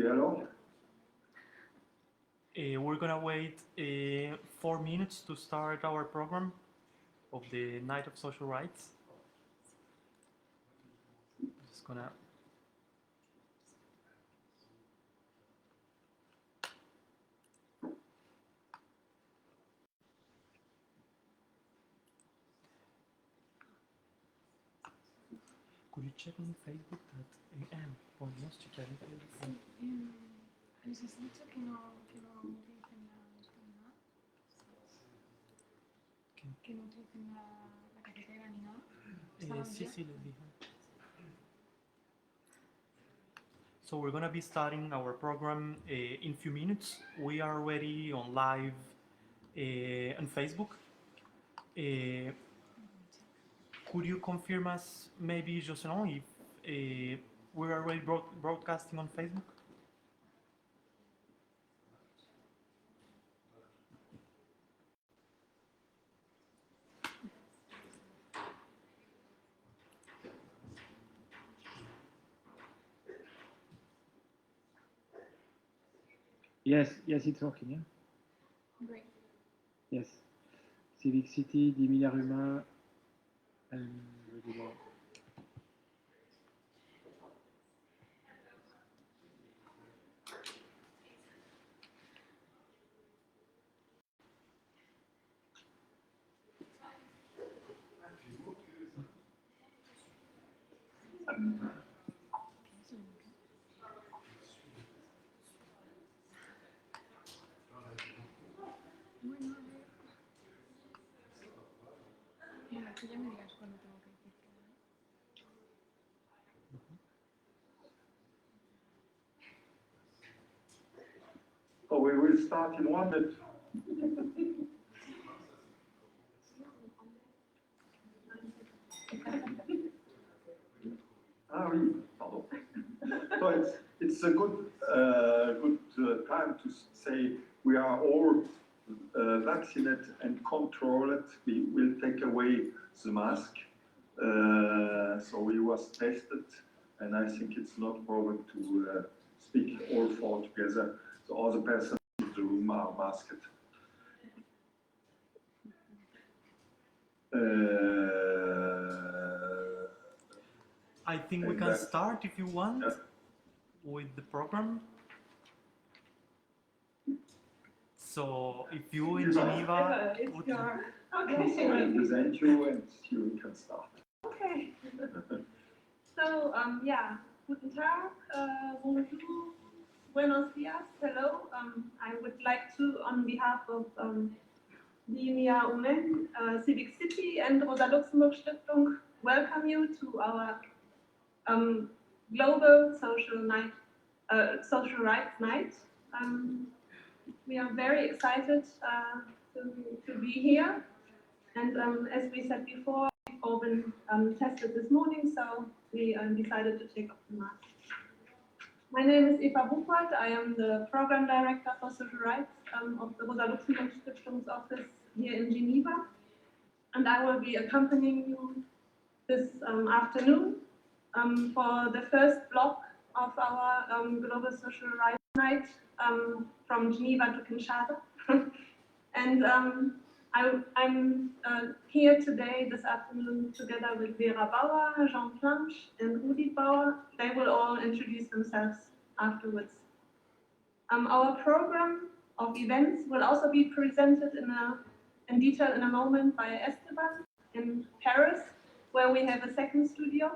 alors? We're gonna wait 4 minutes to start our program of the Night of Social Rights. Just gonna. Could you check on Facebook that por nos checar en Facebook? Necesito que no utilicen que no utilicen la cafetera ni nada. Sí, les dije. So we're gonna be starting our program in a few minutes. We are already on live on Facebook. Could you confirm us, maybe Jocelyn, if we're already broadcasting on Facebook? Yes, it's working, yeah? Great. Yes. Civic City, 10 milliards humains, and regular. Que ya me digas cuándo tengo que decir que Oh, we will start in 1 minute. Ah oui, pardon. So it's a good time to say we are all vaccinated and controlled. We will take away the mask. So we was tested, and I think it's not a problem to speak all four together. So all the persons in the room are masked. I think we can start if you want with the program. So if you in Geneva would... Okay. I present you and you can start. Okay. So, yeah, guten Tag, bonjour, buenos dias, hello. I would like to, on behalf of Linia Umen, Civic City and Rosa-Luxemburg-Stiftung, welcome you to our global social rights night. We are very excited to be here, and as we said before, we've all been tested this morning, so we decided to take off the mask. My name is Eva Buchwald. I am the program director for social rights of the Rosa-Luxemburg-Stiftung's office here in Geneva, and I will be accompanying you this afternoon for the first block of our Global Social Rights Night from Geneva to Kinshasa. And I'm here today, this afternoon, together with Vera Bauer, Jean Planche, and Rudi Bauer. They will all introduce themselves afterwards. Our program of events will also be presented in detail in a moment by Esteban in Paris, where we have a second studio.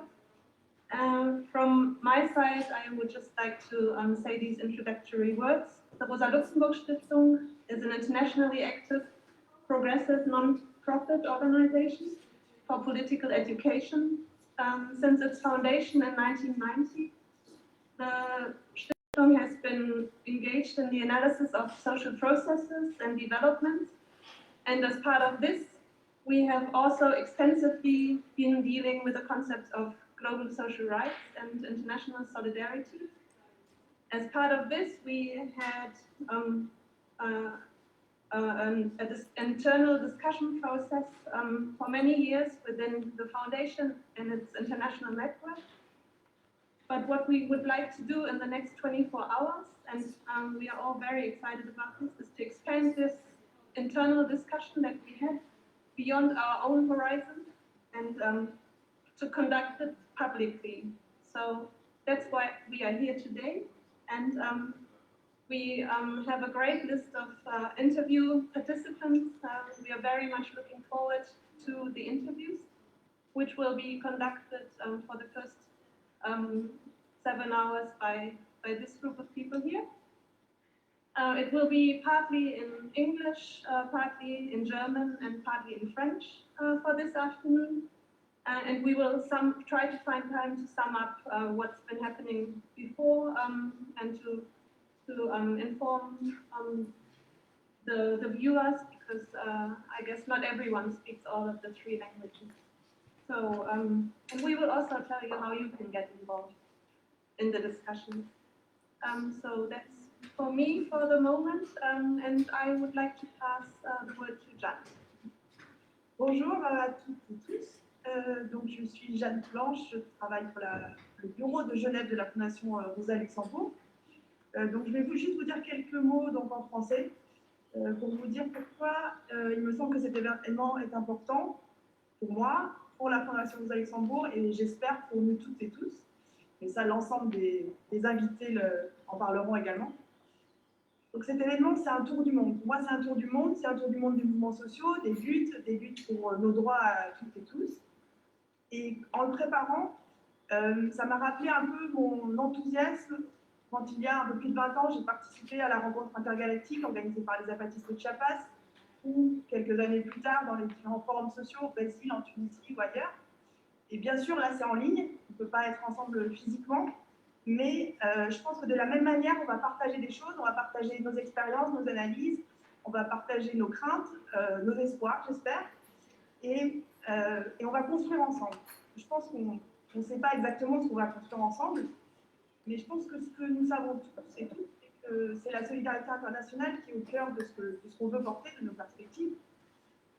From my side, I would just like to say these introductory words. The Rosa-Luxemburg-Stiftung is an internationally active, progressive, non-profit organization for political education. Since its foundation in 1990, the Stiftung has been engaged in the analysis of social processes and developments. And as part of this, we have also extensively been dealing with the concepts of global social rights and international solidarity. As part of this, we had an internal discussion process for many years within the foundation and its international network. But what we would like to do in the next 24 hours, and we are all very excited about this, is to expand this internal discussion that we have beyond our own horizon and to conduct it publicly. So that's why we are here today. And we have a great list of interview participants. We are very much looking forward to the interviews, which will be conducted for the first 7 hours by this group of people here. It will be partly in English, partly in German, and partly in French for this afternoon. And we will try to find time to sum up what's been happening before and to inform the viewers, because I guess not everyone speaks all of the 3 languages. So, and we will also tell you how you can get involved in the discussion. So that's for me for the moment, and I would like to pass the word to Jeanne. Bonjour à toutes et tous. Donc je suis Jeanne Planche, je travaille pour le bureau de Genève de la Fondation Rosa-Luxemburg. Donc je vais juste vous dire quelques mots donc, en français pour vous dire pourquoi il me semble que cet événement est important pour moi, pour la Fondation Rosa-Luxemburg et j'espère pour nous toutes et tous. Et ça, l'ensemble des invités en parleront également. Donc cet événement, c'est un tour du monde. Pour moi, c'est un tour du monde. C'est un tour du monde des mouvements sociaux, des luttes pour nos droits à toutes et tous. Et en le préparant, ça m'a rappelé un peu mon enthousiasme quand il y a un peu plus de 20 ans, j'ai participé à la rencontre intergalactique organisée par les zapatistes de Chiapas, ou quelques années plus tard dans les différents forums sociaux au Brésil, en Tunisie ou ailleurs. Et bien sûr, là, c'est en ligne, on ne peut pas être ensemble physiquement, mais je pense que de la même manière, on va partager des choses, on va partager nos expériences, nos analyses, on va partager nos craintes, nos espoirs, j'espère, et on va construire ensemble. Je pense qu'on ne sait pas exactement ce qu'on va construire ensemble, mais je pense que ce que nous savons tous et toutes, c'est que c'est la solidarité internationale qui est au cœur de ce qu'on veut porter, de nos perspectives,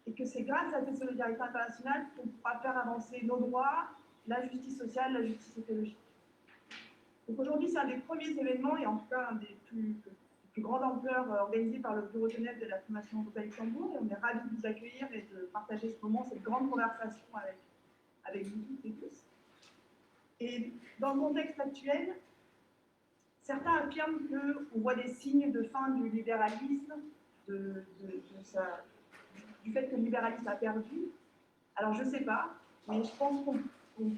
et que c'est grâce à cette solidarité internationale qu'on pourra faire avancer nos droits, la justice sociale, la justice écologique. Donc aujourd'hui, c'est un des premiers événements, et en tout cas un des plus grandes ampleurs organisés par le bureau de Genève de la Fondation Rosa-Luxemburg, et on est ravis de vous accueillir et de partager ce moment, cette grande conversation avec vous toutes et tous. Et dans le contexte actuel, certains affirment qu'on voit des signes de fin du libéralisme, du fait que le libéralisme a perdu. Alors je ne sais pas, mais je pense qu'on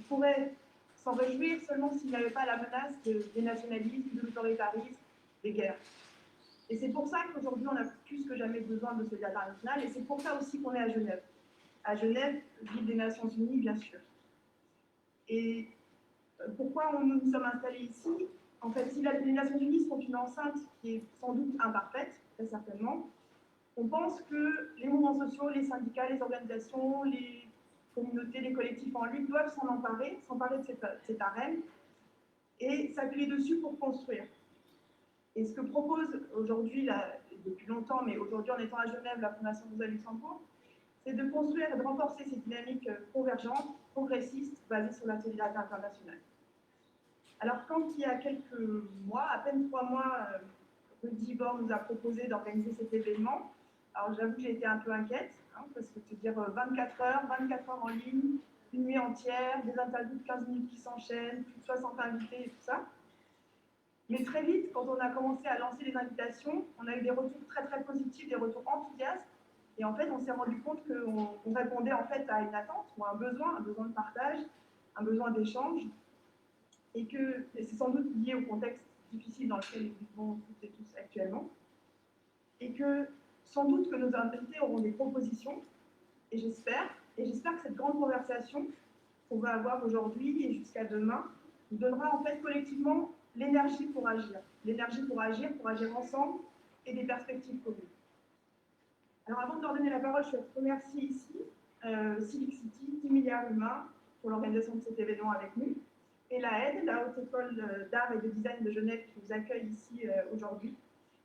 pourrait s'en réjouir seulement s'il n'y avait pas la menace des nationalismes, de l'autoritarisme, des guerres. Et c'est pour ça qu'aujourd'hui on a plus que jamais besoin de solidarité internationale, et c'est pour ça aussi qu'on est à Genève. À Genève, ville des Nations Unies, bien sûr. Et pourquoi nous nous sommes installés ici? En fait, si les Nations Unies sont une enceinte qui est sans doute imparfaite, très certainement, on pense que les mouvements sociaux, les syndicats, les organisations, les communautés, les collectifs en lutte doivent s'emparer de cette arène et s'appuyer dessus pour construire. Et ce que propose aujourd'hui, depuis longtemps, mais aujourd'hui en étant à Genève, la Fondation Rosa-Luxemburg, c'est de construire et de renforcer ces dynamiques convergentes, progressistes, basées sur la solidarité internationale. Alors quand il y a quelques mois, à peine 3 mois, Rudy Bord nous a proposé d'organiser cet événement, alors j'avoue que j'ai été un peu inquiète, parce que te dire 24 heures en ligne, une nuit entière, des interviews de 15 minutes qui s'enchaînent, plus de 60 invités et tout ça. Mais très vite, quand on a commencé à lancer les invitations, on a eu des retours très très positifs, des retours enthousiastes, et en fait on s'est rendu compte qu'on répondait en fait à une attente ou à un besoin de partage, un besoin d'échange, et que c'est sans doute lié au contexte difficile dans lequel nous vivons toutes et tous actuellement, et que sans doute que nos invités auront des propositions, et j'espère que cette grande conversation qu'on va avoir aujourd'hui et jusqu'à demain nous donnera en fait collectivement l'énergie pour agir ensemble et des perspectives communes. Alors avant de leur donner la parole, je remercie ici Civic City, 10 milliards humains pour l'organisation de cet événement avec nous, et la Haute École d'Art et de Design de Genève qui nous accueille ici aujourd'hui,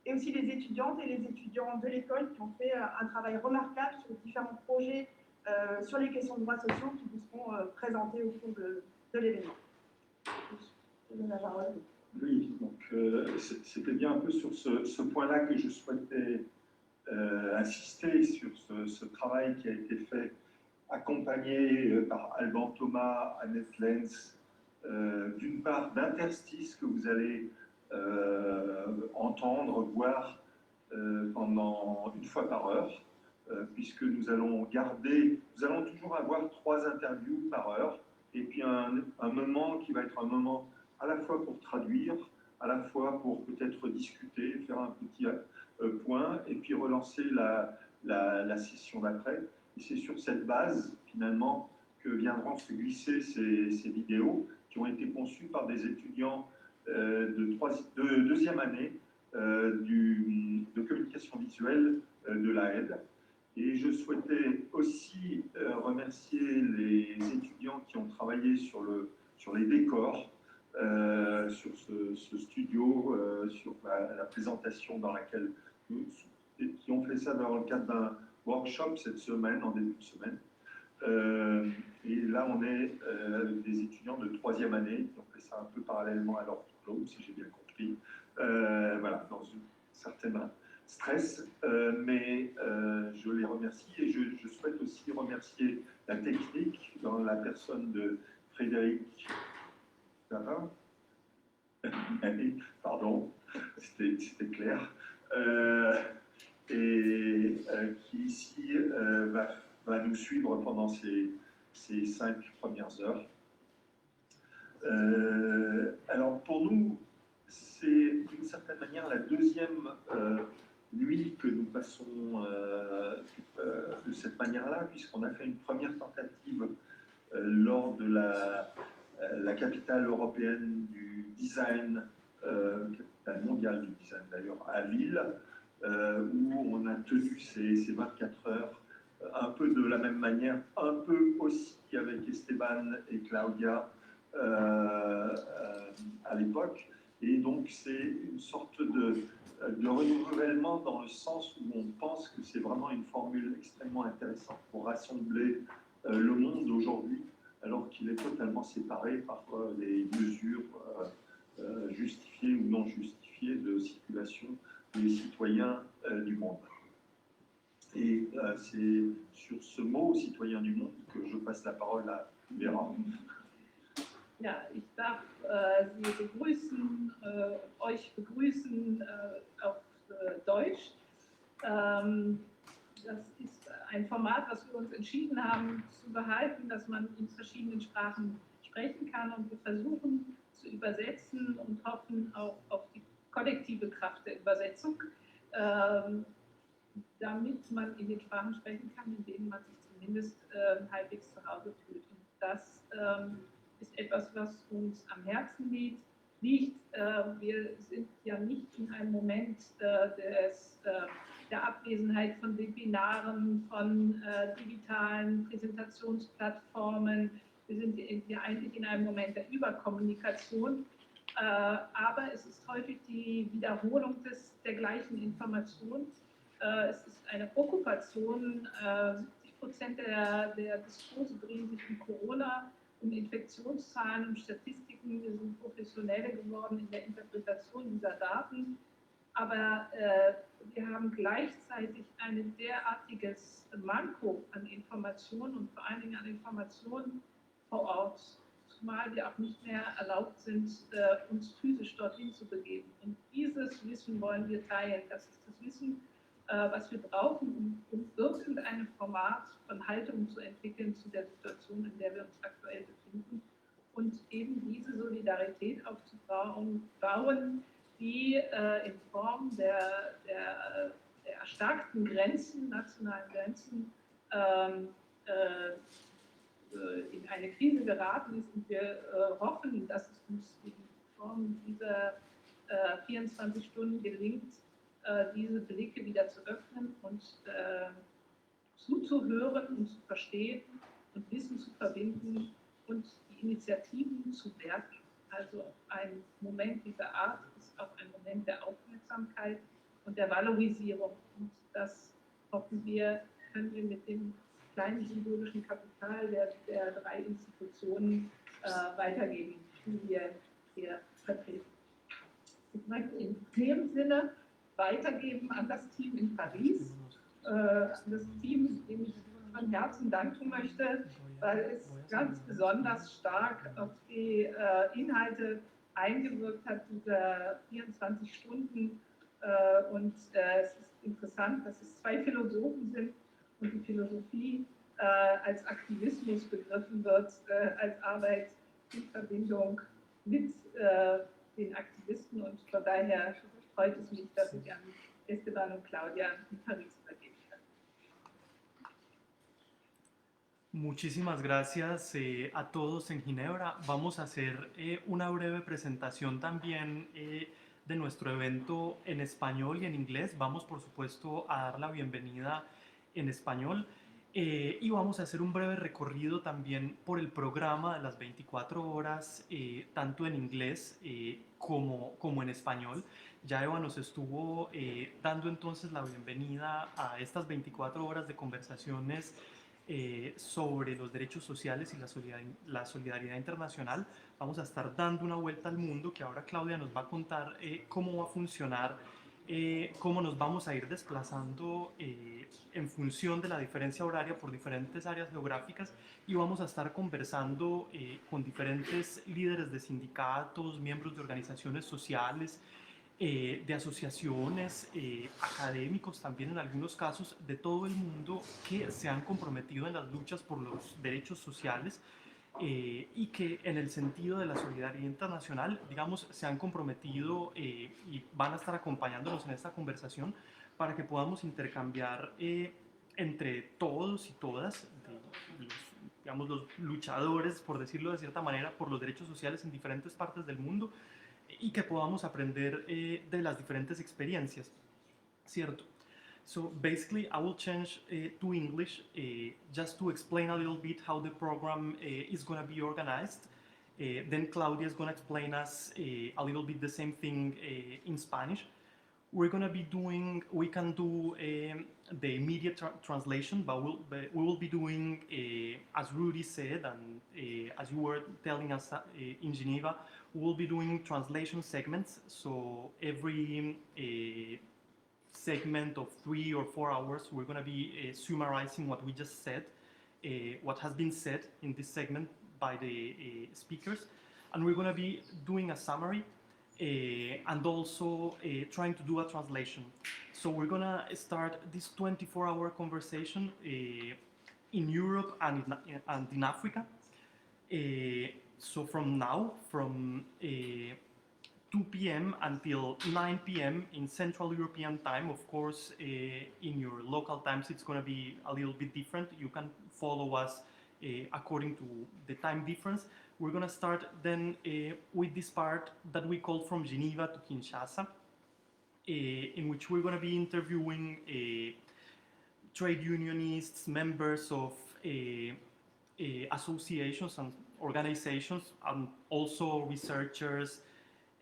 et aussi les étudiantes et les étudiants de l'école qui ont fait un travail remarquable sur différents projets sur les questions de droits sociaux qui vous seront présentés au cours de l'événement. Je donne la parole. Oui, donc c'était bien un peu sur ce point-là que je souhaitais insister sur ce travail qui a été fait, accompagné par Alban Thomas, Annette Lenz, d'une part d'interstices que vous allez entendre, voir pendant une fois par heure, puisque nous allons toujours avoir 3 interviews par heure, et puis un moment qui va être un moment à la fois pour traduire, à la fois pour peut-être discuter, faire un petit point, et puis relancer la session d'après. Et c'est sur cette base, finalement, que viendront se glisser ces vidéos qui ont été conçues par des étudiants de deuxième année de communication visuelle de l'AED. Et je souhaitais aussi remercier les étudiants qui ont travaillé sur les décors, sur ce studio, sur la présentation dans laquelle qui ont fait ça dans le cadre d'un workshop cette semaine, en début de semaine. Et là, on est avec des étudiants de 3e année qui ont fait ça un peu parallèlement à leur diplôme, si j'ai bien compris. Voilà, dans une certaine stress, mais je les remercie et je souhaite aussi remercier la technique dans la personne de Frédéric. Ça va? Pardon, c'était clair. Et qui ici va nous suivre pendant ces 5 premières heures. Alors pour nous, c'est d'une certaine manière la deuxième nuit que nous passons de cette manière-là, puisqu'on a fait une première tentative lors de la capitale européenne du design, capitale mondiale du design d'ailleurs, à Lille, où on a tenu ces 24 heures un peu de la même manière, un peu aussi avec Esteban et Claudia à l'époque. Et donc c'est une sorte de renouvellement dans le sens où on pense que c'est vraiment une formule extrêmement intéressante pour rassembler le monde aujourd'hui, alors qu'il est totalement séparé par les mesures justifiées ou non justifiées de circulation des citoyens du monde. Et c'est sur ce mot, citoyen du monde, que je passe la parole à Vera. Ja, ich darf Sie begrüßen, euch begrüßen auf Deutsch. Das ist ein Format, was wir uns entschieden haben zu behalten, dass man in verschiedenen Sprachen sprechen kann, und wir versuchen zu übersetzen und hoffen auch auf die kollektive Kraft der Übersetzung, damit man in den Sprachen sprechen kann, in denen man sich zumindest halbwegs zu Hause fühlt. Und das ist etwas, was uns am Herzen liegt. Wir sind ja nicht in einem Moment der Abwesenheit von Webinaren, von digitalen Präsentationsplattformen. Wir sind ja eigentlich in einem Moment der Überkommunikation. Aber es ist häufig die Wiederholung der gleichen Information. Es ist eine Okkupation. 70% der Diskurse drehen sich um Corona, um Infektionszahlen, um Statistiken. Wir sind Professionelle geworden in der Interpretation dieser Daten. Aber wir haben gleichzeitig ein derartiges Manko an Informationen und vor allen Dingen an Informationen vor Ort, zumal wir auch nicht mehr erlaubt sind, uns physisch dorthin zu begeben. Und dieses Wissen wollen wir teilen. Das ist das Wissen, was wir brauchen, um irgendein Format von Haltung zu entwickeln zu der Situation, in der wir uns aktuell befinden. Und eben diese Solidarität aufzubauen, die in Form der erstarkten Grenzen, nationalen Grenzen, in eine Krise geraten ist. Und wir hoffen, dass es uns in Form dieser 24 Stunden gelingt, diese Blicke wieder zu öffnen und zuzuhören und zu verstehen und Wissen zu verbinden und die Initiativen zu werten. Also ein Moment dieser Art ist auch ein Moment der Aufmerksamkeit und der Valorisierung. Und das hoffen wir, können wir mit dem kleinen symbolischen Kapital der 3 Institutionen weitergeben. hier vertreten. Ich möchte in dem Sinne weitergeben an das Team in Paris, das Team, dem ich von Herzen danken möchte, weil es ganz besonders stark auf die Inhalte eingewirkt hat, dieser 24 Stunden. Und es ist interessant, dass es zwei Philosophen sind und die Philosophie als Aktivismus begriffen wird, als Arbeit in Verbindung mit den Aktivisten. Und von daher freut es mich, dass ich an Esteban und Claudia in Paris übergeben kann. Muchísimas gracias a todos en Ginebra. Vamos a hacer una breve presentación también de nuestro evento en español y en inglés. Vamos, por supuesto, a dar la bienvenida en español y vamos a hacer un breve recorrido también por el programa de las 24 horas, tanto en inglés como en español. Ya Eva nos estuvo dando entonces la bienvenida a estas 24 horas de conversaciones sobre los derechos sociales y la solidaridad internacional. Vamos a estar dando una vuelta al mundo, que ahora Claudia nos va a contar cómo va a funcionar, cómo nos vamos a ir desplazando en función de la diferencia horaria por diferentes áreas geográficas, y vamos a estar conversando con diferentes líderes de sindicatos, miembros de organizaciones sociales, de asociaciones, académicos también en algunos casos, de todo el mundo que se han comprometido en las luchas por los derechos sociales y que en el sentido de la solidaridad internacional, digamos, se han comprometido y van a estar acompañándonos en esta conversación para que podamos intercambiar entre todos y todas, digamos, los luchadores, por decirlo de cierta manera, por los derechos sociales en diferentes partes del mundo, y que podamos aprender de las diferentes experiencias, ¿cierto? So basically, I will change to English just to explain a little bit how the program is going to be organized. Then Claudia is going to explain us a little bit the same thing in Spanish. We're going to be doing, we can do the immediate translation, but we will be doing, as Rudy said, and as you were telling us in Geneva, we will be doing translation segments. So every segment of 3 or 4 hours, we're going to be summarizing what we just said, what has been said in this segment by the speakers. And we're going to be doing a summary and also trying to do a translation. So we're going to start this 24-hour conversation in Europe and in Africa. So from now, from 2 p.m. until 9 p.m. in Central European time, of course, in your local times, it's going to be a little bit different. You can follow us according to the time difference. We're going to start then with this part that we call From Geneva to Kinshasa, in which we're going to be interviewing trade unionists, members of associations and organizations, and also researchers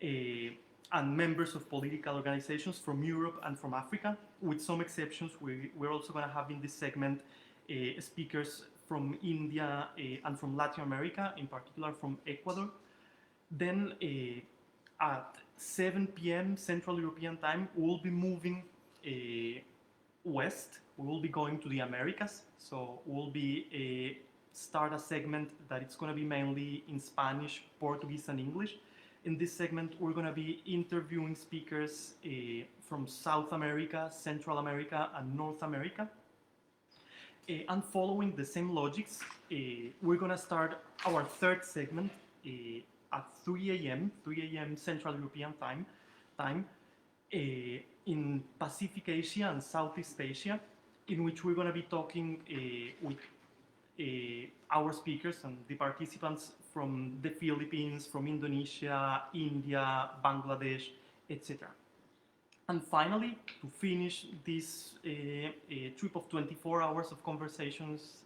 and members of political organizations from Europe and from Africa. With some exceptions, we're also going to have in this segment speakers from India and from Latin America, in particular from Ecuador. Then at 7 p.m. Central European time, we'll be moving west. We will be going to the Americas. So we'll be start a segment that it's going to be mainly in Spanish, Portuguese, and English. In this segment, we're going to be interviewing speakers from South America, Central America, and North America. And following the same logics, we're going to start our third segment at 3 a.m. Central European time in Pacific Asia and Southeast Asia, in which we're going to be talking with our speakers and the participants from the Philippines, from Indonesia, India, Bangladesh, etc. And finally, to finish this trip of 24 hours of conversations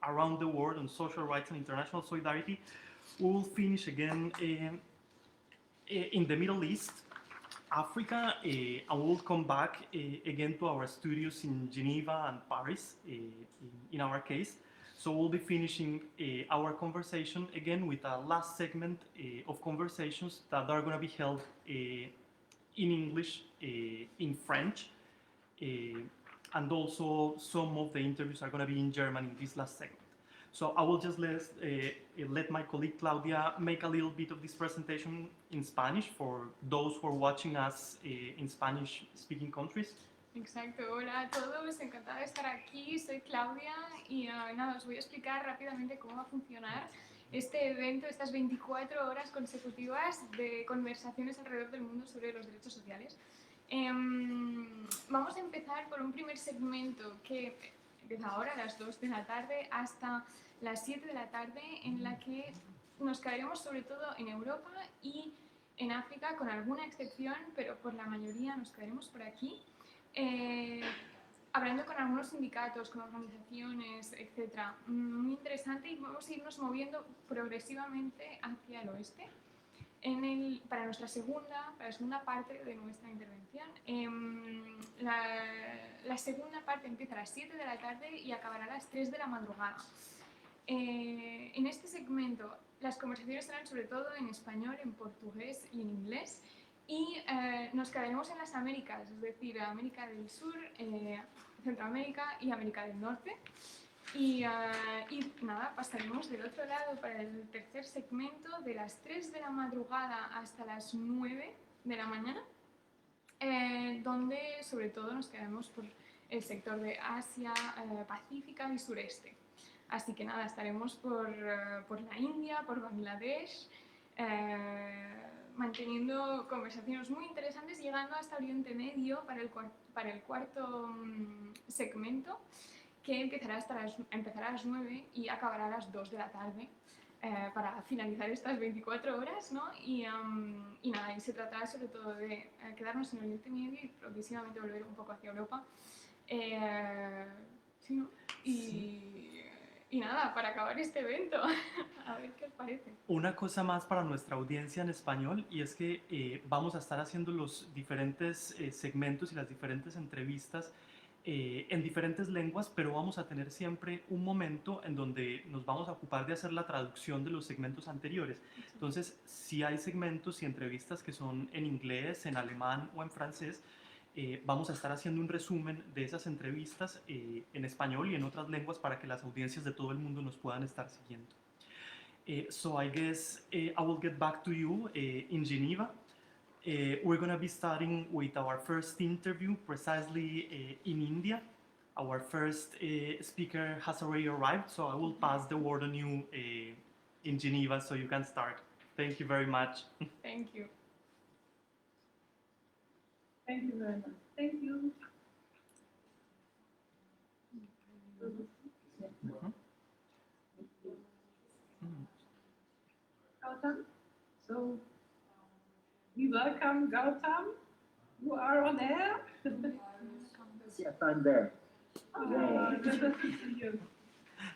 around the world on social rights and international solidarity, we will finish again in the Middle East, Africa, and we'll come back again to our studios in Geneva and Paris, in our case. So we'll be finishing our conversation again with a last segment of conversations that are going to be held in English, in French, and also some of the interviews are going to be in German in this last segment. So I will just let my colleague Claudia make a little bit of this presentation in Spanish for those who are watching us in Spanish-speaking countries. Exacto, hola a todos, encantada de estar aquí, soy Claudia y nada, os voy a explicar rápidamente cómo va a funcionar este evento, estas 24 horas consecutivas de conversaciones alrededor del mundo sobre los derechos sociales. Vamos a empezar por un primer segmento que empieza ahora a las 2 de la tarde hasta las 7 de la tarde, en la que nos quedaremos sobre todo en Europa y en África, con alguna excepción, pero por la mayoría nos quedaremos por aquí. Hablando con algunos sindicatos, con organizaciones, etc. Muy interesante, y vamos a irnos moviendo progresivamente hacia el oeste. Para la segunda parte de nuestra intervención. La segunda parte empieza a las 7 de la tarde y acabará a las 3 de la madrugada. En este segmento las conversaciones serán sobre todo en español, en portugués y en inglés. Y nos quedaremos en las Américas, es decir, América del Sur, Centroamérica y América del Norte. Y nada, pasaremos del otro lado para el tercer segmento de las 3 de la madrugada hasta las 9 de la mañana, donde sobre todo nos quedaremos por el sector de Asia, Pacífica y Sureste. Así que nada, estaremos por la India, por Bangladesh, manteniendo conversaciones muy interesantes, llegando hasta Oriente Medio para el cuarto segmento, que empezará a las 9 y acabará a las 2 de la tarde para finalizar estas 24 horas, ¿no? Y nada, y se tratará sobre todo de quedarnos en Oriente Medio y progresivamente volver un poco hacia Europa. Sí, ¿no? Y nada, para acabar este evento, a ver qué os parece. Una cosa más para nuestra audiencia en español, y es que vamos a estar haciendo los diferentes segmentos y las diferentes entrevistas en diferentes lenguas, pero vamos a tener siempre un momento en donde nos vamos a ocupar de hacer la traducción de los segmentos anteriores. Entonces, si hay segmentos y entrevistas que son en inglés, en alemán o en francés, vamos a estar haciendo un resumen de esas entrevistas en español y en otras lenguas para que las audiencias de todo el mundo nos puedan estar siguiendo. So I guess I will get back to you in Geneva. We're going to be starting with our first interview precisely in India. Our first speaker has already arrived, so I will pass the word on you in Geneva so you can start. Thank you very much. Thank you. Thank you very much. Thank you. Gautam. So, we welcome Gautam. You are on air. Yes, I'm there. Oh, good to see you.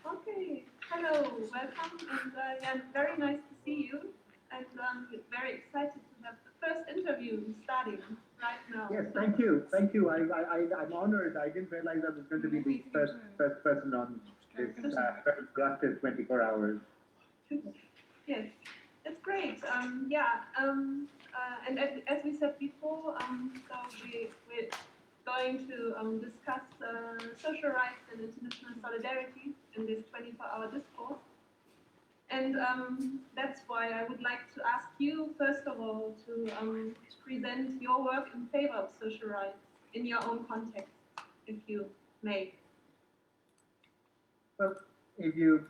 Okay, hello, welcome, and yeah, very nice to see you. And very excited to have the first interview starting right now. Yes, thank you. Thank you. I'm honored. I didn't realize I was going to be the first person on this very productive 24 hours. Yes, that's great. And as we said before, so we're going to discuss social rights and international solidarity in this 24-hour discourse. And that's why I would like to ask you, first of all, to present your work in favor of social rights in your own context, if you may. Well, if you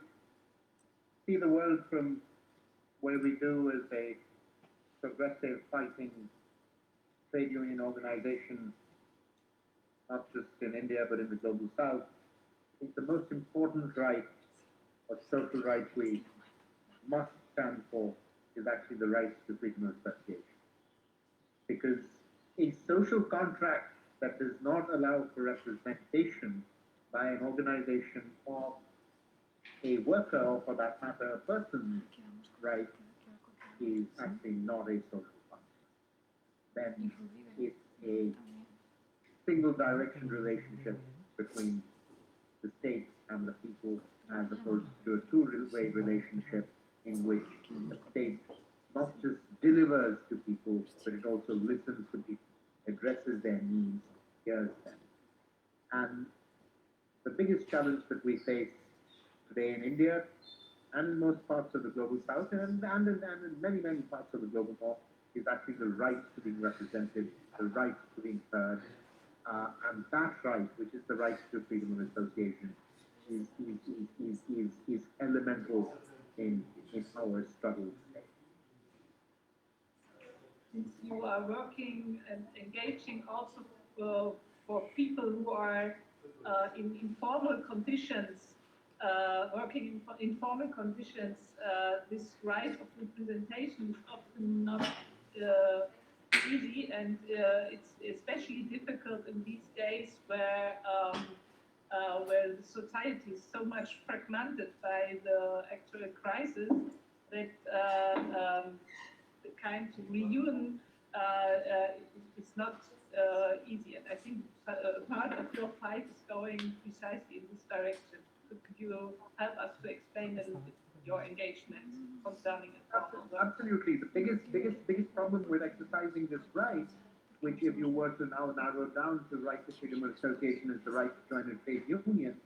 see the world from where we do as a progressive fighting trade union organization, not just in India, but in the global south, I think the most important right or social right we must stand for is actually the right to freedom of association. Because a social contract that does not allow for representation by an organization of a worker, or for that matter, a person's right, is actually not a social contract. Then it's a single direction relationship between the state and the people as opposed to a two-way relationship in which the state not just delivers to people, but it also listens to people, addresses their needs, hears them. And the biggest challenge that we face today in India and in most parts of the global south and in many, many parts of the global north is actually the right to being represented, the right to being heard. And that right, which is the right to freedom of association, is elemental in our struggle today. Since you are working and engaging also for people who are in informal conditions, working in informal conditions, this right of representation is often not easy, and it's especially difficult in these days where the society is so much fragmented by the actual crisis that the kind of reunion is not easy. And I think part of your fight is going precisely in this direction. Could you help us to explain a little bit your engagement concerning it? Absolutely. The biggest problem with exercising this right, which if you were to now narrow down to right to freedom of association is the right to join a trade union,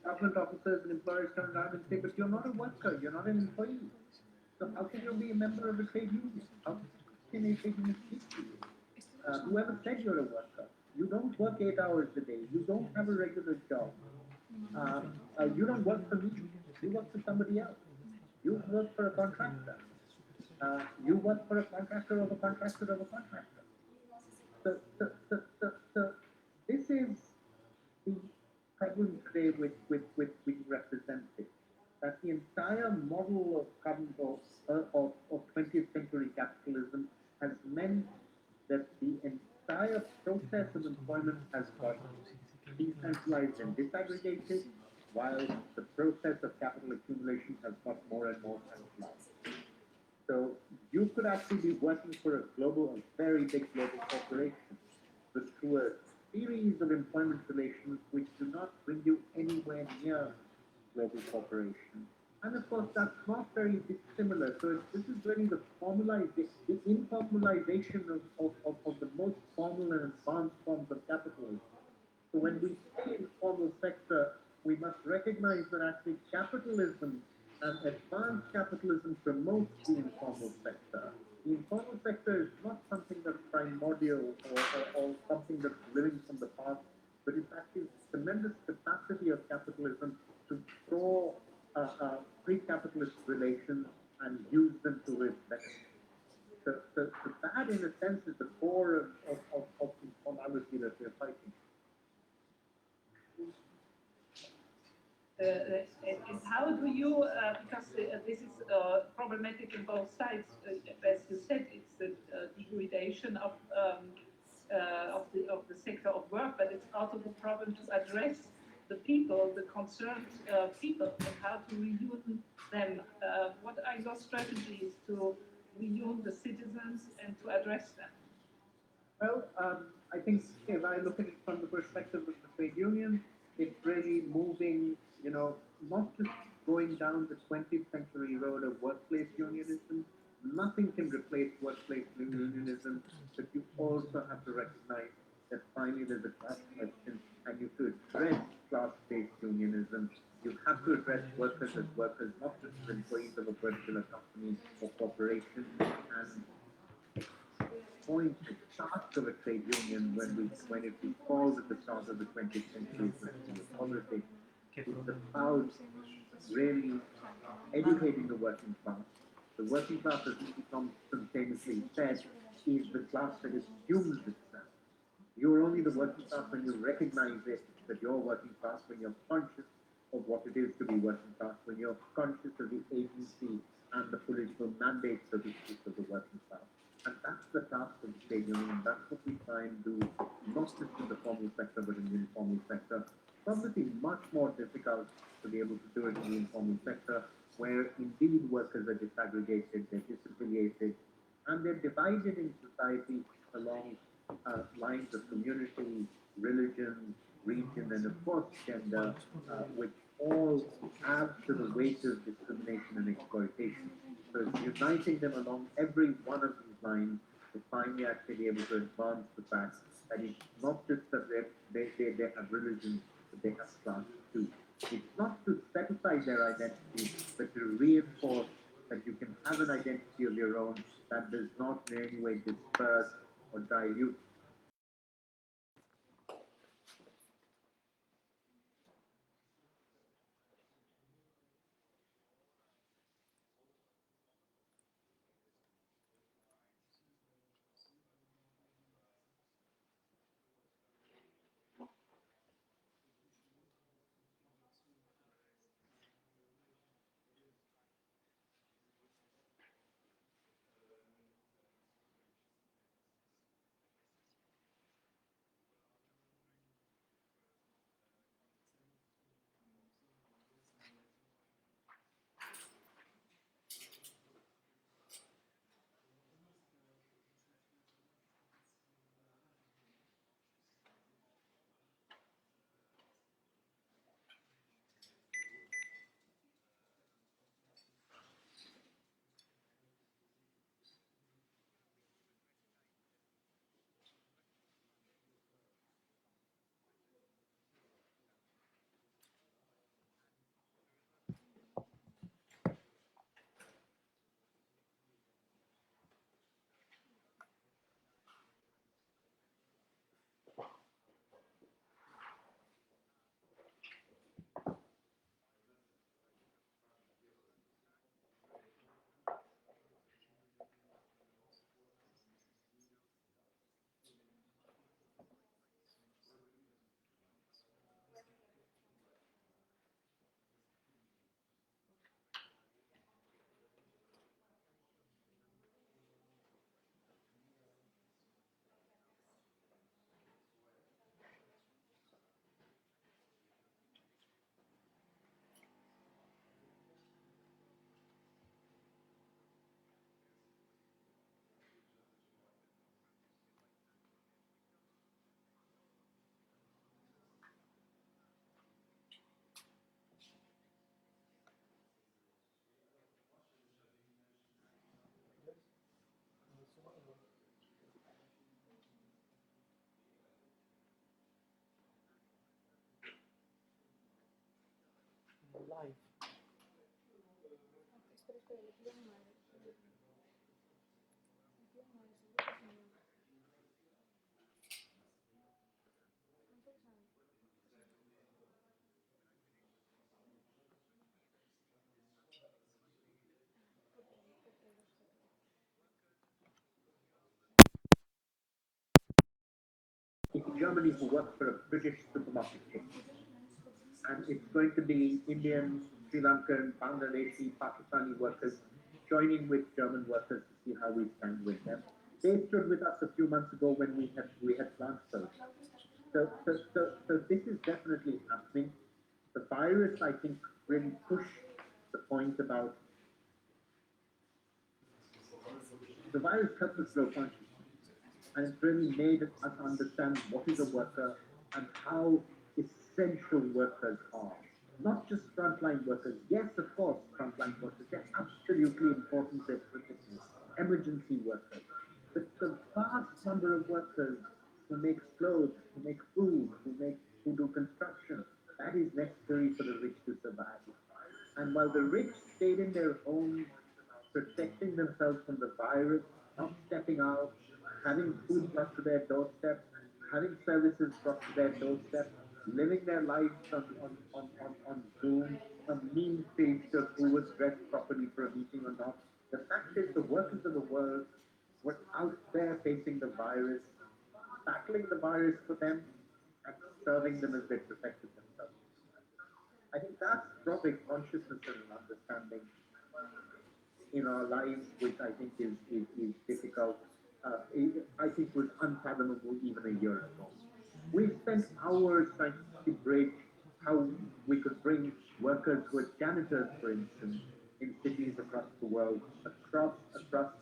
government officers and employers turn around and say, but you're not a worker, you're not an employee. So how can you be a member of a trade union? How can a trade union speak to you? Whoever said you're a worker, you don't work 8 hours a day, you don't have a regular job. You don't work for me, you work for somebody else. You work for a contractor. You work for a contractor of a contractor of a contractor. So this is the problem today with being represented. That the entire model of 20th century capitalism has meant that the entire process of employment has got decentralized and disaggregated, while the process of capital accumulation has got more and more centralized. So you could actually be working for a very big global corporation, but through a series of employment relations which do not bring you anywhere near global corporation. And of course, that's not very dissimilar. So this is really the informalization of the most formal and advanced forms of capitalism. So when we say informal sector, we must recognize that actually capitalism and advanced capitalism promotes the informal sector. The informal sector is not something that's primordial or something that's living from the past, but it's actually a tremendous capacity of capitalism to draw pre-capitalist relations and use them to its benefit. So that, in a sense, is the core of informality that we're fighting. And how do you, because this is problematic in both sides, as you said, it's the degradation of the sector of work, but it's also the problem to address the people, the concerned people, and how to reunion them. What are your strategies to reunion the citizens and to address them? Well, I think if I look at it from the perspective of the trade union, it's really moving, not just going down the 20th century road of workplace unionism. Nothing can replace workplace unionism, but you also have to recognize that finally there's a class question and you have to address class-based unionism. You have to address workers as workers, not just as employees of a particular company or corporation. And point the start of a trade union when it was called at the start of the 20th century politics, it's about really educating the working class. The working class, as Mr. Thompson famously said, is the class that assumes itself. You're only the working class when you recognize it, that you're working class, when you're conscious of what it is to be working class, when you're conscious of the agency and the political mandate, so to speak, of the working class. And that's the task of the trade union. That's what we try and do, not just in the formal sector, but in the informal sector. It's obviously much more difficult to be able to do it in the informal sector, where indeed workers are disaggregated, they're disaffiliated, and they're divided in society along lines of community, religion, region, and of course gender, which all add to the weight of discrimination and exploitation. So it's uniting them along every one of these lines to finally actually able to advance the fact that it's not just that they have religion, but they have class too. It's not to set aside their identity, but to reinforce that you can have an identity of your own that does not in any way disperse or dilute. Live. In Germany who work for a British supermarket chain. And it's going to be Indian, Sri Lankan, Bangladeshi, Pakistani workers joining with German workers to see how we stand with them. They stood with us a few months ago when we had plant sales. So this is definitely happening. The virus, I think, really pushed the point about the virus helped us grow conscious. And it's really made us understand what is a worker and how essential workers are. Not just frontline workers. Yes, of course, frontline workers. They're absolutely important. They're critical. Emergency workers. But the vast number of workers who make clothes, who make food, who do construction, that is necessary for the rich to survive. And while the rich stayed in their homes, protecting themselves from the virus, not stepping out, having food brought to their doorstep, having services brought to their doorstep, living their lives on Zoom, a meme page of who was dressed properly for a meeting or not. The fact is the workers of the world were out there facing the virus, tackling the virus for them, and serving them as they protected themselves. I think that's probably consciousness and understanding in our lives, which I think is difficult. I think was unfathomable even a year ago. We spent hours trying to bridge how we could bring workers who are janitors, for instance, in cities across the world, across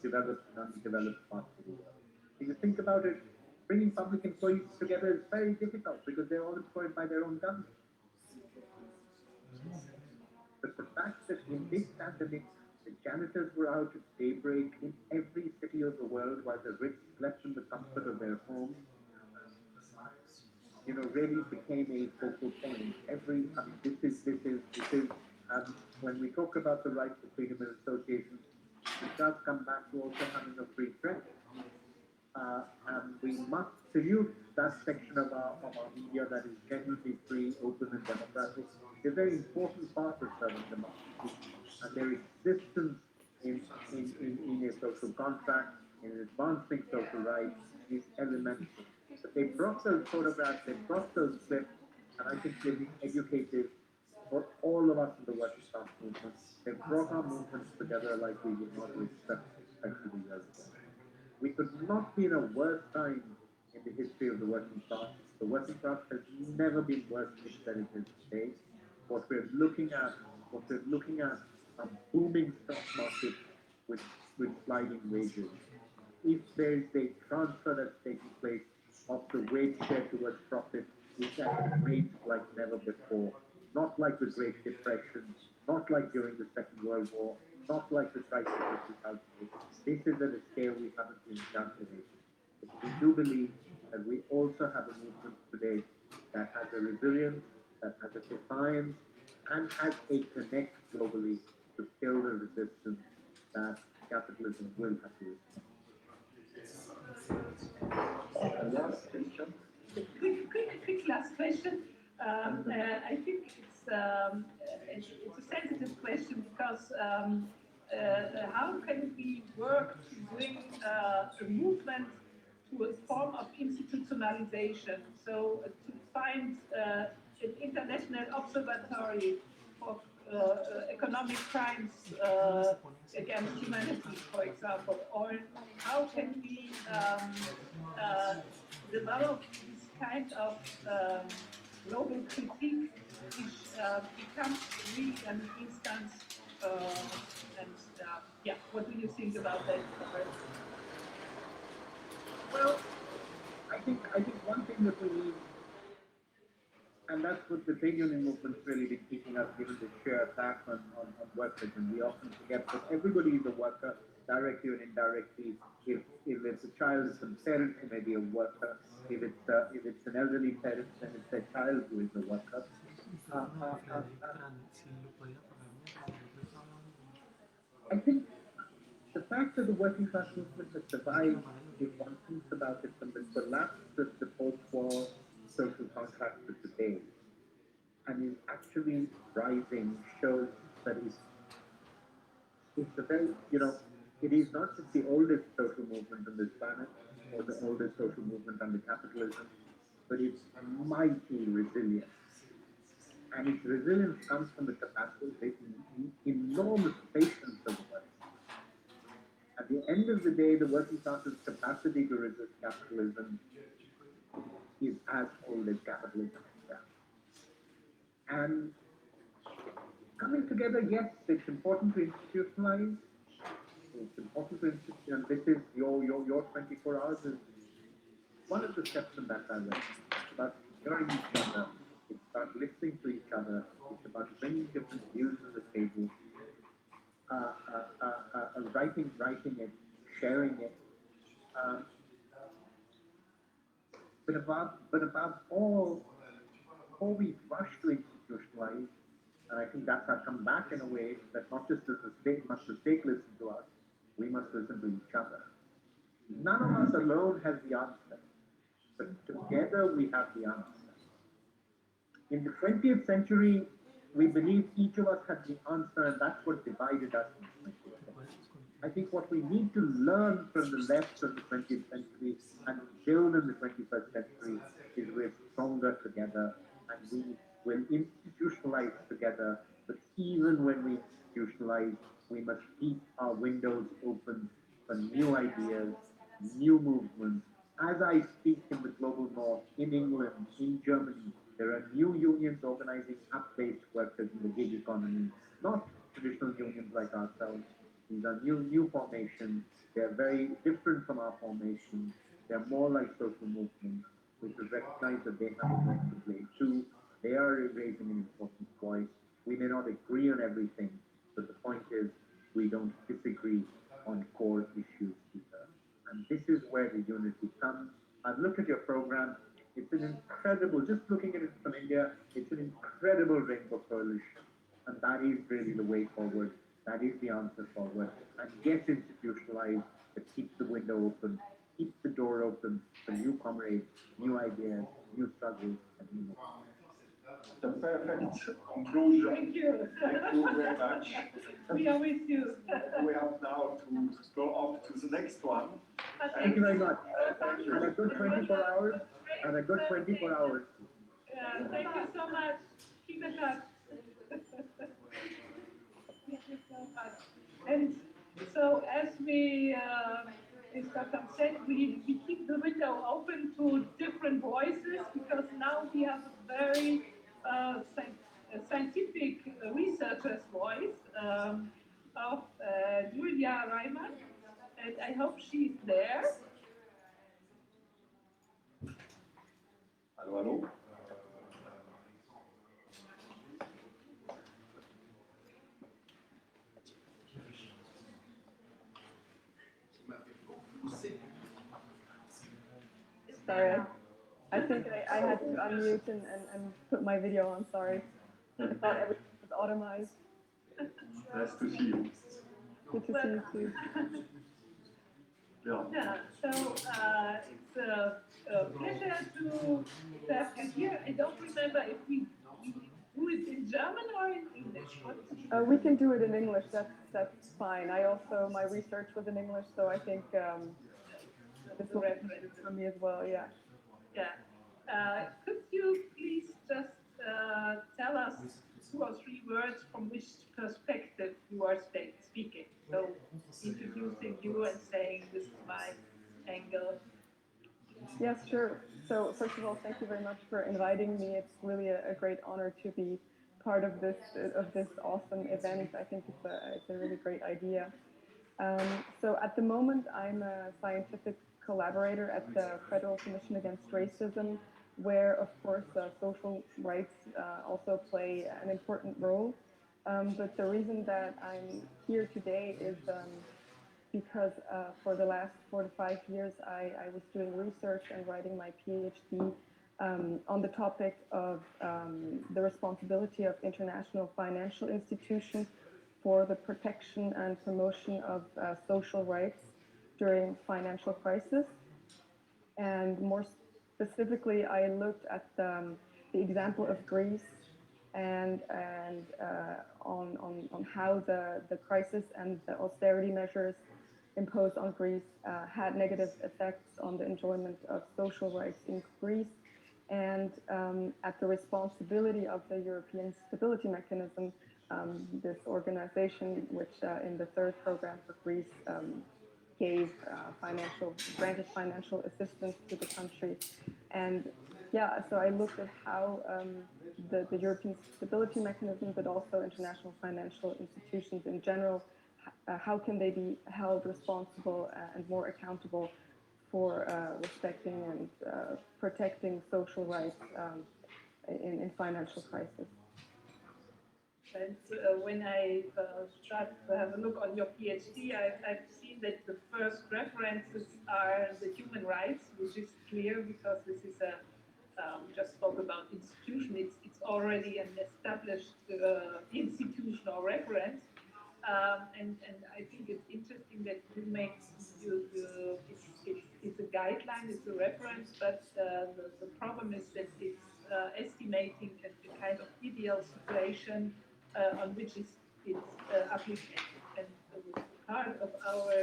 developed and undeveloped parts of the world. If you think about it, bringing public employees together is very difficult because they're all employed by their own government. But the fact that in this pandemic, the janitors were out at daybreak in every city of the world while the rich slept in the comfort of their homes, really became a focal point. When we talk about the right to freedom of association, it does come back to also having a free press. And we must salute that section of our media that is genuinely free, open, and democratic. It's a very important part of serving democracy, and their existence in a social contract, in advancing social rights, is elemental. But they brought those photographs, they brought those clips, and I think they've been educative for all of us in the working class movement. They brought our movements together like we would not have expected years ago. We could not be in a worse time in the history of the working class. The working class has never been worse than it is today. What we're looking at a booming stock market with sliding wages. If there is a transfer that's taking place of the wage share towards profit, it's at rates like never before. Not like the Great Depression, not like during the Second World War, not like the crisis of 2008. This is at a scale we haven't been calculating. But we do believe that we also have a movement today that has a resilience, that has a defiance, and has a connect globally to kill the resistance that capitalism will have to respond. Last question. Quick last question. I think it's a sensitive question because how can we work to bring the movement to a form of institutionalization? So to find an international observatory of economic crimes against humanity, for example, or how can we develop this kind of global critique which becomes really an instance what do you think about that? Well, I think one thing that we need, and that's what the trade union movement's really been teaching us, given the sheer attack on workers, and we often forget that everybody is a worker, directly or indirectly. If it's a child, it's a parent who may be a worker. If it's an elderly parent, then it's their child who is a worker. I think the fact that the working class movement has survived is one piece about it, from the collapse of the post-war social contract to today, and is actually rising, shows that it's a very, it is not just the oldest social movement on this planet, or the oldest social movement under capitalism, but it's mighty resilient. And its resilience comes from the capacity, the enormous patience of the workers. At the end of the day, the working class's capacity to resist capitalism is as old as capitalism itself. And coming together, yes, it's important to institutionalize. It's important to institutionalize. And this is your 24 hours is one of the steps in that direction. It's about hearing each other. It's about listening to each other. It's about bringing different views to the table. Writing it, sharing it. But above all, before we rush to institutionalize, and I think that's come back in a way that not just does the state must the state listen to us, we must listen to each other. None of us alone has the answer, but together we have the answer. In the 20th century, we believe each of us had the answer, and that's what divided us in the 20th century. I think what we need to learn from the left of the 20th century and build in the 21st century is we're stronger together, and we will institutionalize together. But even when we institutionalize, we must keep our windows open for new ideas, new movements. As I speak in the global north, in England, in Germany, there are new unions organizing app-based workers in the gig economy, not traditional unions like ourselves. These are new formations. They're very different from our formations. They're more like social movements, which recognize that they have a role to play too. They are raising an important voice. We may not agree on everything, but the point is we don't disagree on core issues either. And this is where the unity comes. I've looked at your program. It's an incredible, just looking at it from India, it's an incredible rainbow coalition. And that is really the way forward. That is the answer forward. And get institutionalized, but keep the window open, keep the door open for new comrades, new ideas, new struggles, and new movements. The perfect conclusion. Thank you. Thank you very much. We are with you. We have now to go on to the next one. Thank you very much. Thank you. And a good 24 hours. And a good 24 hours. Yeah, thank you so much. Keep in touch. Thank you so much. And so, as we, Stefan said, we keep the window open to different voices because now we have a very scientific researcher's voice of Julia Reimann, and I hope she's there. Hello, hello. Sorry, I think I had to unmute and put my video on, sorry. I thought everything was automized. Nice to see you. Good to see you too. Yeah. Yeah, so it's a pleasure to have you here. I don't remember if we do it in German or in English. We can do it in English, that's fine. My research was in English, so I think this will be for me as well, yeah. Yeah. Could you please just tell us 2 or 3 words from which perspective you are speaking? So introducing you and saying this is my angle. Yes, sure. So first of all, thank you very much for inviting me. It's really a great honor to be part of this awesome event. I think it's a really great idea. So at the moment, I'm a scientific collaborator at the Federal Commission Against Racism, where, of course, social rights also play an important role. But the reason that I'm here today is because for the last 4 to 5 years, I was doing research and writing my PhD on the topic of the responsibility of international financial institutions for the protection and promotion of social rights during financial crisis. And more specifically, I looked at the example of Greece and on how the crisis and the austerity measures imposed on Greece had negative effects on the enjoyment of social rights in Greece, and at the responsibility of the European Stability Mechanism, this organization which in the 3rd program for Greece granted financial assistance to the country. And yeah, so I looked at how the European Stability Mechanism, but also international financial institutions in general, how can they be held responsible and more accountable for respecting and protecting social rights in financial crisis. And when I started to have a look on your PhD, I've seen that the first references are the human rights, which is clear because this is just spoke about institution. It's already an established institutional reference, and I think it's interesting that you make it's a guideline, it's a reference, but the problem is that it's estimating a kind of ideal situation on which it's applicated. And part of our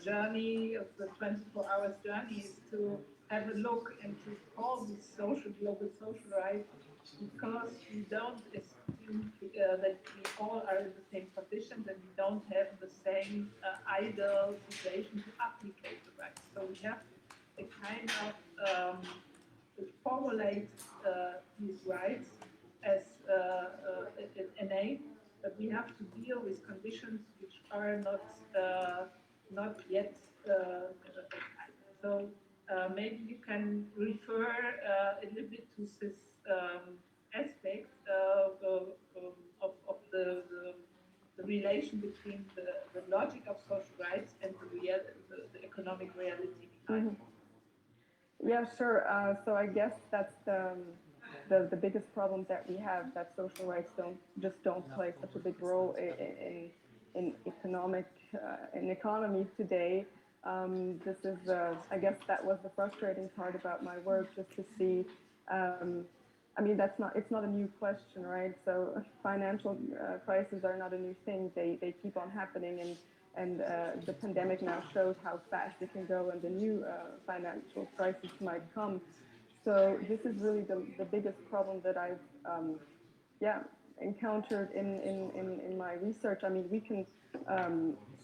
journey, of the 24 hours journey, is to have a look and to call this global social rights, because we don't assume that we all are in the same position, that we don't have the same ideal situation to applicate the rights. So we have a kind of to formulate these rights as an aim, but we have to deal with conditions which are not yet. So maybe you can refer a little bit to this aspect of the relation between the logic of social rights and the economic reality behind it. Yeah, sure. So I guess that's the biggest problem that we have, that social rights don't play such a big role in economy today. This is, I guess that was the frustrating part about my work, just to see. I mean, it's not a new question, right? So financial crises are not a new thing. They keep on happening, and the pandemic now shows how fast it can go, and the new financial crisis might come. So this is really the biggest problem that I've encountered in my research. I mean, we can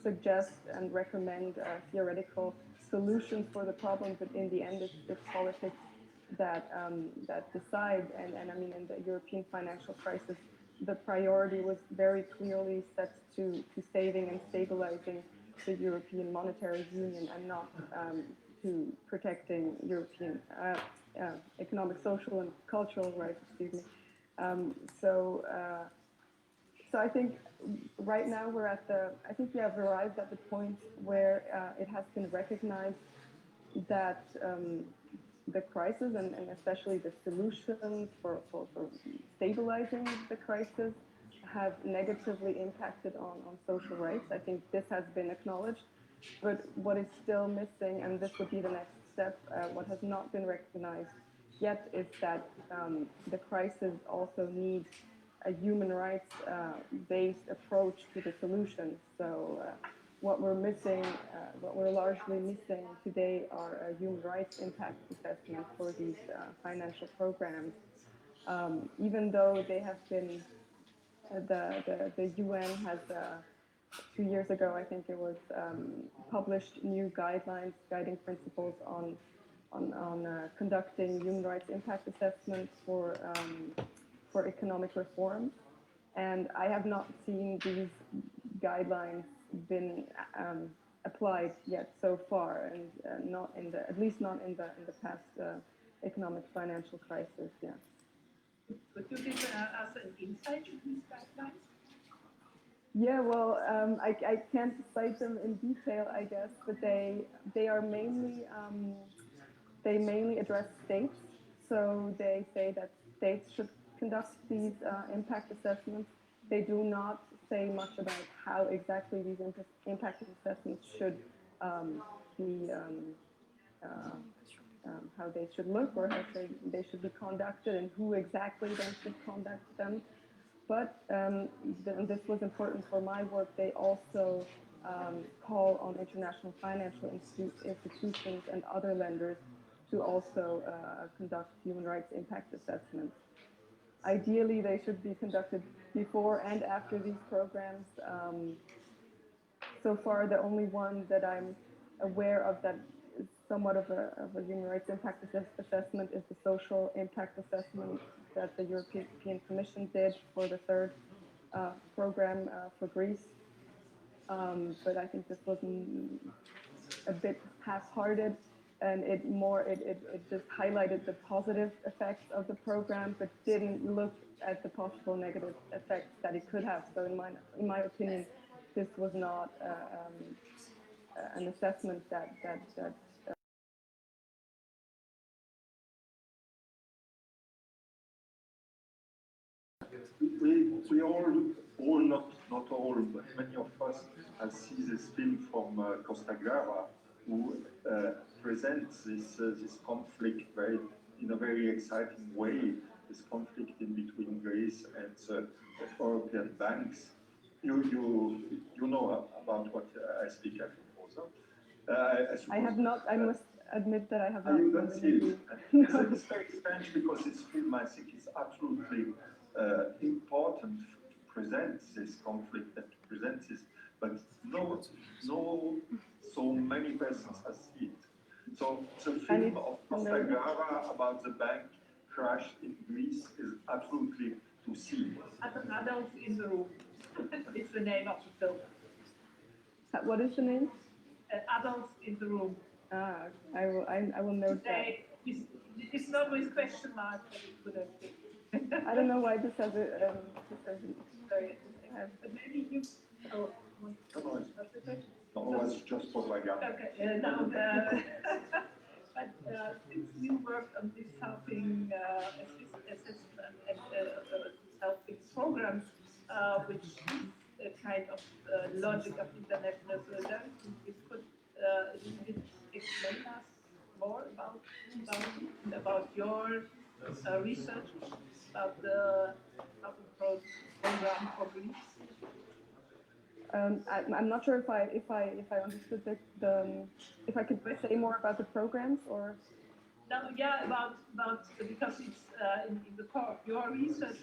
suggest and recommend theoretical solutions for the problem, but in the end, it's politics that decide. And I mean, in the European financial crisis, the priority was very clearly set to saving and stabilizing the European monetary union, and not to protecting European economic, social, and cultural rights. Excuse me. So I think right now I think we have arrived at the point where it has been recognized that the crisis, and especially the solutions for stabilizing the crisis, have negatively impacted on social rights. I think this has been acknowledged, but what is still missing, and this would be the next step, what has not been recognized yet, is that the crisis also needs a human rights based approach to the solution. So what we're missing, what we're largely missing today, are human rights impact assessments for these financial programs. Even though they have been, the UN has 2 years ago, I think it was, published new guidelines, guiding principles on conducting human rights impact assessments for economic reform, and I have not seen these guidelines been applied yet so far, and not in the, at least not in the past economic financial crisis. Yeah. Could you give us an insight into these guidelines? Yeah, well, I can't cite them in detail, I guess, but they are mainly they mainly address states. So they say that states should conduct these impact assessments. They do not say much about how exactly these impact assessments should be, how they should look, or how they should be conducted, and who exactly then should conduct them. But this was important for my work. They also call on international financial institutions and other lenders to also conduct human rights impact assessments. Ideally, they should be conducted before and after these programs. So far, the only one that I'm aware of that is somewhat of a human rights impact assessment is the social impact assessment that the European Commission did for the third program for Greece. But I think this was a bit half-hearted, and it just highlighted the positive effects of the program, but didn't look at the possible negative effects that it could have. So in my opinion, this was not an assessment that we all not all, but many of us have seen this film from Costa Grava, who presents this conflict in a very exciting way. This conflict in between Greece and the European banks. You know about what I speak of, Rosa? I have not. I must admit that I have not. You don't see it. It's very strange because this film, I think, is absolutely important to present this conflict and to present this, but no, so many persons have seen it. So the film of Costa Grava about the bank crash in Greece is absolutely to see. Adults in the room. It's the name of the film. What is the name? Adults in the room. I will note that. It's not with question mark, but it could have been. I don't know why this has a Sorry. But maybe you. Oh, No, it's just propaganda. Okay, no, but since you worked on this helping assessment and helping programs, which is a kind of logic of international solidarity, you could a little bit explain us more about your research about the program for Greece. I'm not sure if I understood if I could say more about the programs or. No, yeah, about because it's in the core of your research,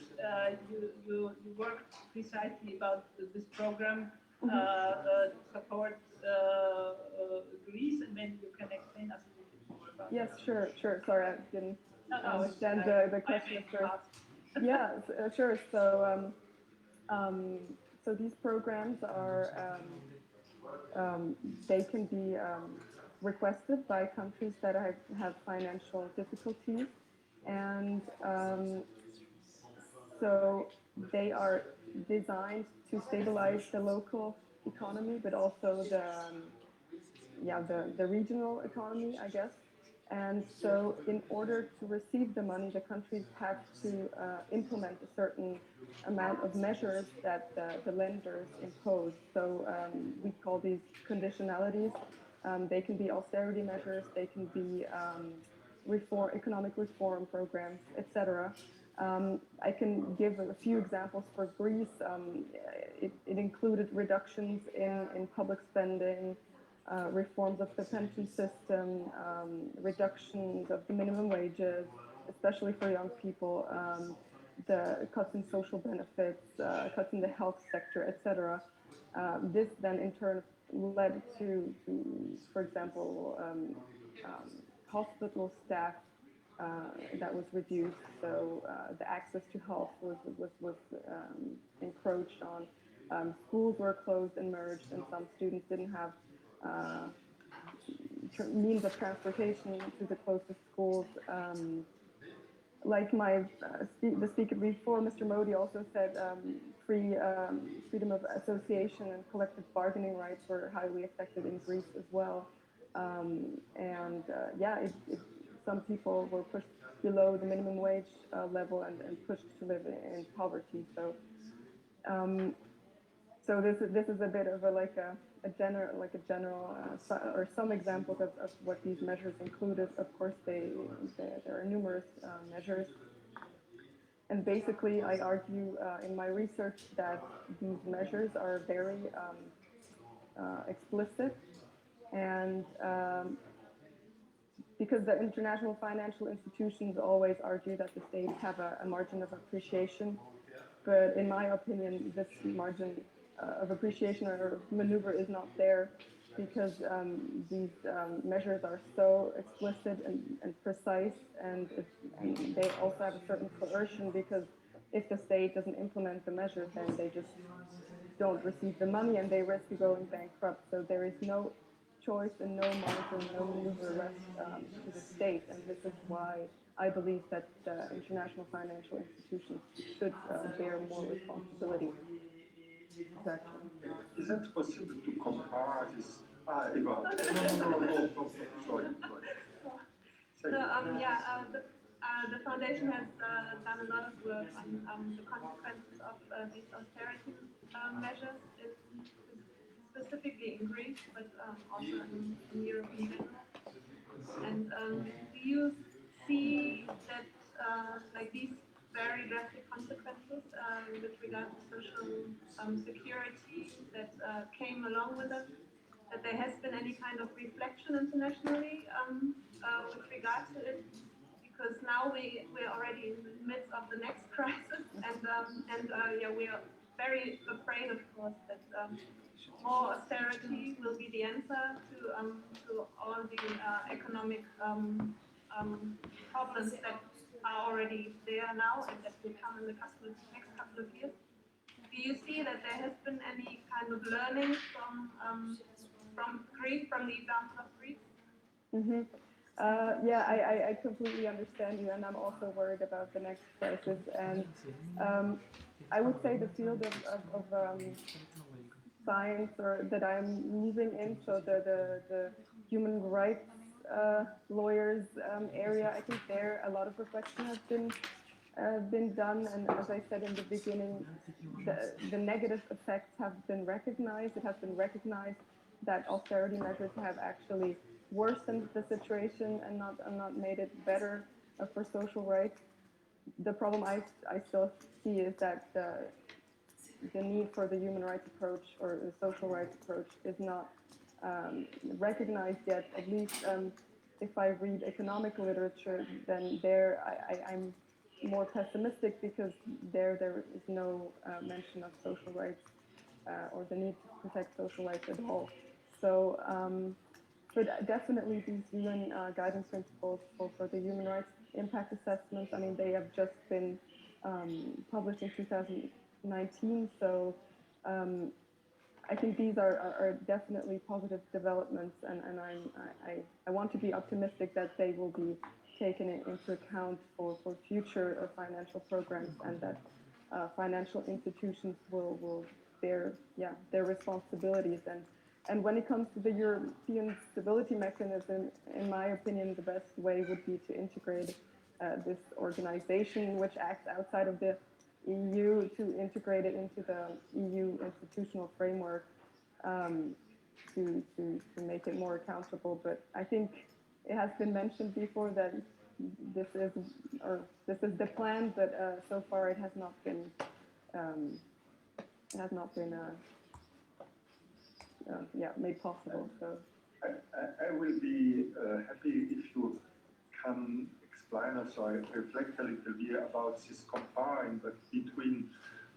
you worked precisely about this program to support Greece, and then you can explain us a little bit more about. Yes, sure. Sorry, I didn't understand the question first. Yeah, sure. So these programs are they can be requested by countries that have financial difficulties, and so they are designed to stabilize the local economy, but also the regional economy, I guess. And so in order to receive the money, the countries have to implement a certain amount of measures that the lenders impose. So we call these conditionalities. They can be austerity measures, they can be economic reform programs, etc. I can give a few examples for Greece. It included reductions in public spending, reforms of the pension system, reductions of the minimum wages, especially for young people, the cuts in social benefits, cuts in the health sector, etc. This then in turn led to for example, hospital staff that was reduced, so the access to health was encroached on. Schools were closed and merged, and some students didn't have means of transportation to the closest schools. Like the speaker before, Mr. Modi also said freedom of association and collective bargaining rights were highly affected in Greece as well. Some people were pushed below the minimum wage level and pushed to live in poverty. So this is a bit of a general or some examples of what these measures included. Of course, there are numerous measures, and basically, I argue in my research that these measures are very explicit, and because the international financial institutions always argue that the states have a margin of appreciation, but in my opinion, this margin of appreciation or maneuver is not there, because these measures are so explicit and precise, and they also have a certain coercion, because if the state doesn't implement the measures, then they just don't receive the money and they risk going bankrupt. So there is no choice and no margin, no maneuver left to the state, and this is why I believe that international financial institutions should bear more responsibility. Exactly. Is it possible to compare this? No, sorry. So the foundation has done a lot of work on the consequences of these austerity measures, specifically in Greece, but also in Europe in general. And do you see that like these very drastic consequences with regard to social security that came along with it, that there has been any kind of reflection internationally with regard to it? Because now we're already in the midst of the next crisis, and we are very afraid, of course, that more austerity will be the answer to all the economic problems that are already there now and that will come in the next couple of years. Do you see that there has been any kind of learning from Greece, from the example of Greece? Mm-hmm. Yeah, I completely understand you, and I'm also worried about the next crisis. And I would say the field of science or that I'm moving in, so the human rights lawyers area, I think there a lot of reflection has been done, and as I said in the beginning, the negative effects have been recognized. It has been recognized that austerity measures have actually worsened the situation and not made it better for social rights. The problem I still see is that the need for the human rights approach or the social rights approach is not recognized yet. At least if I read economic literature, then there I'm more pessimistic because there is no mention of social rights or the need to protect social rights at all. So, but definitely these UN guidance principles for the human rights impact assessments, I mean, they have just been published in 2019, so I think these are definitely positive developments, and I want to be optimistic that they will be taken into account for future financial programs, and that financial institutions will bear their responsibilities. And when it comes to the European Stability Mechanism, in my opinion, the best way would be to integrate this organization, which acts outside of the EU, to integrate it into the EU institutional framework to make it more accountable. But I think it has been mentioned before that this is the plan, but so far it has not been made possible. So I will be happy if you can explain us or reflect a little bit about this comparing between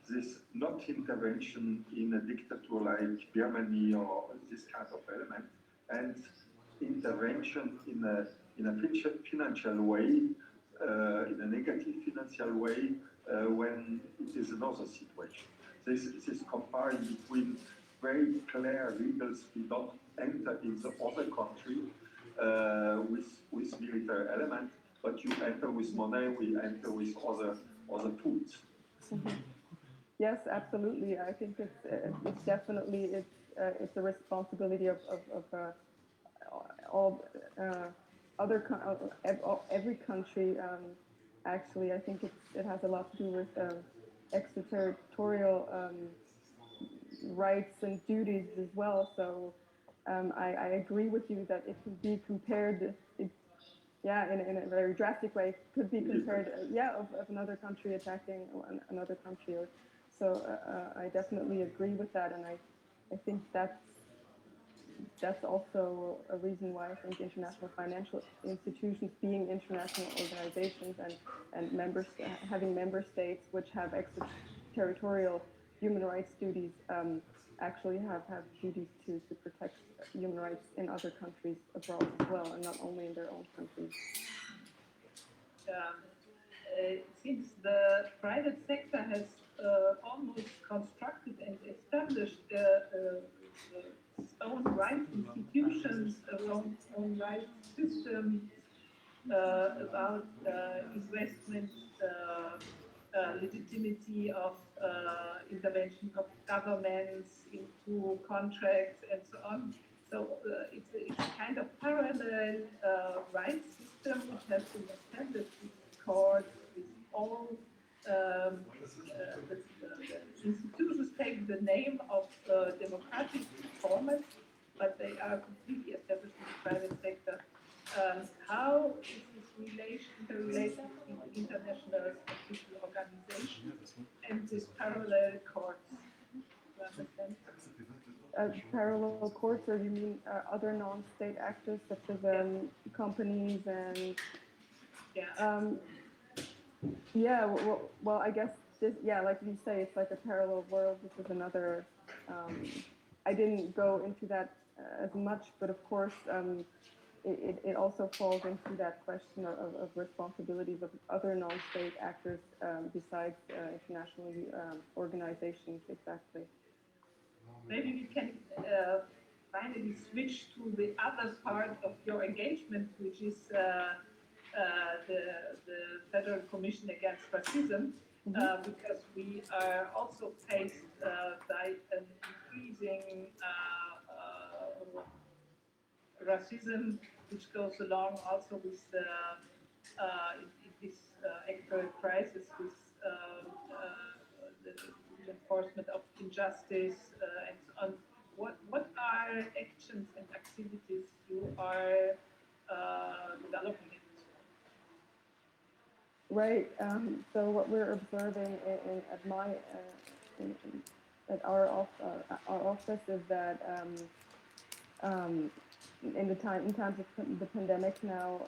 this not intervention in a dictator like Germany or this kind of element, and intervention in a financial way, in a negative financial way, when it is another situation. This comparing between very clear legals, we don't enter in the other country with military element, but you enter with money, we enter with other tools. Mm-hmm. Yes, absolutely. I think it's definitely it's a responsibility of all every country. Actually, I think it has a lot to do with extraterritorial rights and duties as well. So I agree with you that it could be compared. In a very drastic way, could be compared. Of another country attacking another country. So I definitely agree with that, and I think that's also a reason why I think international financial institutions, being international organizations and having member states which have extraterritorial human rights duties, actually have duties to protect human rights in other countries abroad as well, and not only in their own countries. Since the private sector has almost constructed and established its own rights institutions, own rights systems about investment, legitimacy of intervention of governments into contracts and so on. So it's a kind of parallel rights system which has been established with courts, with all the institutions take the name of democratic formats, but they are completely established in the private sector. How is this interrelation between international official organizations and this parallel courts? Do you understand? Parallel courts, or you mean other non-state actors such as companies and well, I guess this, like you say, it's like a parallel world. This is another. I didn't go into that as much, but of course, it also falls into that question of responsibilities of other non-state actors besides international organizations. Exactly. Maybe we can finally switch to the other part of your engagement, which is the Federal Commission Against Racism, because we are also faced by an increasing racism, which goes along also with in this actual crisis with the enforcement of injustice and so on. What are actions and activities you are developing in this? Right. So what we're observing at my at our office is that in times of the pandemic now,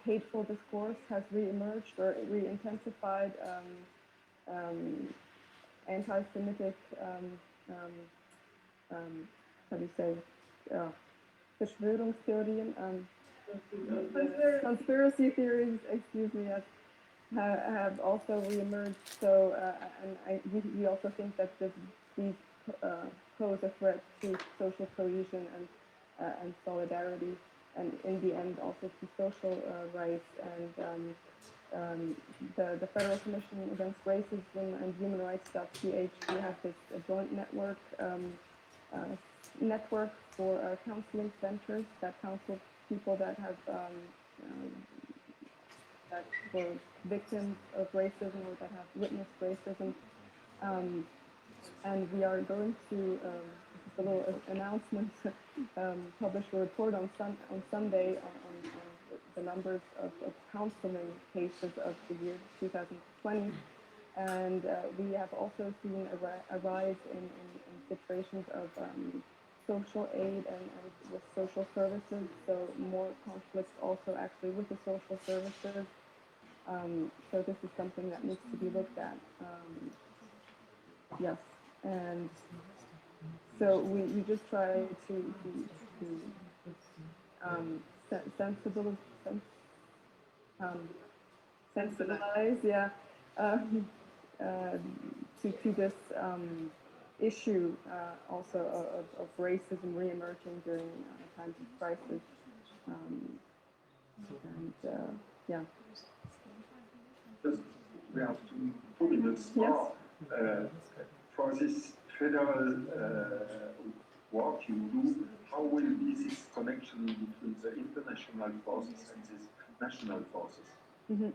hateful discourse has re-emerged or re-intensified. Anti-Semitic, how do you say, Verschwörungstheorien, conspiracy theories, excuse me, have also re-emerged. So, we also think that these pose a threat to social cohesion and solidarity, and in the end also to social rights. And the Federal Commission Against Racism and Human Rights.ch, we have this joint network for counseling centers that counsel people that have that were victims of racism or that have witnessed racism. And we are going to, just a little announcement, publish a report on Sunday on the numbers of counseling cases of the year 2020. And we have also seen a rise in situations of social aid and with social services, so more conflicts also actually with the social services. So this is something that needs to be looked at. Yes, and so we just try to sensitize, to this issue also of racism re-emerging during times of crisis, Just, we have 2 minutes more. For this federal work you do, how will be this connection between the international forces and these national forces? Mm-hmm.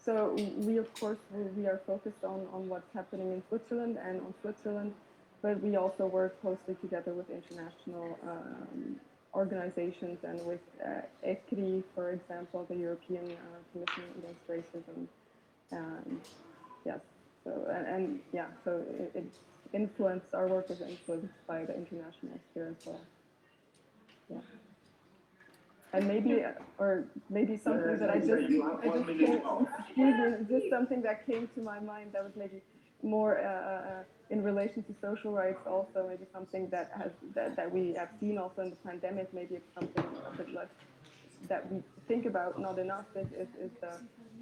So we, of course, we are focused on what's happening in Switzerland and on Switzerland, but we also work closely together with international organizations and with ECRI, for example, the European Commission Against Racism. Yes, so so it's influenced, our work is influenced by the international sphere as well. Yeah. And maybe something that I just something that came to my mind that was maybe more in relation to social rights also, maybe something that we have seen also in the pandemic, maybe it's something a bit less that we think about not enough is the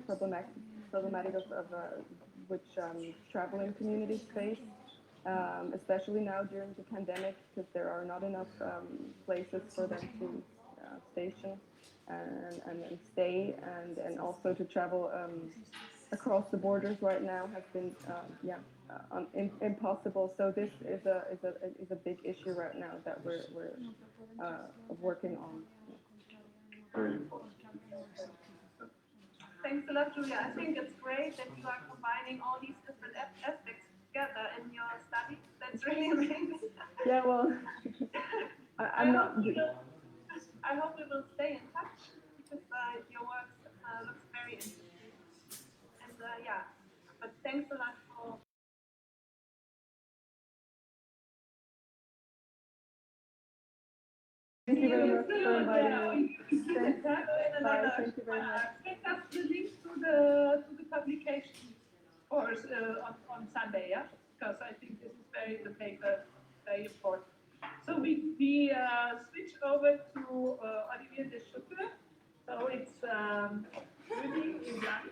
problematic of which traveling communities face, especially now during the pandemic, because there are not enough places for them to station and stay, and also to travel across the borders right now has been impossible. So this is a big issue right now that we're working on. Very important. Thanks a lot, Julia. I think it's great that you are combining all these different aspects together in your study. That's really amazing. Yeah, well, I'm not. I hope we will stay in touch because your work looks very interesting. And but thanks a lot for. Thank you very much for inviting me. Thanks. Bye. Thank you very much. Send us the link to the publication or on Sunday, yeah? Because I think this is the paper very important. So we switch over to Olivier de Schutter. So it's really exact.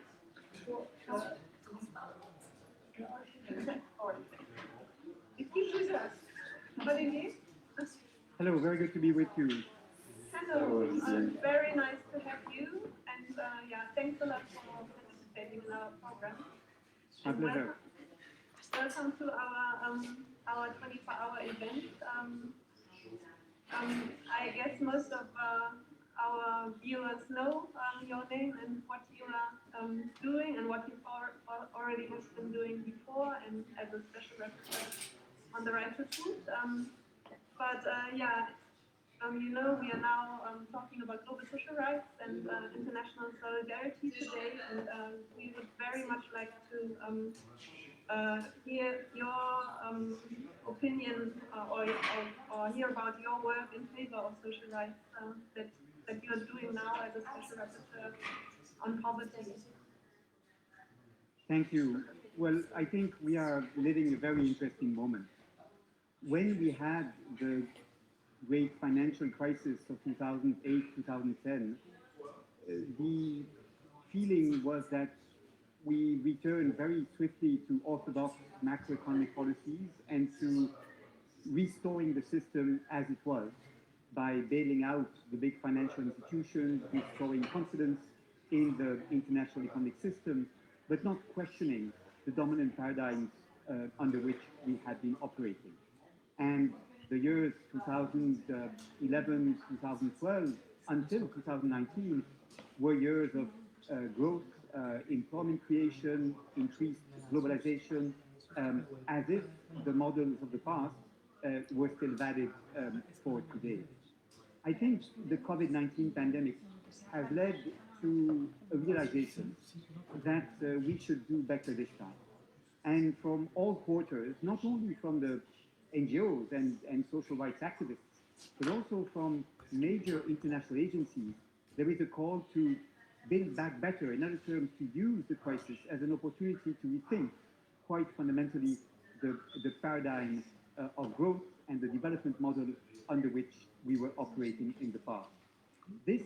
Excuse us. Thank you. Hello, very nice to have you, and yeah, thanks a lot for participating in our program. My And pleasure. welcome to our 24-hour event. I guess most of our viewers know your name and what you are doing and what you already have been doing before and as a special rapporteur on the right to food. But yeah, you know, we are now talking about global social rights and international solidarity today, and we would very much like to hear your opinion or hear about your work in favor of social rights that you are doing now as a special rapporteur on poverty. Thank you. Well, I think we are living a very interesting moment. When we had the great financial crisis of 2008, 2010, the feeling was that we returned very swiftly to orthodox macroeconomic policies and to restoring the system as it was by bailing out the big financial institutions, restoring confidence in the international economic system, but not questioning the dominant paradigms under which we had been operating. And the years 2011, 2012 until 2019 were years of growth, employment creation, increased globalization, as if the models of the past were still valid for today. I think the COVID-19 pandemic has led to a realization that we should do better this time. And from all quarters, not only from the NGOs and social rights activists, but also from major international agencies, there is a call to build back better, in other terms, to use the crisis as an opportunity to rethink quite fundamentally the paradigm of growth and the development model under which we were operating in the past. This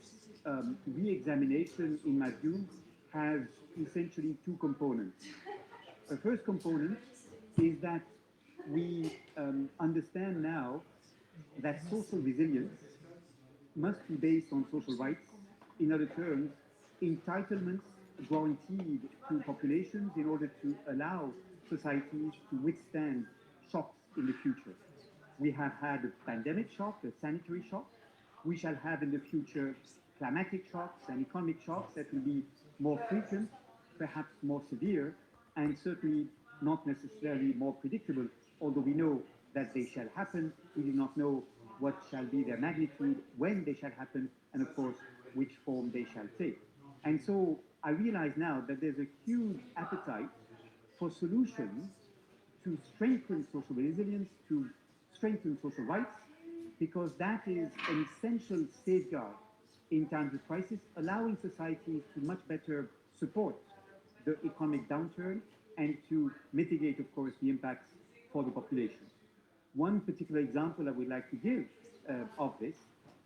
re-examination, in my view, has essentially two components. The first component is that we understand now that social resilience must be based on social rights. In other terms, entitlements guaranteed to populations in order to allow societies to withstand shocks in the future. We have had a pandemic shock, a sanitary shock. We shall have in the future climatic shocks and economic shocks that will be more frequent, perhaps more severe, and certainly not necessarily more predictable, although we know that they shall happen. We do not know what shall be their magnitude, when they shall happen, and of course, which form they shall take. And so I realize now that there's a huge appetite for solutions to strengthen social resilience, to strengthen social rights, because that is an essential safeguard in times of crisis, allowing societies to much better support the economic downturn and to mitigate, of course, the impacts for the population. One particular example I would like to give of this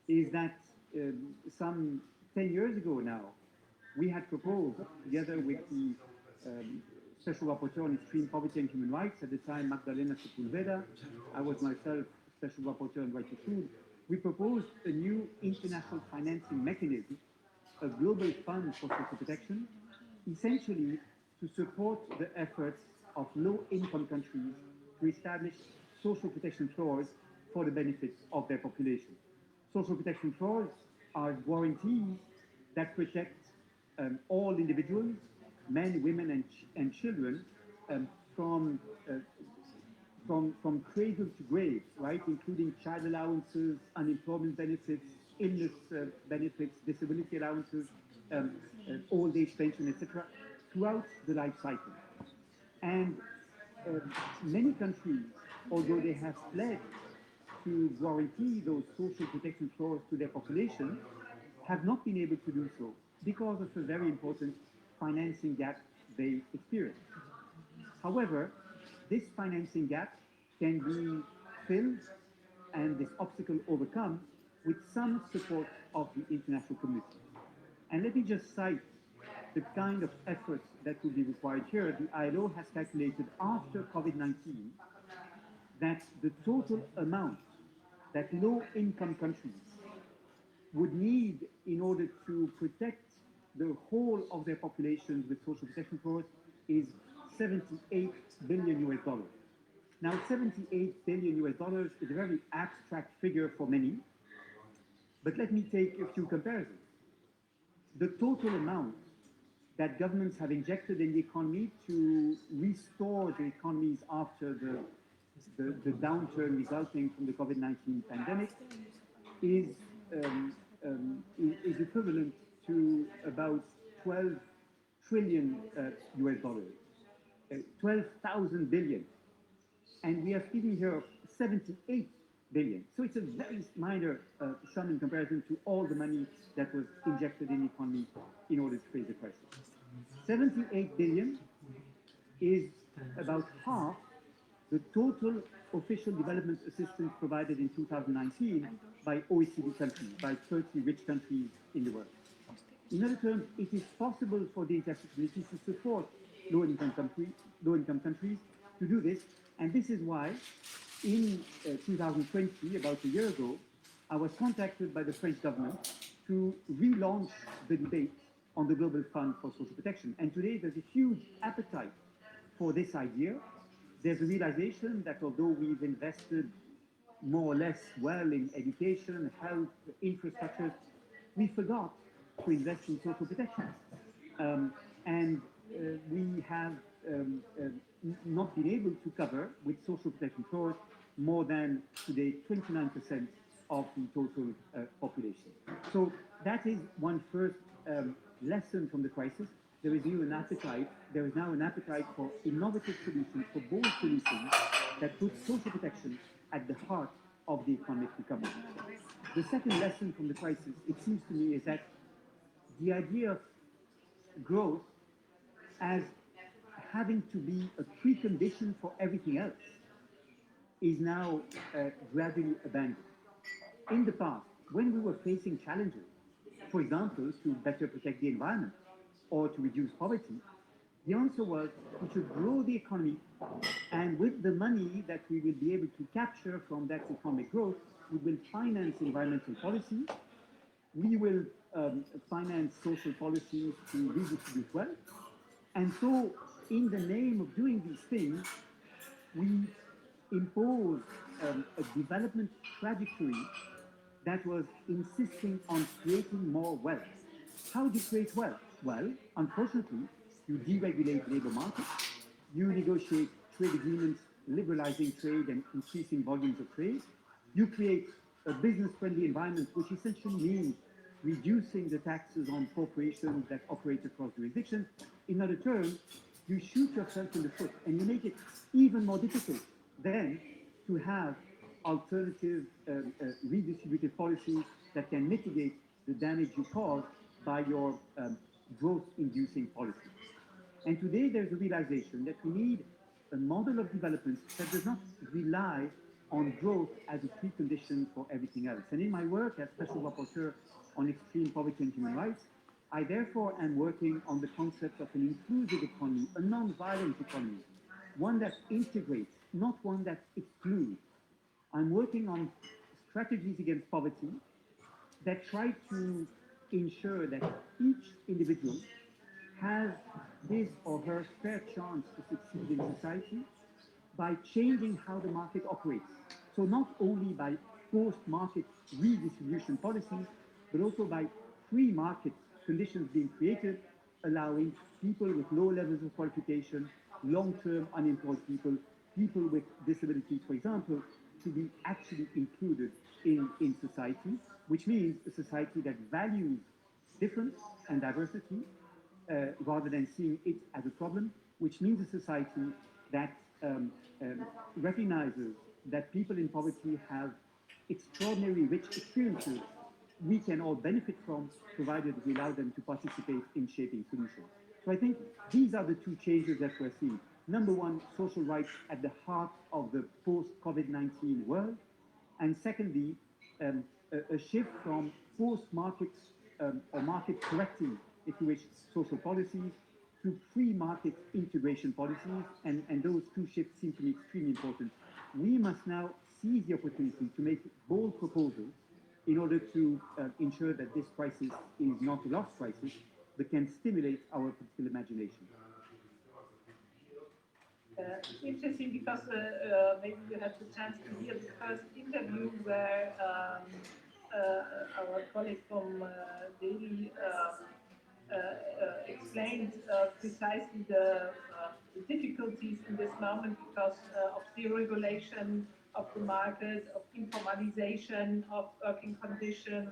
is that some 10 years ago now, we had proposed, together with the Special Rapporteur on Extreme Poverty and Human Rights, at the time Magdalena Sepulveda, I was myself Special Rapporteur on Right to Food, we proposed a new international financing mechanism, a global fund for social protection, essentially to support the efforts of low-income countries to establish social protection floors for the benefits of their population. Social protection floors are guarantees that protect all individuals, men, women, and children, from cradle to grave, right, including child allowances, unemployment benefits, illness benefits, disability allowances, old age pension, etc., throughout the life cycle. And many countries, although they have pledged to guarantee those social protection floors to their population, have not been able to do so because of a very important financing gap they experience. However, this financing gap can be filled and this obstacle overcome with some support of the international community. And let me just cite the kind of efforts that will be required here. The ILO has calculated after COVID-19 that the total amount that low-income countries would need, in order to protect the whole of their populations with social protection clause, is 78 billion US dollars. Now, 78 billion US dollars is a very abstract figure for many, but let me take a few comparisons. The total amount that governments have injected in the economy to restore the economies after the downturn resulting from the COVID-19 pandemic is equivalent to about 12 trillion US dollars, 12,000 billion. And we are speaking here of 78 billion. So it's a very minor sum in comparison to all the money that was injected in the economy in order to face the crisis. 78 billion is about half the total official development assistance provided in 2019 by OECD countries, by 30 rich countries in the world. In other terms, it is possible for the international community to support low-income countries to do this, and this is why in 2020, about a year ago, I was contacted by the French government to relaunch the debate on the Global Fund for Social Protection. And today there's a huge appetite for this idea. There's a realization that although we've invested more or less well in education, health, infrastructure, we forgot to invest in social protection. We have not been able to cover with social protection clause more than today 29% of the total population. So that is one first lesson from the crisis. There is now an appetite for innovative solutions, for bold solutions that put social protection at the heart of the economic recovery. The second lesson from the crisis, it seems to me, is that the idea of growth as having to be a precondition for everything else is now gradually abandoned. In the past, when we were facing challenges, for example, to better protect the environment or to reduce poverty, the answer was we should grow the economy, and with the money that we will be able to capture from that economic growth, we will finance environmental policies, we will finance social policies to redistribute wealth, and so in the name of doing these things, we impose a development trajectory that was insisting on creating more wealth. How do you create wealth? Well, unfortunately, you deregulate labor markets, you negotiate trade agreements liberalizing trade and increasing volumes of trade, you create a business-friendly environment, which essentially means reducing the taxes on corporations that operate across jurisdictions. In other terms, you shoot yourself in the foot and you make it even more difficult then to have alternative redistributive policies that can mitigate the damage you cause by your growth-inducing policies. And today there's a realization that we need a model of development that does not rely on growth as a precondition for everything else. And in my work as Special Rapporteur on extreme poverty and human rights, I therefore am working on the concept of an inclusive economy, a non-violent economy, one that integrates, not one that excludes. I'm working on strategies against poverty that try to ensure that each individual has his or her fair chance to succeed in society by changing how the market operates. So not only by post-market redistribution policies, but also by free market conditions being created, allowing people with low levels of qualification, long-term unemployed people, people with disabilities, for example, to be actually included in society, which means a society that values difference and diversity rather than seeing it as a problem, which means a society that recognizes that people in poverty have extraordinarily rich experiences we can all benefit from, provided we allow them to participate in shaping solutions. So I think these are the two changes that we're seeing. Number one, social rights at the heart of the post-COVID-19 world. And secondly, a shift from post-market or market-correcting, if you wish, social policies to free market integration policies. And those two shifts seem to me extremely important. We must now seize the opportunity to make bold proposals in order to ensure that this crisis is not a lost crisis, but can stimulate our political imagination. It's interesting because maybe you had the chance to hear the first interview where our colleague from Delhi explained precisely the difficulties in this moment because of deregulation of the market, of informalization of working conditions.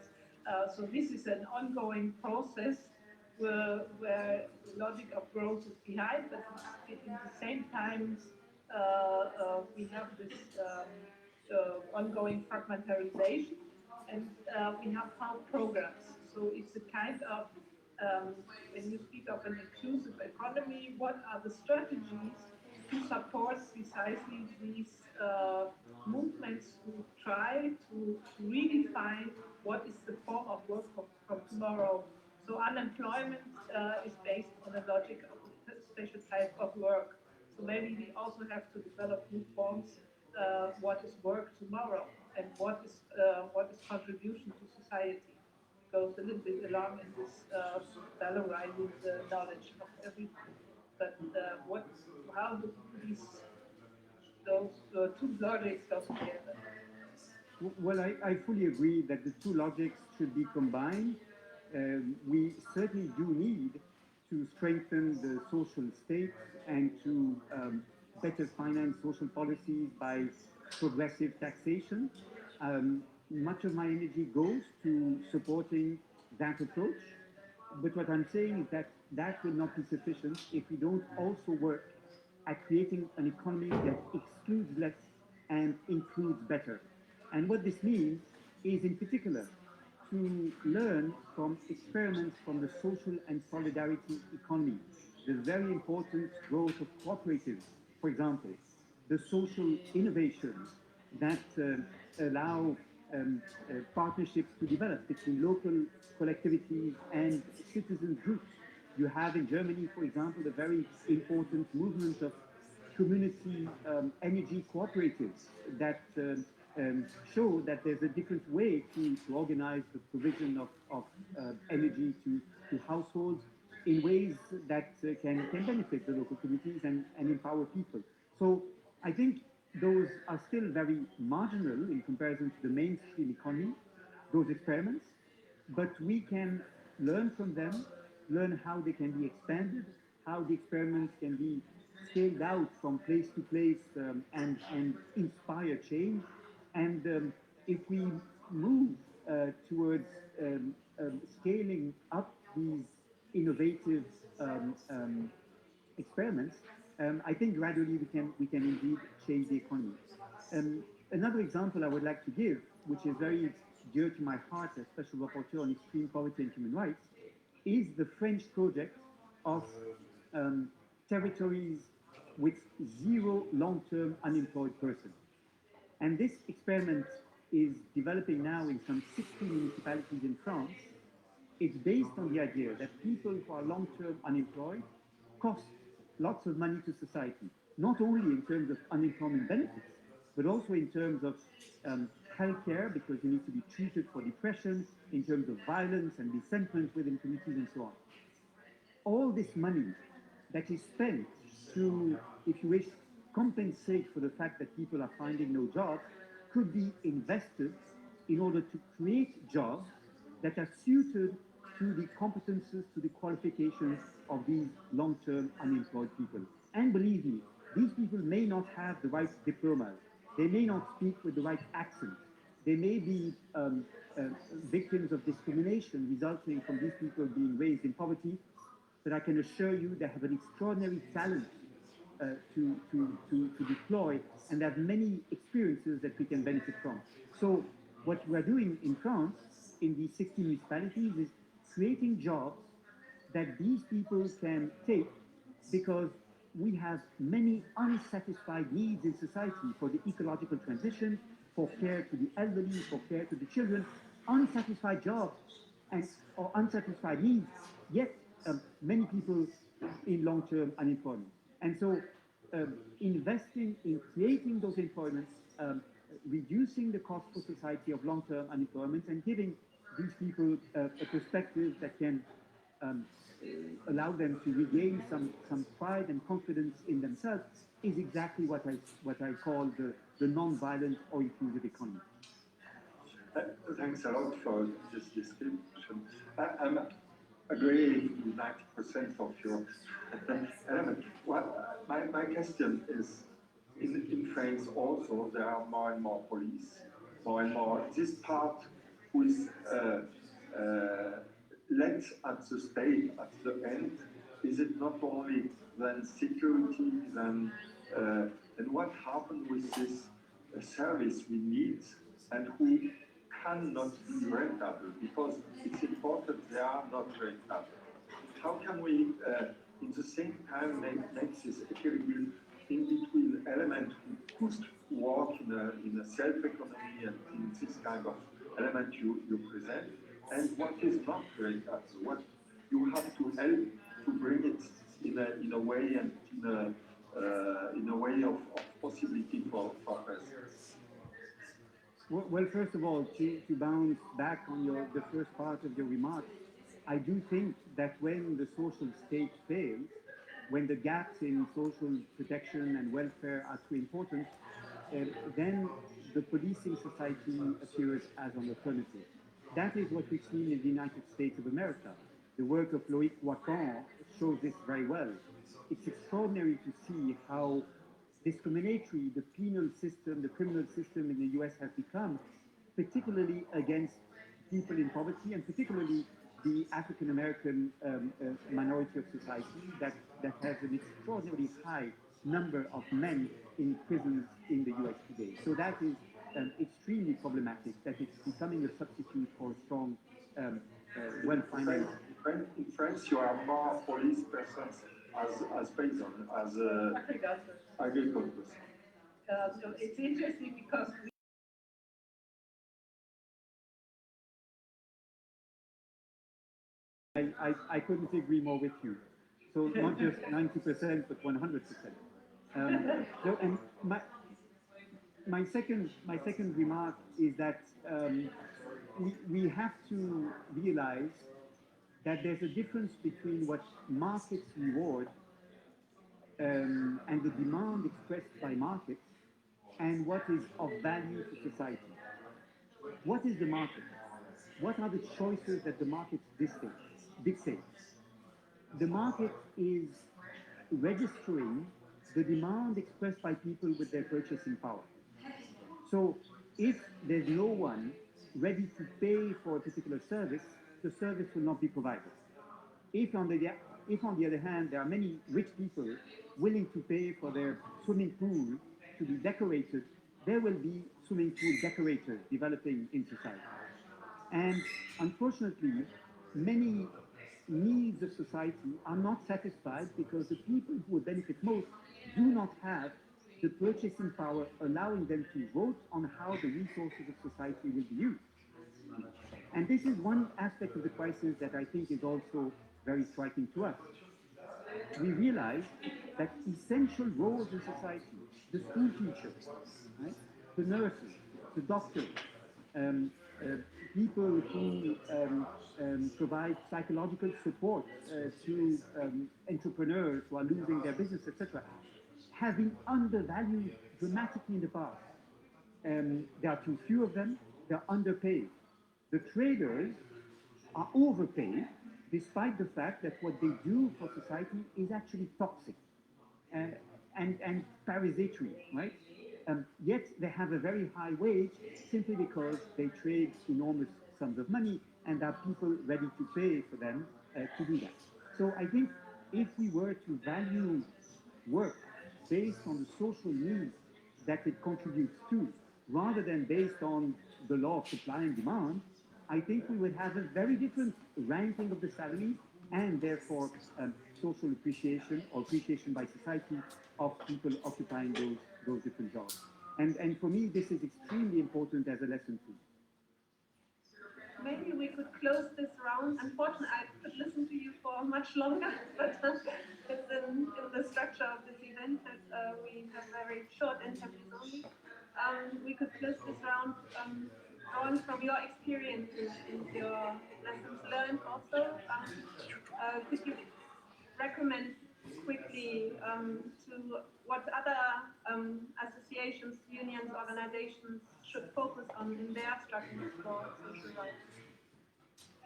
So this is an ongoing process where the logic of growth is behind, but in the same time we have this ongoing fragmentarization, and we have found programs. So it's a kind of, when you speak of an inclusive economy, what are the strategies to support precisely these movements who try to redefine what is the form of work from tomorrow. So unemployment is based on a logic of a special type of work. So maybe we also have to develop new forms. What is work tomorrow, and what is contribution to society? Goes a little bit along in this valorizing the knowledge of everything. But how do those two logics go together? Well, I fully agree that the two logics should be combined. We certainly do need to strengthen the social state and to better finance social policies by progressive taxation. Much of my energy goes to supporting that approach. But what I'm saying is that that will not be sufficient if we don't also work at creating an economy that excludes less and includes better. And what this means is, in particular, to learn from experiments from the social and solidarity economy, the very important growth of cooperatives, for example, the social innovations that allow partnerships to develop between local collectivities and citizen groups. You have in Germany, for example, a very important movement of community energy cooperatives that show that there's a different way to organize the provision of energy to households in ways that can benefit the local communities and empower people. So I think those are still very marginal in comparison to the mainstream economy, those experiments, but we can learn from them, learn how they can be expanded, how the experiments can be scaled out from place to place and inspire change. And if we move towards scaling up these innovative experiments, I think gradually we can indeed change the economy. Another example I would like to give, which is very dear to my heart as Special Rapporteur on Extreme Poverty and Human Rights, is the French project of territories with zero long-term unemployed persons. And this experiment is developing now in some 60 municipalities in France. It's based on the idea that people who are long-term unemployed cost lots of money to society, not only in terms of unemployment benefits, but also in terms of healthcare, because you need to be treated for depression, in terms of violence and resentment within communities and so on. All this money that is spent to, if you wish, compensate for the fact that people are finding no jobs could be invested in order to create jobs that are suited to the competences, to the qualifications of these long-term unemployed people. And believe me, these people may not have the right diplomas. They may not speak with the right accent. They may be victims of discrimination resulting from these people being raised in poverty, but I can assure you they have an extraordinary talent to deploy, and they have many experiences that we can benefit from. So what we are doing in France, in these 60 municipalities, is creating jobs that these people can take, because we have many unsatisfied needs in society for the ecological transition, for care to the elderly, for care to the children, unsatisfied jobs or unsatisfied needs, yet many people in long-term unemployment. And so investing in creating those employments reducing the cost for society of long-term unemployment and giving these people a perspective that can allow them to regain some pride and confidence in themselves is exactly what I call the non-violent or inclusive economy. Thanks a lot for this description. I'm agreeing with 90% of your element. Well, my question is, in France also, there are more and more police, more and more. This part who is led at the state at the end, is it not only then security, then and what happened with this service we need and who cannot be rentable, because it's important they are not rentable. How can we, in the same time, make this equilibrium in between elements who could work in a self-economy and in this kind of element you present, and what is not rentable, what you have to help to bring it in a way and in a way of possibility for persons. Well, first of all, to bounce back on the first part of your remarks, I do think that when the social state fails, when the gaps in social protection and welfare are too important, then the policing society appears as an alternative. That is what we've seen in the United States of America. The work of Loïc Wacan shows this very well. It's extraordinary to see how discriminatory the penal system, the criminal system in the US has become, particularly against people in poverty and particularly the African American minority of society that has an extraordinarily high number of men in prisons in the US today. So that is extremely problematic, that it's becoming a substitute for a strong, well-financed. In France, you are more police persons as peasants, as agricultors. So it's interesting because I couldn't agree more with you. So not just 90%, but 100%. No, and my second remark is that we have to realize that there's a difference between what markets reward and the demand expressed by markets and what is of value to society. What is the market? What are the choices that the market dictates? The market is registering the demand expressed by people with their purchasing power. So if there's no one ready to pay for a particular service, the service will not be provided. If on the other hand, there are many rich people willing to pay for their swimming pool to be decorated, there will be swimming pool decorators developing in society. And unfortunately, many needs of society are not satisfied because the people who would benefit most do not have the purchasing power allowing them to vote on how the resources of society will be used. And this is one aspect of the crisis that I think is also very striking to us. We realize that essential roles in society, the school teachers, right, the nurses, the doctors, people who provide psychological support to entrepreneurs who are losing their business, etc., have been undervalued dramatically in the past. There are too few of them, they're underpaid. The traders are overpaid, despite the fact that what they do for society is actually toxic and parasitory, right? Yet they have a very high wage simply because they trade enormous sums of money and there are people ready to pay for them to do that. So I think if we were to value work based on the social needs that it contributes to, rather than based on the law of supply and demand, I think we would have a very different ranking of the salaries and therefore social appreciation or appreciation by society of people occupying those different jobs. And for me, this is extremely important as a lesson too. Maybe we could close this round. Unfortunately, I could listen to you for much longer, but it's in the structure of this event that we have very short interviews only. we could close this round drawing from your experiences and your lessons learned also. Could you recommend quickly to what other associations, unions, organizations should focus on in their struggles for social rights?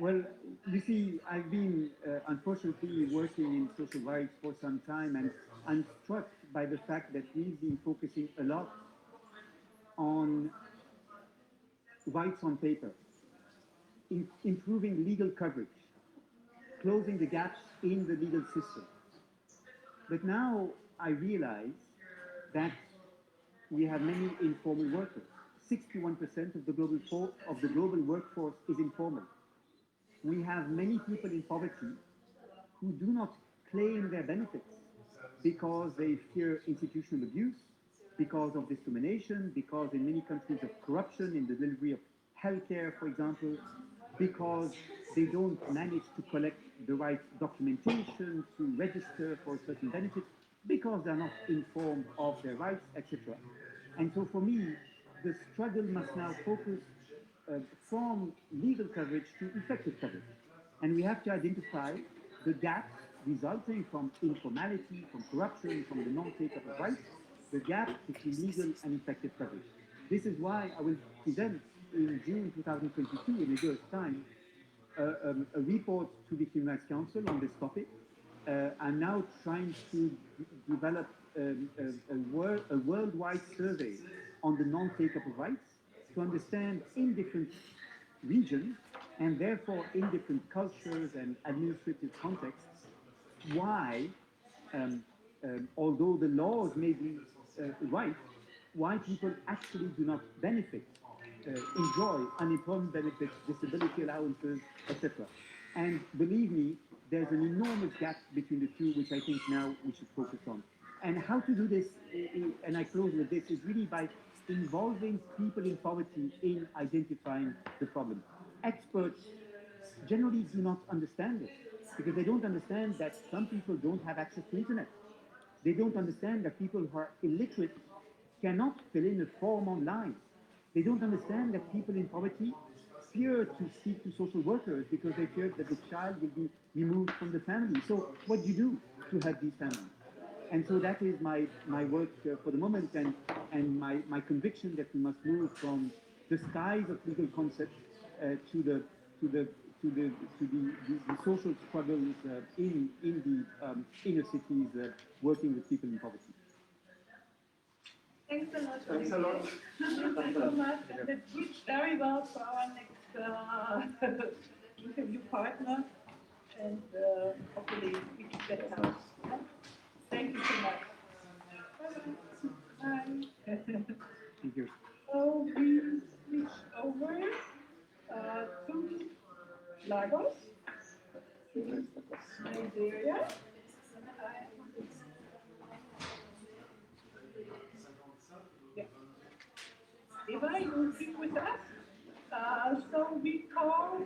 Well, you see, I've been unfortunately working in social rights for some time, and I'm struck by the fact that we've been focusing a lot on rights on paper, improving legal coverage, closing the gaps in the legal system. But now I realize that we have many informal workers. 61% of the global workforce is informal. We have many people in poverty who do not claim their benefits because they fear institutional abuse, because of discrimination, because in many countries of corruption in the delivery of healthcare, for example, because they don't manage to collect the right documentation to register for certain benefits, because they're not informed of their rights, etc. And so for me, the struggle must now focus from legal coverage to effective coverage. And we have to identify the gaps resulting from informality, from corruption, from the non-take-up of rights, the gap between legal and effective coverage. This is why I will present in June 2022, in a year's time, a report to the Human Rights Council on this topic. I'm now trying to develop a worldwide survey on the non-take-up of rights to understand in different regions and therefore in different cultures and administrative contexts why, although the laws may be right, why people actually do not benefit, enjoy unemployment benefits, disability allowances, etc. And believe me, there's an enormous gap between the two, which I think now we should focus on. And how to do this, and I close with this, is really by involving people in poverty in identifying the problem. Experts generally do not understand it, because they don't understand that some people don't have access to internet. They don't understand that people who are illiterate cannot fill in a form online. They don't understand that people in poverty fear to speak to social workers because they fear that the child will be removed from the family. So what do you do to help these families? And so that is my work for the moment, and my conviction that we must move from the skies of legal concepts to the social struggles in the inner cities, working with people in poverty. Thanks a lot. Thanks a lot. Thank you so much. And that reached very well for our next interview partner. And hopefully we can get that out. Thank you so much. Bye. Thank you. So we switch over to Lagos, Nigeria. Yeah. Eva, you will speak with us. So we call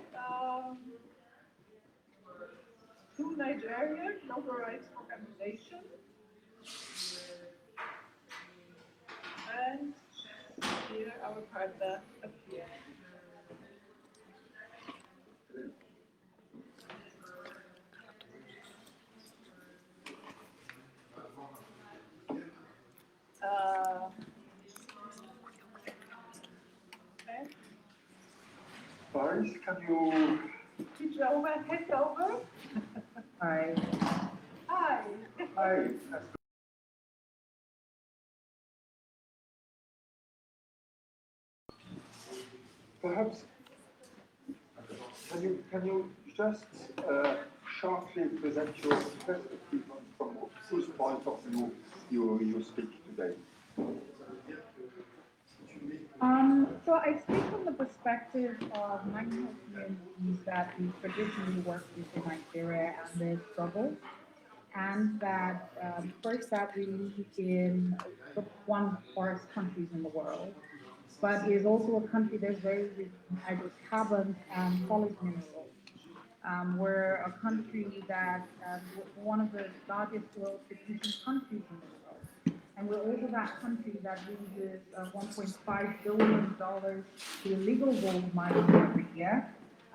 to Nigeria Global Rights Organization. And here our partner appears. Paris, can you... Switch over, head over. Hi. Hi. Hi. Perhaps, can you just shortly present your perspective from whose point of view you speak today? So I speak from the perspective of minority communities that we traditionally work with in Nigeria and their struggles, and that first that we live in one of the poorest countries in the world, but is also a country that's very rich in hydrocarbons and solid minerals. We're a country that one of the largest oil producing countries in the world. And we're also that country that loses $1.5 billion to illegal gold mining every year,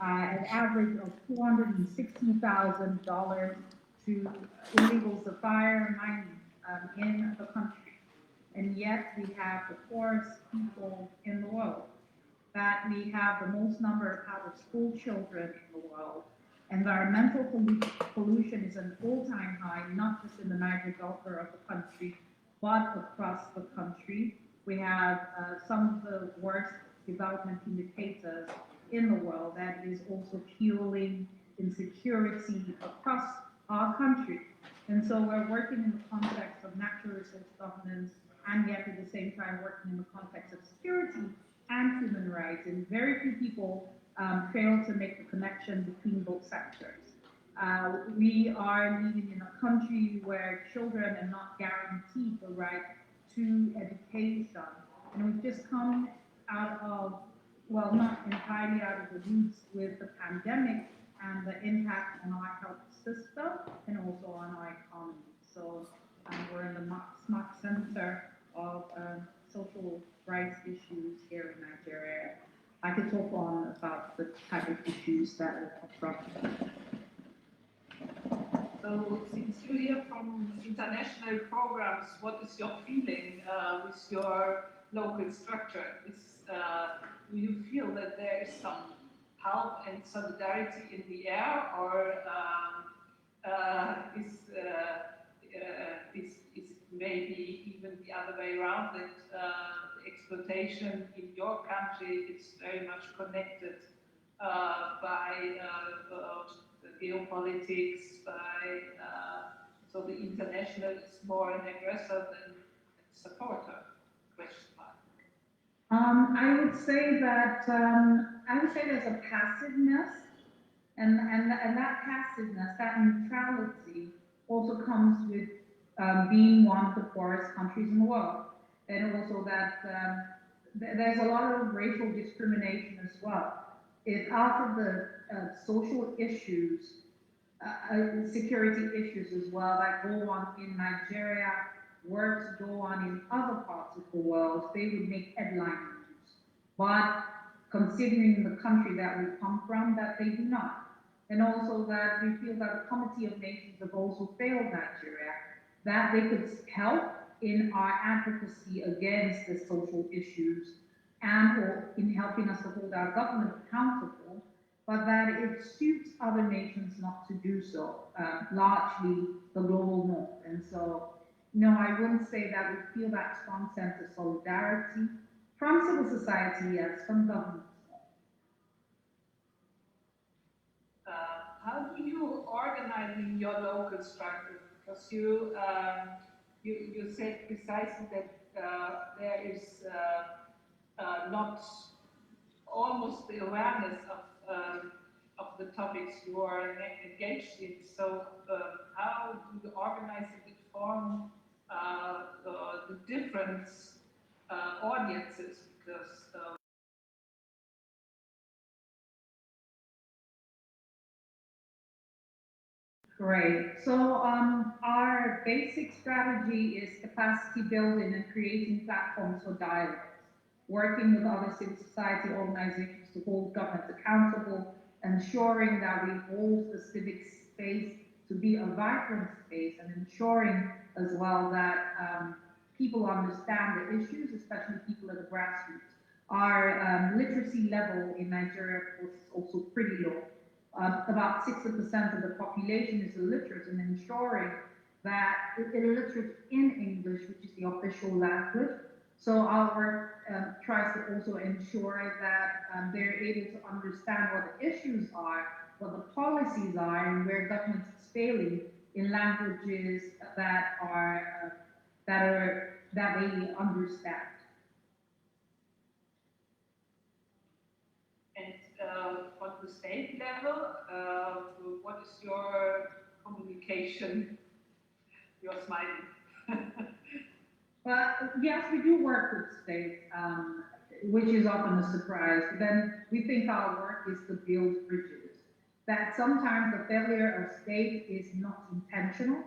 an average of $260,000 to illegal sapphire mining in the country. And yet we have the poorest people in the world, that we have the most number of out-of-school children in the world. Environmental pollution is an all-time high, not just in the Niger Delta of the country, but across the country. We have some of the worst development indicators in the world that is also fueling insecurity across our country. And so we're working in the context of natural resource governance, and yet at the same time working in the context of security and human rights. And very few people fail to make the connection between both sectors. We are living in a country where children are not guaranteed the right to education. And we've just come out of, well, not entirely out of the woods with the pandemic and the impact on our health system and also on our economy. So we're in the smart center of social rights issues here in Nigeria. I could talk on about the type of issues that are confronted. So, since you hear from international programs, what is your feeling with your local structure? Do you feel that there is some help and solidarity in the air, or is maybe even the other way around, that the exploitation in your country is very much connected by the geopolitics, so the international is more an aggressor than a supporter? Question mark. I would say there's a passiveness, and that passiveness, that neutrality, also comes with being one of the poorest countries in the world, and also that there's a lot of racial discrimination as well. Out of the social issues, security issues as well that go on in Nigeria, were to go on in other parts of the world, they would make headline news. But considering the country that we come from, that they do not. And also that we feel that the Committee of Nations have also failed Nigeria, that they could help in our advocacy against the social issues and or in helping us to hold our government accountable, but that it suits other nations not to do so, largely the global north. And so, no, I wouldn't say that we feel that strong sense of solidarity from civil society, yes, from governments. How do you organize in your local structure? Because you said precisely that there is not almost the awareness of the topics you are engaged in. So how do you organize and inform the different audiences? Because Great. So our basic strategy is capacity building and creating platforms for dialogue, working with other civil society organizations to hold governments accountable, ensuring that we hold the civic space to be a vibrant space, and ensuring as well that people understand the issues, especially people at the grassroots. Our literacy level in Nigeria, of course, is also pretty low. About 60% of the population is illiterate, and ensuring that illiterate in English, which is the official language. So our work tries to also ensure that they're able to understand what the issues are, what the policies are, and where government is failing in languages that they understand. On the state level, what is your communication? You're smiling. Well, yes, we do work with states, which is often a surprise. But then we think our work is to build bridges. That sometimes the failure of state is not intentional,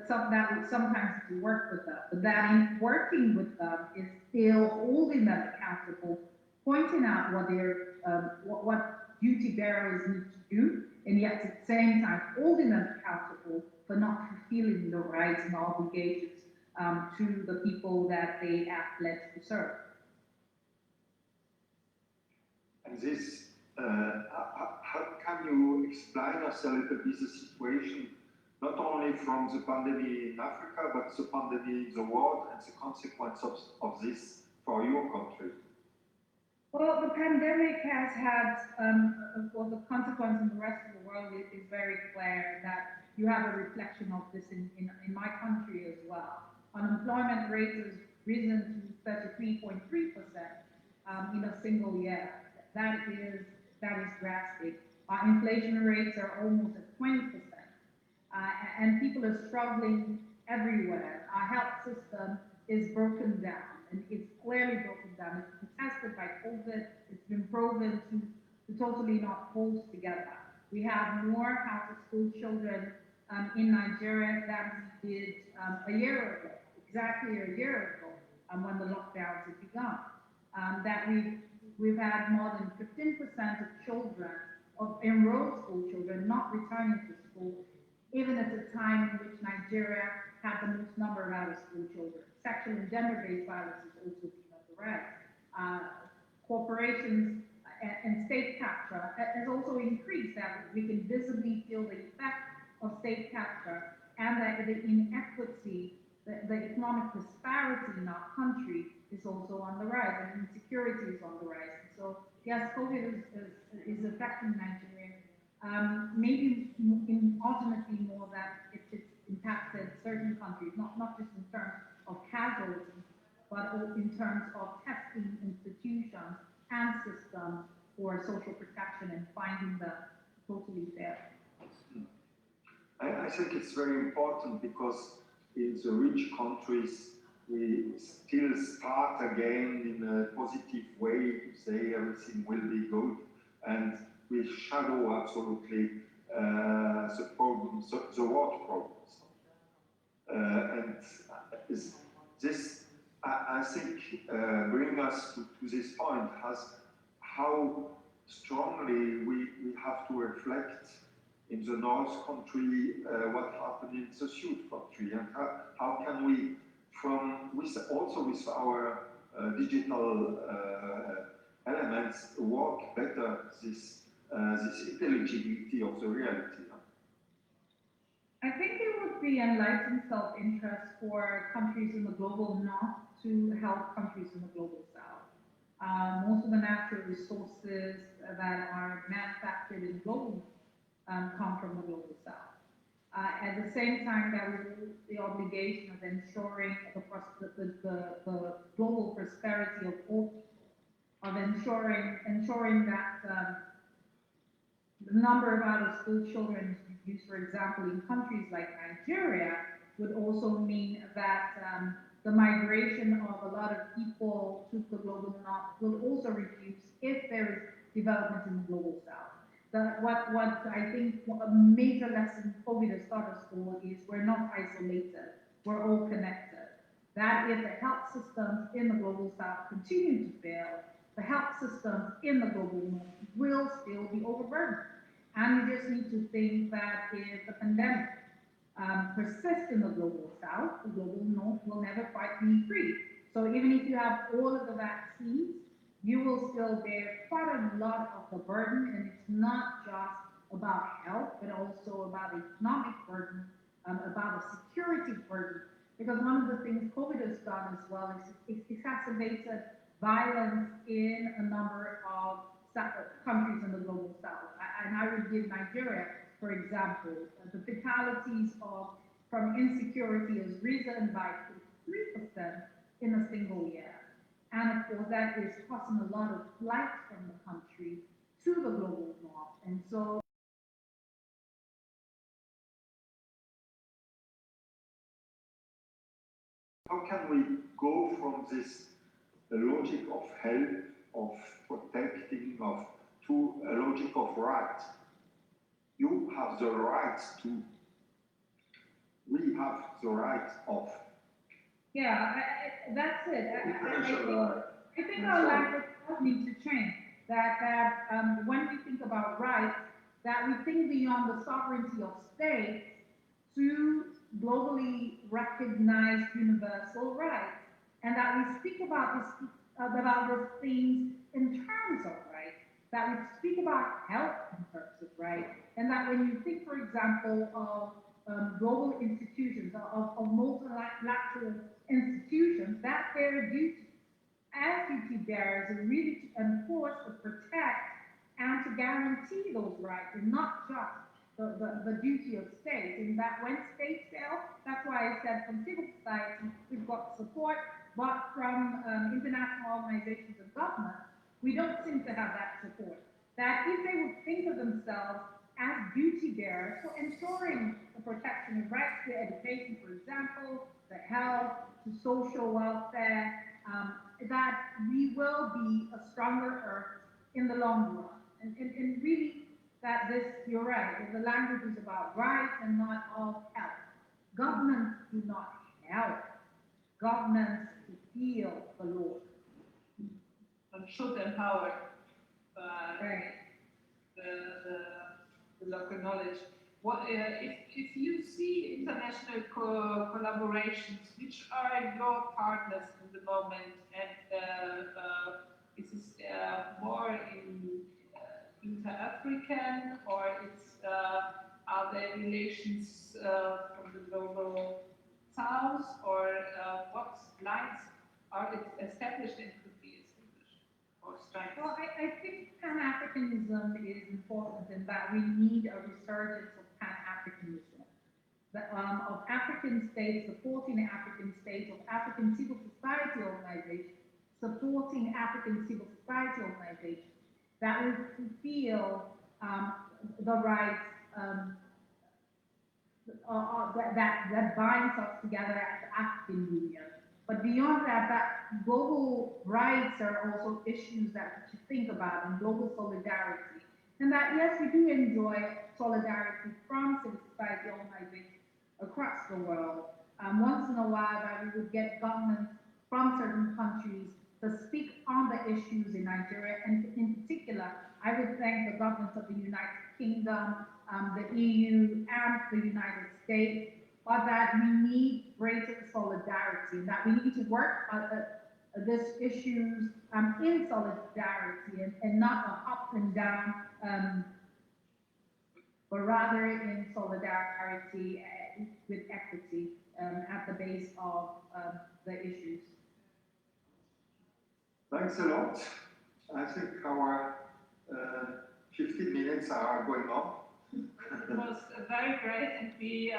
that would sometimes work with them. But that in working with them is still holding them accountable, pointing out what duty bearers need to do, and yet at the same time holding them accountable for not fulfilling the rights and obligations to the people that they are pledged to serve. And this, how can you explain us a little bit the situation, not only from the pandemic in Africa, but the pandemic in the world and the consequence of this for your country? Well, the pandemic has had, well, the consequence in the rest of the world is very clear, that you have a reflection of this in my country as well. Unemployment rate has risen to 33.3% in a single year. That is drastic. Our inflation rates are almost at 20%. And people are struggling everywhere. Our health system is broken down, and it's clearly broken down. It's been tested by COVID. It's been proven to totally not hold together. We have more out-of-school children in Nigeria than we did a year ago, exactly a year ago, when the lockdowns had begun. That we've had more than 15% of children, of enrolled school children, not returning to school, even at a time in which Nigeria had the most number of out-of-school children. Sexual and gender-based violence is also being on the rise. Corporations and state capture has also increased, that we can visibly feel the effect of state capture, and that the inequity, the economic disparity in our country is also on the rise, and insecurity is on the rise. So yes, COVID is affecting Nigeria. Maybe ultimately more that it's impacted certain countries, not just in terms of casualties, but in terms of testing institutions and systems for social protection and finding them totally fair. I think it's very important because in the rich countries, we still start again in a positive way to say everything will be good, and we shadow absolutely the problems, the world problems. And this, I think, bring us to this point, has how strongly we have to reflect in the North country what happened in the South country, and how can we, also with our digital elements, work better this intelligibility of the reality. I think it would be enlightened self-interest for countries in the global north to help countries in the global south. Most of the natural resources that are manufactured in the global come from the global south. At the same time, there is the obligation of ensuring the global prosperity of all, of ensuring that the number of out-of-school children is reduced, for example, in countries like Nigeria, would also mean that the migration of a lot of people to the global north will also reduce if there is development in the global south. What I think a major lesson COVID has taught us all is we're not isolated, we're all connected. That if the health systems in the global south continue to fail, the health systems in the global north will still be overburdened. And we just need to think that if the pandemic persists in the global south, the global north will never quite be free. So even if you have all of the vaccines, you will still bear quite a lot of the burden, and it's not just about health, but also about the economic burden, about the security burden. Because one of the things COVID has done as well is it's exacerbated violence in a number of countries in the global south. And I would give Nigeria, for example, the fatalities from insecurity has risen by 3% in a single year. And of course, that is causing a lot of flight from the country to the global north. And so how can we go from this logic of help, of protecting, to a logic of right? You have the right to we have the right of. Yeah, that's it. International I think our language does need to change. That when we think about rights, that we think beyond the sovereignty of states to globally recognized universal rights, and that we speak about those things in terms of rights. That we speak about health in terms of rights, and that when you think, for example, of global institutions, of multilateral institutions, that their duty as duty bearers is really to enforce, to protect, and to guarantee those rights, and not just the duty of states. And that when states fail, that's why I said from civil society, we've got support, but from international organizations and governments, we don't seem to have that support. That if they would think of themselves as duty bearers for ensuring the protection of rights to education, for example, to health, to social welfare, that we will be a stronger earth in the long run. And really, that this, you're right, the language is about rights and not of help. Governments do not help. Governments feel the law. And should empower Right. the local knowledge. What, if you see international collaborations, which are your partners in the moment, and is this more in inter-African, or it's are there relations from the global south, or what lines are established and could be established or strengthened? Well, I think Pan-Africanism is important in that we need a resurgence of Pan-Africanism. Of African states supporting African states, of African civil society organizations supporting African civil society organizations, that we feel the rights that binds us together as the African Union. But beyond that, that global rights are also issues that we should think about, and global solidarity. And that, yes, we do enjoy solidarity from civil society organizations across the world. Once in a while, that we would get governments from certain countries to speak on the issues in Nigeria, and in particular, I would thank the governments of the United Kingdom, the EU, and the United States, but that we need greater solidarity, and that we need to work on these issues in solidarity, and not up and down, but rather in solidarity with equity at the base of the issues. Thanks a lot. I think our 15 minutes are going on. It was very great, and we,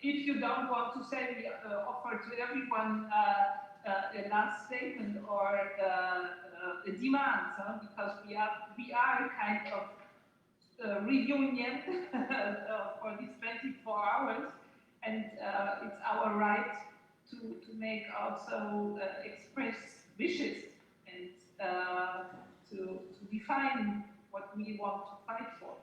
if you don't want to say, we offer to everyone a last statement or a demand, because we are kind of reunion for these 24 hours, and it's our right to make also express wishes and to define what we want to fight for.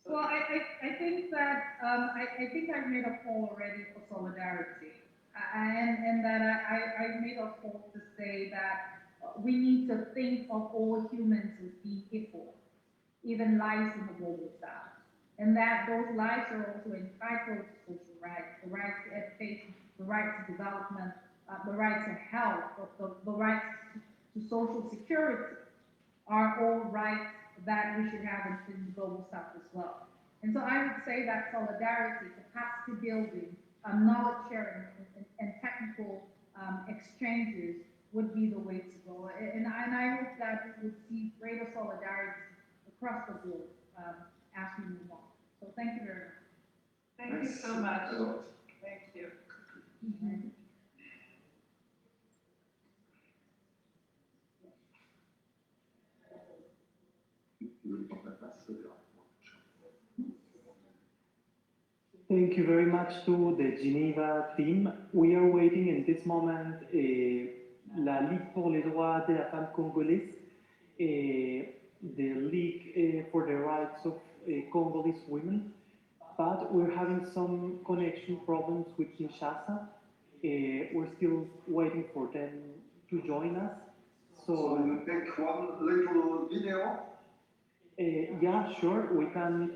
So well, I think that I think I've made a call already for solidarity, and that I made a call to say that we need to think of all humans as being equal, even lives in the global south, and that those lives are also entitled to social rights, the right to education, the right to development, the right to health, the right to social security are all rights that we should have in the global south as well. And so I would say that solidarity, capacity building, knowledge sharing, and technical exchanges would be the way to go. And I hope that we would see greater solidarity across the globe as we move on. So thank you very much. Thank you so much. Thank you. Mm-hmm. Thank you very much to the Geneva team. We are waiting in this moment la Ligue pour les droits de la femme congolaise, the League for the Rights of Congolese Women. but we're having some connection problems with Kinshasa. We're still waiting for them to join us. So you take one little video? Yeah, sure. We can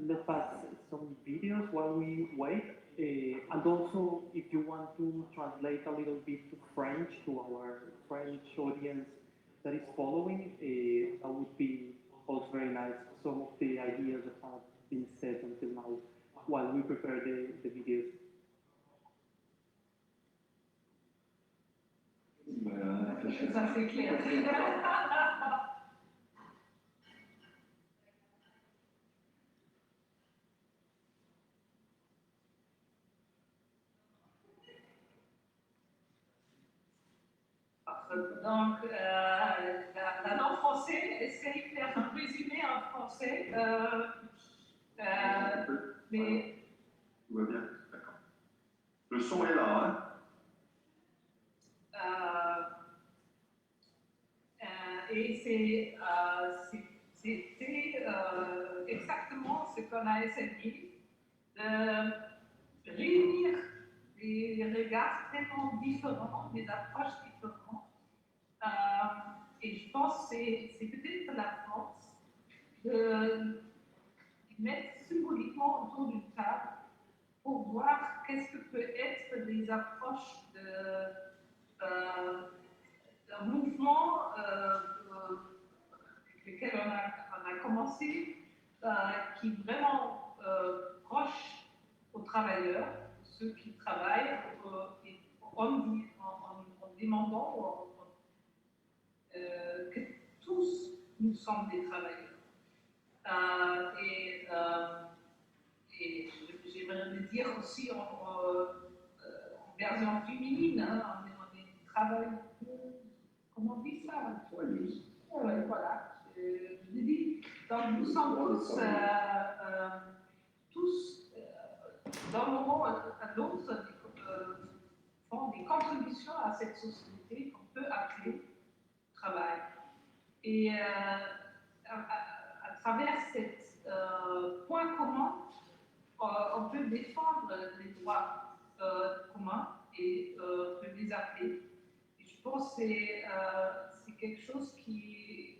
let pass some videos while we wait. And also, if you want to translate a little bit to French, to our French audience that is following, that would be also very nice. Some of the ideas that have been said until now while we prepare the videos. Ça c'est clair. Donc, la langue française, essaye de faire un résumé en français. Mais... Tout va bien, d'accord. Le son est là, hein? Et c'était exactement ce qu'on a essayé de réunir des regards tellement différents, des approches différentes. Et je pense que c'est peut-être la force de mettre symboliquement autour d'une table pour voir qu'est-ce que peut être des approches d'un mouvement avec lequel on a commencé, qui est vraiment proche aux travailleurs, ceux qui travaillent, en demandant que tous nous sommes des travailleurs. Et j'aimerais le dire aussi en version féminine, hein, on est des travailleurs, comment on dit ça? Voilà, je l'ai dit. Donc nous sommes tous d'un moment à l'autre, font des contributions à cette société qu'on peut appeler travail. Et à travers ce point commun, on peut défendre les droits communs et peut les appeler. Et je pense que c'est quelque chose qui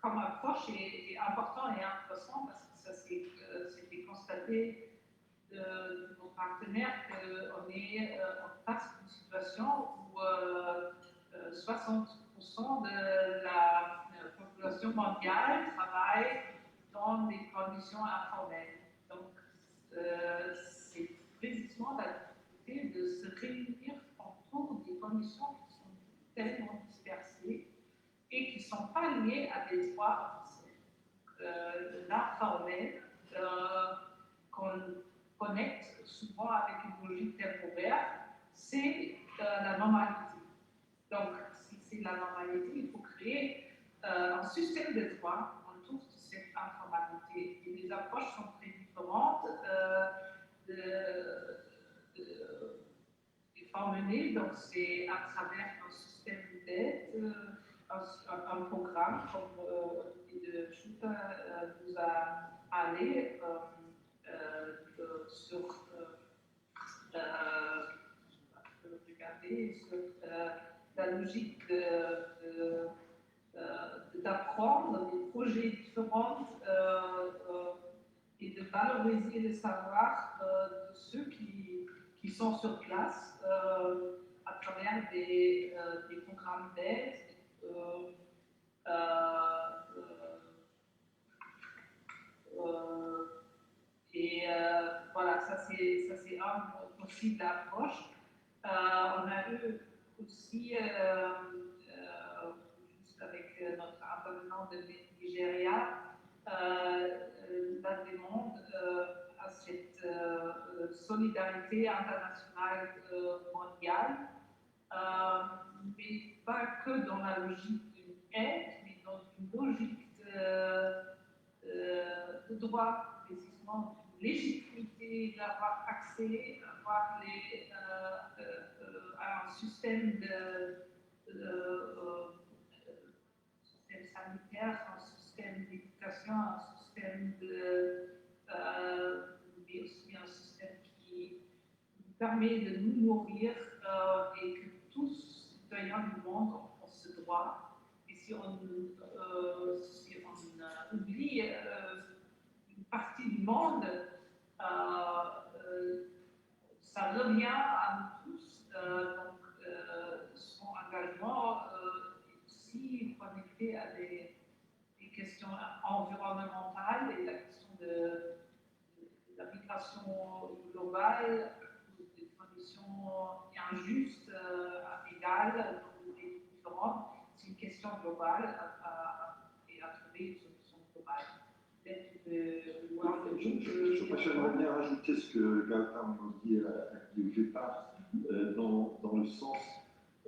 comme approche, est important et intéressant parce que ça c'était constaté de nos partenaires qu'on est en face d'une situation où 60% de la population mondiale travaille dans des conditions informelles. Donc, c'est précisément la difficulté de se réunir autour des conditions qui sont tellement dispersées et qui ne sont pas liées à des droits officiels. L'informel, qu'on connecte souvent avec une logique temporaire, c'est la normalité. Donc, si c'est la normalité, il faut créer un système de droits autour de cette informalité. Et les approches sont très différentes des formuler. Donc, c'est à travers un système d'aide, un programme, comme de Schutter nous a parlé sur regarder sur la logique d'apprendre des projets différents et de valoriser le savoir de ceux qui sont sur place à travers des programmes d'aide. Voilà, ça c'est un possible approche. On a eu aussi, juste avec notre intervenant de Nigeria, la demande à cette solidarité internationale mondiale, mais pas que dans la logique d'une aide, mais dans une logique de droit, précisément de légitimité, d'avoir accès, avoir à un système système sanitaire, un système d'éducation, un système de permet de nous nourrir et que tous citoyens du monde ont ce droit. Et si on oublie une partie du monde, ça revient à nous tous. Son engagement est aussi connecté à des questions environnementales et la question de la migration globale, des conditions injustes, inégales, dans des pays différents. C'est une question globale et à trouver une solution globale. Je j'aimerais bien rajouter ce que Gaëtan nous dit au départ, dans le sens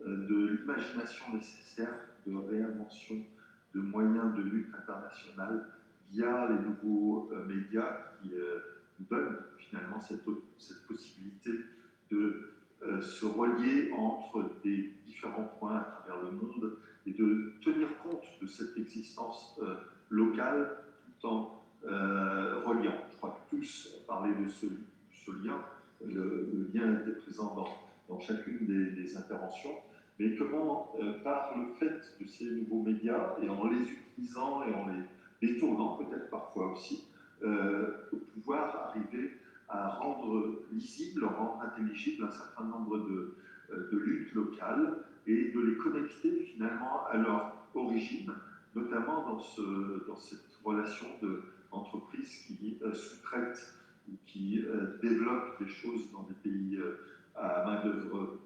de l'imagination nécessaire de réinvention de moyens de lutte internationale via les nouveaux médias qui nous donnent finalement cette possibilité de se relier entre des différents points à travers le monde et de tenir compte de cette existence locale tout en reliant. Je crois que tous ont parlé de ce lien. Le lien était présent dans chacune des interventions. Mais comment, par le fait de ces nouveaux médias, et en les utilisant et en les détournant peut-être parfois aussi, pouvoir arriver à rendre lisible, rendre intelligible un certain nombre de luttes locales et de les connecter finalement à leur origine, notamment dans cette relation d'entreprise qui sous-traite ou qui développe des choses dans des pays à main-d'œuvre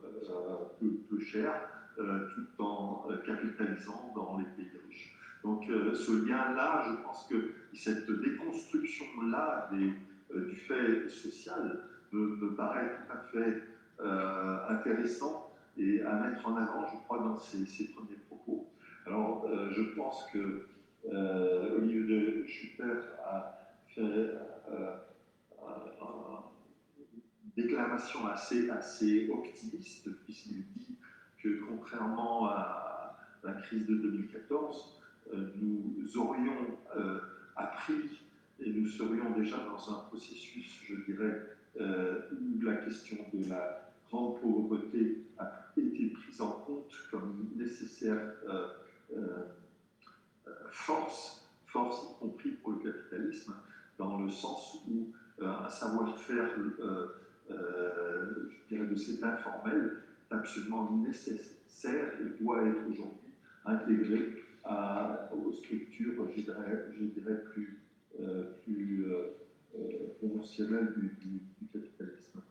peu chère, tout en capitalisant dans les pays riches. Donc ce lien-là, je pense que cette déconstruction-là du fait social me paraît tout à fait intéressant et à mettre en avant, je crois, dans ces premiers propos. Alors, je pense que Olivier de Schutter a fait une déclaration assez optimiste, puisqu'il dit que, contrairement à la crise de 2014, nous aurions appris et nous serions déjà dans un processus, je dirais, où la question de la grande pauvreté a été prise en compte comme nécessaire force y compris pour le capitalisme, dans le sens où un savoir-faire, je dirais, de cet informel est absolument nécessaire et doit être aujourd'hui intégré aux structures, je dirais plus conventionnelles du capitalisme.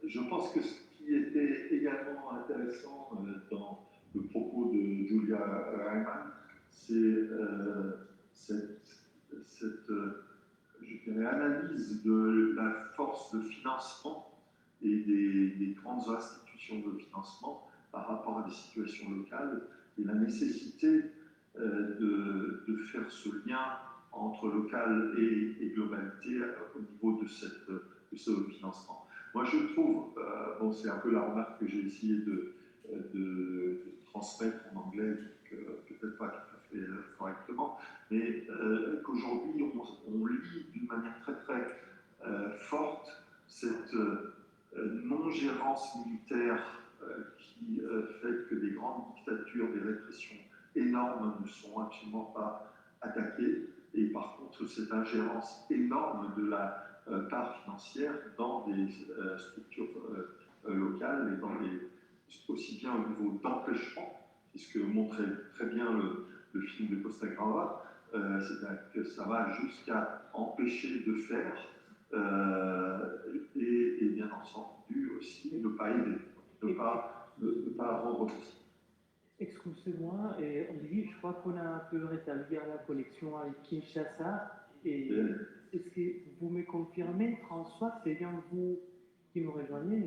Je pense que ce qui était également intéressant dans le propos de Julia Reimann, c'est cette je dirais, analyse de la force de financement et des grandes institutions de financement par rapport à des situations locales et la nécessité de faire ce lien entre local et globalité au niveau de ce financement. Moi, je trouve, bon, c'est un peu la remarque que j'ai essayé de transmettre en anglais, peut-être pas tout à fait correctement, mais qu'aujourd'hui, on lit d'une manière très très forte cette non-gérance militaire qui fait que des grandes dictatures, des répressions énormes ne sont absolument pas attaquées, et par contre cette ingérence énorme de la part financière dans des structures locales et dans aussi bien au niveau d'empêchement, c'est ce que montrait très bien le film de Costa Grava, c'est-à-dire que ça va jusqu'à empêcher de faire et bien entendu aussi ne pas aider, ne pas rendre possible. Excusez-moi, Olivier, je crois qu'on a un peu rétabli la connexion avec Kinshasa. Et est-ce que vous me confirmez, François, c'est bien vous qui nous rejoignez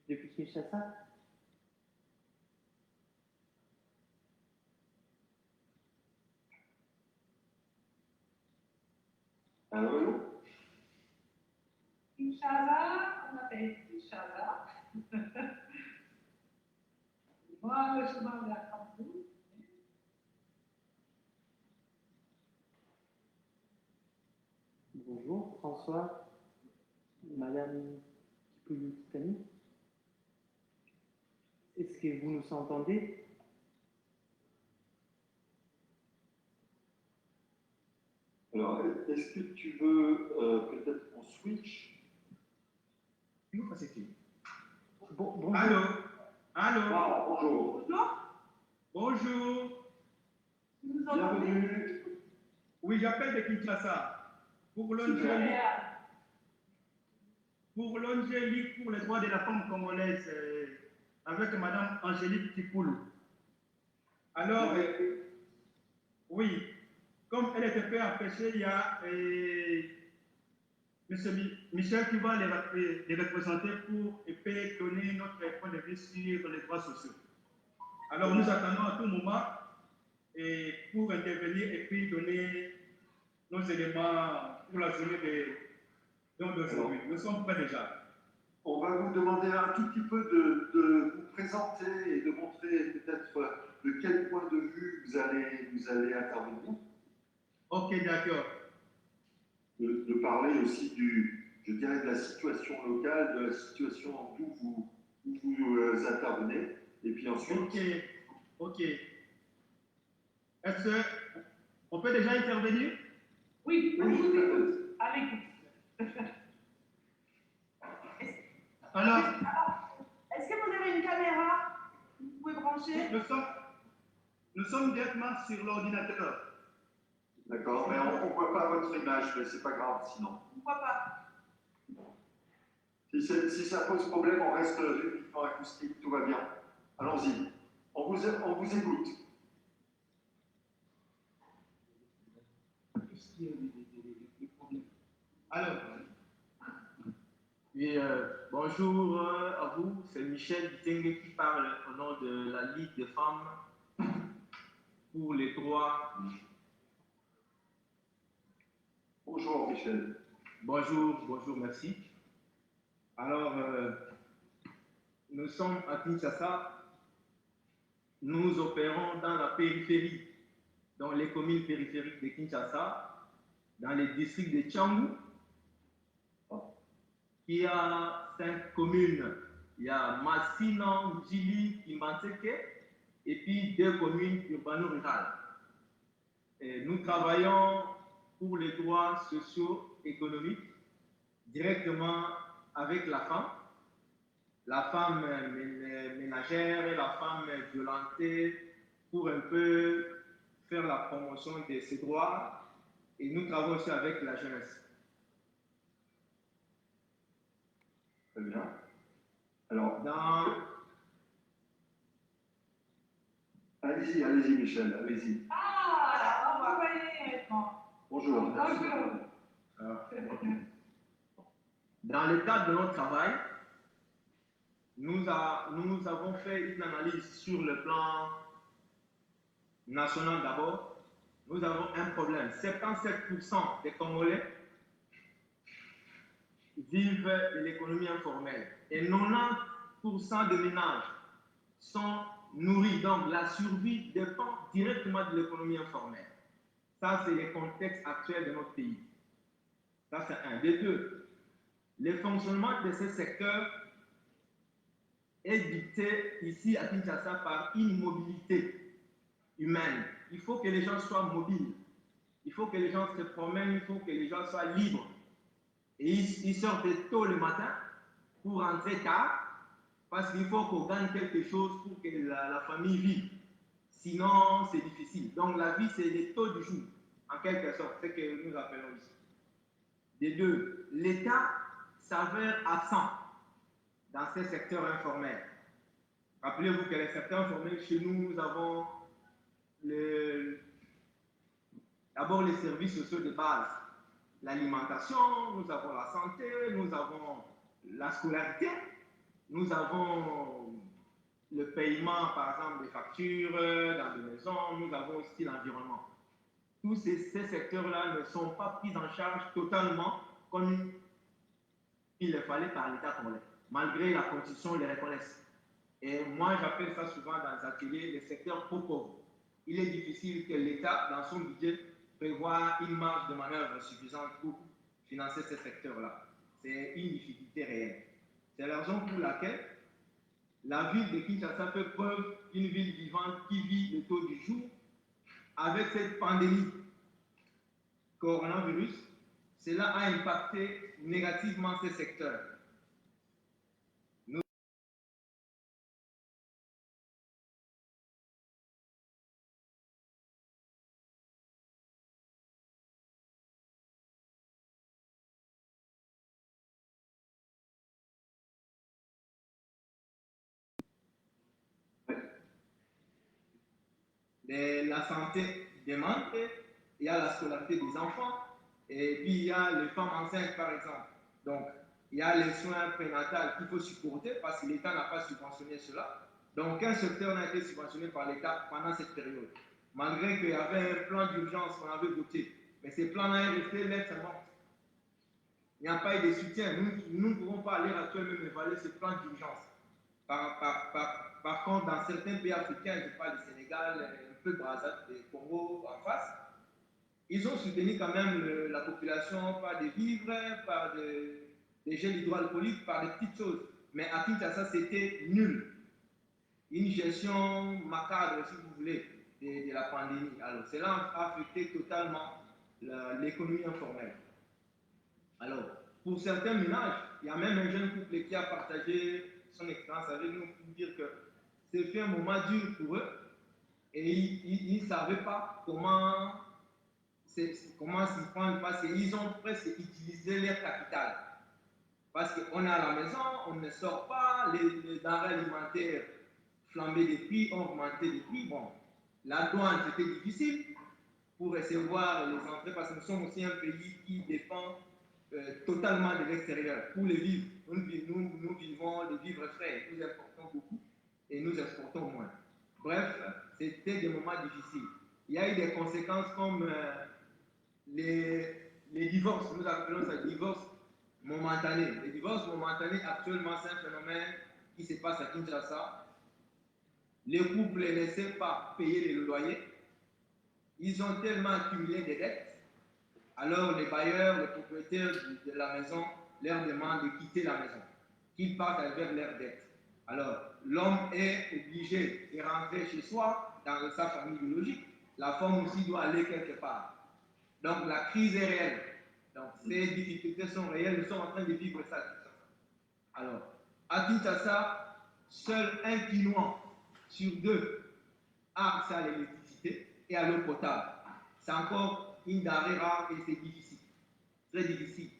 depuis Kinshasa? Allô? Kinshasa, on appelle Kinshasa. Moi, le chemin vers Cameroun. Bonjour, François. Madame Kipuyutani, est-ce que vous nous entendez? Alors, est-ce que tu veux peut-être qu'on switch? Non, c'est fini. Allô? Allô? Ah, bonjour. Bonjour. Bienvenue. Oui, j'appelle de Kinshasa. Pour l'Angélique pour les droits de la femme congolaise, avec Madame Angélique Tipoulou. Alors, oui, comme elle était peu empêchée, il y a M. Michel qui va les représenter pour et peut donner notre point de vue sur les droits sociaux. Alors, nous attendons à tout moment pour intervenir et puis donner nos éléments pour la journée d'aujourd'hui. Nous sommes prêts déjà. On va vous demander un tout petit peu de vous présenter et de montrer peut-être de quel point de vue vous allez intervenir. Ok, d'accord. De parler aussi je dirais, de la situation locale, de la situation d'où vous intervenez. Et puis ensuite... Ok. Est-ce qu'on peut déjà intervenir? Oui, avec vous. Alors, est-ce que vous avez une caméra? Vous pouvez brancher? nous sommes directement sur l'ordinateur. D'accord, mais on ne voit pas votre image, mais c'est pas grave sinon. On ne voit pas. Si ça pose problème, on reste uniquement acoustique, tout va bien. Allons-y. On vous écoute. Alors, oui, bonjour à vous, c'est Michel Ditengue qui parle au nom de la Ligue des femmes pour les droits. Bonjour Michel. Bonjour, merci. Alors, nous sommes à Kinshasa, nous opérons dans la périphérie, dans les communes périphériques de Kinshasa, dans les districts de Tchangou, qui a 5 communes. Il y a Massina, Djili, Kimanseke, et puis 2 communes urbano-rurales. Nous travaillons pour les droits sociaux, économiques, directement avec la femme ménagère et la femme violentée, pour un peu faire la promotion de ses droits. Et nous travaillons aussi avec la jeunesse. Très bien. Alors, allez-y Michel, allez-y. Ah, vous voyez maintenant. Bonjour. Dans le cadre de notre travail, nous avons fait une analyse sur le plan national d'abord. Nous avons un problème. 77% des Congolais vivent de l'économie informelle et 90% des ménages sont nourris. Donc la survie dépend directement de l'économie informelle. Ça, c'est le contexte actuel de notre pays. Ça, c'est un. Des deux, le fonctionnement de ce secteur est dicté ici à Kinshasa par une mobilité humaine. Il faut que les gens soient mobiles. Il faut que les gens se promènent, il faut que les gens soient libres. Et ils sortent tôt le matin pour rentrer tard, parce qu'il faut qu'on gagne quelque chose pour que la famille vive. Sinon, c'est difficile. Donc la vie, c'est les taux du jour, en quelque sorte, c'est ce que nous appelons ici. Des deux, l'État s'avère absent dans ces secteurs informels. Rappelez-vous que les secteurs informels, chez nous, nous avons d'abord les services sociaux de base, l'alimentation, nous avons la santé, nous avons la scolarité, nous avons le paiement, par exemple, des factures dans les maisons, nous avons aussi l'environnement. Tous ces secteurs-là ne sont pas pris en charge totalement comme il le fallait par l'État congolais, malgré la Constitution les reconnaisse. Et moi, j'appelle ça souvent dans les ateliers les secteurs trop pauvres. Il est difficile que l'État, dans son budget, prévoit une marge de manœuvre suffisante pour financer ces secteurs-là. c'est une difficulté réelle. C'est la raison pour laquelle la ville de Kinshasa fait preuve d'une ville vivante qui vit le taux du jour. Avec cette pandémie coronavirus, cela a impacté négativement ces secteurs. La santé demande, il y a la scolarité des enfants, et puis il y a les femmes enceintes par exemple. Donc, il y a les soins prénatals qu'il faut supporter parce que l'État n'a pas subventionné cela. Donc, un secteur n'a été subventionné par l'État pendant cette période. Malgré qu'il y avait un plan d'urgence qu'on avait voté, mais ces plans-là sont restés lettres mortes. Il n'y a pas eu de soutien. Nous ne pouvons pas aller actuellement évaluer ce plan d'urgence. Par contre, dans certains pays africains, je parle du Sénégal, un peu de Brazzaville, du Congo en face, ils ont soutenu quand même la population par des vivres, par des gels hydroalcooliques, par des petites choses. Mais à Kinshasa, c'était nul. Une gestion macabre, si vous voulez, de la pandémie. Alors, cela a affecté totalement l'économie informelle. Alors, pour certains ménages, il y a même un jeune couple qui a partagé son expérience avec nous pour dire que c'était un moment dur pour eux et ils ne savaient pas comment s'y prendre parce qu'ils ont presque utilisé leur capital. Parce qu'on est à la maison, on ne sort pas, les denrées alimentaires flambées des prix, ont augmenté les prix. Bon, la douane, c'était difficile pour recevoir les entrées parce que nous sommes aussi un pays qui dépend totalement de l'extérieur. Pour les vivres, nous vivons les vivres frais, nous importons beaucoup et nous exportons moins. Bref, c'était des moments difficiles. Il y a eu des conséquences comme les divorces, nous appelons ça divorce momentané. Les divorces momentanés, actuellement, c'est un phénomène qui se passe à Kinshasa. Les couples ne laissaient pas payer le loyer. Ils ont tellement accumulé des dettes. Alors les bailleurs, les propriétaires de la maison leur demandent de quitter la maison, qu'ils partent avec leurs dettes. Alors l'homme est obligé de rentrer chez soi, dans sa famille biologique. La femme aussi doit aller quelque part. Donc la crise est réelle. Donc ces difficultés sont réelles, nous sommes en train de vivre ça. Alors, à Kinshasa, seul un Quinois sur deux a accès à l'électricité et à l'eau potable. C'est encore une denrée rare et c'est difficile, très difficile.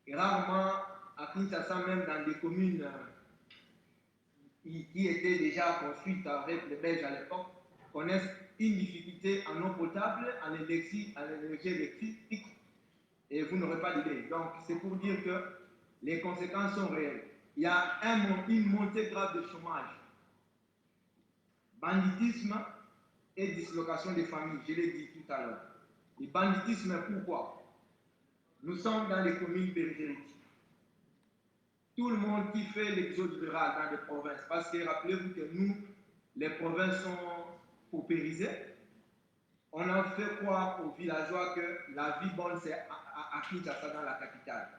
Et rarement, à Kinshasa, même dans des communes qui étaient déjà construites avec les Belges à l'époque, connaissent une difficulté en eau potable, en énergie électrique, et vous n'aurez pas d'idée. Donc, c'est pour dire que les conséquences sont réelles. Il y a une montée grave de chômage, banditisme et dislocation des familles, je l'ai dit tout à l'heure. Le banditisme, pourquoi? Nous sommes dans les communes périphériques. Tout le monde qui fait l'exode rural dans les provinces, parce que rappelez-vous que nous, les provinces sont paupérisées, on a fait croire aux villageois que la vie bonne, c'est à Kinshasa, dans la capitale.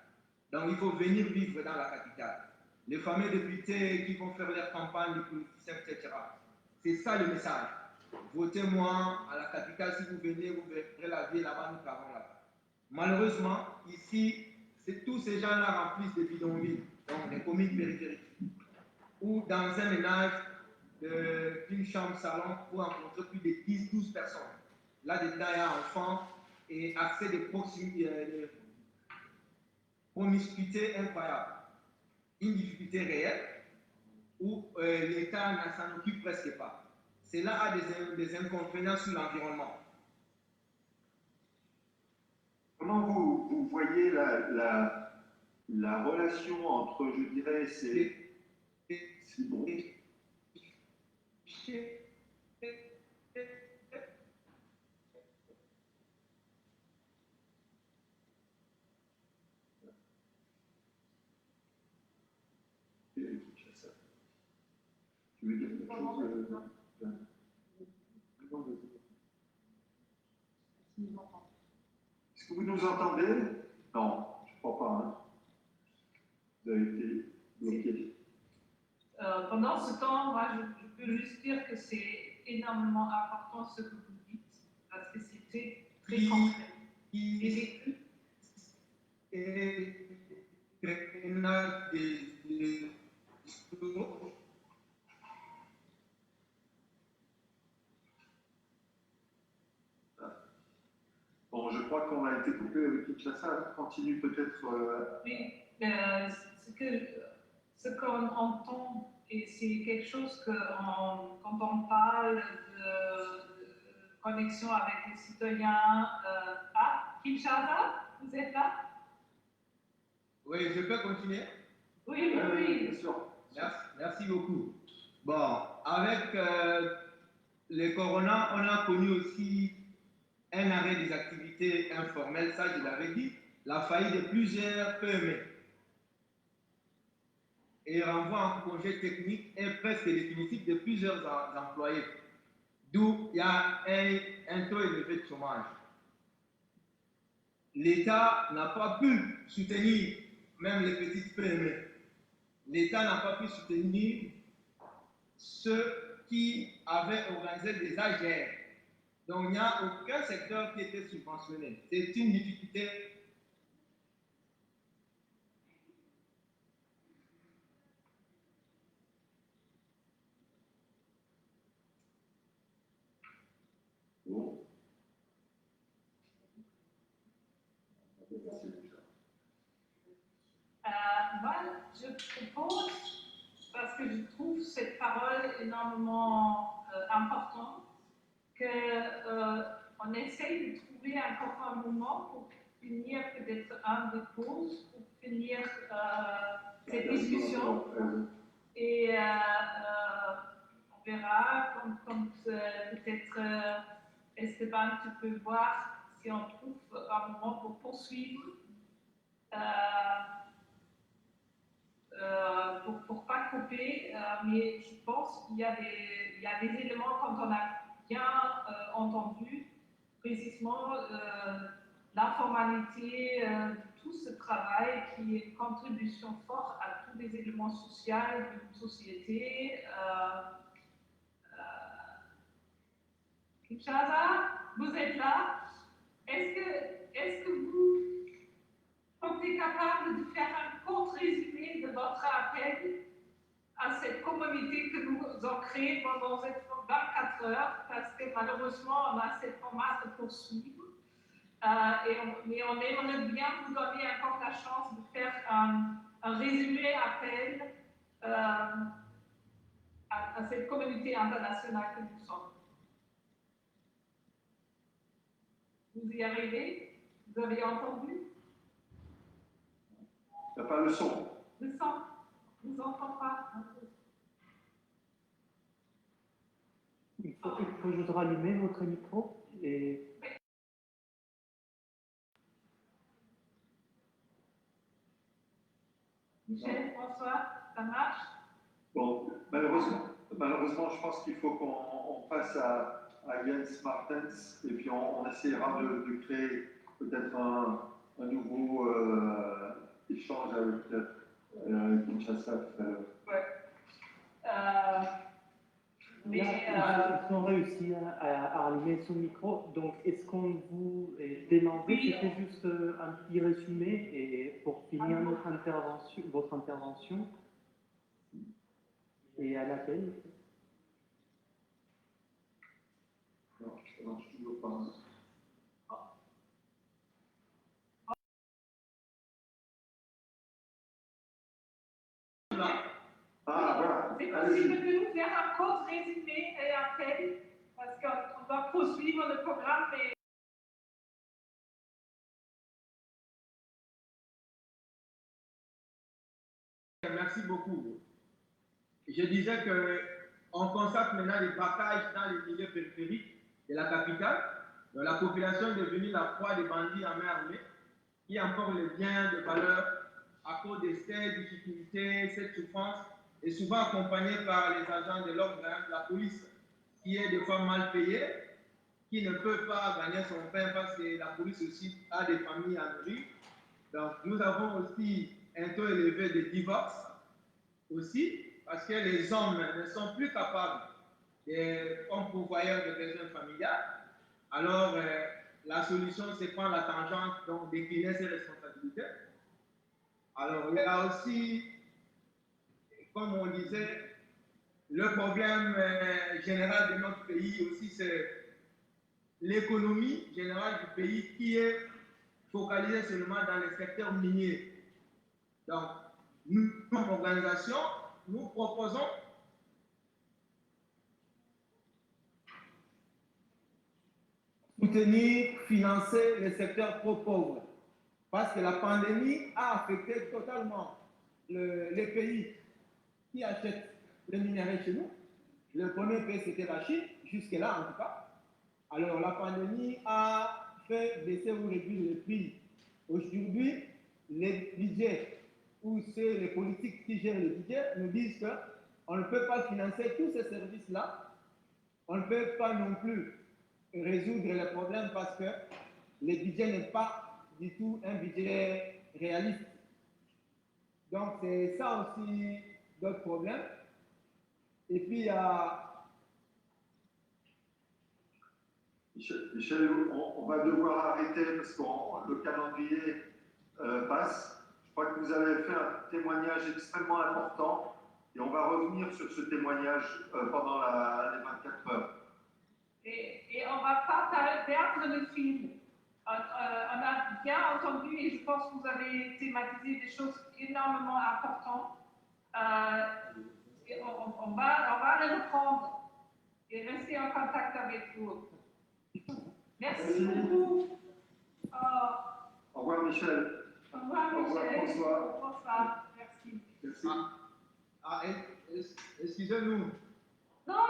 Donc il faut venir vivre dans la capitale. Les fameux députés qui vont faire leur campagne, les politiciens, etc. C'est ça le message. Votez-moi à la capitale, si vous venez, vous verrez la vie là-bas, nous parlons là-bas. Malheureusement, ici, tous ces gens-là remplissent des bidonvilles, donc des communes périphériques, ou dans un ménage d'une chambre-salon pour rencontrer plus de 10-12 personnes. Là-dedans, il y a enfants et accès de promiscuité incroyable. Une difficulté réelle où l'État ne s'en occupe presque pas. Cela a des inconvénients sur l'environnement. Comment vous voyez la relation entre, je dirais, ces bon. Tu veux dire quelque chose Est-ce que vous nous entendez? Non, je ne crois pas. Hein. vous avez été bloqué. Pendant ce temps, moi, je peux juste dire que c'est énormément important ce que vous dites, parce que c'est très, très concret. Bon, je crois qu'on a été coupé avec Kinshasa. Continue peut-être. Oui, ce qu'on entend, et c'est quelque chose que quand on parle de connexion avec les citoyens. Kinshasa, vous êtes là? Oui, je peux continuer? Oui, bien sûr. Merci beaucoup. Bon, avec le corona, on a connu aussi un arrêt des activités informelles, ça je l'avais dit, la faillite de plusieurs PME. Et renvoi en congé technique et presque définitif de plusieurs employés. D'où il y a un taux élevé de chômage. L'État n'a pas pu soutenir même les petites PME. L'État n'a pas pu soutenir ceux qui avaient organisé des AGR. Donc, il n'y a aucun secteur qui était subventionné. C'est une difficulté. Bon. Moi, je propose, parce que je trouve cette parole énormément importante, qu'on essaye de trouver encore un moment pour finir peut-être un des pauses, pour finir cette discussion. Et on verra, quand peut-être Esteban, tu peux voir si on trouve un moment pour poursuivre. Pour pas couper, mais je pense qu'il y a des éléments quand on a bien entendu précisément l'informalité de tout ce travail qui est une contribution forte à tous les éléments sociaux d'une société. Kinshasa, vous êtes là? Est-ce que vous êtes capable de faire un court résumé de votre appel à cette communauté que nous avons créée pendant ces 24 heures, parce que malheureusement, on a cette format de poursuivre. Mais on aimerait bien vous donner encore la chance de faire un résumé appel à cette communauté internationale que nous sommes. Vous y arrivez? Vous avez entendu? Il n'y a pas le son. Le son? Je ne vous entends pas. Il faut juste rallumer votre micro et... Michel, François, ça marche? Bon, malheureusement, je pense qu'il faut qu'on passe à Jens Martens et puis on essaiera de créer peut-être un nouveau échange avec Kinshasa tout à l'heure. Ouais. Ils ont réussi à allumer son micro, donc est-ce qu'on vous demandait, c'était juste un petit résumé et pour finir votre intervention et à l'appel? Non, ça ne marche toujours pas. Voilà. C'est possible de nous faire un court résumé et appel, parce qu'on va poursuivre le programme, mais... Merci beaucoup. Je disais qu'on constate maintenant des braquages dans les milieux périphériques de la capitale. Donc la population est devenue la proie des bandits en main armée qui emportent les biens de valeur à cause de ces difficultés, cette souffrance, et souvent accompagnée par les agents de l'ordre, la police, qui est des fois mal payée, qui ne peut pas gagner son pain parce que la police aussi a des familles à nourrir. Donc nous avons aussi un taux élevé de divorce aussi, parce que les hommes ne sont plus capables, comme pourvoyeurs de besoins familiales. Alors, la solution, c'est prendre la tangente, donc décliner ses responsabilités. Alors, il y a aussi, comme on disait, le problème général de notre pays aussi, c'est l'économie générale du pays qui est focalisée seulement dans le secteur minier. Donc, nous, comme organisation, nous proposons soutenir, financer le secteur pro-pauvre. Parce que la pandémie a affecté totalement les pays qui achètent le minerai chez nous. Le premier pays, c'était la Chine, jusque-là en tout cas. Alors, la pandémie a fait baisser ou réduire le prix. Aujourd'hui, les budgets ou c'est les politiques qui gèrent le budget nous disent qu'on ne peut pas financer tous ces services-là. On ne peut pas non plus résoudre les problèmes parce que le budget n'est pas du tout un budget réaliste. Donc, c'est ça aussi d'autres problèmes. Et puis, il y a... Michel, on va devoir arrêter parce que le calendrier passe. Je crois que vous avez fait un témoignage extrêmement important et on va revenir sur ce témoignage pendant les 24 heures. Et on ne va pas perdre le fil. On a bien entendu et je pense que vous avez thématisé des choses énormément importantes. Et on va les reprendre et rester en contact avec vous. Merci beaucoup. Au revoir Michel. Au revoir Michel. Au revoir François. Bonsoir. Merci. Merci. Excusez-nous. Non,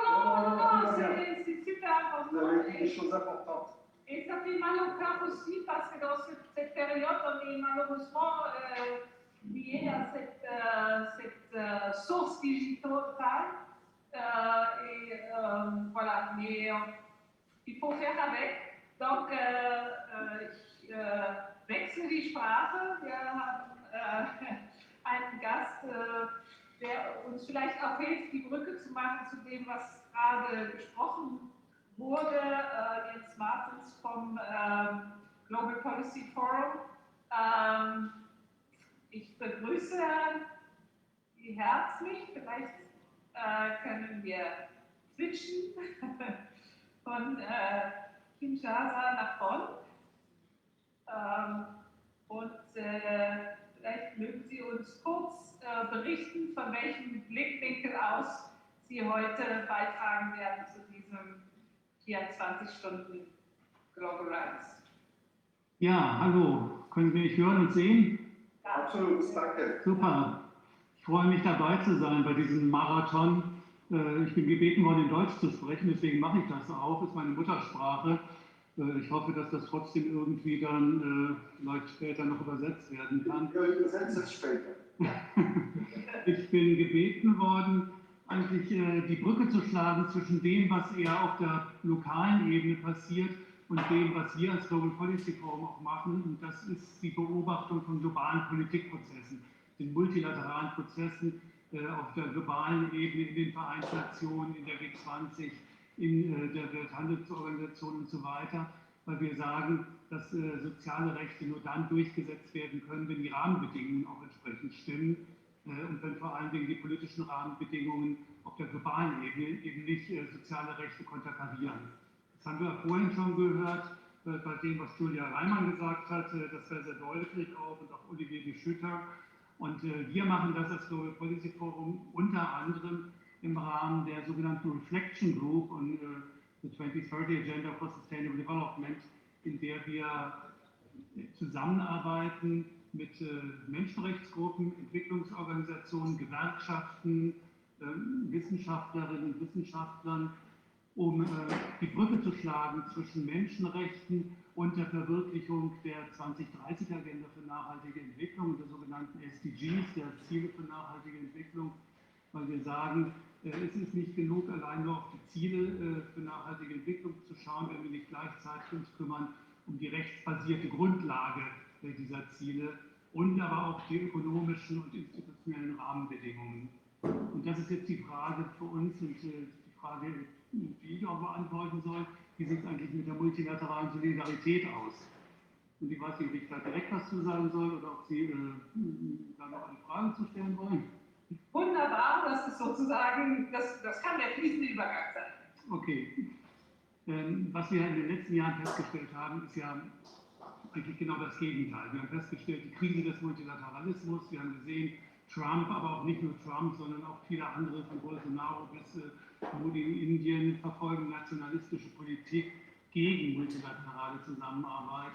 c'est super. Vous avez dit des choses importantes. Et ça fait mal au cœur aussi parce que dans cette période, on est malheureusement lié à cette source digitale. Voilà, mais il faut faire avec. Donc, ich wechsle die Sprache. Wir haben einen Gast, der uns vielleicht auch hilft, die Brücke zu machen zu dem, was gerade gesprochen wurde. Jens Martens vom Global Policy Forum. Ich begrüße Sie herzlich. Vielleicht können wir switchen von Kinshasa nach Bonn. Vielleicht mögen Sie uns kurz berichten, von welchem Blickwinkel aus Sie heute beitragen werden zu diesem 24 Stunden Global Rights. Ja, hallo. Können Sie mich hören und sehen? Ja. Absolut, danke. Super. Ich freue mich dabei zu sein bei diesem Marathon. Ich bin gebeten worden, in Deutsch zu sprechen, deswegen mache ich das auch. Das ist meine Muttersprache. Ich hoffe, dass das trotzdem irgendwie dann vielleicht später noch übersetzt werden kann. Ja, übersetzt es später. Ich bin gebeten worden, eigentlich die Brücke zu schlagen zwischen dem, was eher auf der lokalen Ebene passiert und dem, was wir als Global Policy Forum auch machen. Und das ist die Beobachtung von globalen Politikprozessen, den multilateralen Prozessen auf der globalen Ebene, in den Vereinten Nationen, in der G20, in der Welthandelsorganisation und so weiter, weil wir sagen, dass soziale Rechte nur dann durchgesetzt werden können, wenn die Rahmenbedingungen auch entsprechend stimmen und wenn vor allen Dingen die politischen Rahmenbedingungen auf der globalen Ebene eben nicht soziale Rechte konterkarieren. Das haben wir vorhin schon gehört, bei dem, was Julia Reimann gesagt hat, das war sehr deutlich auch und auch Olivier de Schutter. Und wir machen das als Global Policy Forum unter anderem im Rahmen der sogenannten Reflection Group und the 2030 Agenda for Sustainable Development, in der wir zusammenarbeiten mit Menschenrechtsgruppen, Entwicklungsorganisationen, Gewerkschaften, Wissenschaftlerinnen und Wissenschaftlern, um die Brücke zu schlagen zwischen Menschenrechten und der Verwirklichung der 2030-Agenda für nachhaltige Entwicklung, der sogenannten SDGs, der Ziele für nachhaltige Entwicklung, weil wir sagen, es ist nicht genug, allein nur auf die Ziele für nachhaltige Entwicklung zu schauen, wenn wir nicht gleichzeitig uns kümmern um die rechtsbasierte Grundlage dieser Ziele, und aber auch die ökonomischen und institutionellen Rahmenbedingungen. Und das ist jetzt die Frage für uns und die Frage, die ich auch beantworten soll, wie sieht es eigentlich mit der multilateralen Solidarität aus? Und ich weiß nicht, ob ich da direkt was zu sagen soll oder ob Sie da noch eine Frage zu stellen wollen. Wunderbar, das ist sozusagen, das kann der fließende Übergang sein. Okay. Was wir in den letzten Jahren festgestellt haben, ist ja eigentlich genau das Gegenteil. Wir haben festgestellt, die Krise des Multilateralismus, wir haben gesehen, Trump, aber auch nicht nur Trump, sondern auch viele andere, von Bolsonaro bis Modi in Indien, verfolgen nationalistische Politik gegen multilaterale Zusammenarbeit.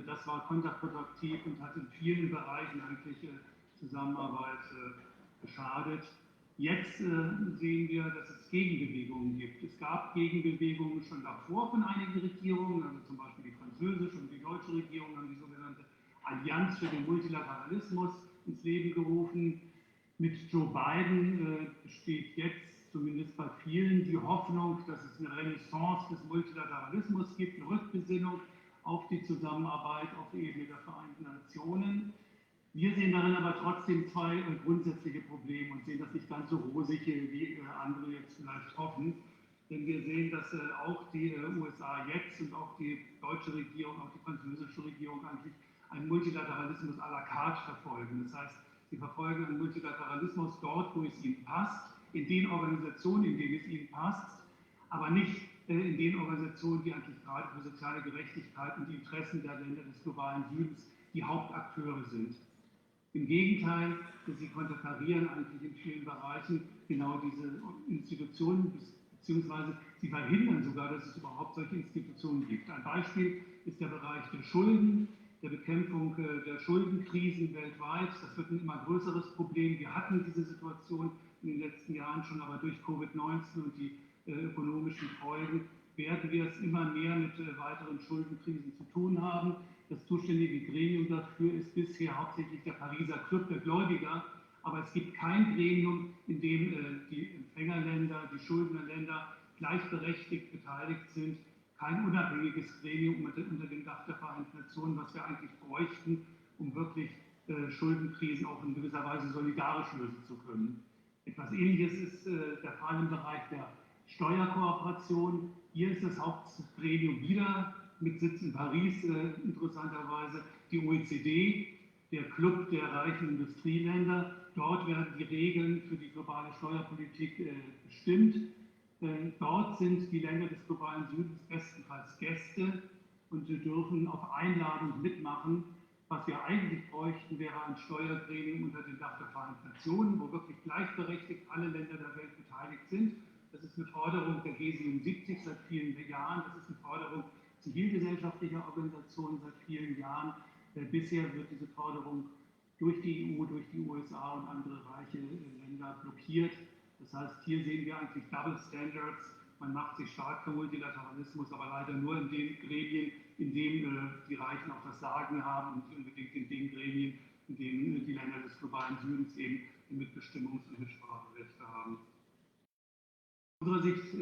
Das war kontraproduktiv und hat in vielen Bereichen eigentlich Zusammenarbeit geschadet. Jetzt sehen wir, dass es Gegenbewegungen gibt. Es gab Gegenbewegungen schon davor von einigen Regierungen, also zum Beispiel die französische und die deutsche Regierung haben die sogenannte Allianz für den Multilateralismus ins Leben gerufen. Mit Joe Biden besteht jetzt zumindest bei vielen die Hoffnung, dass es eine Renaissance des Multilateralismus gibt, eine Rückbesinnung auf die Zusammenarbeit auf der Ebene der Vereinten Nationen. Wir sehen darin aber trotzdem zwei grundsätzliche Probleme und sehen das nicht ganz so rosig, wie andere jetzt vielleicht hoffen. Denn wir sehen, dass auch die USA jetzt und auch die deutsche Regierung, auch die französische Regierung eigentlich einen Multilateralismus à la carte verfolgen. Das heißt, sie verfolgen einen Multilateralismus dort, wo es ihnen passt, in den Organisationen, in denen es ihnen passt, aber nicht in den Organisationen, die eigentlich gerade für soziale Gerechtigkeit und die Interessen der Länder des globalen Südens die Hauptakteure sind. Im Gegenteil, sie konterkarieren eigentlich in vielen Bereichen genau diese Institutionen, beziehungsweise sie verhindern sogar, dass es überhaupt solche Institutionen gibt. Ein Beispiel ist der Bereich der Schulden, der Bekämpfung der Schuldenkrisen weltweit. Das wird ein immer größeres Problem. Wir hatten diese Situation in den letzten Jahren schon, aber durch Covid-19 und die ökonomischen Folgen werden wir es immer mehr mit weiteren Schuldenkrisen zu tun haben. Das zuständige Gremium dafür ist bisher hauptsächlich der Pariser Club der Gläubiger, aber es gibt kein Gremium, in dem die Empfängerländer, die Schuldnerländer gleichberechtigt beteiligt sind, kein unabhängiges Gremium unter dem Dach der Vereinten Nationen, was wir eigentlich bräuchten, um wirklich Schuldenkrisen auch in gewisser Weise solidarisch lösen zu können. Etwas Ähnliches ist der Fall im Bereich der Steuerkooperation. Hier ist das Hauptgremium wieder mit Sitz in Paris, interessanterweise die OECD, der Club der reichen Industrieländer. Dort werden die Regeln für die globale Steuerpolitik bestimmt. Dort sind die Länder des globalen Südens bestenfalls Gäste und sie dürfen auf Einladung mitmachen. Was wir eigentlich bräuchten, wäre ein Steuergremium unter dem Dach der Vereinten Nationen, wo wirklich gleichberechtigt alle Länder der Welt beteiligt sind. Das ist eine Forderung der G77 seit vielen Jahren. Das ist eine Forderung zivilgesellschaftlicher Organisationen seit vielen Jahren. Bisher wird diese Forderung durch die EU, durch die USA und andere reiche Länder blockiert. Das heißt, hier sehen wir eigentlich Double Standards. Man macht sich stark für Multilateralismus, aber leider nur in den Gremien, in denen die Reichen auch das Sagen haben und nicht unbedingt in den Gremien, in denen die Länder des globalen Südens eben Mitbestimmungs- und Mitspracherechte haben. Aus unserer Sicht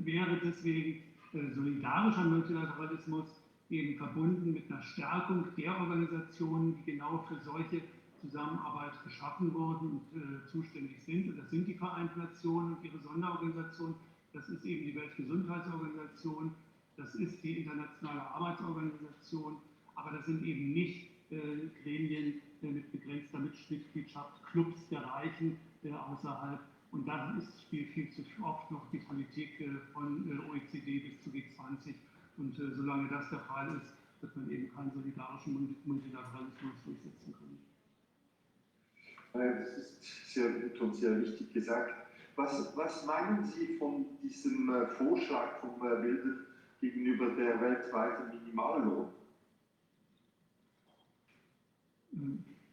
wäre deswegen solidarischer Multilateralismus eben verbunden mit einer Stärkung der Organisationen, die genau für solche Zusammenarbeit geschaffen wurden und zuständig sind. Und das sind die Vereinten Nationen und ihre Sonderorganisationen. Das ist eben die Weltgesundheitsorganisation, das ist die Internationale Arbeitsorganisation, aber das sind eben nicht Gremien mit begrenzter Mitgliedschaft, Clubs der Reichen außerhalb. Und dann spielt viel zu oft noch die Politik von OECD bis zu G20. Und solange das der Fall ist, wird man eben keinen solidarischen Multilateralismus durchsetzen können. Das ist sehr gut und sehr wichtig gesagt. Was meinen Sie von diesem Vorschlag vom Wilde gegenüber der weltweiten Minimallohn?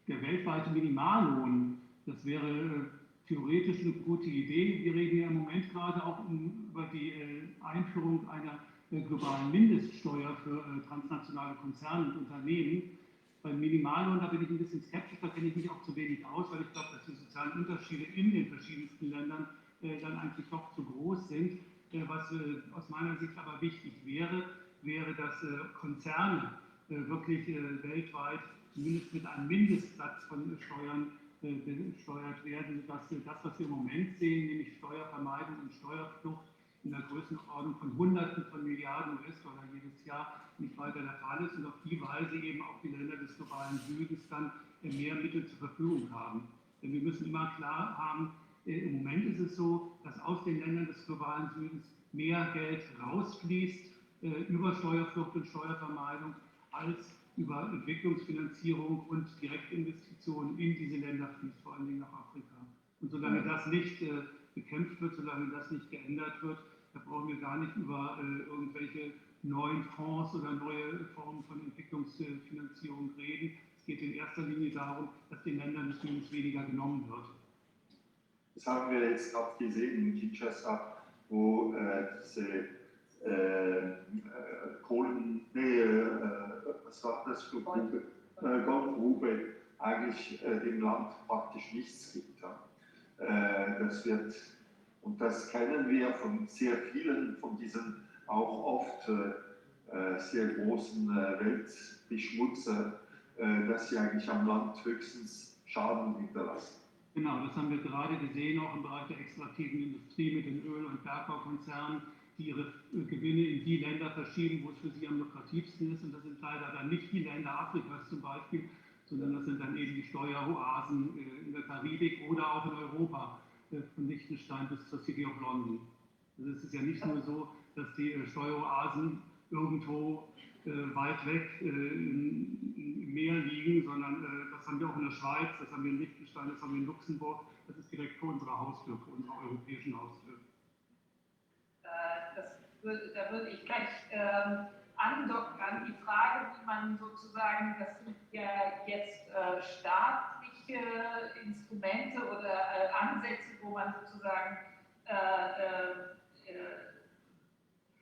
Der weltweite Minimallohn, das wäre theoretisch eine gute Idee. Wir reden ja im Moment gerade auch über die Einführung einer globalen Mindeststeuer für transnationale Konzerne und Unternehmen. Beim Minimallohn, da bin ich ein bisschen skeptisch, da kenne ich mich auch zu wenig aus, weil ich glaube, dass die sozialen Unterschiede in den verschiedensten Ländern dann eigentlich doch zu groß sind. Was aus meiner Sicht aber wichtig wäre, dass Konzerne wirklich weltweit zumindest mit einem Mindestsatz von Steuern besteuert werden, dass das, was wir im Moment sehen, nämlich Steuervermeidung und Steuerflucht in der Größenordnung von Hunderten von Milliarden US-Dollar jedes Jahr nicht weiter der Fall ist und auf die Weise eben auch die Länder des globalen Südens dann mehr Mittel zur Verfügung haben. Denn wir müssen immer klar haben, im Moment ist es so, dass aus den Ländern des globalen Südens mehr Geld rausfließt über Steuerflucht und Steuervermeidung als über Entwicklungsfinanzierung und Direktinvestitionen in diese Länder fließt, vor allem nach Afrika. Und solange das nicht bekämpft wird, solange das nicht geändert wird, da brauchen wir gar nicht über irgendwelche neuen Fonds oder neue Formen von Entwicklungsfinanzierung reden. Es geht in erster Linie darum, dass den Ländern nicht weniger genommen wird. Das haben wir jetzt gerade gesehen in Kinshasa, wo diese was war das für Grube? Goldgrube eigentlich dem Land praktisch nichts gibt. Ja. Das wird, und das kennen wir von sehr vielen von diesen auch oft sehr großen Weltbeschmutzer, dass sie eigentlich am Land höchstens Schaden hinterlassen. Genau, das haben wir gerade gesehen, auch im Bereich der extraktiven Industrie mit den Öl- und Bergbaukonzernen, die ihre Gewinne in die Länder verschieben, wo es für sie am lukrativsten ist. Und das sind leider dann nicht die Länder Afrikas zum Beispiel, sondern das sind dann eben die Steueroasen in der Karibik oder auch in Europa, von Liechtenstein bis zur City of London. Also es ist ja nicht nur so, dass die Steueroasen irgendwo weit weg im Meer liegen, sondern das haben wir auch in der Schweiz, das haben wir in Liechtenstein, das haben wir in Luxemburg, das ist direkt vor unserer Haustür, vor unserer europäischen Haustür. Da würde ich gleich andocken an die Frage, wie man sozusagen, das sind ja jetzt staatliche Instrumente oder Ansätze, wo man sozusagen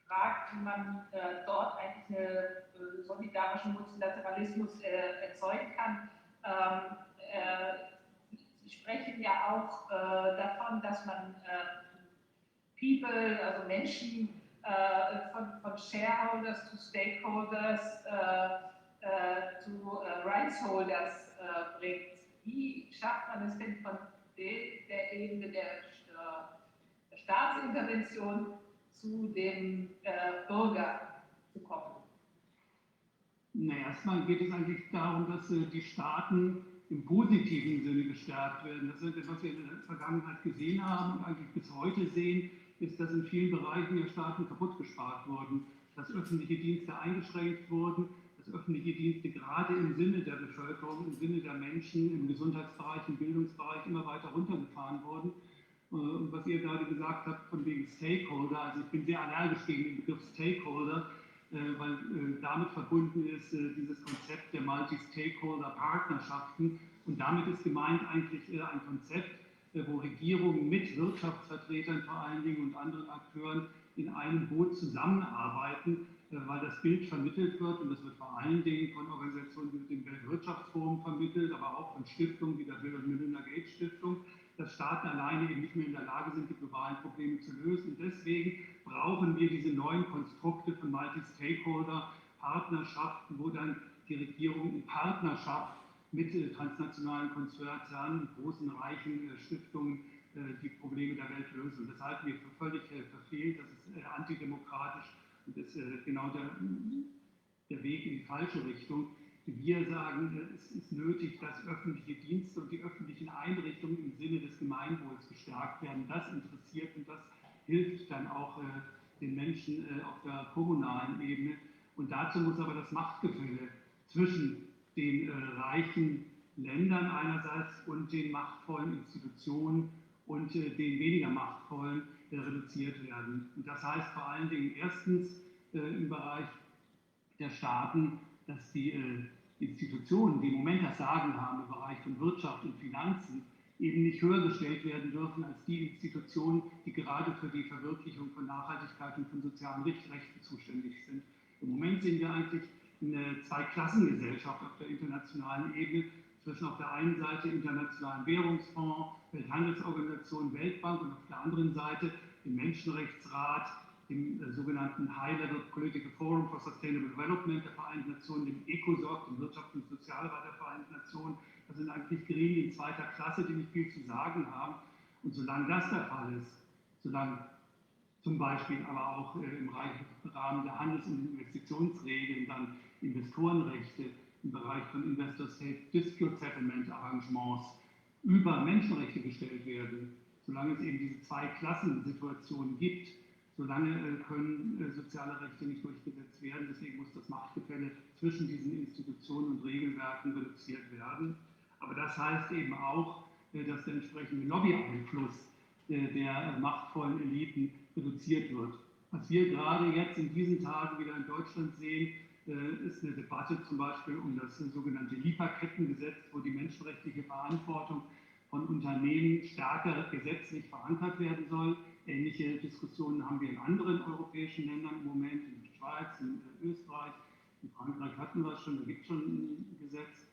fragt, wie man dort eigentlich einen solidarischen Multilateralismus erzeugen kann. Sie sprechen ja auch davon, dass man People, also Menschen, von Shareholders to Stakeholders zu Rights Holders bringt. Wie schafft man es denn von der Ebene der Staatsintervention zu dem Bürger zu kommen? Na, erstmal geht es eigentlich darum, dass die Staaten im positiven Sinne gestärkt werden. Das ist, was wir in der Vergangenheit gesehen haben und eigentlich bis heute sehen, ist, dass in vielen Bereichen der Staaten kaputt gespart wurden, dass öffentliche Dienste eingeschränkt wurden, dass öffentliche Dienste gerade im Sinne der Bevölkerung, im Sinne der Menschen, im Gesundheitsbereich, im Bildungsbereich immer weiter runtergefahren wurden. Und was ihr gerade gesagt habt, von wegen Stakeholder, also ich bin sehr allergisch gegen den Begriff Stakeholder, weil damit verbunden ist dieses Konzept der Multi-Stakeholder-Partnerschaften. Und damit ist gemeint eigentlich ein Konzept, wo Regierungen mit Wirtschaftsvertretern vor allen Dingen und anderen Akteuren in einem Boot zusammenarbeiten, weil das Bild vermittelt wird, und das wird vor allen Dingen von Organisationen wie dem Weltwirtschaftsforum vermittelt, aber auch von Stiftungen wie der Bill und Melinda Gates Stiftung, dass Staaten alleine eben nicht mehr in der Lage sind, die globalen Probleme zu lösen. Und deswegen brauchen wir diese neuen Konstrukte von Multi-Stakeholder-Partnerschaften, wo dann die Regierung in Partnerschaft mit transnationalen Konzernen, großen, reichen Stiftungen die Probleme der Welt lösen. Und das halten wir für völlig verfehlt, das ist antidemokratisch und das ist genau der Weg in die falsche Richtung. Wir sagen, es ist nötig, dass öffentliche Dienste und die öffentlichen Einrichtungen im Sinne des Gemeinwohls gestärkt werden. Das interessiert und das hilft dann auch den Menschen auf der kommunalen Ebene. Und dazu muss aber das Machtgefälle zwischen den reichen Ländern einerseits und den machtvollen Institutionen und den weniger machtvollen reduziert werden. Und das heißt vor allen Dingen erstens im Bereich der Staaten, dass die Institutionen, die im Moment das Sagen haben im Bereich von Wirtschaft und Finanzen, eben nicht höher gestellt werden dürfen als die Institutionen, die gerade für die Verwirklichung von Nachhaltigkeit und von sozialen Rechten zuständig sind. Im Moment sehen wir eigentlich eine Zweiklassengesellschaft auf der internationalen Ebene zwischen auf der einen Seite Internationalen Währungsfonds, Welthandelsorganisation, Weltbank und auf der anderen Seite dem Menschenrechtsrat, dem sogenannten High-Level Political Forum for Sustainable Development der Vereinten Nationen, dem ECOSOC, dem Wirtschafts- und Sozialrat der Vereinten Nationen. Das sind eigentlich Gremien zweiter Klasse, die nicht viel zu sagen haben. Und solange das der Fall ist, solange zum Beispiel aber auch im Rahmen der Handels- und Investitionsregeln dann Investorenrechte im Bereich von Investor-State-Dispute Settlement-Arrangements über Menschenrechte gestellt werden, solange es eben diese Zwei-Klassen-Situation gibt, solange können soziale Rechte nicht durchgesetzt werden. Deswegen muss das Machtgefälle zwischen diesen Institutionen und Regelwerken reduziert werden. Aber das heißt eben auch, dass der entsprechende Lobbyeinfluss der machtvollen Eliten reduziert wird. Was wir gerade jetzt in diesen Tagen wieder in Deutschland sehen, ist eine Debatte zum Beispiel um das sogenannte Lieferkettengesetz, wo die menschenrechtliche Verantwortung von Unternehmen stärker gesetzlich verankert werden soll. Ähnliche Diskussionen haben wir in anderen europäischen Ländern im Moment, in der Schweiz, in Österreich, in Frankreich hatten wir es schon, da gibt es schon ein Gesetz.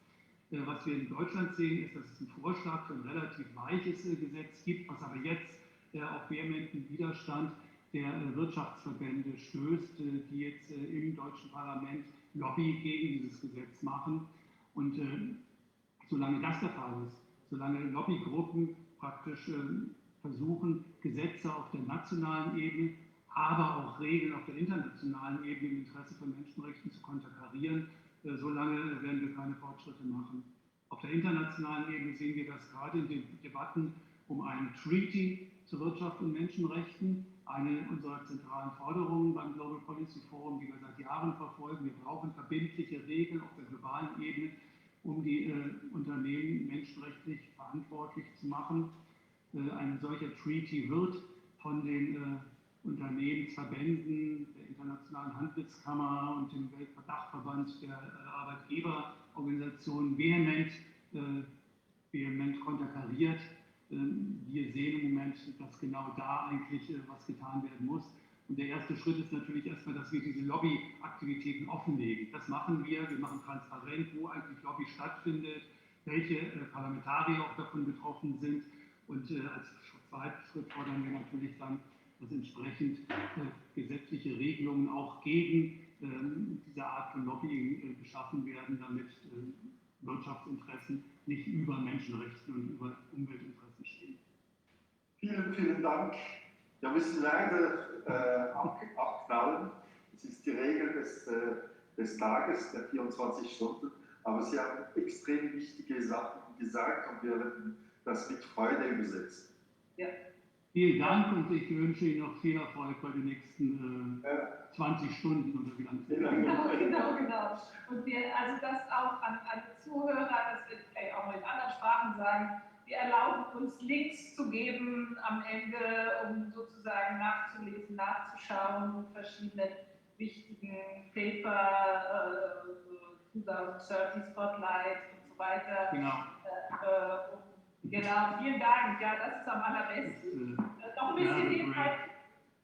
Was wir in Deutschland sehen, ist, dass es einen Vorschlag für ein relativ weiches Gesetz gibt, was aber jetzt auf vehementen Widerstand der Wirtschaftsverbände stößt, die jetzt im deutschen Parlament Lobby gegen dieses Gesetz machen. Und solange das der Fall ist, solange Lobbygruppen praktisch versuchen, Gesetze auf der nationalen Ebene, aber auch Regeln auf der internationalen Ebene im Interesse von Menschenrechten zu konterkarieren, solange werden wir keine Fortschritte machen. Auf der internationalen Ebene sehen wir das gerade in den Debatten um einen Treaty zur Wirtschaft und Menschenrechten, eine unserer zentralen Forderungen beim Global Policy Forum, die wir seit Jahren verfolgen. Wir brauchen verbindliche Regeln auf der globalen Ebene, um die Unternehmen menschenrechtlich verantwortlich zu machen. Ein solcher Treaty wird von den Unternehmensverbänden, der Internationalen Handelskammer und dem Weltdachverband der Arbeitgeberorganisationen vehement konterkariert. Wir sehen im Moment, dass genau da eigentlich was getan werden muss. Und der erste Schritt ist natürlich erstmal, dass wir diese Lobbyaktivitäten offenlegen. Das machen wir. Wir machen transparent, wo eigentlich Lobby stattfindet, welche Parlamentarier auch davon betroffen sind. Und als zweiten Schritt fordern wir natürlich dann, dass entsprechend gesetzliche Regelungen auch gegen diese Art von Lobbying geschaffen werden, damit Wirtschaftsinteressen nicht über Menschenrechten und über Umweltinteressen stehen. Vielen, vielen Dank. Wir müssen leider abknallen. Es ist die Regel des Tages, der 24 Stunden. Aber Sie haben extrem wichtige Sachen gesagt und wir werden das mit Freude übersetzen. Ja. Vielen Dank und ich wünsche Ihnen noch viel Erfolg bei den nächsten 20 Stunden oder wie lange es dauert. Genau. Und wir, also das auch an Zuhörer, das wird ich auch in anderen Sprachen sagen, wir erlauben uns Links zu geben am Ende, um sozusagen nachzulesen, nachzuschauen, verschiedene wichtigen Paper, 2030 Spotlight und so weiter. Genau. Genau, vielen Dank. Ja, das ist am allerbesten. Noch ein bisschen hinhalten,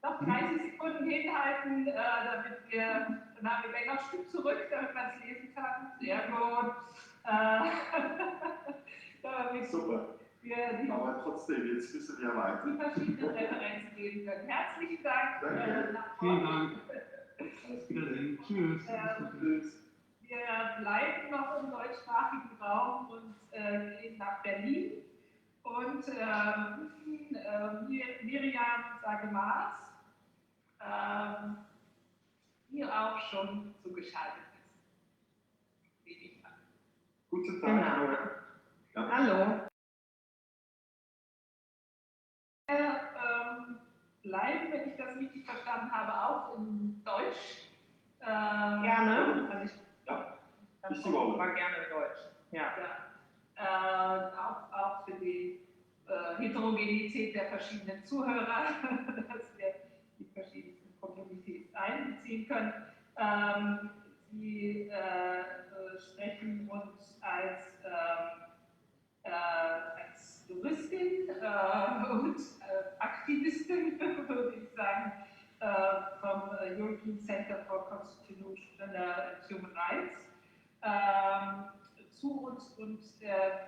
noch 30 Sekunden hinhalten, damit dann haben wir gleich noch ein Stück zurück, damit man es lesen kann. Sehr gut. Super. Aber trotzdem, jetzt müssen wir weiter. Die verschiedenen Referenzen geben können. Herzlichen Dank. Danke. Vielen Dank. Auf Wiedersehen. Tschüss. Tschüss. Wir bleiben noch im deutschsprachigen Raum und gehen nach Berlin. Und Miriam Sage-Maas, die auch schon zugeschaltet ist. Guten Tag. Genau. Ja. Hallo. Bleiben, wenn ich das richtig verstanden habe, auch in Deutsch. Gerne. Also ich war gerne Deutsch. Ja. Auch für die Heterogenität der verschiedenen Zuhörer, dass wir die verschiedensten Communities einbeziehen können. Sie sprechen uns als Juristin und Aktivistin, würde ich sagen, vom European Center for Constitutional and Human Rights zu uns und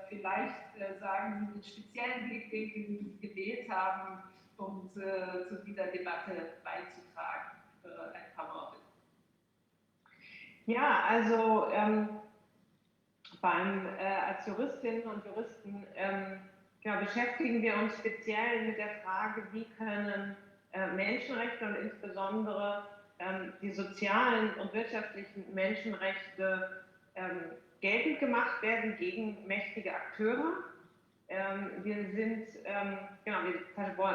vielleicht sagen Sie den speziellen Blickwinkel, den Sie gewählt haben, und zu dieser Debatte beizutragen. Ein paar Worte. Ja, also als Juristinnen und Juristen beschäftigen wir uns speziell mit der Frage, wie können Menschenrechte und insbesondere die sozialen und wirtschaftlichen Menschenrechte geltend gemacht werden gegen mächtige Akteure. Wir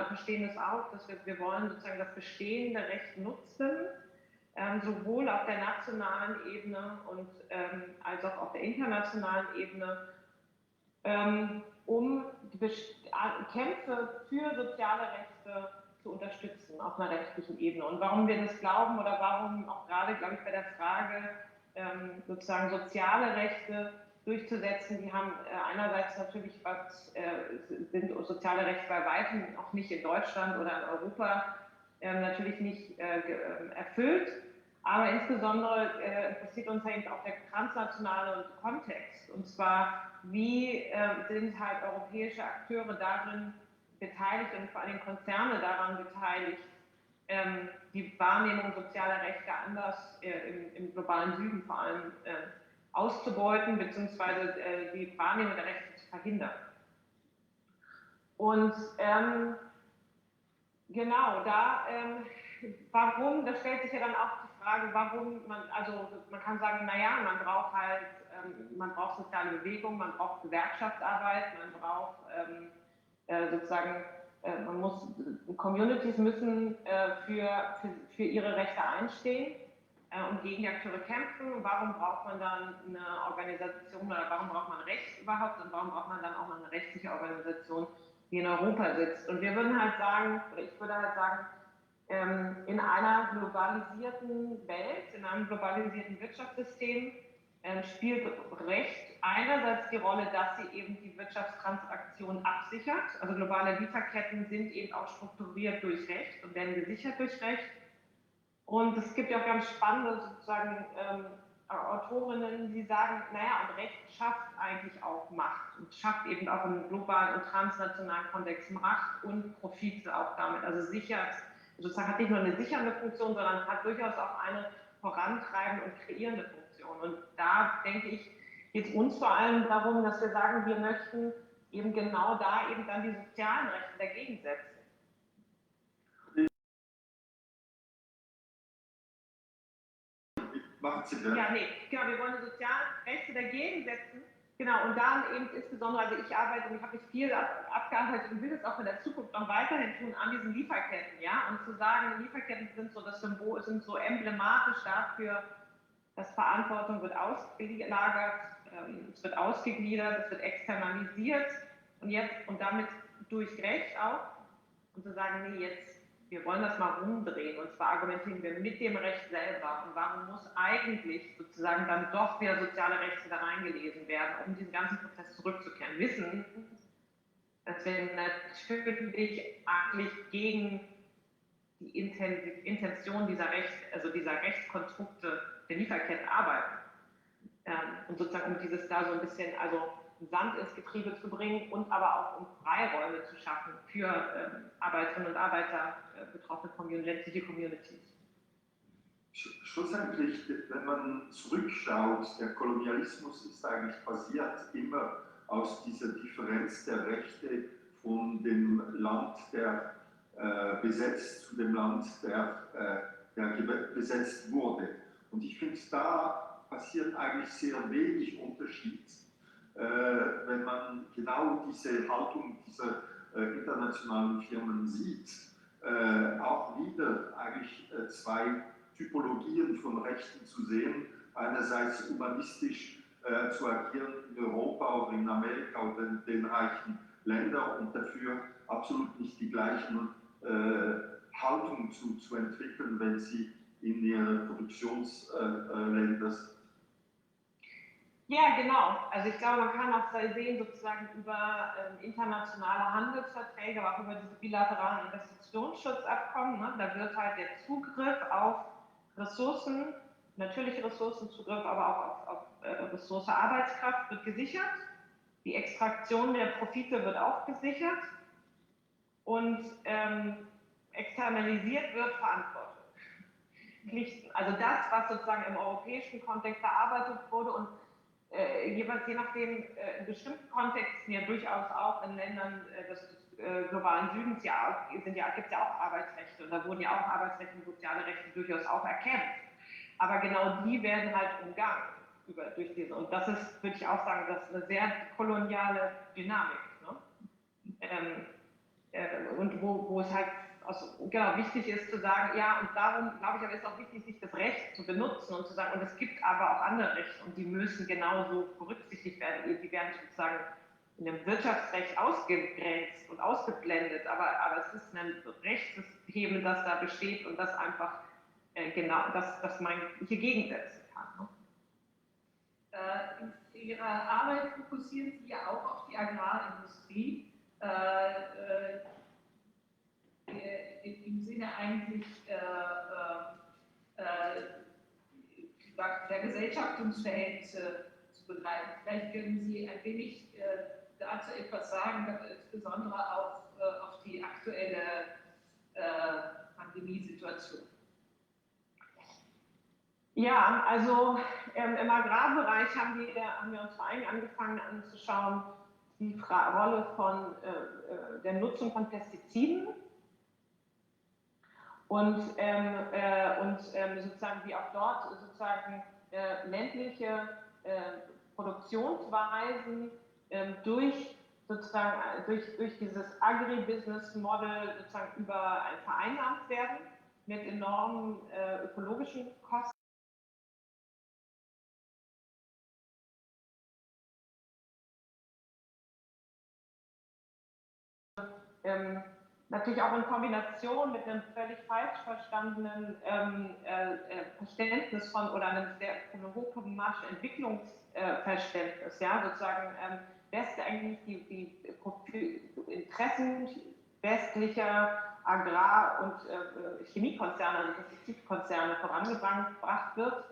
verstehen das auch, dass wir wollen sozusagen das bestehende Recht nutzen, sowohl auf der nationalen Ebene und als auch auf der internationalen Ebene, um die Kämpfe für soziale Rechte zu unterstützen auf einer rechtlichen Ebene. Und warum wir das glauben oder warum auch gerade, glaube ich, bei der Frage sozusagen soziale Rechte durchzusetzen, die haben einerseits natürlich sind soziale Rechte bei weitem auch nicht in Deutschland oder in Europa natürlich nicht erfüllt, aber insbesondere interessiert uns eben auch der transnationale Kontext, und zwar wie sind halt europäische Akteure darin beteiligt und vor allem Konzerne daran beteiligt, die Wahrnehmung sozialer Rechte anders im globalen Süden vor allem auszubeuten, beziehungsweise die Wahrnehmung der Rechte zu verhindern. Und genau, warum, da stellt sich ja dann auch die Frage, warum man kann sagen, naja, man braucht soziale Bewegung, man braucht Gewerkschaftsarbeit, man braucht Communities müssen für ihre Rechte einstehen und gegen die Akteure kämpfen. Warum braucht man dann eine Organisation oder warum braucht man Recht überhaupt und warum braucht man dann auch noch eine rechtliche Organisation, die in Europa sitzt? Und wir würden halt sagen, oder ich würde halt sagen, in einer globalisierten Welt, in einem globalisierten Wirtschaftssystem spielt Recht einerseits die Rolle, dass sie eben die Wirtschaftstransaktion absichert. Also globale Lieferketten sind eben auch strukturiert durch Recht und werden gesichert durch Recht. Und es gibt ja auch ganz spannende sozusagen Autorinnen, die sagen, naja, und Recht schafft eigentlich auch Macht und schafft eben auch im globalen und transnationalen Kontext Macht und Profite auch damit. Also sichert, sozusagen hat nicht nur eine sichernde Funktion, sondern hat durchaus auch eine vorantreibende und kreierende Funktion. Und da denke ich, geht es uns vor allem darum, dass wir sagen, wir möchten eben genau da eben dann die sozialen Rechte dagegen setzen. Ja, nee, genau, wir wollen die sozialen Rechte dagegen setzen. Genau, und dann eben insbesondere, also ich arbeite und ich habe mich viel abgearbeitet und will das auch in der Zukunft noch weiterhin tun an diesen Lieferketten, ja, und zu sagen, Lieferketten sind so das Symbol, sind so emblematisch dafür, dass Verantwortung wird ausgelagert, es wird ausgegliedert, es wird externalisiert und damit durch Recht auch, und zu sagen, nee, wir wollen das mal umdrehen, und zwar argumentieren wir mit dem Recht selber. Und warum muss eigentlich sozusagen dann doch wieder soziale Rechte da reingelesen werden, um diesen ganzen Prozess zurückzukehren? Wissen, dass wir natürlich eigentlich gegen die Intention dieser Rechtskonstrukte der Lieferketten arbeiten. Und sozusagen um dieses da so ein bisschen, also Sand ins Getriebe zu bringen und aber auch um Freiräume zu schaffen für Arbeiterinnen und Arbeiter, betroffene ländliche Communities. Schlussendlich, wenn man zurückschaut, der Kolonialismus ist eigentlich basiert immer aus dieser Differenz der Rechte von dem Land, der besetzt, zu dem Land, der besetzt wurde. Und ich finde, da passiert eigentlich sehr wenig Unterschied, wenn man genau diese Haltung dieser internationalen Firmen sieht. Auch wieder eigentlich zwei Typologien von Rechten zu sehen. Einerseits humanistisch zu agieren in Europa oder in Amerika oder in den reichen Ländern und dafür absolut nicht die gleichen Haltung zu entwickeln, wenn sie in ihre Produktionsländer sind. Ja, genau. Also ich glaube, man kann auch sehen, sozusagen über internationale Handelsverträge, aber auch über diese bilateralen Investitionsschutzabkommen, ne, da wird halt der Zugriff auf Ressourcen, natürliche Ressourcenzugriff, aber auch auf Ressource Arbeitskraft wird gesichert. Die Extraktion der Profite wird auch gesichert. und externalisiert wird, Verantwortung. Pflichten. Also das, was sozusagen im europäischen Kontext verarbeitet wurde und jeweils je nachdem in bestimmten Kontexten ja durchaus auch in Ländern des globalen Südens gibt es ja auch Arbeitsrechte und da wurden ja auch Arbeitsrechte und soziale Rechte durchaus auch erkämpft. Aber genau die werden halt umgangen durch diese. Und das ist, würde ich auch sagen, das ist eine sehr koloniale Dynamik. Ne? Und wo es halt wichtig ist zu sagen, ja, und darum glaube ich, aber ist auch wichtig, sich das Recht zu benutzen und zu sagen, und es gibt aber auch andere Rechte und die müssen genauso berücksichtigt werden. Die werden sozusagen in dem Wirtschaftsrecht ausgegrenzt und ausgeblendet, aber es ist ein Rechtssystem, das da besteht und das einfach das man hier gegensetzen kann. Ne? In Ihrer Arbeit fokussieren Sie ja auch auf die Agrarindustrie. Im Sinne eigentlich der Gesellschaftungsverhältnisse zu begreifen. Vielleicht können Sie ein wenig dazu etwas sagen, insbesondere auf die aktuelle Pandemiesituation. Ja, also im Agrarbereich haben wir uns vor allem angefangen anzuschauen, die Rolle von der Nutzung von Pestiziden und sozusagen wie auch dort sozusagen ländliche Produktionsweisen durch dieses Agribusiness-Model sozusagen vereinnahmt werden mit enormen ökologischen Kosten. Natürlich auch in Kombination mit einem völlig falsch verstandenen Verständnis von oder einem sehr hochproblematischen Entwicklungsverständnis, ja, sozusagen eigentlich die Interessen westlicher Agrar- und Chemiekonzerne, also Pestizidkonzerne vorangebracht wird.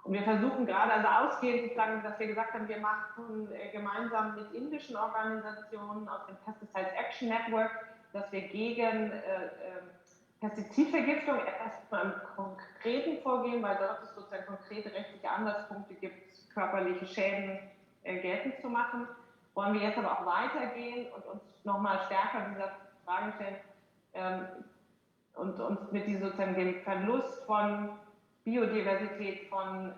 Und wir versuchen gerade, also ausgehend sozusagen, dass wir gesagt haben, wir machen gemeinsam mit indischen Organisationen aus dem Pesticides Action Network, dass wir gegen Pestizidvergiftung erstmal im Konkreten vorgehen, weil dort es sozusagen konkrete rechtliche Anlasspunkte gibt, körperliche Schäden geltend zu machen. Wollen wir jetzt aber auch weitergehen und uns nochmal stärker dieser Fragen stellen und uns mit sozusagen dem Verlust von Biodiversität, von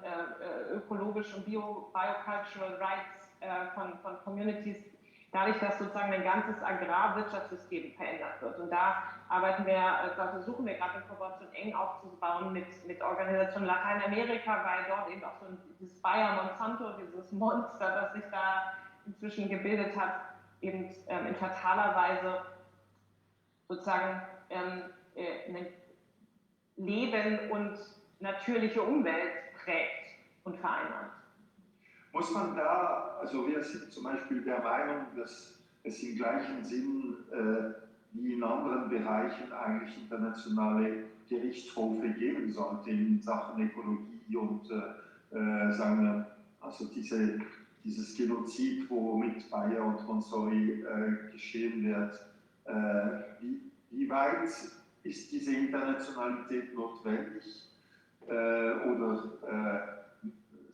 ökologischen Biocultural Rights von Communities, dadurch, dass sozusagen ein ganzes Agrarwirtschaftssystem verändert wird. Und da versuchen wir gerade in Kooperation eng aufzubauen mit Organisationen Lateinamerika, weil dort eben auch so dieses Bayer Monsanto, dieses Monster, das sich da inzwischen gebildet hat, eben in fataler Weise sozusagen Leben und natürliche Umwelt prägt und vereinnahmt. Muss man da, also wir sind zum Beispiel der Meinung, dass es im gleichen Sinn wie in anderen Bereichen eigentlich internationale Gerichtshofe geben sollte in Sachen Ökologie und sagen wir, also dieses Genozid, wo mit Bayer und Consori geschehen wird, wie weit ist diese Internationalität notwendig oder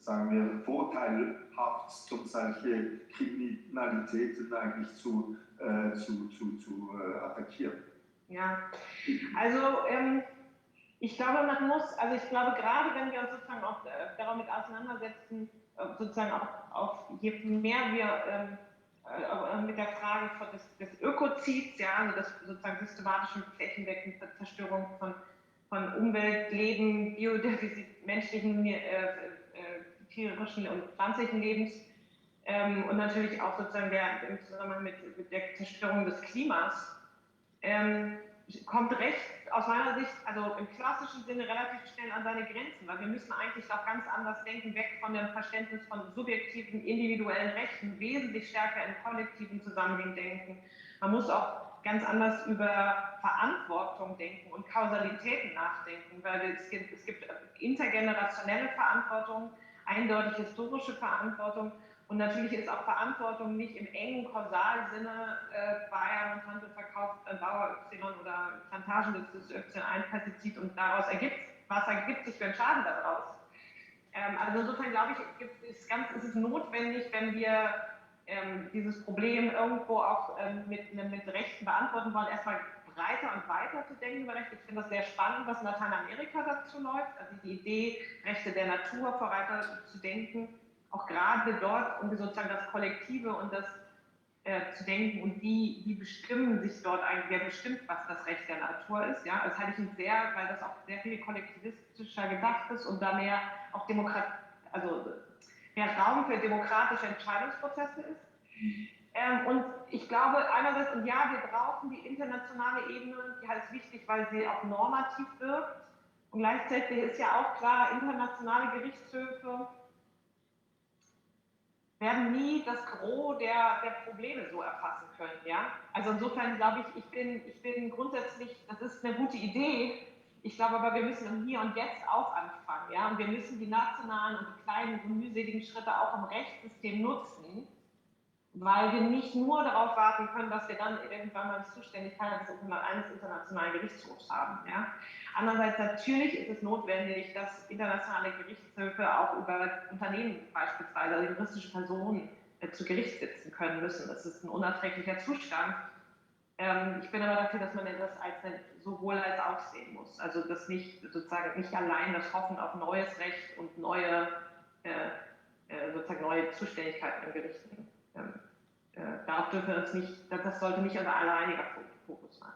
sagen wir, vorteilhaft, um solche Kriminalitäten eigentlich zu attackieren? Ja, also ich glaube, ich glaube, gerade wenn wir uns sozusagen auch damit auseinandersetzen, sozusagen auch je mehr wir mit der Frage des Ökozids, ja, also des sozusagen systematischen flächendeckenden Zerstörung von Umwelt, Leben, Biodiversität, menschlichen, tierischen und pflanzlichen Lebens und natürlich auch sozusagen im Zusammenhang mit der Zerstörung des Klimas, kommt Recht aus meiner Sicht, also im klassischen Sinne, relativ schnell an seine Grenzen, weil wir müssen eigentlich auch ganz anders denken, weg von dem Verständnis von subjektiven, individuellen Rechten, wesentlich stärker in kollektiven Zusammenhängen denken. Man muss auch ganz anders über Verantwortung denken und Kausalitäten nachdenken, weil es gibt intergenerationelle Verantwortung, eindeutig historische Verantwortung Und natürlich ist auch Verantwortung nicht im engen Kausalsinne, Bayer Monsanto verkauft Bauer Y oder Plantagenbesitzer Y ein Pestizid und daraus ergibt sich für einen Schaden daraus. Also insofern glaube ich, ist es notwendig, wenn wir dieses Problem irgendwo auch mit Rechten beantworten wollen, erstmal breiter und weiter zu denken über Rechte. Ich finde das sehr spannend, was in Lateinamerika dazu läuft, also die Idee, Rechte der Natur voran zu denken, auch gerade dort, um sozusagen das Kollektive und das zu denken und die bestimmen sich dort eigentlich, wer bestimmt, was das Recht der Natur ist. Ja? Das halte ich weil das auch sehr viel kollektivistischer gedacht ist und da mehr auch mehr Raum für demokratische Entscheidungsprozesse ist. Und ich glaube einerseits, und ja, wir brauchen die internationale Ebene, die ist wichtig, weil sie auch normativ wirkt. Und gleichzeitig ist ja auch klar, internationale Gerichtshöfe werden nie das Gros der Probleme so erfassen können. Ja? Also insofern glaube ich, ich bin grundsätzlich, das ist eine gute Idee. Ich glaube aber, wir müssen im Hier und Jetzt auch anfangen. Ja? Und wir müssen die nationalen und die kleinen und mühseligen Schritte auch im Rechtssystem nutzen, weil wir nicht nur darauf warten können, dass wir dann irgendwann mal die Zuständigkeit eines internationalen Gerichtshofs haben. Ja? Andererseits natürlich ist es notwendig, dass internationale Gerichtshöfe auch über Unternehmen beispielsweise, also juristische Personen, zu Gericht sitzen können müssen. Das ist ein unerträglicher Zustand. Ich bin aber dafür, dass man das als sowohl als auch sehen muss. Also dass nicht allein das Hoffen auf neues Recht und neue Zuständigkeiten in Gerichten. Darauf dürfen wir uns nicht, das sollte nicht unser alleiniger Fokus sein.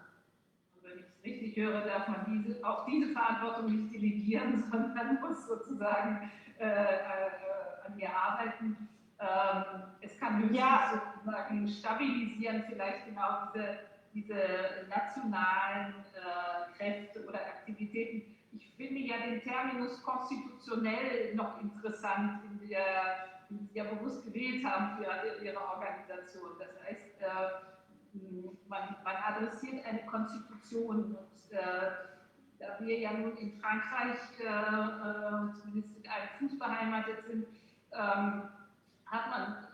Wenn ich es richtig höre, darf man auch diese Verantwortung nicht delegieren, sondern muss sozusagen an ihr arbeiten. Es kann höchstens sozusagen stabilisieren, vielleicht genau diese nationalen Kräfte oder Aktivitäten. Ich finde ja den Terminus konstitutionell noch interessant, den Sie ja bewusst gewählt haben für Ihre Organisation. Das heißt, man adressiert eine Konstitution. Und da wir ja nun in Frankreich zumindest in einem Fuß beheimatet sind, hat man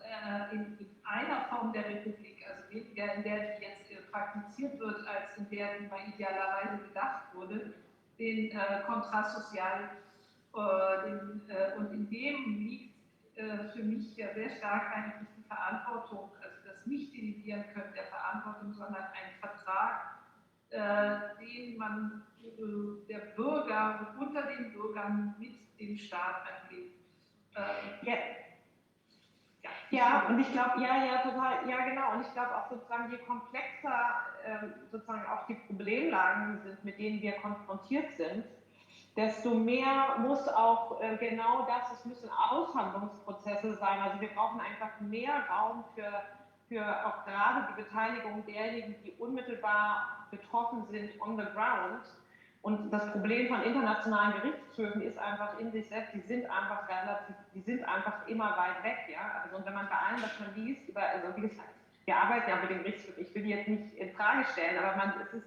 in einer Form der Republik, also weniger in der, die jetzt praktiziert wird, als in der, die mal idealerweise gedacht wurde, den Contrat social. Und in dem liegt für mich ja sehr stark eigentlich die Verantwortung, also das Nicht-Delegieren können der Verantwortung, sondern ein Vertrag, den man der Bürger unter den Bürgern mit dem Staat angeht. Und ich glaube, total, genau. Und ich glaube auch sozusagen, je komplexer sozusagen auch die Problemlagen sind, mit denen wir konfrontiert sind, desto mehr muss auch genau das, es müssen Aushandlungsprozesse sein. Also wir brauchen einfach mehr Raum für auch gerade die Beteiligung derjenigen, die unmittelbar betroffen sind on the ground. Und das Problem von internationalen Gerichtshöfen ist einfach in sich selbst, die sind einfach immer weit weg. Ja? Also, und wenn man bei allem, was man liest, also wie gesagt, wir arbeiten ja mit den Gerichtshöfen, ich will die jetzt nicht in Frage stellen, aber es ist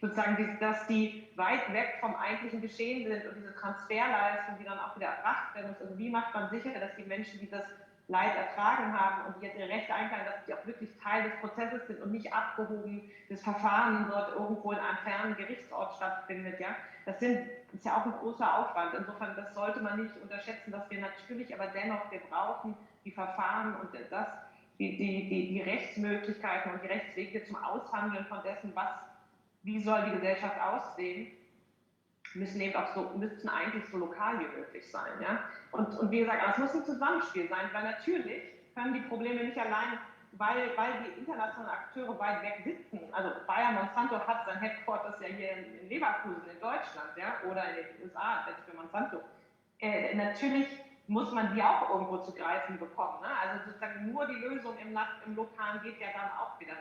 sozusagen, dass die weit weg vom eigentlichen Geschehen sind und diese Transferleistung, die dann auch wieder erbracht werden muss. Also wie macht man sicher, dass die Menschen, die das Leid ertragen haben und die jetzt ihre Rechte einklagen, dass die auch wirklich Teil des Prozesses sind und nicht abgehoben, das Verfahren dort irgendwo in einem fernen Gerichtsort stattfindet. Ja? Das ist ja auch ein großer Aufwand. Insofern, das sollte man nicht unterschätzen, dass wir natürlich, aber dennoch, wir brauchen die Verfahren und die Rechtsmöglichkeiten und die Rechtswege zum Aushandeln von dessen, wie soll die Gesellschaft aussehen, müssen eigentlich so lokal wie möglich sein. Ja? Und wie gesagt, es muss ein Zusammenspiel sein, weil natürlich können die Probleme nicht allein, weil die internationalen Akteure weit weg sitzen. Also Bayer Monsanto hat sein Headquarters ja hier in Leverkusen in Deutschland, ja? Oder in den USA, jetzt für Monsanto. Natürlich muss man die auch irgendwo zu greifen bekommen. Ne? Also sozusagen nur die Lösung im Lokalen geht ja dann auch wieder.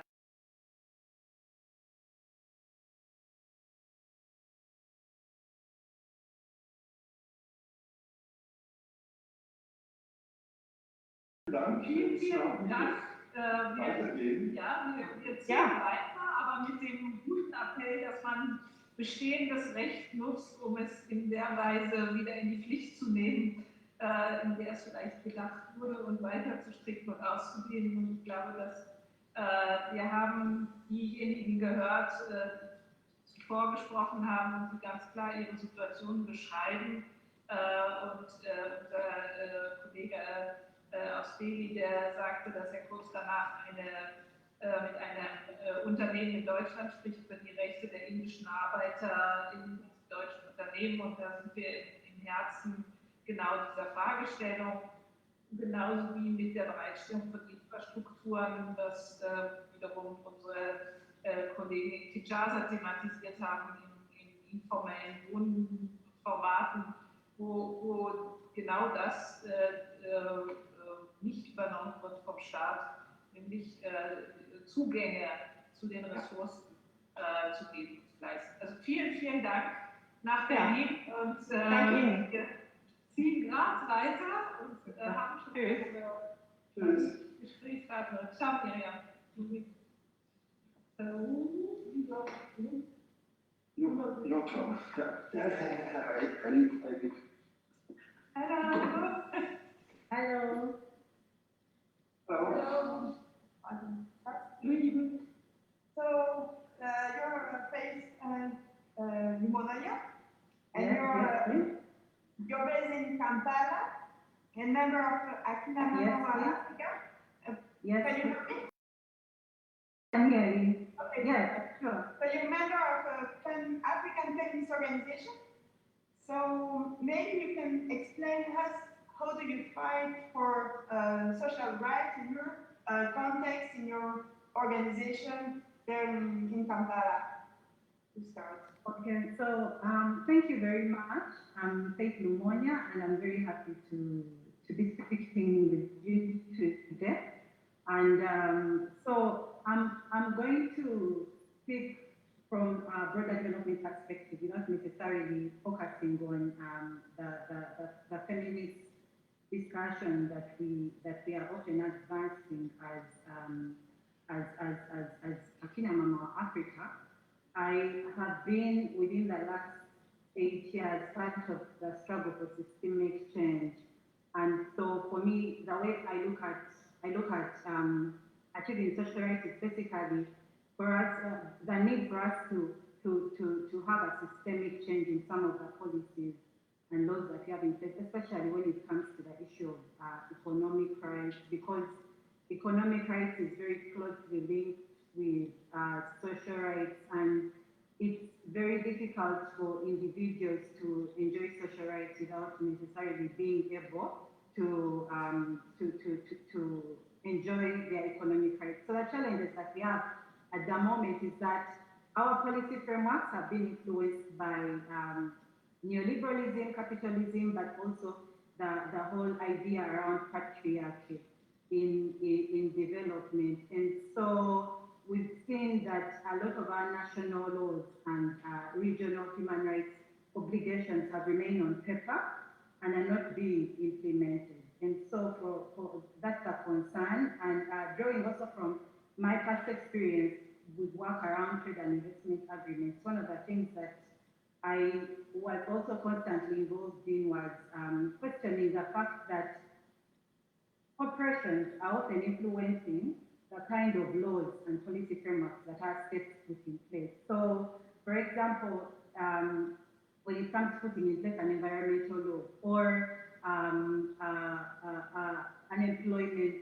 Vielen Dank. Wir ziehen weiter, aber mit dem guten Appell, dass man bestehendes Recht nutzt, um es in der Weise wieder in die Pflicht zu nehmen, in der es vielleicht gedacht wurde und weiter zu stricken und auszudehnen. Und ich glaube, dass wir haben diejenigen gehört, die zuvor gesprochen haben und die ganz klar ihre Situation beschreiben. Und unser Kollege aus Delhi, der sagte, dass er kurz danach mit einem Unternehmen in Deutschland spricht über die Rechte der indischen Arbeiter in deutschen Unternehmen. Und da sind wir im Herzen genau dieser Fragestellung, genauso wie mit der Bereitstellung von Infrastrukturen, was wiederum unsere Kollegen Tijaza thematisiert haben in informellen Wohnformaten, wo genau das nicht übernommen wird vom Staat, nämlich Zugänge zu den Ressourcen zu geben und zu leisten. Also vielen, vielen Dank nach Berlin und wir ziehen gerade weiter und haben schon unsere Gesprächspartner. Ciao, Miriam. Hello. Hello. So you're based in Limodaya, and you're based in Kampala, and member of Akina Mama Africa. Yes. Can you hear me? Can hear you. Okay. Yes, sure. So you're a member of an African Feminist Organization. So maybe you can explain us how do you fight for social rights in your context, in your organization there in Kampala, to start. Okay, so thank you very much. I'm Faith Lumonia, and I'm very happy to be speaking with you today. And so I'm going to speak from a broader development perspective, not necessarily focusing on the feminist discussion that we are often advancing as Akina Mama Africa. I have been within the last 8 years part of the struggle for systemic change, and so for me, the way I look at achieving social rights is basically for us the need for us to have a systemic change in some of the policies and laws that we have in place, especially when it comes to the issue of economic rights, because economic rights is very closely linked with social rights, and it's very difficult for individuals to enjoy social rights without necessarily being able to enjoy their economic rights. So the challenges that we have at the moment is that our policy frameworks have been influenced by neoliberalism, capitalism, but also the whole idea around patriarchy in development. And so we've seen that a lot of our national laws and regional human rights obligations have remained on paper and are not being implemented. And so for that's a concern. And drawing also from my past experience with work around trade and investment agreements, one of the things that I was also constantly involved in was questioning the fact that corporations are often influencing the kind of laws and policy frameworks that our states put in place. So, for example, when it comes to putting in place an environmental law or unemployment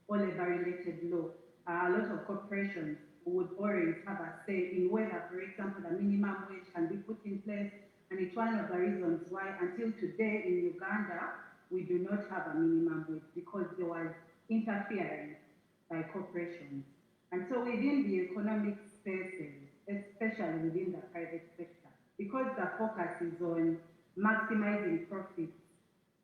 or labor-related law, a lot of corporations would always have a say in whether, for example, the minimum wage can be put in place. And it's one of the reasons why, until today in Uganda, we do not have a minimum wage, because there was interference by corporations. And so within the economic spaces, especially within the private sector, because the focus is on maximizing profits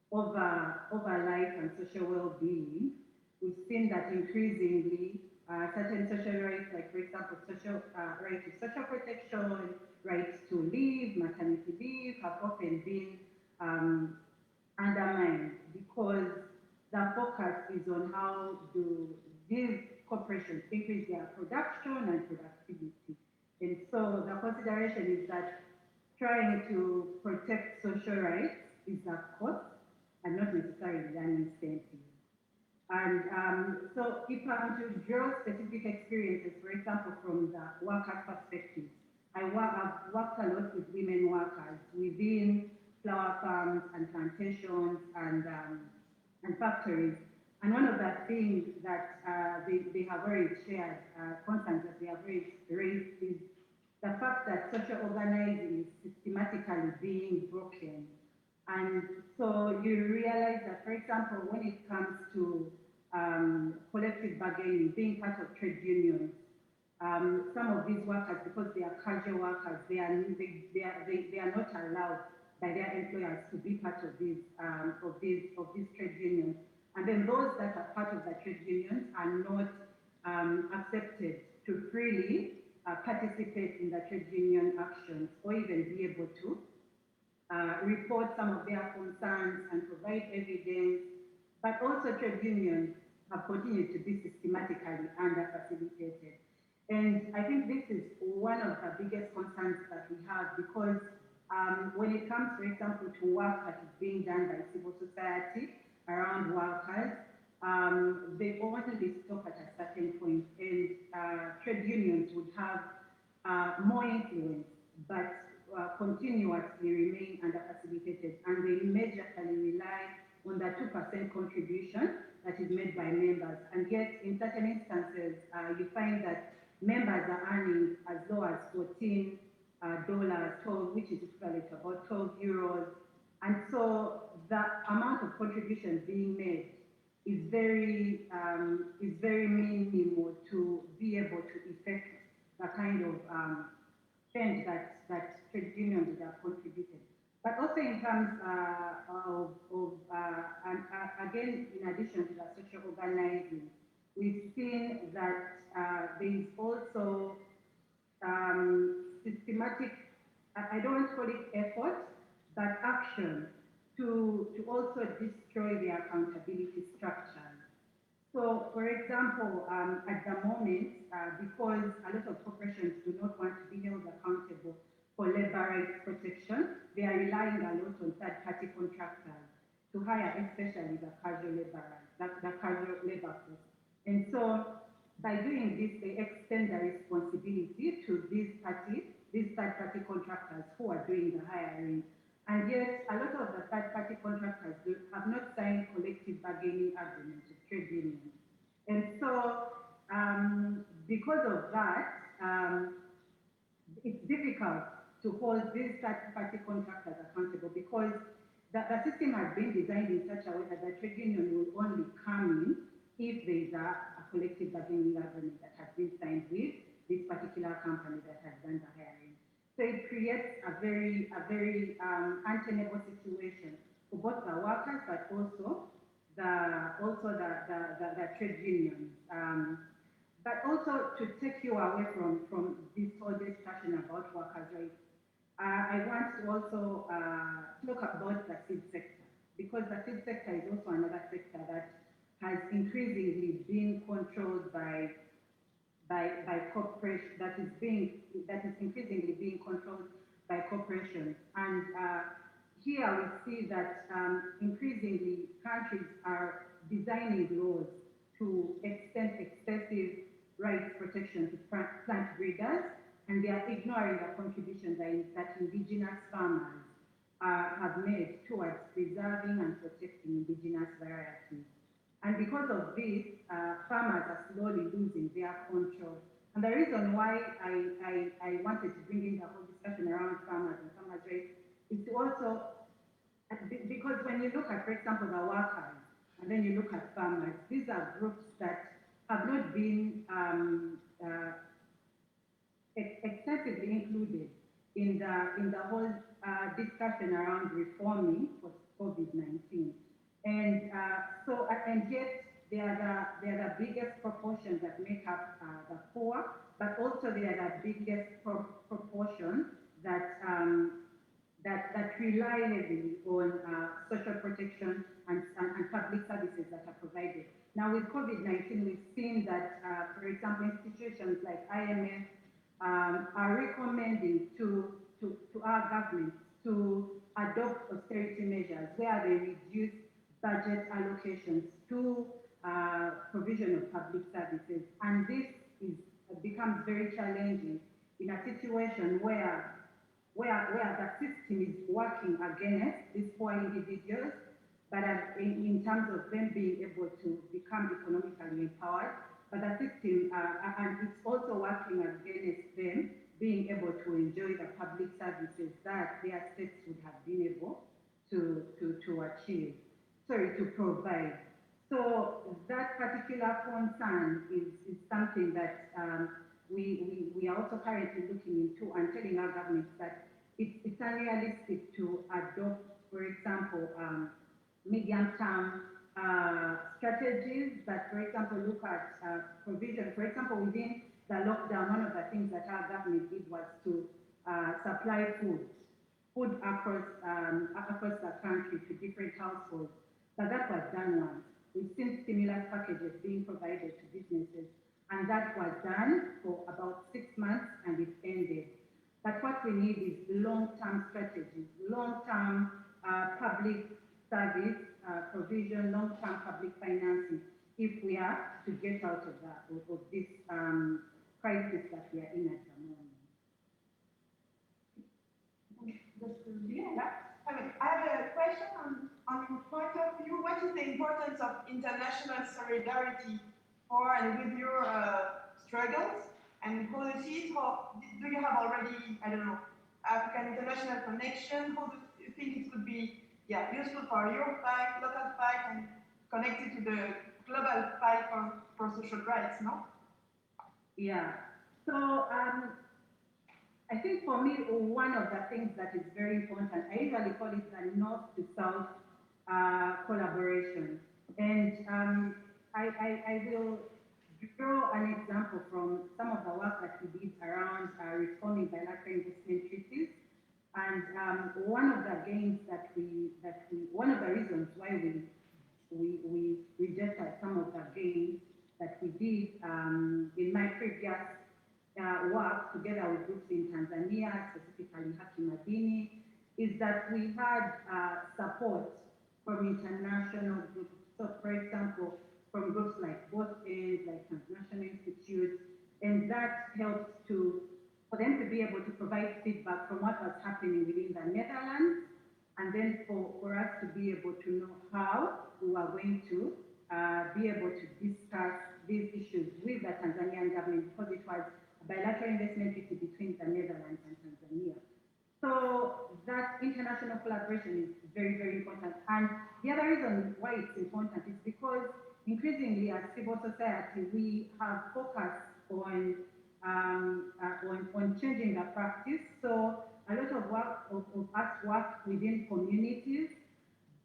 over life and social well-being, we've seen that increasingly certain social rights, like for example, right to social protection, rights to leave, maternity leave, have often been undermined, because the focus is on how do these corporations increase their production and productivity. And so the consideration is that trying to protect social rights is a cost, and not necessarily done instantly. And so if I'm to draw specific experiences, for example, from the worker perspective, I've worked a lot with women workers within flower farms and plantations and factories. And one of the things that they have already shared, concerns that they have raised is the fact that social organizing is systematically being broken. And so you realize that, for example, when it comes to collective bargaining, being part of trade unions, some of these workers, because they are casual workers, they are not allowed by their employers to be part of these trade unions. And then those that are part of the trade unions are not accepted to freely participate in the trade union actions or even be able to report some of their concerns and provide evidence. But also trade unions have continued to be systematically under-facilitated. And I think this is one of the biggest concerns that we have, because when it comes, for example, to work that is being done by civil society around workers, they only stop at a certain point, and trade unions would have more influence, but continuously remain under-facilitated, and they majorly rely on the 2% contribution that is made by members. And yet, in certain instances, you find that members are earning as low as $14, 12, which is equivalent to about 12 euros. And so the amount of contribution being made is very minimal to be able to effect the kind of change that trade unions have contributed. But also in terms again, in addition to the social organizing, we've seen that there is also systematic, I don't want to call it effort, but action to also destroy the accountability structures. So, for example, at the moment, because a lot of corporations do not want to be held accountable for labor rights protection, they are relying a lot on third-party contractors to hire, especially the casual labor force. And so, by doing this, they extend the responsibility to these third-party contractors who are doing the hiring. And yet, a lot of the third-party contractors have not signed collective bargaining agreements with trade unions. And so, because of that, it's difficult to hold these third-party contractors accountable, because the system has been designed in such a way that the trade union will only come in if there is a collective bargaining agreement that has been signed with this particular company that has done the hiring. So it creates a very untenable situation for both the workers, but also the trade unions. But also to take you away from this whole discussion about workers' rights, I want to also talk about the seed sector, because the seed sector is also another sector that has increasingly been controlled by corporations, that is increasingly being controlled by corporations. And here we see that increasingly countries are designing laws to extend excessive rights protection to plant breeders, and they are ignoring the contribution that indigenous farmers have made towards preserving and protecting indigenous varieties. And because of this, farmers are slowly losing their control. And the reason why I wanted to bring in the whole discussion around farmers and farmers' rights is to also, because when you look at, for example, the workers, and then you look at farmers, these are groups that have not been extensively included in the whole discussion around reforming for COVID-19. And and yet they are the biggest proportion that make up the poor, but also they are the biggest proportion that rely heavily on social protection and public services that are provided. Now with COVID-19, we've seen that, for example, institutions like IMF are recommending to our government to adopt austerity measures where they reduce budget allocations to provision of public services. And this becomes very challenging in a situation where the system is working against these poor individuals, but in terms of them being able to become economically empowered, but the system, and it's also working against them being able to enjoy the public services that their states would have been able to provide. So that particular concern is something that we are also currently looking into and telling our governments that it's unrealistic to adopt, for example, medium-term strategies that, for example, look at provision. For example, within the lockdown, one of the things that our government did was to supply food across the country to different households. But that was done once. We've seen stimulus packages being provided to businesses, and that was done for about 6 months and it ended. But what we need is long-term strategies, long-term public service provision, long-term public financing, if we are to get out of this crisis that we are in at the moment. I have a question on your point of view. What is the importance of international solidarity for and with your struggles and policies? Do you have already, I don't know, African international connection? How do you think it could be useful for your fight, local fight, and connected to the global fight for social rights, no? Yeah. So I think for me, one of the things that is very important, I usually call it the North to South collaboration. And I will draw an example from some of the work that we did around reforming bilateral investment treaties. And one of the gains one of the reasons why we rejected some of the gains that we did in my previous work together with groups in Tanzania, specifically Haki Madini, is that we had support from international groups. So, for example, from groups like both ends, like Transnational Institute, and that helped for them to be able to provide feedback from what was happening within the Netherlands, and then for us to be able to know how we are going to be able to discuss these issues with the Tanzanian government, because it was a bilateral investment treaty between the Netherlands and Tanzania. So that international collaboration is very, very important. And the other reason why it's important is because increasingly as civil society, we have focused on changing the practice. So a lot of us work within communities,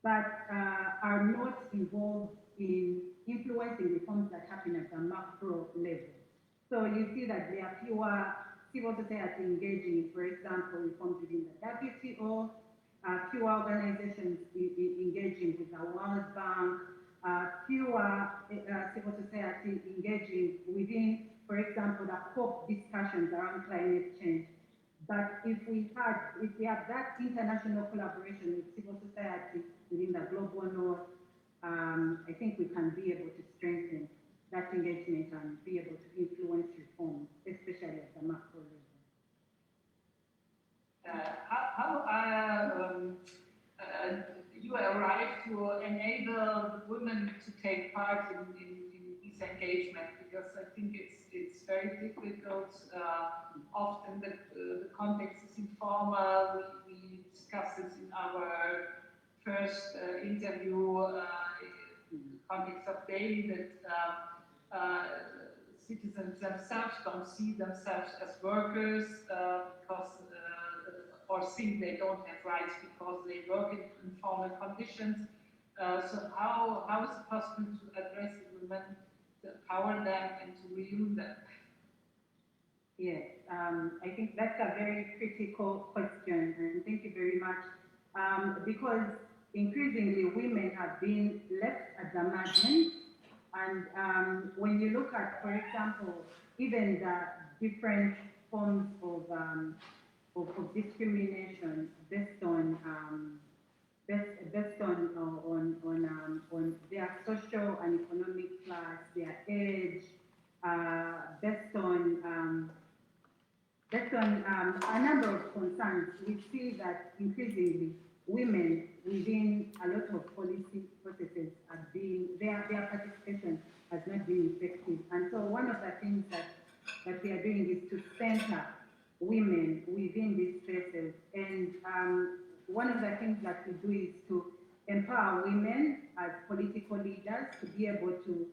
but are not involved in influencing reforms that happen at the macro level. So you see that there are fewer civil society engaging, for example, reforms within the WTO, fewer organizations engaging with the World Bank, fewer civil society engaging within, for example, the COP discussions around climate change. But if we have that international collaboration with civil society within the global north, I think we can be able to strengthen that engagement and be able to influence reforms, especially at the macro level. How you arrived to enable women to take part in this engagement? Because I think it's very difficult. Often the context is informal. We discussed this in our first interview in the context of daily, that citizens themselves don't see themselves as workers because or think they don't have rights because they work in informal conditions. So how is it possible to address the women, to empower them and to renew them? Yes, I think that's a very critical question, and thank you very much. Because increasingly women have been left at the margins, and when you look at, for example, even the different forms of discrimination based on based on their social and economic class, their age, based on a number of concerns. We see that increasingly women within a lot of policy processes are their participation has not been effective. And so one of the things that we are doing is to center women within these spaces. And one of the things that we do is to empower women as political leaders to be able to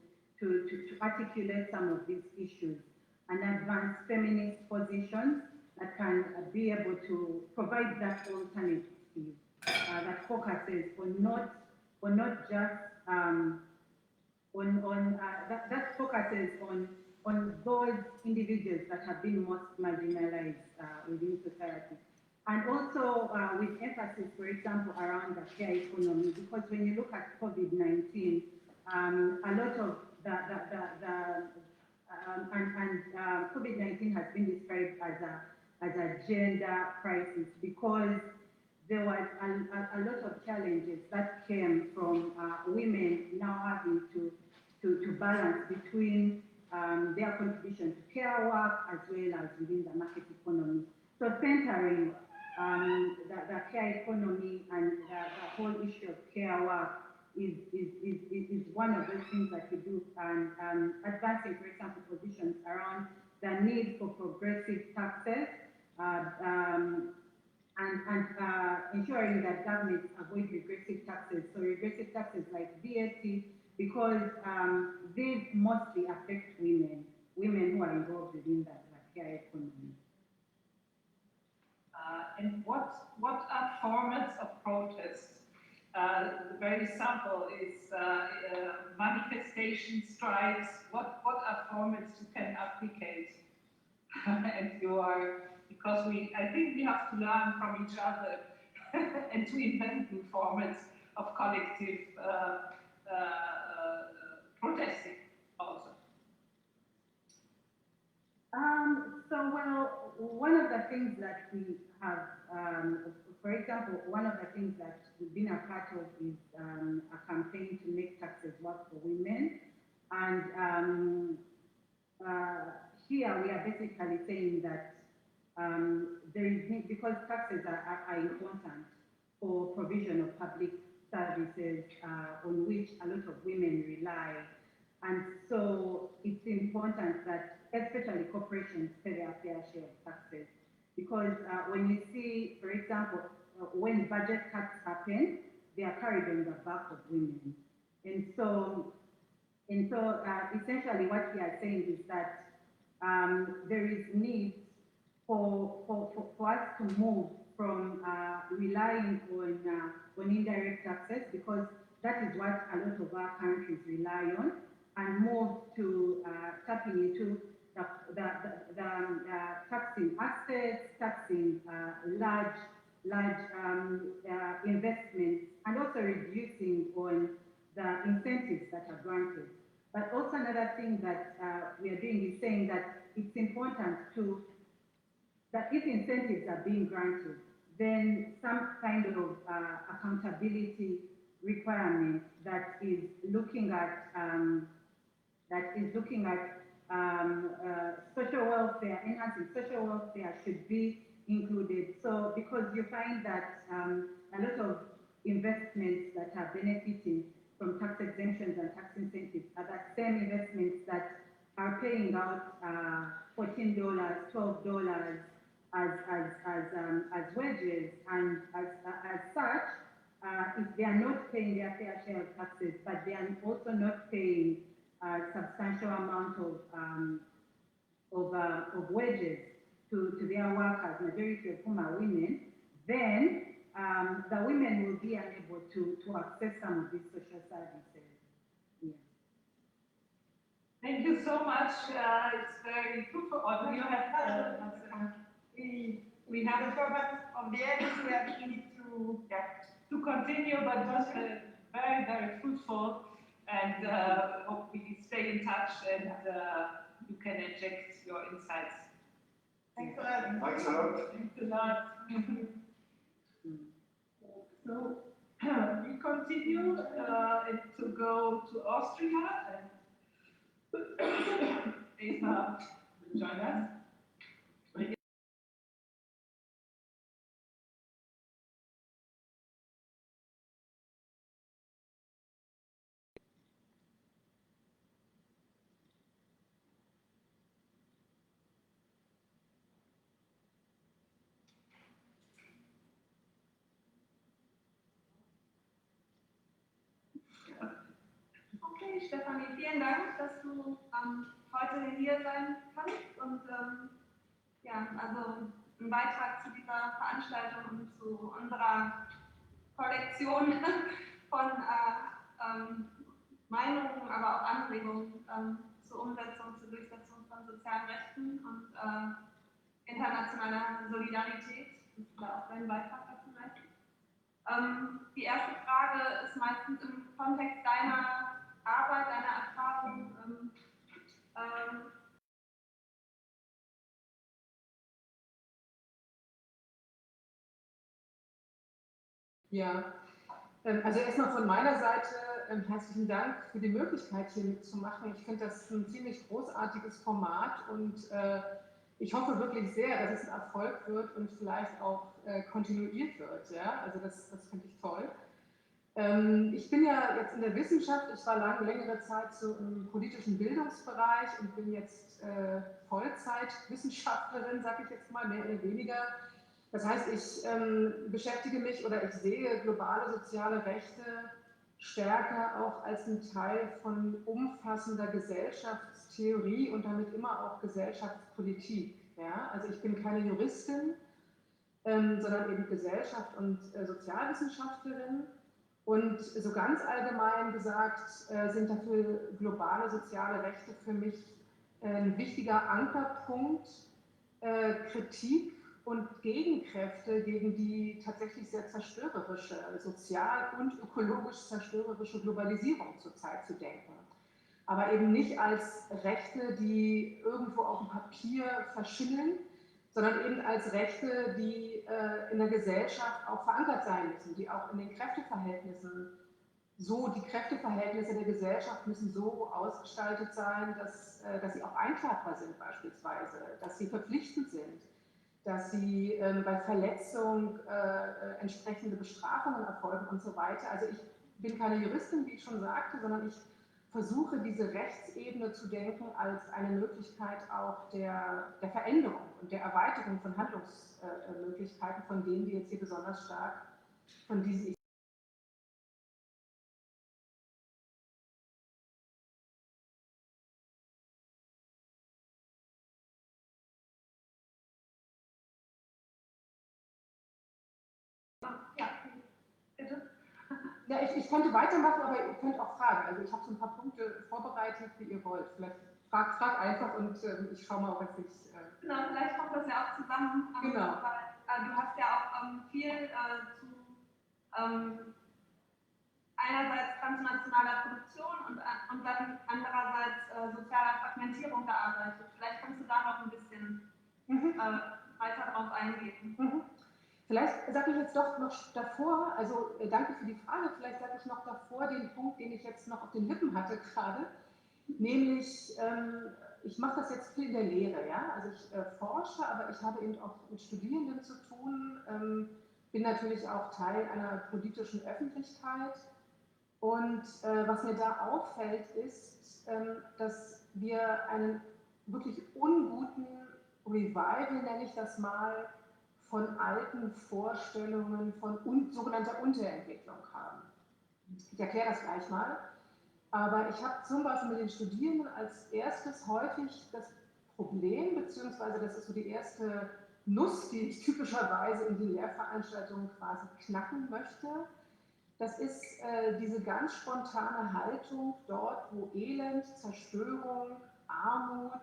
articulate some of these issues and advance feminist positions that can be able to provide that alternative that focuses on not just that focuses on those individuals that have been most marginalized within society. And also with emphasis, for example, around the care economy, because when you look at COVID-19, a lot of COVID-19 has been described as a gender crisis because there was a lot of challenges that came from women now having to balance between their contribution to care work as well as within the market economy. So centering the care economy and the whole issue of care work is one of those things that we do, and advancing, for example, positions around the need for progressive taxes and ensuring that governments avoid regressive taxes. So regressive taxes like VAT, because these mostly affect women who are involved within the care economy. And what are formats of protest? The very sample is manifestation, strikes. What are formats you can applicate? And you are, because I think we have to learn from each other and to invent new formats of collective protesting also. So, well, one of the things that we have, for example, one of the things that we've been a part of is a campaign to make taxes work for women. And here we are basically saying that there is, because taxes are important for provision of public services on which a lot of women rely. And so it's important that especially corporations pay their fair share of taxes. Because when you see, for example, when budget cuts happen, they are carried on the back of women. And so essentially what we are saying is that there is need for us to move from relying on indirect taxes, because that is what a lot of our countries rely on, and move to tapping into the taxing assets, taxing large investments, and also reducing on the incentives that are granted. But also another thing that we are doing is saying that it's important that if incentives are being granted, then some kind of accountability requirement that is looking at social welfare, enhancing social welfare should be included. So because you find that a lot of investments that are benefiting from tax exemptions and tax incentives are the same investments that are paying out $14, $12 as wages, and as such, if they are not paying their fair share of taxes, but they are also not paying a substantial amount of wages to their workers, majority of whom are women, then the women will be unable to access some of these social services. Yeah. Thank you so much. It's very fruitful. Or do you have? We have a problem on the end. We are beginning to continue, but just very, very fruitful. And hope we stay in touch and you can inject your insights. Thanks a lot. Thanks a lot. Thanks a lot. So we continue and to go to Austria and Eva will join us. Okay, Stefanie, vielen Dank, dass du heute hier sein kannst und ja, also einen Beitrag zu dieser Veranstaltung und zu unserer Kollektion von Meinungen, aber auch Anregungen zur Umsetzung, zur Durchsetzung von sozialen Rechten und internationaler Solidarität. Das ist auch dein Beitrag dazu leisten. Die erste Frage ist meistens im Kontext deiner Arbeit, deiner Erfahrung. Ja, also erstmal von meiner Seite herzlichen Dank für die Möglichkeit, hier mitzumachen. Ich finde das ein ziemlich großartiges Format und ich hoffe wirklich sehr, dass es ein Erfolg wird und vielleicht auch kontinuiert wird. Ja? Also das finde ich toll. Ich bin ja jetzt in der Wissenschaft, ich war längere Zeit so im politischen Bildungsbereich und bin jetzt Vollzeitwissenschaftlerin, sage ich jetzt mal, mehr oder weniger. Das heißt, ich beschäftige mich oder ich sehe globale soziale Rechte stärker auch als ein Teil von umfassender Gesellschaftstheorie und damit immer auch Gesellschaftspolitik. Ja? Also ich bin keine Juristin, sondern eben Gesellschaft- und Sozialwissenschaftlerin. Und so ganz allgemein gesagt sind dafür globale soziale Rechte für mich ein wichtiger Ankerpunkt, Kritik und Gegenkräfte gegen die tatsächlich sehr zerstörerische, sozial und ökologisch zerstörerische Globalisierung zurzeit zu denken. Aber eben nicht als Rechte, die irgendwo auf dem Papier verschimmeln, sondern eben als Rechte, die in der Gesellschaft auch verankert sein müssen, die auch in den Kräfteverhältnissen die Kräfteverhältnisse der Gesellschaft müssen so ausgestaltet sein, dass sie auch einklagbar sind beispielsweise, dass sie verpflichtend sind, dass sie bei Verletzung entsprechende Bestrafungen erfolgen und so weiter. Also ich bin keine Juristin, wie ich schon sagte, sondern ich versuche, diese Rechtsebene zu denken als eine Möglichkeit auch der Veränderung und der Erweiterung von Handlungsmöglichkeiten, von denen wir jetzt hier besonders stark, von diesen Ja, bitte. Ja, ich könnte weitermachen, aber ihr könnt auch fragen. Also ich habe so ein paar Punkte vorbereitet, wie ihr wollt. Vielleicht frag einfach und ich schaue mal, ob ich... Genau, vielleicht kommt das ja auch zusammen. Genau. Weil, du hast ja auch viel zu einerseits transnationaler Produktion und dann andererseits sozialer Fragmentierung gearbeitet. Vielleicht kannst du da noch ein bisschen weiter drauf eingehen. Vielleicht sage ich jetzt doch noch davor, also danke für die Frage, vielleicht sage ich noch davor den Punkt, den ich jetzt noch auf den Lippen hatte gerade, nämlich ich mache das jetzt viel in der Lehre, ja, also ich forsche, aber ich habe eben auch mit Studierenden zu tun, bin natürlich auch Teil einer politischen Öffentlichkeit und was mir da auffällt ist, dass wir einen wirklich unguten Revival, nenne ich das mal, von alten Vorstellungen von sogenannter Unterentwicklung haben. Ich erkläre das gleich mal. Aber ich habe zum Beispiel mit den Studierenden als erstes häufig das Problem, beziehungsweise das ist so die erste Nuss, die ich typischerweise in die Lehrveranstaltungen quasi knacken möchte. Das ist diese ganz spontane Haltung dort, wo Elend, Zerstörung, Armut,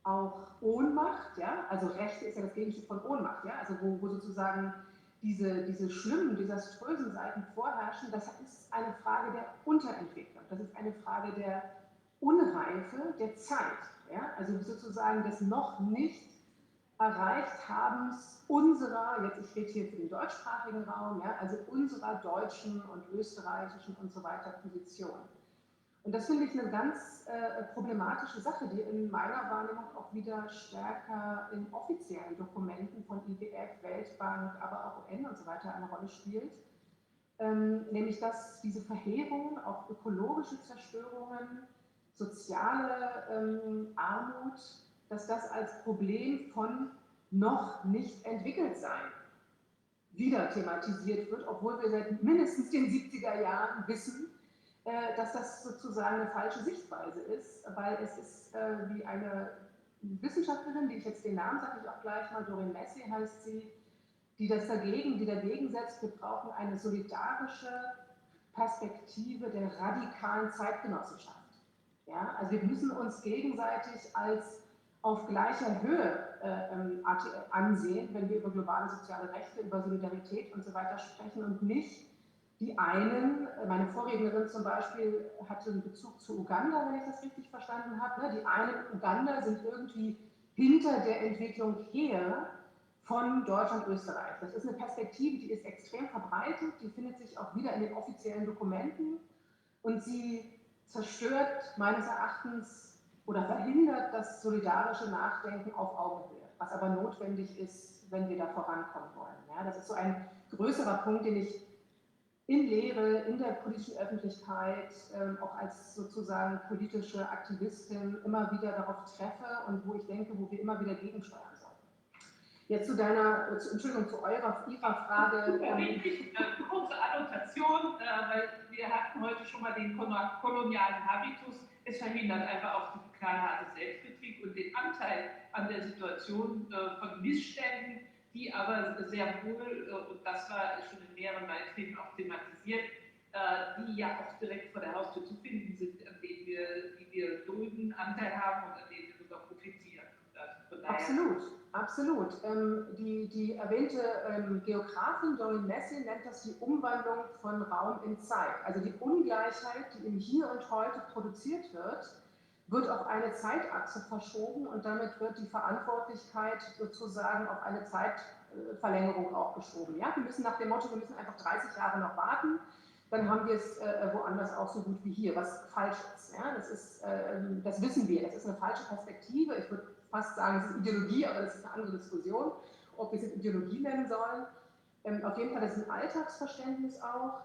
auch Ohnmacht, ja, also Rechte ist ja das Gegenstück von Ohnmacht, ja, also wo sozusagen diese schlimmen, desaströsen Seiten vorherrschen, das ist eine Frage der Unterentwicklung, das ist eine Frage der Unreife der Zeit, ja, also sozusagen des noch nicht erreicht haben es unserer, jetzt ich rede hier für den deutschsprachigen Raum, ja, also unserer deutschen und österreichischen und so weiter Position. Und das finde ich eine ganz problematische Sache, die in meiner Wahrnehmung auch wieder stärker in offiziellen Dokumenten von IWF, Weltbank, aber auch UN und so weiter eine Rolle spielt. Nämlich, dass diese Verheerungen, auch ökologische Zerstörungen, soziale Armut, dass das als Problem von noch nicht entwickelt sein wieder thematisiert wird, obwohl wir seit mindestens den 70er Jahren wissen, dass das sozusagen eine falsche Sichtweise ist, weil es ist wie eine Wissenschaftlerin, die ich jetzt den Namen sage ich auch gleich mal, Doreen Massey heißt sie, die dagegen setzt, wir brauchen eine solidarische Perspektive der radikalen Zeitgenossenschaft. Ja? Also wir müssen uns gegenseitig als auf gleicher Höhe ansehen, wenn wir über globale soziale Rechte, über Solidarität und so weiter sprechen und nicht die einen, meine Vorrednerin zum Beispiel hatte einen Bezug zu Uganda, wenn ich das richtig verstanden habe, ne? Die einen in Uganda sind irgendwie hinter der Entwicklung her von Deutschland, Österreich. Das ist eine Perspektive, die ist extrem verbreitet, die findet sich auch wieder in den offiziellen Dokumenten und sie zerstört meines Erachtens oder verhindert das solidarische Nachdenken auf Augenhöhe, was aber notwendig ist, wenn wir da vorankommen wollen. Ja, das ist so ein größerer Punkt, den ich in Lehre, in der politischen Öffentlichkeit, auch als sozusagen politische Aktivistin immer wieder darauf treffe und wo ich denke, wo wir immer wieder gegensteuern sollten. Jetzt zu Entschuldigung, zu Ihrer Frage. Kurze Annotation, weil wir hatten heute schon mal den kolonialen Habitus. Es verhindert einfach auch die knallharte Selbstkritik und den Anteil an der Situation von Missständen, die aber sehr wohl, und das war schon in mehreren Beiträgen auch thematisiert, die ja auch direkt vor der Haustür zu finden sind, an denen wir dulden, Anteil haben und an denen wir sogar profitieren. Absolut, absolut. Die erwähnte Geografin Doreen Massey nennt das die Umwandlung von Raum in Zeit. Also die Ungleichheit, die im Hier und Heute produziert wird auf eine Zeitachse verschoben und damit wird die Verantwortlichkeit sozusagen auf eine Zeitverlängerung auch geschoben. Ja? Wir müssen nach dem Motto, wir müssen einfach 30 Jahre noch warten, dann haben wir es woanders auch so gut wie hier, was falsch ist. Ja? Das wissen wir, das ist eine falsche Perspektive. Ich würde fast sagen, es ist Ideologie, aber das ist eine andere Diskussion, ob wir es Ideologie nennen sollen. Auf jeden Fall, das ist ein Alltagsverständnis auch.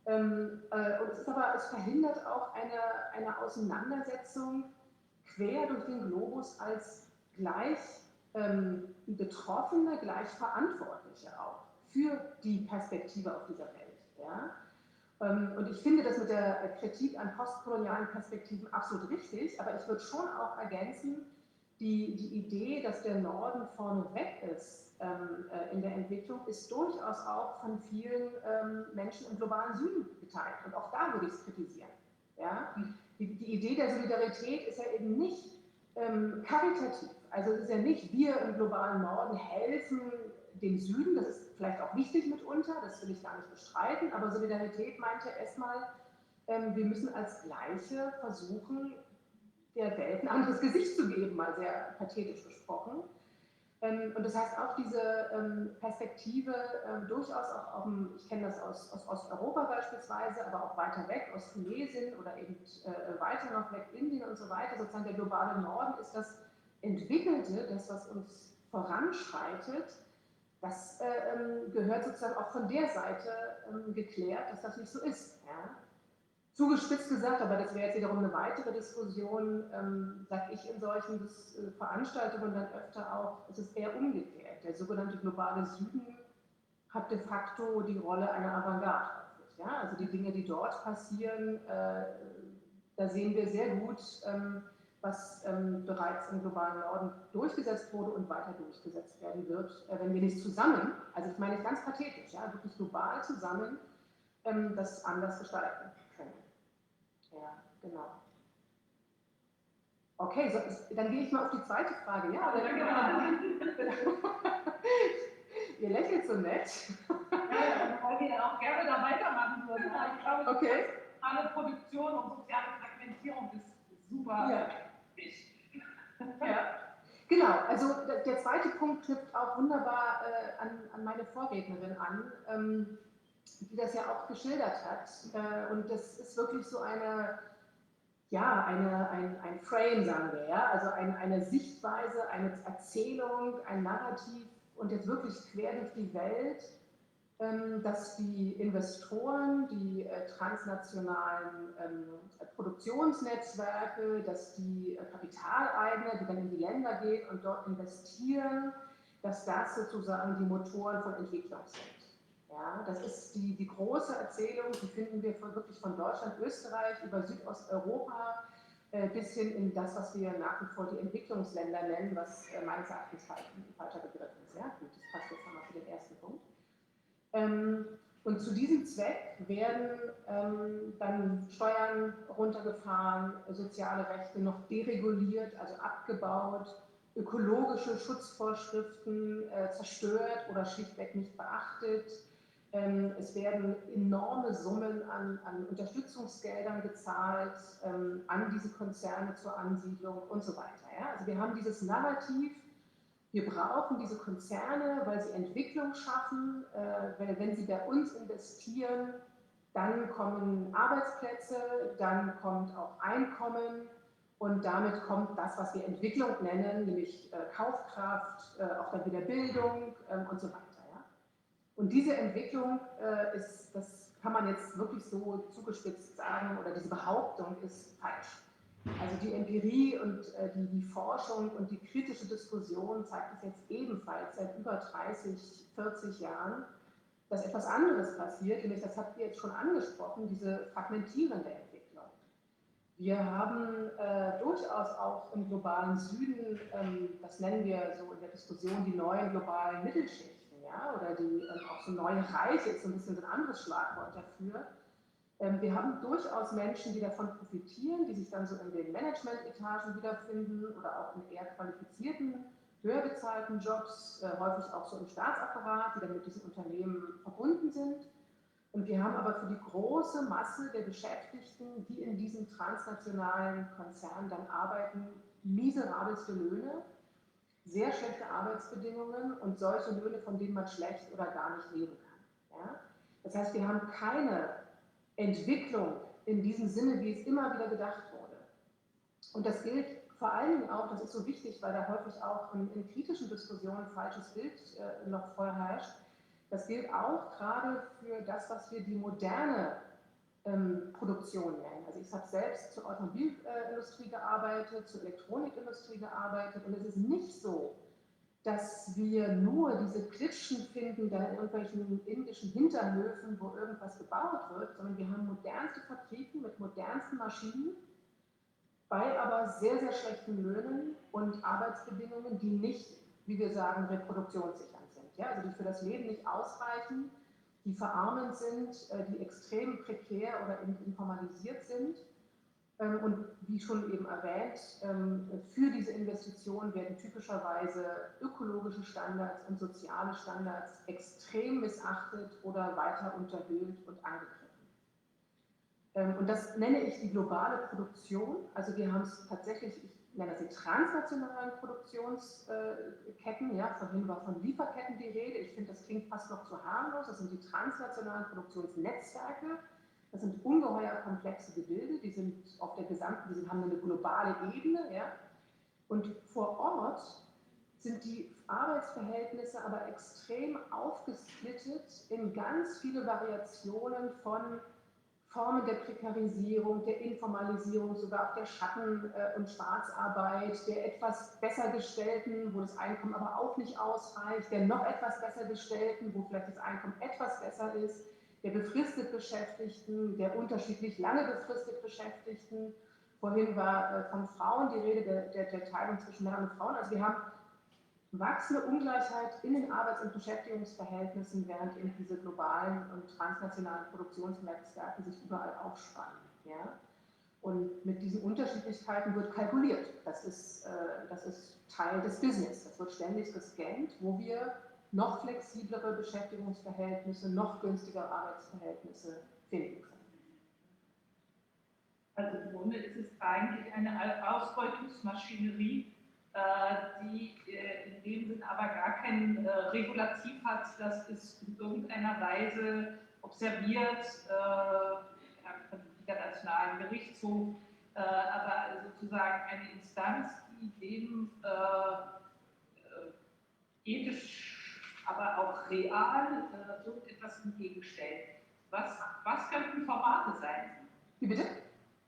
Und es verhindert auch eine Auseinandersetzung quer durch den Globus als gleich Betroffene, gleich Verantwortliche auch für die Perspektive auf dieser Welt. Ja? Und ich finde das mit der Kritik an postkolonialen Perspektiven absolut richtig, aber ich würde schon auch ergänzen, die Idee, dass der Norden vorneweg ist in der Entwicklung, ist durchaus auch von vielen Menschen im globalen Süden geteilt. Und auch da würde ich es kritisieren. Ja? Die Idee der Solidarität ist ja eben nicht karitativ. Also es ist ja nicht, wir im globalen Norden helfen dem Süden, das ist vielleicht auch wichtig mitunter, das will ich gar nicht bestreiten, aber Solidarität meinte erstmal, wir müssen als Gleiche versuchen, der Welt ein anderes Gesicht zu geben, mal sehr pathetisch gesprochen. Und das heißt auch diese Perspektive durchaus auch, ich kenne das aus Osteuropa beispielsweise, aber auch weiter weg, aus Tunesien oder eben weiter noch weg, Indien und so weiter, sozusagen der globale Norden ist das Entwickelte, das, was uns voranschreitet, das gehört sozusagen auch von der Seite geklärt, dass das nicht so ist. Ja? Zugespitzt gesagt, aber das wäre jetzt wiederum eine weitere Diskussion, sage ich in solchen Veranstaltungen dann öfter auch, es ist eher umgekehrt. Der sogenannte globale Süden hat de facto die Rolle einer Avantgarde. Ja? Also die Dinge, die dort passieren, da sehen wir sehr gut, was bereits im globalen Norden durchgesetzt wurde und weiter durchgesetzt werden wird, wenn wir nicht zusammen, also ich meine nicht ganz pathetisch, ja, wirklich global zusammen das anders gestalten können. Ja, genau. Okay, so, dann gehe ich mal auf die zweite Frage. Ja, oder? Ihr lächelt so nett. Ja, weil wir auch gerne da weitermachen würden. Ich glaube, okay. Soziale Produktion und soziale Fragmentierung ist super wichtig. Ja. Genau, also der zweite Punkt knüpft auch wunderbar an meine Vorrednerin an, die das ja auch geschildert hat. Und das ist wirklich so ein Frame, sagen wir, ja, also eine Sichtweise, eine Erzählung, ein Narrativ und jetzt wirklich quer durch die Welt, dass die Investoren, die transnationalen Produktionsnetzwerke, dass die Kapitaleigner, die dann in die Länder gehen und dort investieren, dass das sozusagen die Motoren von Entwicklung sind. Ja, das ist die große Erzählung, die finden wir wirklich von Deutschland, Österreich über Südosteuropa bis hin in das, was wir nach wie vor die Entwicklungsländer nennen, was meines Erachtens ein falscher Begriff ist. Ja? Gut, das passt jetzt nochmal zu dem ersten Punkt. Und zu diesem Zweck werden dann Steuern runtergefahren, soziale Rechte noch dereguliert, also abgebaut, ökologische Schutzvorschriften zerstört oder schlichtweg nicht beachtet. Es werden enorme Summen an Unterstützungsgeldern gezahlt an diese Konzerne zur Ansiedlung und so weiter. Ja? Also wir haben dieses Narrativ, wir brauchen diese Konzerne, weil sie Entwicklung schaffen, weil wenn sie bei uns investieren, dann kommen Arbeitsplätze, dann kommt auch Einkommen und damit kommt das, was wir Entwicklung nennen, nämlich Kaufkraft, auch dann wieder Bildung und so weiter. Ja? Und diese Entwicklung das kann man jetzt wirklich so zugespitzt sagen, oder diese Behauptung ist falsch. Also die Empirie und die Forschung und die kritische Diskussion zeigt es jetzt ebenfalls seit über 30, 40 Jahren, dass etwas anderes passiert, nämlich, das habt ihr jetzt schon angesprochen, diese fragmentierende Entwicklung. Wir haben durchaus auch im globalen Süden, das nennen wir so in der Diskussion die neuen globalen Mittelschichten, ja, oder die auch so neue Reiche, ist so ein bisschen so ein anderes Schlagwort dafür. Wir haben durchaus Menschen, die davon profitieren, die sich dann so in den Management-Etagen wiederfinden oder auch in eher qualifizierten, höher bezahlten Jobs, häufig auch so im Staatsapparat, die dann mit diesen Unternehmen verbunden sind. Und wir haben aber für die große Masse der Beschäftigten, die in diesen transnationalen Konzernen dann arbeiten, miserabelste Löhne, sehr schlechte Arbeitsbedingungen und solche Löhne, von denen man schlecht oder gar nicht leben kann. Ja? Das heißt, wir haben keine Entwicklung in diesem Sinne, wie es immer wieder gedacht wurde. Und das gilt vor allen Dingen auch, das ist so wichtig, weil da häufig auch in kritischen Diskussionen ein falsches Bild noch vorherrscht, das gilt auch gerade für das, was wir die moderne Produktion nennen. Also ich habe selbst zur Automobilindustrie gearbeitet, zur Elektronikindustrie gearbeitet und es ist nicht so, dass wir nur diese Klitschen finden, da in irgendwelchen indischen Hinterhöfen, wo irgendwas gebaut wird, sondern wir haben modernste Fabriken mit modernsten Maschinen, bei aber sehr, sehr schlechten Löhnen und Arbeitsbedingungen, die nicht, wie wir sagen, reproduktionssichernd sind. Ja? Also die für das Leben nicht ausreichen, die verarmend sind, die extrem prekär oder informalisiert sind. Und wie schon eben erwähnt, für diese Investitionen werden typischerweise ökologische Standards und soziale Standards extrem missachtet oder weiter unterhöhlt und angegriffen. Und das nenne ich die globale Produktion. Also wir haben es tatsächlich, ich nenne das die transnationalen Produktionsketten. Ja, vorhin war von Lieferketten die Rede. Ich finde, das klingt fast noch zu harmlos. Das sind die transnationalen Produktionsnetzwerke. Das sind ungeheuer komplexe Gebilde, die sind auf der gesamten, die haben eine globale Ebene, ja? Und vor Ort sind die Arbeitsverhältnisse aber extrem aufgesplittet in ganz viele Variationen von Formen der Prekarisierung, der Informalisierung, sogar auch der Schatten- und Schwarzarbeit, der etwas besser gestellten, wo das Einkommen aber auch nicht ausreicht, der noch etwas besser gestellten, wo vielleicht das Einkommen etwas besser ist, der befristet Beschäftigten, der unterschiedlich lange befristet Beschäftigten. Vorhin war von Frauen die Rede, der Teilung zwischen Männern und Frauen. Also wir haben wachsende Ungleichheit in den Arbeits- und Beschäftigungsverhältnissen, während eben diese globalen und transnationalen Produktionsnetzwerke sich überall aufspannen. Ja? Und mit diesen Unterschiedlichkeiten wird kalkuliert. Das ist Teil des Business. Das wird ständig gescannt, wo wir noch flexiblere Beschäftigungsverhältnisse, noch günstigere Arbeitsverhältnisse finden können. Also im Grunde ist es eigentlich eine Ausbeutungsmaschinerie die in dem Sinn aber gar kein Regulativ hat, das ist in irgendeiner Weise observiert, vom Internationalen Gerichtshof, aber sozusagen eine Instanz, die dem ethisch, aber auch real irgendetwas entgegenstellt. Was könnten Formate sein? Wie bitte?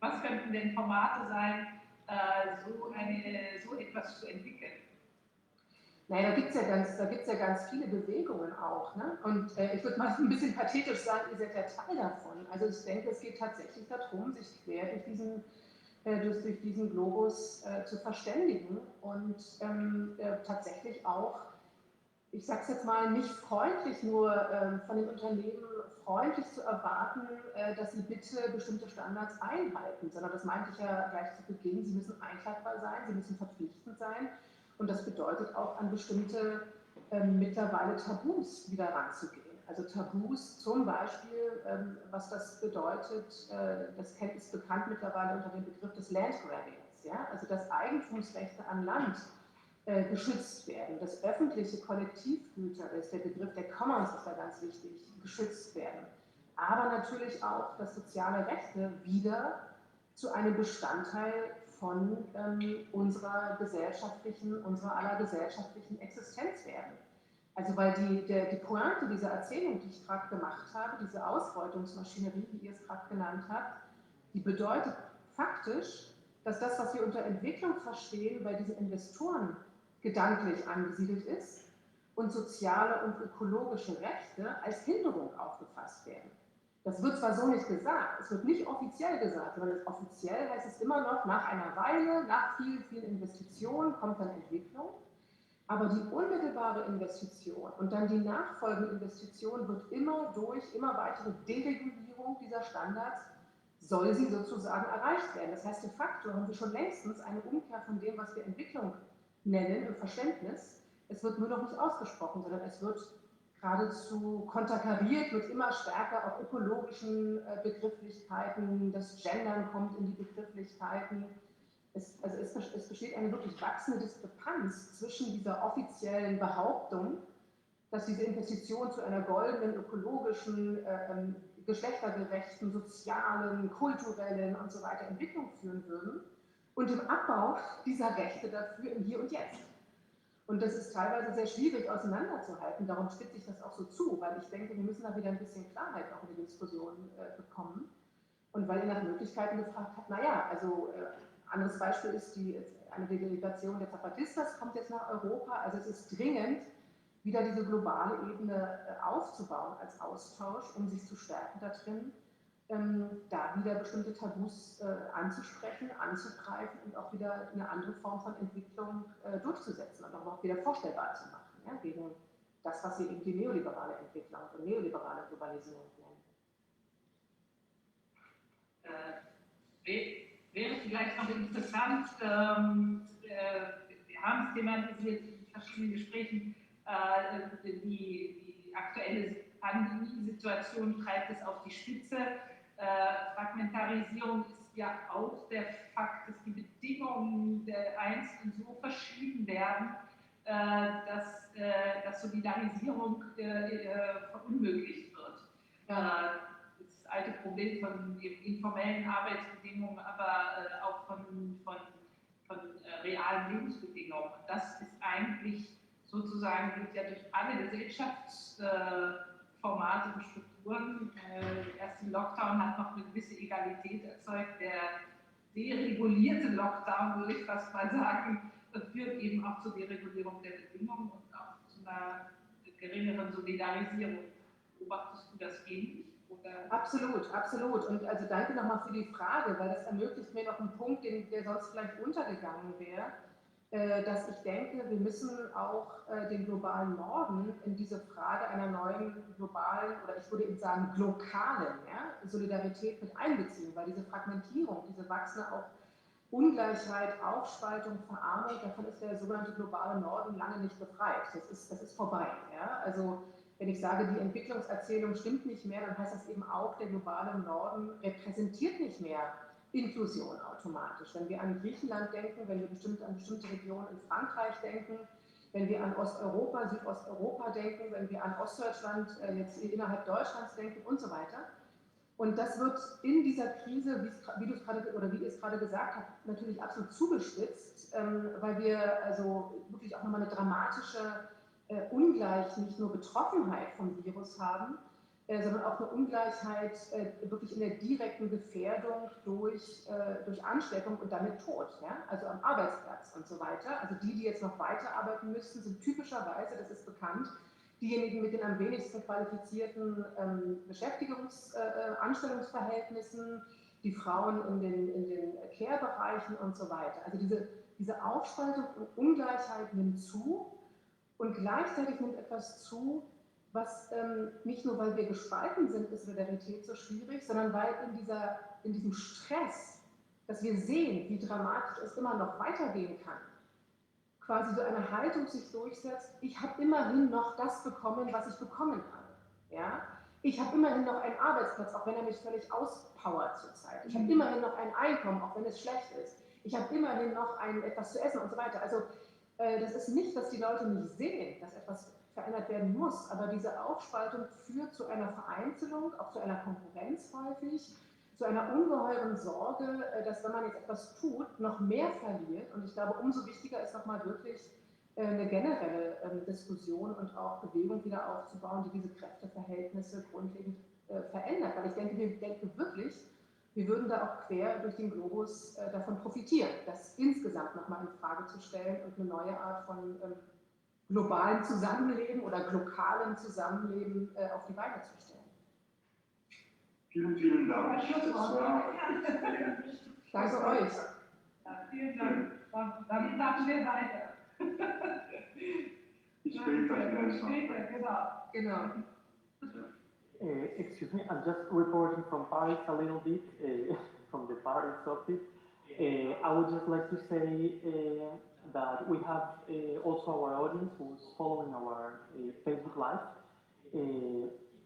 Was könnten denn Formate sein, so etwas zu entwickeln? Naja, da gibt es ja ganz viele Bewegungen auch. Ne? Und ich würde mal ein bisschen pathetisch sagen, ihr seid ja Teil davon. Also ich denke, es geht tatsächlich darum, sich quer durch diesen Globus zu verständigen und tatsächlich auch, ich sage es jetzt mal, nicht freundlich nur von den Unternehmen freundlich zu erwarten, dass sie bitte bestimmte Standards einhalten, sondern das meinte ich ja gleich zu Beginn, sie müssen einhaltbar sein, sie müssen verpflichtend sein und das bedeutet auch an bestimmte mittlerweile Tabus wieder ranzugehen. Also Tabus zum Beispiel, was das bedeutet, das ist bekannt mittlerweile unter dem Begriff des Landgrabbings, ja? Also dass Eigentumsrechte an Land geschützt werden, dass öffentliche Kollektivgüter, das ist der Begriff der Commons, ist da ganz wichtig, geschützt werden. Aber natürlich auch, dass soziale Rechte wieder zu einem Bestandteil von unserer aller gesellschaftlichen Existenz werden. Also weil die Pointe dieser Erzählung, die ich gerade gemacht habe, diese Ausbeutungsmaschinerie, wie ihr es gerade genannt habt, die bedeutet faktisch, dass das, was wir unter Entwicklung verstehen, bei diesen Investoren gedanklich angesiedelt ist und soziale und ökologische Rechte als Hinderung aufgefasst werden. Das wird zwar so nicht gesagt, es wird nicht offiziell gesagt, sondern offiziell heißt es immer noch, nach einer Weile, nach vielen Investitionen kommt dann Entwicklung, aber die unmittelbare Investition und dann die nachfolgende Investition wird immer durch immer weitere Deregulierung dieser Standards, soll sie sozusagen erreicht werden. Das heißt, de facto haben wir schon längstens eine Umkehr von dem, was wir Entwicklung nennen, im Verständnis. Es wird nur noch nicht ausgesprochen, sondern es wird geradezu konterkariert mit immer stärker auch ökologischen Begrifflichkeiten. Das Gendern kommt in die Begrifflichkeiten. Es besteht eine wirklich wachsende Diskrepanz zwischen dieser offiziellen Behauptung, dass diese Investitionen zu einer goldenen, ökologischen, geschlechtergerechten, sozialen, kulturellen und so weiter Entwicklung führen würden und dem Abbau dieser Rechte dafür im Hier und Jetzt. Und das ist teilweise sehr schwierig auseinanderzuhalten, darum spitze ich das auch so zu, weil ich denke, wir müssen da wieder ein bisschen Klarheit auch in die Diskussion bekommen. Und weil ihr nach Möglichkeiten gefragt habt, naja, also anderes Beispiel ist eine Delegation der Zapatistas kommt jetzt nach Europa, also es ist dringend, wieder diese globale Ebene aufzubauen als Austausch, um sich zu stärken da drin, da wieder bestimmte Tabus anzusprechen, anzugreifen und auch wieder eine andere Form von Entwicklung durchzusetzen und auch wieder vorstellbar zu machen, ja, gegen das, was wir eben die neoliberale Entwicklung und neoliberale Globalisierung nennen. Wäre vielleicht noch interessant, wir haben es thematisiert in verschiedenen Gesprächen, die aktuelle Pandemiesituation treibt es auf die Spitze. Fragmentarisierung ist ja auch der Fakt, dass die Bedingungen der Einzelnen so verschieden werden, dass Solidarisierung unmöglich wird. Das alte Problem von informellen Arbeitsbedingungen, aber auch von realen Lebensbedingungen. Das ist eigentlich sozusagen, wird ja durch alle Gesellschaftsformate und Strukturen, der erste Lockdown hat noch eine gewisse Egalität erzeugt, der deregulierte Lockdown, würde ich fast mal sagen, führt eben auch zur Deregulierung der Bedingungen und auch zu einer geringeren Solidarisierung. Beobachtest du das ähnlich? Oder? Absolut, absolut. Und also danke nochmal für die Frage, weil das ermöglicht mir noch einen Punkt, der sonst vielleicht untergegangen wäre, dass ich denke, wir müssen auch den globalen Norden in diese Frage einer neuen globalen, oder ich würde eben sagen lokalen, ja, Solidarität mit einbeziehen, weil diese Fragmentierung, diese wachsende auch Ungleichheit, Aufspaltung, Verarmung, davon ist der sogenannte globale Norden lange nicht befreit. Das ist vorbei. Ja? Also wenn ich sage, die Entwicklungserzählung stimmt nicht mehr, dann heißt das eben auch, der globale Norden repräsentiert nicht mehr Inklusion automatisch. Wenn wir an Griechenland denken, wenn wir an bestimmte Regionen in Frankreich denken, wenn wir an Osteuropa, Südosteuropa denken, wenn wir an Ostdeutschland jetzt innerhalb Deutschlands denken und so weiter. Und das wird in dieser Krise, wie ihr es gerade gesagt habt, natürlich absolut zugespitzt, weil wir also wirklich auch nochmal eine dramatische nicht nur Betroffenheit vom Virus haben, sondern auch eine Ungleichheit wirklich in der direkten Gefährdung durch Ansteckung und damit Tod, ja? Also am Arbeitsplatz und so weiter. Also die jetzt noch weiterarbeiten müssten, sind typischerweise, das ist bekannt, diejenigen mit den am wenigsten qualifizierten Anstellungsverhältnissen, die Frauen in den Care-Bereichen und so weiter. Also diese Aufspaltung und Ungleichheit nimmt zu und gleichzeitig nimmt etwas zu, was nicht nur, weil wir gespalten sind, ist Solidarität so schwierig, sondern weil in diesem Stress, dass wir sehen, wie dramatisch es immer noch weitergehen kann, quasi so eine Haltung sich durchsetzt, ich habe immerhin noch das bekommen, was ich bekommen habe. Ja? Ich habe immerhin noch einen Arbeitsplatz, auch wenn er mich völlig auspowert zurzeit. Ich habe immerhin noch ein Einkommen, auch wenn es schlecht ist. Ich habe immerhin noch etwas zu essen und so weiter. Also das ist nicht, dass die Leute nicht sehen, dass etwas verändert werden muss, aber diese Aufspaltung führt zu einer Vereinzelung, auch zu einer Konkurrenz häufig, zu einer ungeheuren Sorge, dass wenn man jetzt etwas tut, noch mehr verliert. Und ich glaube, umso wichtiger ist nochmal wirklich eine generelle Diskussion und auch Bewegung wieder aufzubauen, die diese Kräfteverhältnisse grundlegend verändert. Weil ich denke, wirklich, wir würden da auch quer durch den Globus davon profitieren, das insgesamt nochmal in Frage zu stellen und eine neue Art von globalen Zusammenleben oder lokalem Zusammenleben auf die Beine zu stellen. Vielen, vielen Dank. Danke euch. Ja, vielen Dank. Dann machen wir weiter. Später, genau. Excuse me, I'm just reporting from Paris a little bit, from the Paris office. I would just like to say that we have also our audience who's following our Facebook Live.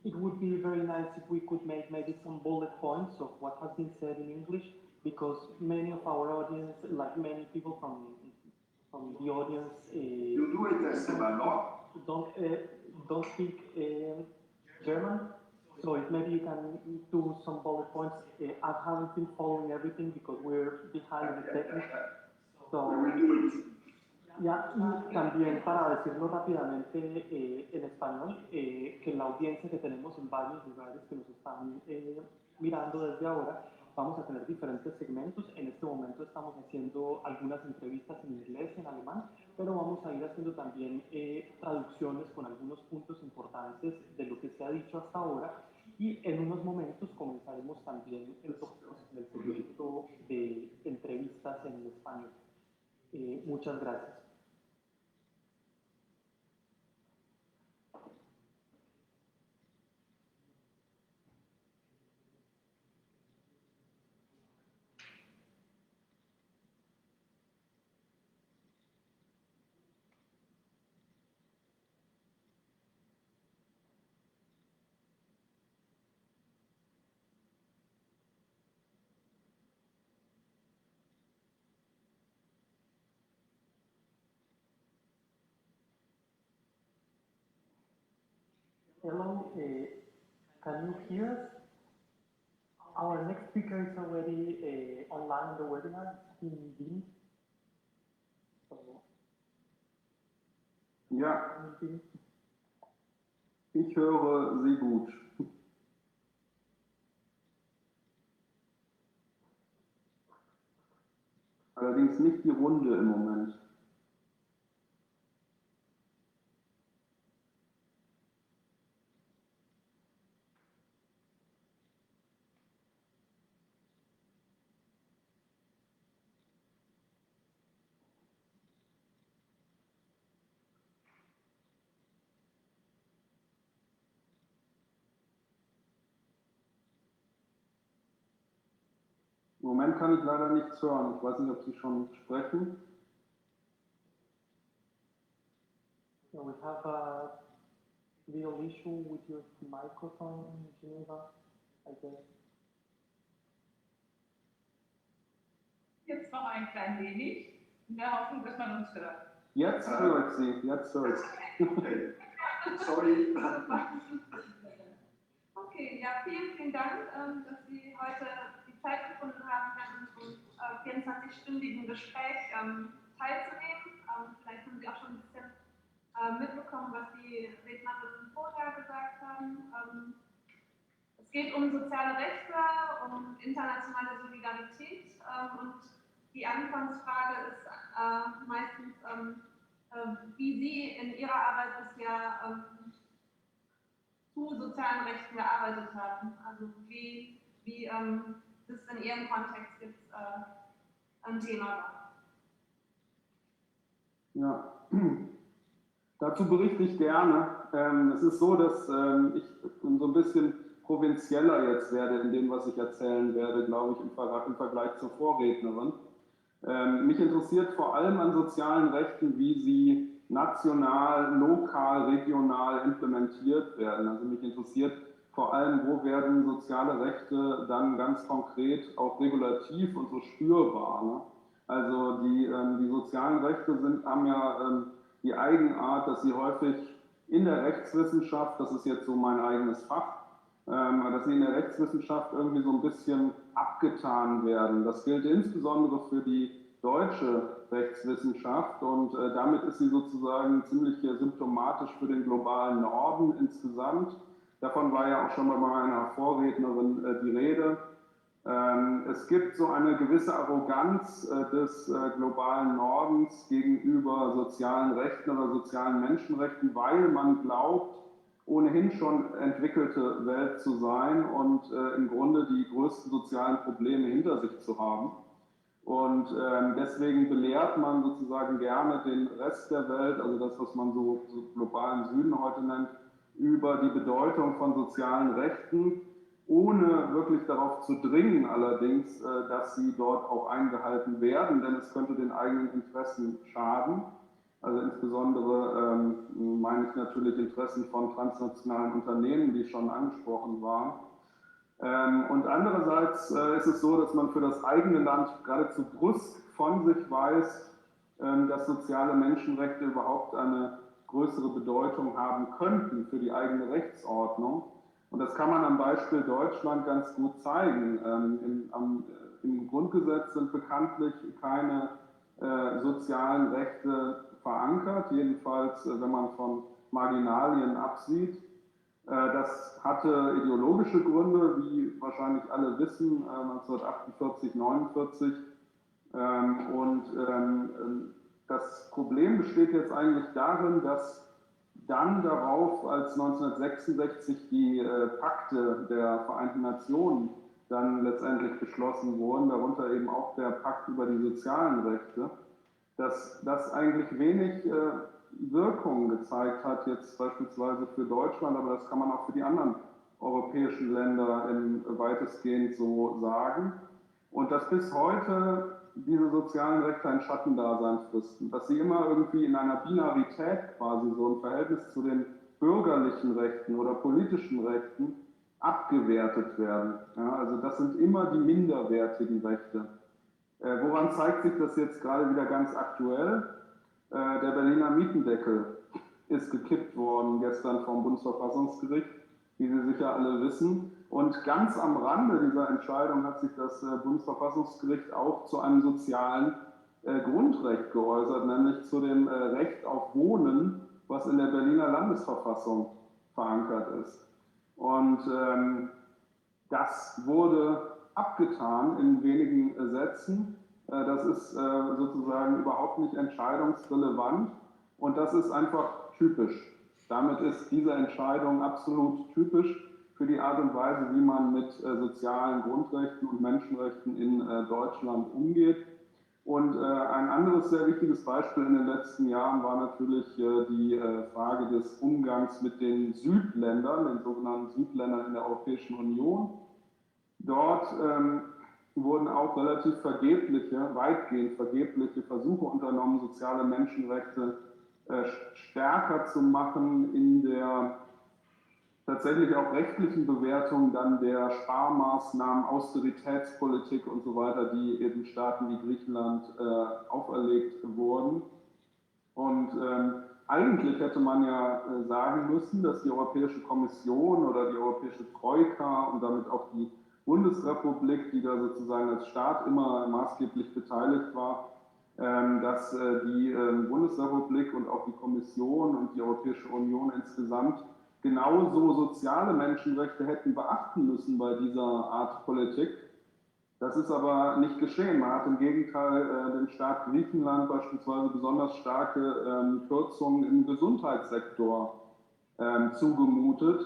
It would be very nice if we could make maybe some bullet points of what has been said in English, because many of our audience, like many people from the audience, you do it, Esteban, no? Don't speak German. So if maybe you can do some bullet points. I haven't been following everything because we're behind the technique. So ya, y también para decirlo rápidamente en español, que la audiencia que tenemos en varios lugares que nos están mirando desde ahora, vamos a tener diferentes segmentos. En este momento estamos haciendo algunas entrevistas en inglés y en alemán, pero vamos a ir haciendo también traducciones con algunos puntos importantes de lo que se ha dicho hasta ahora, y en unos momentos comenzaremos también el segmento de entrevistas en español. Muchas gracias. Hello, can you hear us? Our next speaker is already online in the webinar, in Wien. Ja, ich höre Sie gut. Allerdings nicht die Runde im Moment. Im Moment kann ich leider nichts hören. Ich weiß nicht, ob Sie schon sprechen. So we have a little issue with your microphone, Geneva, I guess. jetzt noch ein klein wenig, in der Hoffnung, dass man uns hört. Jetzt höre ich Sie, jetzt höre ich Sie. Okay. Sorry. Okay, ja, vielen Dank, dass Sie heute die Zeit gefunden haben, an unserem 24-stündigen Gespräch teilzunehmen. Vielleicht haben Sie auch schon ein bisschen mitbekommen, was die Rednerinnen vorher gesagt haben. Es geht um soziale Rechte, um internationale Solidarität und die Anfangsfrage ist meistens, wie Sie in Ihrer Arbeit bisher zu sozialen Rechten gearbeitet haben. Also wie das in Ihrem Kontext jetzt ein Thema war. Ja, dazu berichte ich gerne. Es ist so, dass ich so ein bisschen provinzieller jetzt werde in dem, was ich erzählen werde, glaube ich, im Vergleich zur Vorrednerin. Mich interessiert vor allem an sozialen Rechten, wie sie national, lokal, regional implementiert werden. Also mich interessiert vor allem, wo werden soziale Rechte dann ganz konkret auch regulativ und so spürbar. Ne? Also die sozialen Rechte haben ja die Eigenart, dass sie häufig in der Rechtswissenschaft, das ist jetzt so mein eigenes Fach, dass sie in der Rechtswissenschaft irgendwie so ein bisschen abgetan werden. Das gilt insbesondere für die deutsche Rechtswissenschaft und damit ist sie sozusagen ziemlich symptomatisch für den globalen Norden insgesamt. Davon war ja auch schon bei meiner Vorrednerin die Rede. Es gibt so eine gewisse Arroganz des globalen Nordens gegenüber sozialen Rechten oder sozialen Menschenrechten, weil man glaubt, ohnehin schon entwickelte Welt zu sein und im Grunde die größten sozialen Probleme hinter sich zu haben. Und deswegen belehrt man sozusagen gerne den Rest der Welt, also das, was man so globalen Süden heute nennt, über die Bedeutung von sozialen Rechten, ohne wirklich darauf zu dringen allerdings, dass sie dort auch eingehalten werden, denn es könnte den eigenen Interessen schaden. Also insbesondere meine ich natürlich Interessen von transnationalen Unternehmen, die schon angesprochen waren. Und andererseits ist es so, dass man für das eigene Land geradezu brüsk von sich weiß, dass soziale Menschenrechte überhaupt eine größere Bedeutung haben könnten für die eigene Rechtsordnung. Und das kann man am Beispiel Deutschland ganz gut zeigen. Im Grundgesetz sind bekanntlich keine sozialen Rechte verankert, jedenfalls wenn man von Marginalien absieht. Das hatte ideologische Gründe, wie wahrscheinlich alle wissen, 1948, 49. Das Problem besteht jetzt eigentlich darin, dass dann darauf, als 1966 die Pakte der Vereinten Nationen dann letztendlich beschlossen wurden, darunter eben auch der Pakt über die sozialen Rechte, dass das eigentlich wenig Wirkung gezeigt hat, jetzt beispielsweise für Deutschland, aber das kann man auch für die anderen europäischen Länder weitestgehend so sagen. Und dass bis heute diese sozialen Rechte ein Schattendasein fristen, dass sie immer irgendwie in einer Binarität quasi so im Verhältnis zu den bürgerlichen Rechten oder politischen Rechten abgewertet werden. Ja, also das sind immer die minderwertigen Rechte. Woran zeigt sich das jetzt gerade wieder ganz aktuell? Der Berliner Mietendeckel ist gekippt worden gestern vom Bundesverfassungsgericht, wie Sie sicher alle wissen. Und ganz am Rande dieser Entscheidung hat sich das Bundesverfassungsgericht auch zu einem sozialen Grundrecht geäußert, nämlich zu dem Recht auf Wohnen, was in der Berliner Landesverfassung verankert ist. Und das wurde abgetan in wenigen Sätzen. Das ist sozusagen überhaupt nicht entscheidungsrelevant und das ist einfach typisch. Damit ist diese Entscheidung absolut typisch für die Art und Weise, wie man mit sozialen Grundrechten und Menschenrechten in Deutschland umgeht. Und ein anderes sehr wichtiges Beispiel in den letzten Jahren war natürlich die Frage des Umgangs mit den Südländern, den sogenannten Südländern in der Europäischen Union. Dort wurden auch relativ weitgehend vergebliche Versuche unternommen, soziale Menschenrechte stärker zu machen in der tatsächlich auch rechtlichen Bewertung dann der Sparmaßnahmen, Austeritätspolitik und so weiter, die eben Staaten wie Griechenland auferlegt wurden. Und eigentlich hätte man ja sagen müssen, dass die Europäische Kommission oder die Europäische Troika und damit auch die Bundesrepublik, die da sozusagen als Staat immer maßgeblich beteiligt war, dass die Bundesrepublik und auch die Kommission und die Europäische Union insgesamt genauso soziale Menschenrechte hätten beachten müssen bei dieser Art Politik. Das ist aber nicht geschehen. Man hat im Gegenteil dem Staat Griechenland beispielsweise besonders starke Kürzungen im Gesundheitssektor zugemutet.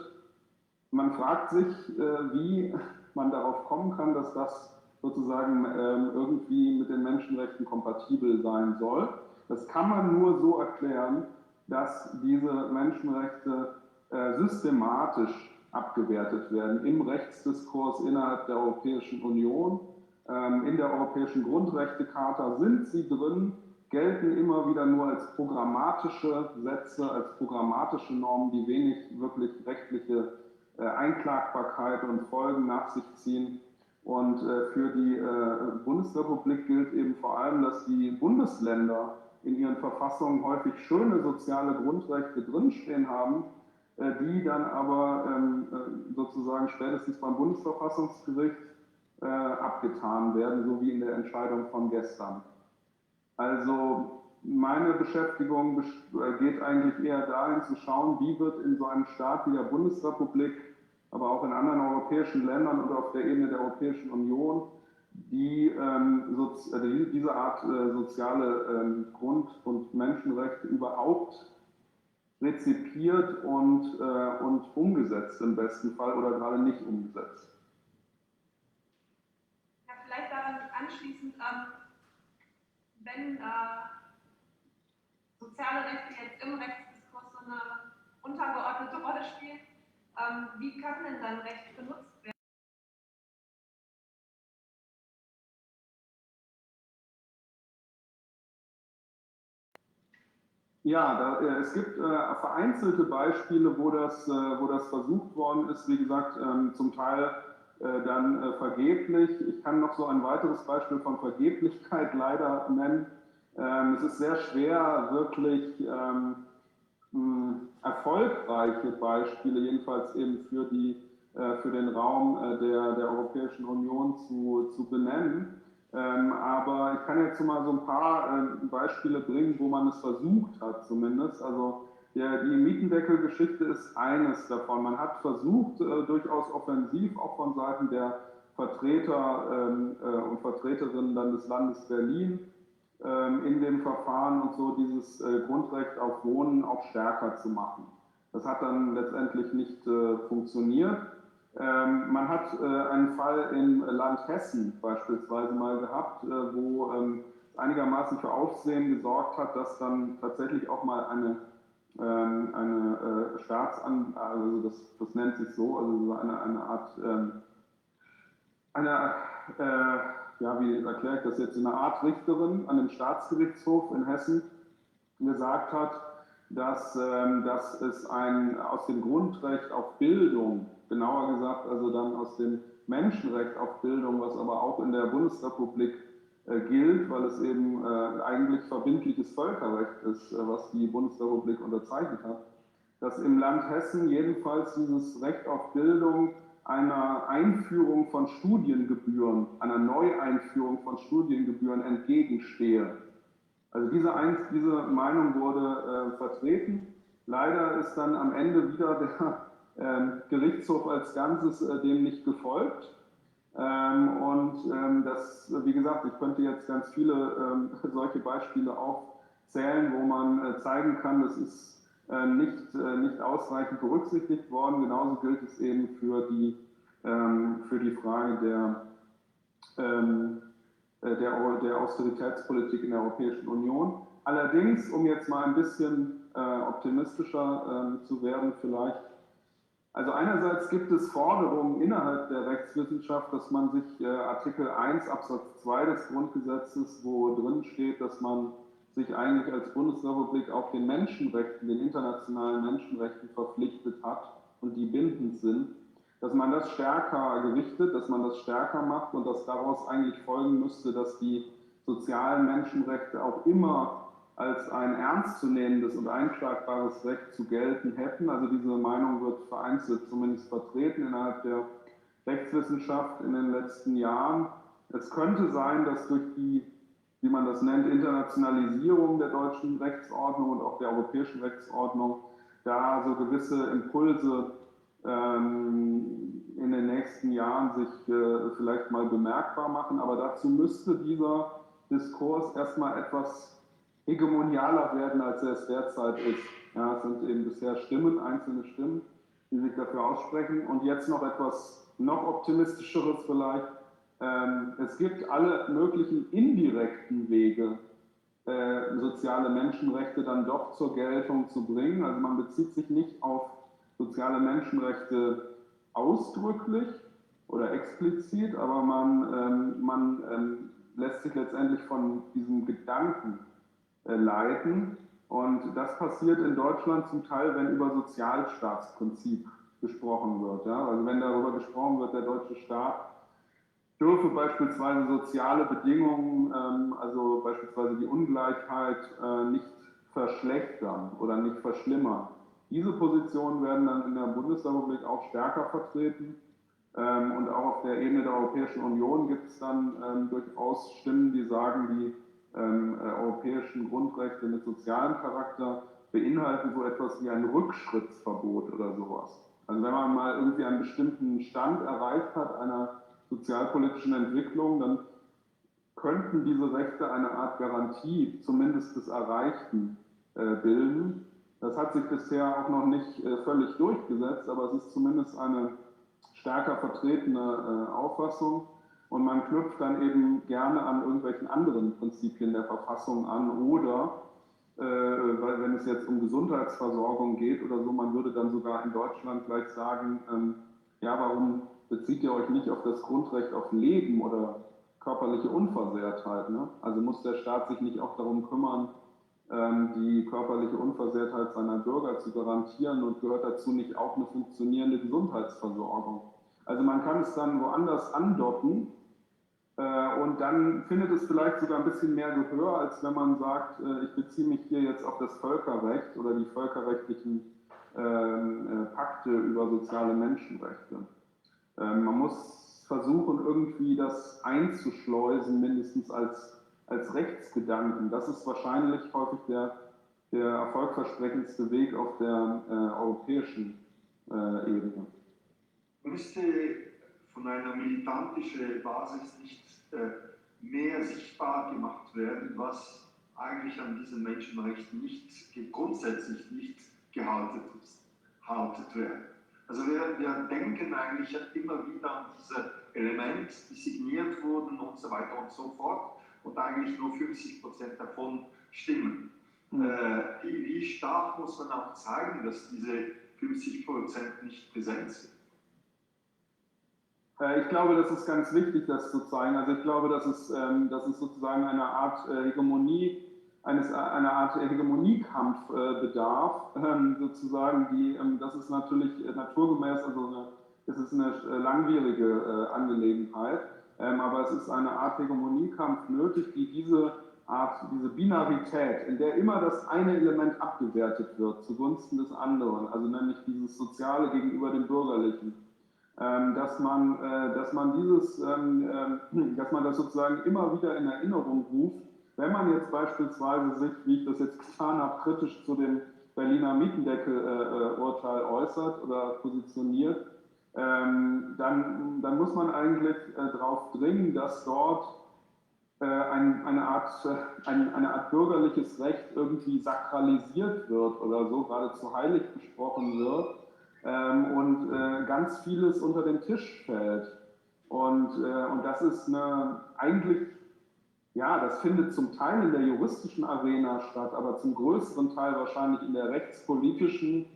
Man fragt sich, wie man darauf kommen kann, dass das sozusagen irgendwie mit den Menschenrechten kompatibel sein soll. Das kann man nur so erklären, dass diese Menschenrechte systematisch abgewertet werden im Rechtsdiskurs innerhalb der Europäischen Union. In der Europäischen Grundrechtecharta sind sie drin, gelten immer wieder nur als programmatische Sätze, als programmatische Normen, die wenig wirklich rechtliche Einklagbarkeit und Folgen nach sich ziehen. Und für die Bundesrepublik gilt eben vor allem, dass die Bundesländer in ihren Verfassungen häufig schöne soziale Grundrechte drinstehen haben, die dann aber sozusagen spätestens beim Bundesverfassungsgericht abgetan werden, so wie in der Entscheidung von gestern. Also meine Beschäftigung geht eigentlich eher dahin zu schauen, wie wird in so einem Staat wie der Bundesrepublik, aber auch in anderen europäischen Ländern und auf der Ebene der Europäischen Union diese Art soziale Grund- und Menschenrechte überhaupt rezipiert und umgesetzt im besten Fall oder gerade nicht umgesetzt. Ja, vielleicht daran anschließend, wenn soziale Rechte jetzt im Rechtsdiskurs so eine untergeordnete Rolle spielen, wie kann denn dann Recht benutzt werden? Ja, es gibt vereinzelte Beispiele, wo das versucht worden ist, wie gesagt, zum Teil dann vergeblich. Ich kann noch so ein weiteres Beispiel von Vergeblichkeit leider nennen. Es ist sehr schwer, wirklich erfolgreiche Beispiele, jedenfalls eben für den Raum der Europäischen Union zu benennen. Aber ich kann jetzt mal so ein paar Beispiele bringen, wo man es versucht hat zumindest. Also die Mietendeckelgeschichte ist eines davon. Man hat versucht, durchaus offensiv, auch von Seiten der Vertreter und Vertreterinnen dann des Landes Berlin, in dem Verfahren und so dieses Grundrecht auf Wohnen auch stärker zu machen. Das hat dann letztendlich nicht funktioniert. Man hat einen Fall im Land Hessen beispielsweise mal gehabt, wo es einigermaßen für Aufsehen gesorgt hat, dass dann tatsächlich auch mal eine also das nennt sich so, also eine Art, ja, wie erkläre ich das jetzt, eine Art Richterin an dem Staatsgerichtshof in Hessen gesagt hat, dass es aus dem Grundrecht auf Bildung, genauer gesagt, also dann aus dem Menschenrecht auf Bildung, was aber auch in der Bundesrepublik gilt, weil es eben eigentlich verbindliches Völkerrecht ist, was die Bundesrepublik unterzeichnet hat, dass im Land Hessen jedenfalls dieses Recht auf Bildung einer Einführung von Studiengebühren, einer Neueinführung von Studiengebühren entgegenstehe. Also diese Meinung wurde vertreten. Leider ist dann am Ende wieder der Gerichtshof als Ganzes dem nicht gefolgt. Das, wie gesagt, ich könnte jetzt ganz viele solche Beispiele aufzählen, wo man zeigen kann, das ist nicht ausreichend berücksichtigt worden. Genauso gilt es eben für die Frage der Austeritätspolitik in der Europäischen Union. Allerdings, um jetzt mal ein bisschen optimistischer zu werden vielleicht, also einerseits gibt es Forderungen innerhalb der Rechtswissenschaft, dass man sich Artikel 1 Absatz 2 des Grundgesetzes, wo drin steht, dass man sich eigentlich als Bundesrepublik auch den Menschenrechten, den internationalen Menschenrechten verpflichtet hat und die bindend sind, dass man das stärker gewichtet, dass man das stärker macht und dass daraus eigentlich folgen müsste, dass die sozialen Menschenrechte auch immer als ein ernstzunehmendes und einklagbares Recht zu gelten hätten. Also diese Meinung wird vereinzelt zumindest vertreten innerhalb der Rechtswissenschaft in den letzten Jahren. Es könnte sein, dass durch die, wie man das nennt, Internationalisierung der deutschen Rechtsordnung und auch der europäischen Rechtsordnung da so gewisse Impulse in den nächsten Jahren sich vielleicht mal bemerkbar machen. Aber dazu müsste dieser Diskurs erstmal etwas hegemonialer werden, als er es derzeit ist. Ja, es sind eben bisher Stimmen, einzelne Stimmen, die sich dafür aussprechen. Und jetzt noch etwas noch optimistischeres vielleicht. Es gibt alle möglichen indirekten Wege, soziale Menschenrechte dann doch zur Geltung zu bringen. Also man bezieht sich nicht auf soziale Menschenrechte ausdrücklich oder explizit, aber man lässt sich letztendlich von diesem Gedanken leiten. Und das passiert in Deutschland zum Teil, wenn über Sozialstaatsprinzip gesprochen wird. Ja? Also wenn darüber gesprochen wird, der deutsche Staat dürfe beispielsweise soziale Bedingungen, also beispielsweise die Ungleichheit, nicht verschlechtern oder nicht verschlimmern. Diese Positionen werden dann in der Bundesrepublik auch stärker vertreten. Und auch auf der Ebene der Europäischen Union gibt es dann durchaus Stimmen, die sagen, die europäischen Grundrechte mit sozialem Charakter beinhalten so etwas wie ein Rückschrittsverbot oder sowas. Also wenn man mal irgendwie einen bestimmten Stand erreicht hat, einer sozialpolitischen Entwicklung, dann könnten diese Rechte eine Art Garantie zumindest des Erreichten bilden. Das hat sich bisher auch noch nicht völlig durchgesetzt, aber es ist zumindest eine stärker vertretene Auffassung. Und man knüpft dann eben gerne an irgendwelchen anderen Prinzipien der Verfassung an oder, weil wenn es jetzt um Gesundheitsversorgung geht oder so, man würde dann sogar in Deutschland gleich sagen, ja, warum bezieht ihr euch nicht auf das Grundrecht auf Leben oder körperliche Unversehrtheit? Ne? Also muss der Staat sich nicht auch darum kümmern, die körperliche Unversehrtheit seiner Bürger zu garantieren und gehört dazu nicht auch eine funktionierende Gesundheitsversorgung? Also man kann es dann woanders andocken und dann findet es vielleicht sogar ein bisschen mehr Gehör, als wenn man sagt, ich beziehe mich hier jetzt auf das Völkerrecht oder die völkerrechtlichen Pakte über soziale Menschenrechte. Man muss versuchen, irgendwie das einzuschleusen, mindestens als Rechtsgedanken. Das ist wahrscheinlich häufig der erfolgversprechendste Weg auf der europäischen Ebene. Müsste von einer militantischen Basis nicht mehr sichtbar gemacht werden, was eigentlich an diesen Menschenrechten nicht, grundsätzlich nicht gehalten werden. Also wir denken eigentlich immer wieder an diese Elemente, die signiert wurden und so weiter und so fort und eigentlich nur 50% davon stimmen. Wie stark muss man auch zeigen, dass diese 50% nicht präsent sind? Ich glaube, das ist ganz wichtig, das zu zeigen. Also ich glaube, dass es sozusagen eine Art Hegemoniekampf bedarf, sozusagen, das ist natürlich naturgemäß, also es ist eine langwierige Angelegenheit, aber es ist eine Art Hegemoniekampf nötig, die diese Binarität, in der immer das eine Element abgewertet wird zugunsten des anderen, also nämlich dieses Soziale gegenüber dem Bürgerlichen, dass man das sozusagen immer wieder in Erinnerung ruft, wenn man jetzt beispielsweise sich, wie ich das jetzt getan habe, kritisch zu dem Berliner Mietendeckel-Urteil äußert oder positioniert, dann muss man eigentlich darauf dringen, dass dort eine Art bürgerliches Recht irgendwie sakralisiert wird oder so, geradezu heilig gesprochen wird und ganz vieles unter den Tisch fällt. Und das ist das findet zum Teil in der juristischen Arena statt, aber zum größeren Teil wahrscheinlich in der rechtspolitischen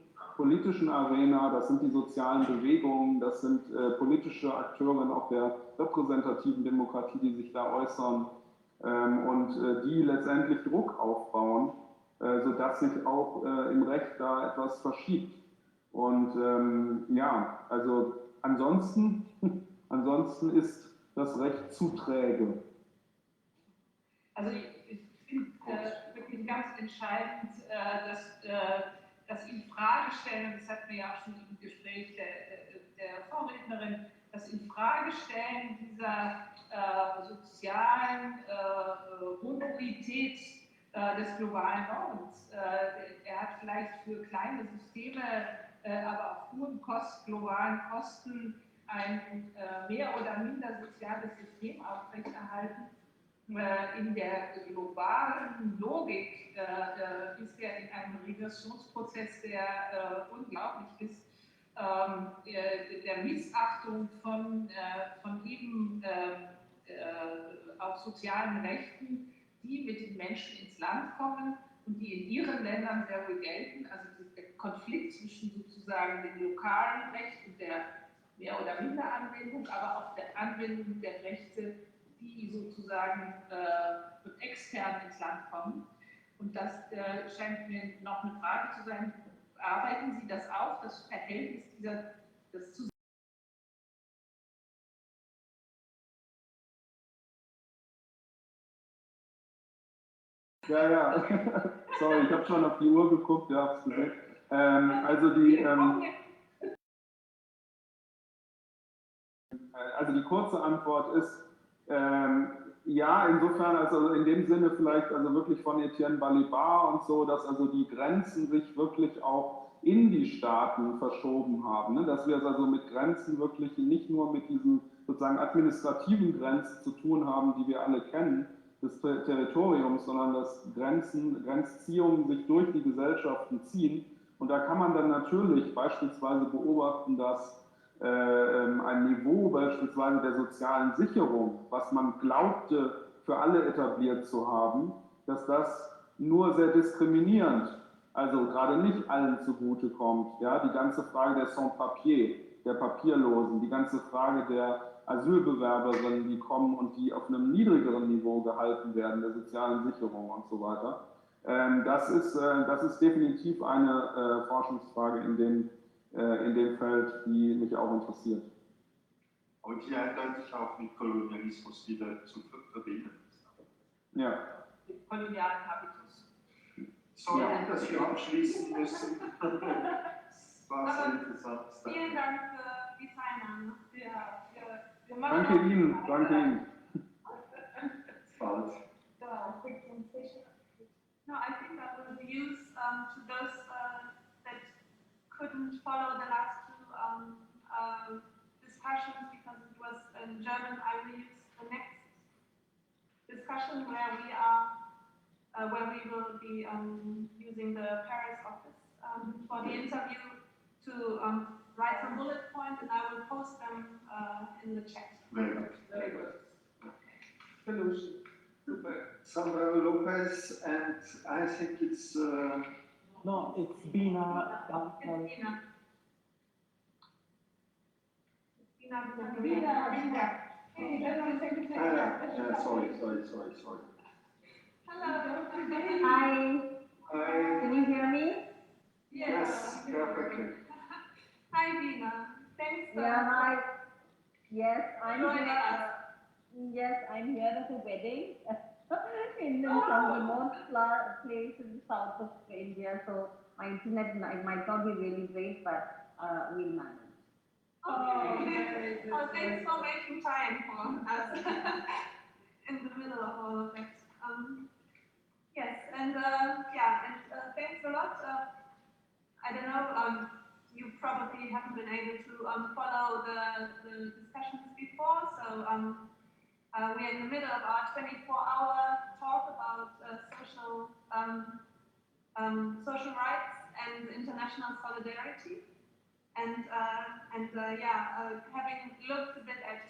Arena. Das sind die sozialen Bewegungen, das sind politische Akteure auch der repräsentativen Demokratie, die sich da äußern und die letztendlich Druck aufbauen, sodass sich auch im Recht da etwas verschiebt. Und ja, also ansonsten ist das Recht zu träge. Also ich finde wirklich ganz entscheidend, dass in Frage stellen, das hatten wir ja auch schon im Gespräch der Vorrednerin, das in Frage stellen dieser sozialen Homogenität des globalen Nordens. Er hat vielleicht für kleine Systeme, aber auf hohen globalen Kosten ein mehr oder minder soziales System aufrechterhalten. In der globalen Logik ist er in einem Regressionsprozess, der unglaublich ist, der Missachtung von eben auch sozialen Rechten, die mit den Menschen ins Land kommen und die in ihren Ländern sehr wohl gelten. Also der Konflikt zwischen sozusagen dem lokalen Recht und der mehr oder minder Anwendung, aber auch der Anwendung der Rechte, die sozusagen extern ins Land kommen. Und das scheint mir noch eine Frage zu sein. Arbeiten Sie das auf, das Verhältnis das Zusammenhang? Ja, sorry, ich habe schon auf die Uhr geguckt, ja, hab's gesehen. Also die kurze Antwort ist, ja, insofern, also in dem Sinne vielleicht also wirklich von Etienne Balibar und so, dass also die Grenzen sich wirklich auch in die Staaten verschoben haben, ne? Dass wir es also mit Grenzen wirklich nicht nur mit diesen sozusagen administrativen Grenzen zu tun haben, die wir alle kennen, des Territoriums, sondern dass Grenzziehungen sich durch die Gesellschaften ziehen. Und da kann man dann natürlich beispielsweise beobachten, dass ein Niveau beispielsweise der sozialen Sicherung, was man glaubte für alle etabliert zu haben, dass das nur sehr diskriminierend, also gerade nicht allen zugute kommt. Ja, die ganze Frage der Sans-Papier, der Papierlosen, die ganze Frage der Asylbewerberinnen, die kommen und die auf einem niedrigeren Niveau gehalten werden, der sozialen Sicherung und so weiter. Das ist definitiv eine Forschungsfrage in dem Feld, die mich auch interessiert. Und die eindeutig auch mit Kolonialismus wieder zu verbinden ist. Ja. Mit kolonialen Habitus. Sorry, dass wir abschließen müssen. Das war sehr interessant. Vielen Dank für die Teilnahme. Danke Ihnen, danke Ihnen. Bald. No, I think that was used to those that couldn't follow the last two discussions because it was in German. I will use the next discussion where we will be using the Paris office for the interview to write some bullet points, and I will post them in the chat. Very good. Very good. Solution. Super. Sandra Lopez, and I think it's... No, it's Bina. Sorry. Hello. Hi. Hi. Can you hear me? Yes, perfectly. Hi, Bina. Thanks. Yeah, hi. Yes, I'm here. Yes, I'm here at a wedding in some remote place in the south of India. So my internet might not be really great, but we'll manage. Okay. Oh, thanks for making time for us in the middle of all of it. Yes, and thanks a lot. I don't know, you probably haven't been able to follow the discussions before, so we are in the middle of our 24-hour talk about social rights and international solidarity. And having looked a bit at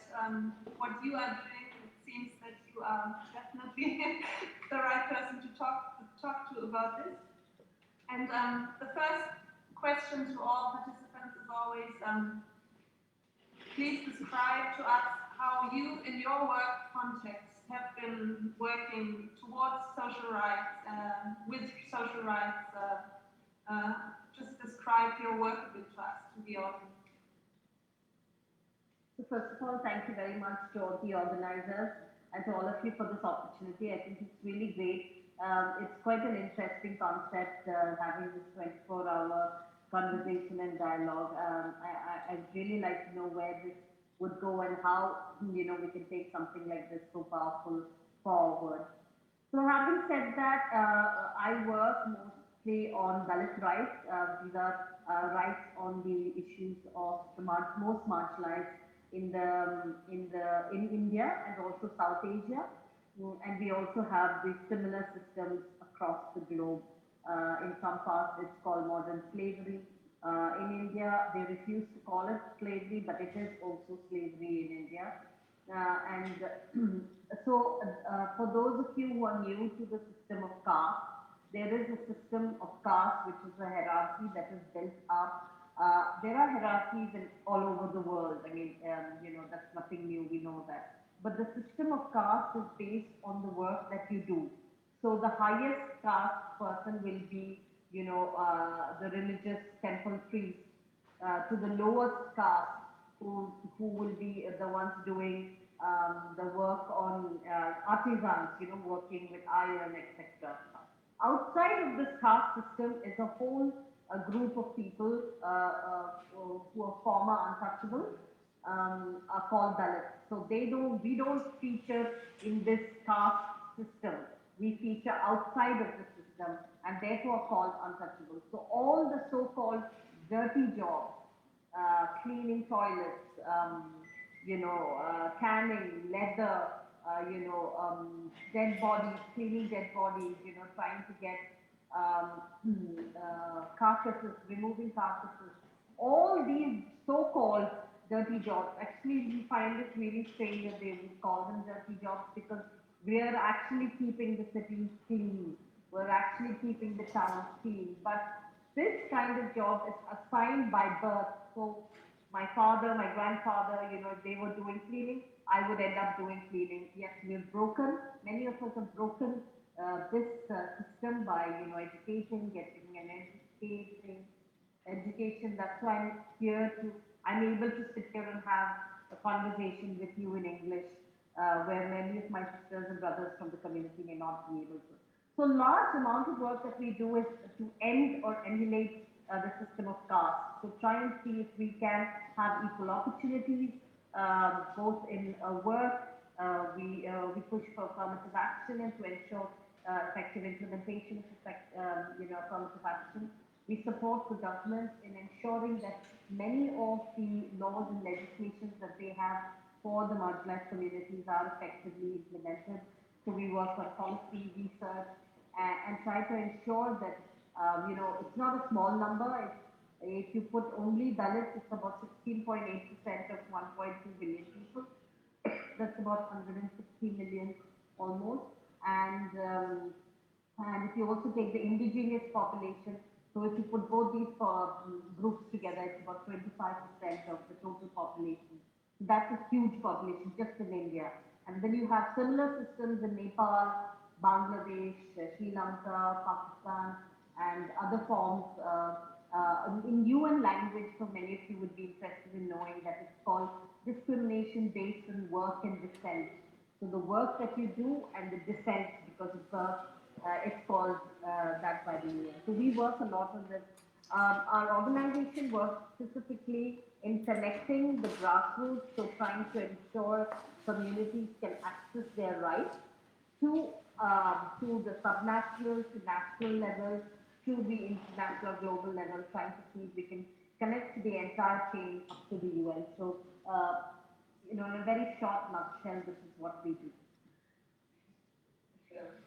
what you are doing, it seems that you are definitely the right person to talk to about this. And the first question to all participants is always, please describe to us how you, in your work context, have been working towards social rights, with social rights just describe your work a bit to us, to the audience. So first of all, thank you very much to all the organizers and to all of you for this opportunity. I think it's really great. It's quite an interesting concept, having this 24-hour conversation and dialogue. I'd really like to know where this would go and how, we can take something like this so powerful forward. So having said that, I work mostly on Dalit rights. These are rights on the issues of the most marginalized in India and also South Asia. And we also have these similar systems across the globe. In some parts, it's called modern slavery. In India, they refuse to call it slavery, but it is also slavery in India. So for those of you who are new to the system of caste, there is a system of caste which is a hierarchy that is built up. There are hierarchies all over the world. I mean, that's nothing new, we know that. But the system of caste is based on the work that you do. So the highest caste person will be, the religious temple priest, to the lowest caste, who will be the ones doing the work on artisans, working with iron, etc. Outside of this caste system is a whole group of people who are former untouchables, are called Dalits. So we don't feature in this caste system. We feature outside of the system and therefore are called untouchables. So all the so-called dirty jobs, cleaning toilets, canning, leather, dead bodies, cleaning dead bodies, trying to get carcasses, removing carcasses. All these so-called dirty jobs, actually we find it really strange that they would call them dirty jobs, because we are actually keeping the cities clean. We're actually keeping the towns clean. But this kind of job is assigned by birth. So my father, my grandfather, if they were doing cleaning, I would end up doing cleaning. Yes, we've broken, many of us have broken this system by, education, getting an education. That's why I'm able to sit here and have a conversation with you in English, where many of my sisters and brothers from the community may not be able to. So large amount of work that we do is to end or emulate the system of caste. So try and see if we can have equal opportunities, both in work. We push for affirmative action and to ensure effective implementation of affirmative action. We support the government in ensuring that many of the laws and legislations that they have for the marginalized communities are effectively implemented. So we work on policy research and try to ensure that, it's not a small number. If you put only Dalits, it's about 16.8% of 1.2 billion people. That's about 160 million almost. And if you also take the indigenous population, so if you put both these groups together, it's about 25% of the total population. So that's a huge population just in India. And then you have similar systems in Nepal, Bangladesh, Sri Lanka, Pakistan, and other forms in UN language. So many of you would be interested in knowing that it's called discrimination based on work and descent. So the work that you do and the descent, because of birth, it's called that by the UN. So we work a lot on this. Our organization works specifically in connecting the grassroots, so trying to ensure communities can access their rights to the subnational, to national level, to the international, global level, trying to see if we can connect the entire chain up to the UN. So, in a very short nutshell, this is what we do.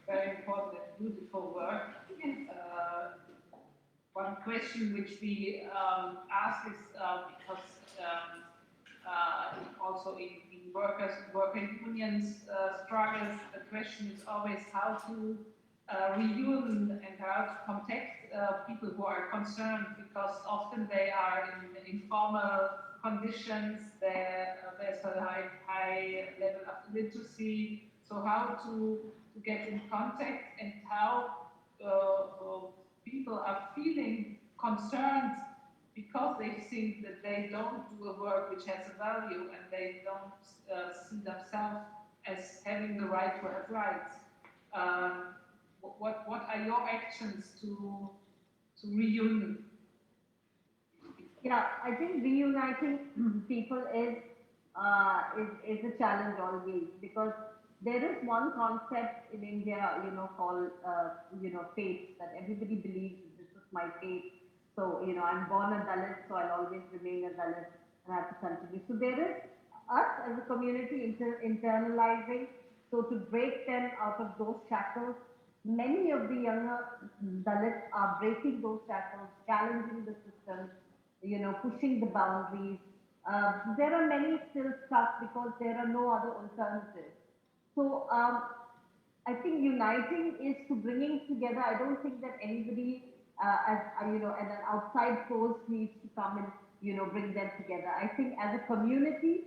Very important and beautiful work. One question which we ask is because also in worker unions struggles, the question is always how to reunion and how to contact people who are concerned, because often they are in informal conditions, there's a high level of literacy, so how to get in contact and how people people are feeling concerned because they think that they don't do a work which has a value and they don't see themselves as having the right to have rights. What are your actions to reunion? Yeah, I think reuniting people is a challenge always, because there is one concept in India, called fate, that everybody believes this is my fate. So, I'm born a Dalit, so I'll always remain a Dalit and I have to continue. So there is us as a community internalizing, so to break them out of those shackles. Many of the younger Dalits are breaking those shackles, challenging the system, pushing the boundaries. There are many still stuck because there are no other alternatives. So I think uniting is to bringing together. I don't think that anybody, as an outside force needs to come and bring them together. I think as a community,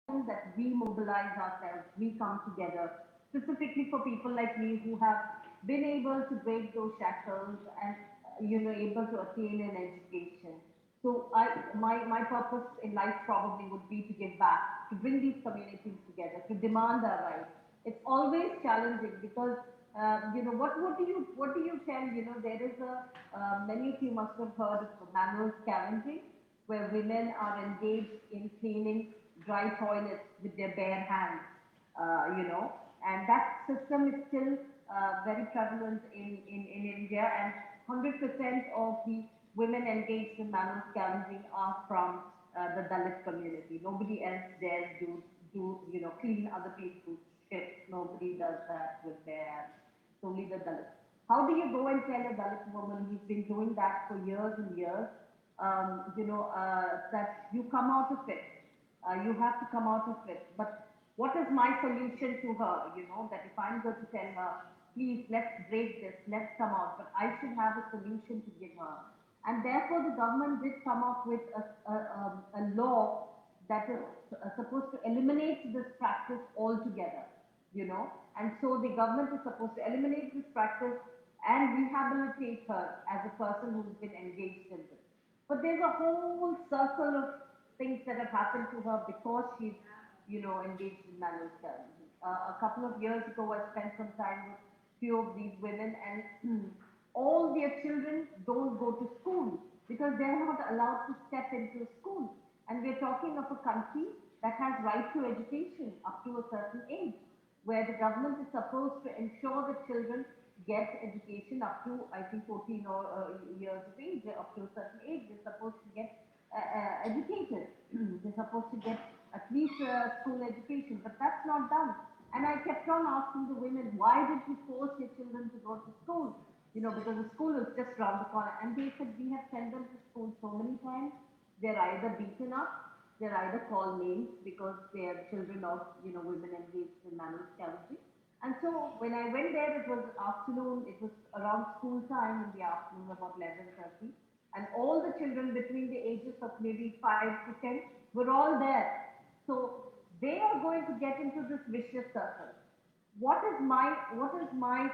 that we mobilize ourselves, we come together, specifically for people like me who have been able to break those shackles and able to attain an education. So my purpose in life probably would be to give back, to bring these communities together, to demand our rights. It's always challenging because what do you tell? There is many of you must have heard of manual scavenging, where women are engaged in cleaning dry toilets with their bare hands, and that system is still very prevalent in India, and 100% of the women engaged in manual scavenging are from the Dalit community. Nobody else dares do clean other people's shit. Nobody does that with their hands. It's only the Dalit. How do you go and tell a Dalit woman who's been doing that for years and years, that you come out of it? You have to come out of it. But what is my solution to her? That if I'm going to tell her, please, let's break this, let's come out, but I should have a solution to give her. And therefore, the government did come up with a law that is supposed to eliminate this practice altogether, And so the government is supposed to eliminate this practice and rehabilitate her as a person who's been engaged in this. But there's a whole circle of things that have happened to her because she's, engaged in manual scavenging. A couple of years ago, I spent some time with a few of these women, and all their children don't go to school because they're not allowed to step into a school. And we're talking of a country that has right to education up to a certain age, where the government is supposed to ensure that children get education up to, I think, 14 years of age. Up to a certain age, they're supposed to get educated. They're supposed to get at least school education, but that's not done. And I kept on asking the women, why did you force your children to go to school? Because the school is just around the corner. And they said, we have sent them to school so many times. They're either beaten up, they're either called names because they are children of, women engaged in manual scavenging. And so when I went there, it was afternoon, it was around school time in the afternoon, about 11:30. And all the children between the ages of maybe 5 to 10 were all there. So they are going to get into this vicious circle. What is my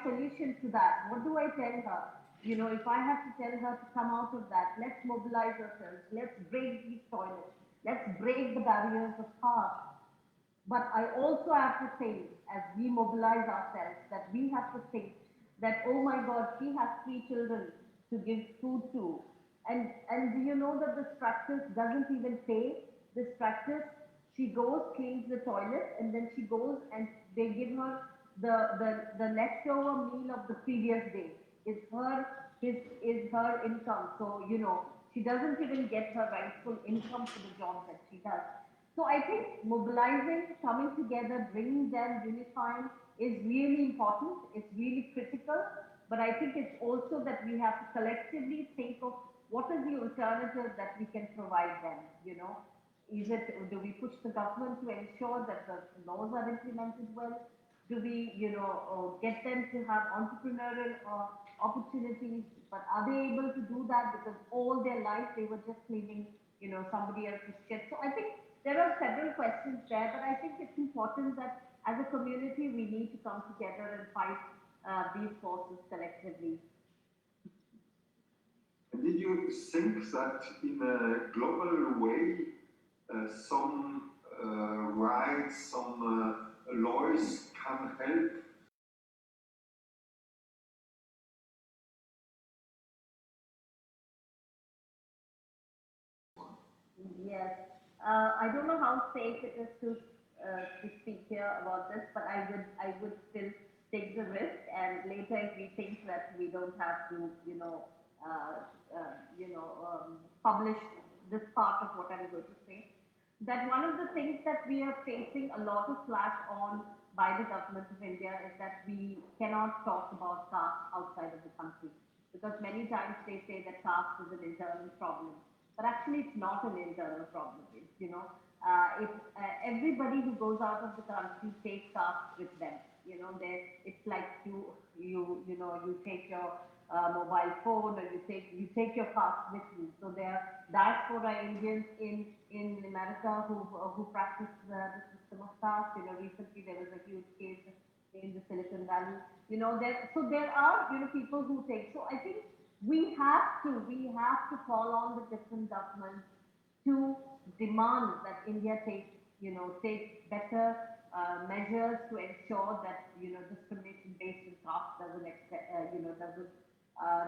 solution to that? What do I tell her? If I have to tell her to come out of that, let's mobilize ourselves, let's break these toilets, let's break the barriers of caste. But I also have to say, as we mobilize ourselves, that we have to think that, oh my God, she has 3 children to give food to. And do you know that this practice doesn't even pay? This practice, she goes, cleans the toilet, and then she goes and they give her the leftover meal of the previous day. Is her income. So, she doesn't even get her rightful income for the job that she does. So I think mobilizing, coming together, bringing them, unifying is really important. It's really critical. But I think it's also that we have to collectively think of what is the alternative that we can provide them, do we push the government to ensure that the laws are implemented well? Do we, get them to have entrepreneurial opportunities? But are they able to do that? Because all their life they were just cleaning, somebody else's shit. So I think there are several questions there, but I think it's important that as a community we need to come together and fight these forces collectively. you think that in a global way, some rights, some laws can help? Yes. I don't know how safe it is to speak here about this, but I would still take the risk. And later, if we think that we don't have to, publish this part of what I'm going to say, that one of the things that we are facing a lot of flack on by the government of India is that we cannot talk about caste outside of the country, because many times they say that caste is an internal problem. But actually, it's not an internal problem. It's, everybody who goes out of the country takes caste with them. It's like you take your mobile phone, or you take your caste with you. So there are diaspora Indians in America who practice the system of caste. Recently there was a huge case in the Silicon Valley. There are people who take. So I think we have to call on the different governments to demand that India take better measures to ensure that discrimination based on caste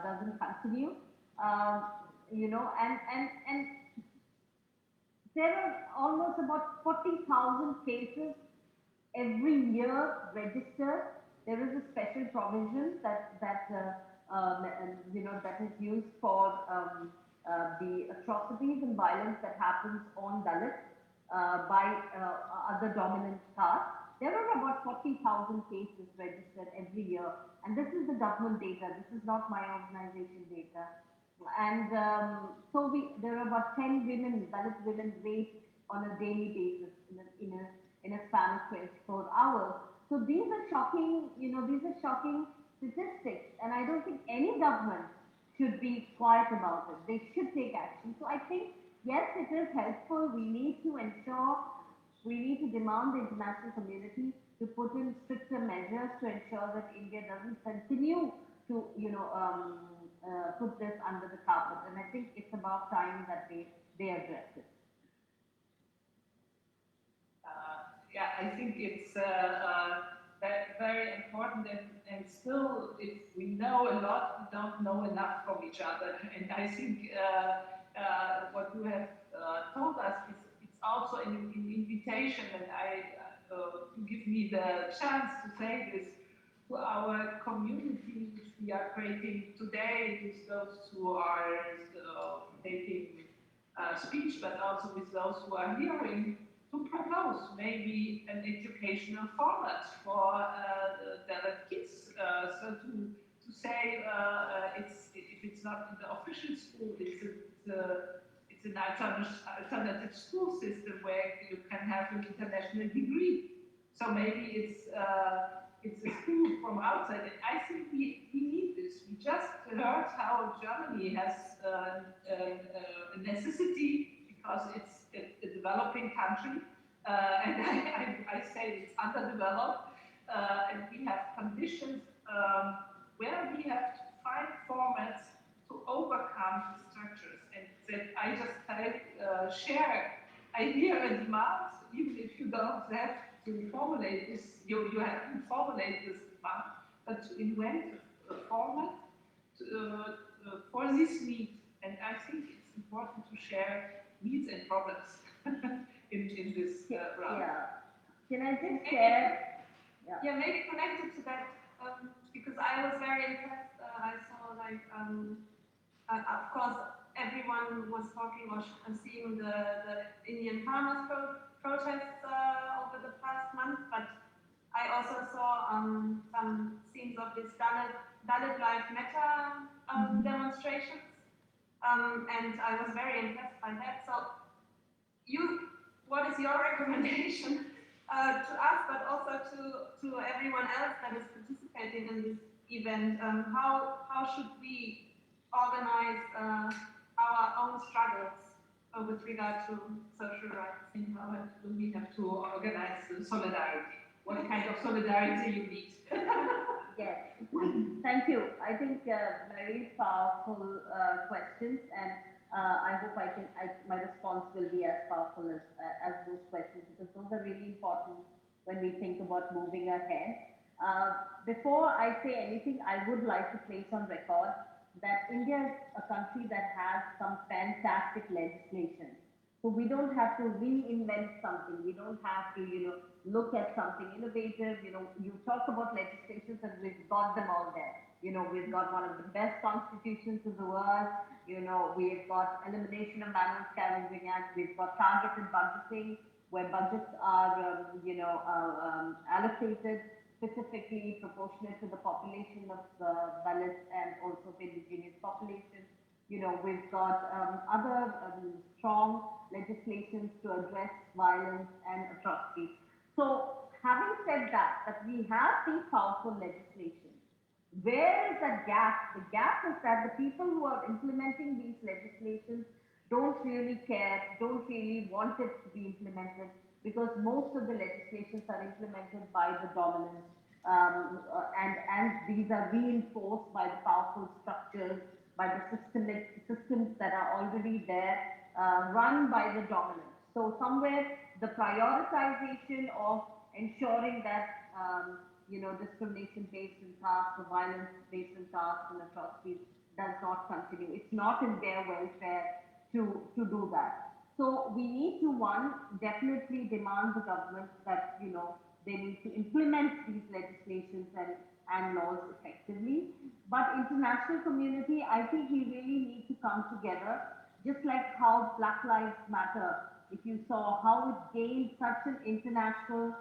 doesn't continue. And there are almost about 40,000 cases every year registered. There is a special provision that is used for the atrocities and violence that happens on Dalits by other dominant castes. There are about 40,000 cases registered every year, and this is the government data. This is not my organization data. And there are about 10 women, Dalit women, raped on a daily basis in a span of 24 hours. So these are shocking, these are shocking statistics, and I don't think any government should be quiet about it. They should take action. So I think, yes, it is helpful. We need to demand the international community to put in stricter measures to ensure that India doesn't continue to, put this under the carpet. And I think it's about time that they address it. Yeah, I think it's very important, and still, if we know a lot, we don't know enough from each other. And I think what you have told us is it's also an invitation, and you give me the chance to say this to our community, which we are creating today, with those who are taking speech, but also with those who are hearing, to propose maybe an educational format for the kids. So to say if it's not in the official school, it's an alternative school system where you can have an international degree. So maybe it's a school from outside. And I think we need this. We just heard how Germany has a necessity, because it's a developing country, and I say it's underdeveloped, and we have conditions where we have to find formats to overcome the structures. And that I just share idea and demands, even if you don't have to formulate this, you have to formulate this demand, but to invent a format for this need. And I think it's important to share needs and problems in this round. Yeah. Can I just share? Yeah, maybe connected to that, because I was very impressed. I saw, of course, everyone was talking or seeing the Indian farmers protests over the past month, but I also saw some scenes of this Dalit Life Matter demonstrations, and I was very impressed by that. So, what is your recommendation to us, but also to everyone else that is participating in this event? How should we organize our own struggles with regard to social rights? And how do we have to organize solidarity? what kind of solidarity you need. Yes, thank you. I think very powerful questions, and I hope my response will be as powerful as those questions, because those are really important when we think about moving ahead. Before I say anything, I would like to place on record that India is a country that has some fantastic legislation. So we don't have to reinvent something. We don't have to, look at something innovative. You talk about legislations and we've got them all there. We've got one of the best constitutions in the world. We've got Elimination of Manual Scavenging Act. We've got targeted budgeting, where budgets are, allocated specifically proportionate to the population of Dalits and also the indigenous population. We've got other strong legislations to address violence and atrocities. So having said that we have these powerful legislations, where is that gap? The gap is that the people who are implementing these legislations don't really care, don't really want it to be implemented, because most of the legislations are implemented by the dominant, and these are reinforced by the powerful structures, by the systems that are already there, run by the dominant. So somewhere the prioritization of ensuring that discrimination based on caste or violence based on caste and atrocities does not continue. It's not in their welfare to do that. So we need to, one, definitely demand the government that, they need to implement these legislations and laws effectively. But international community, I think we really need to come together, just like how Black Lives Matter, if you saw how it gained such an international,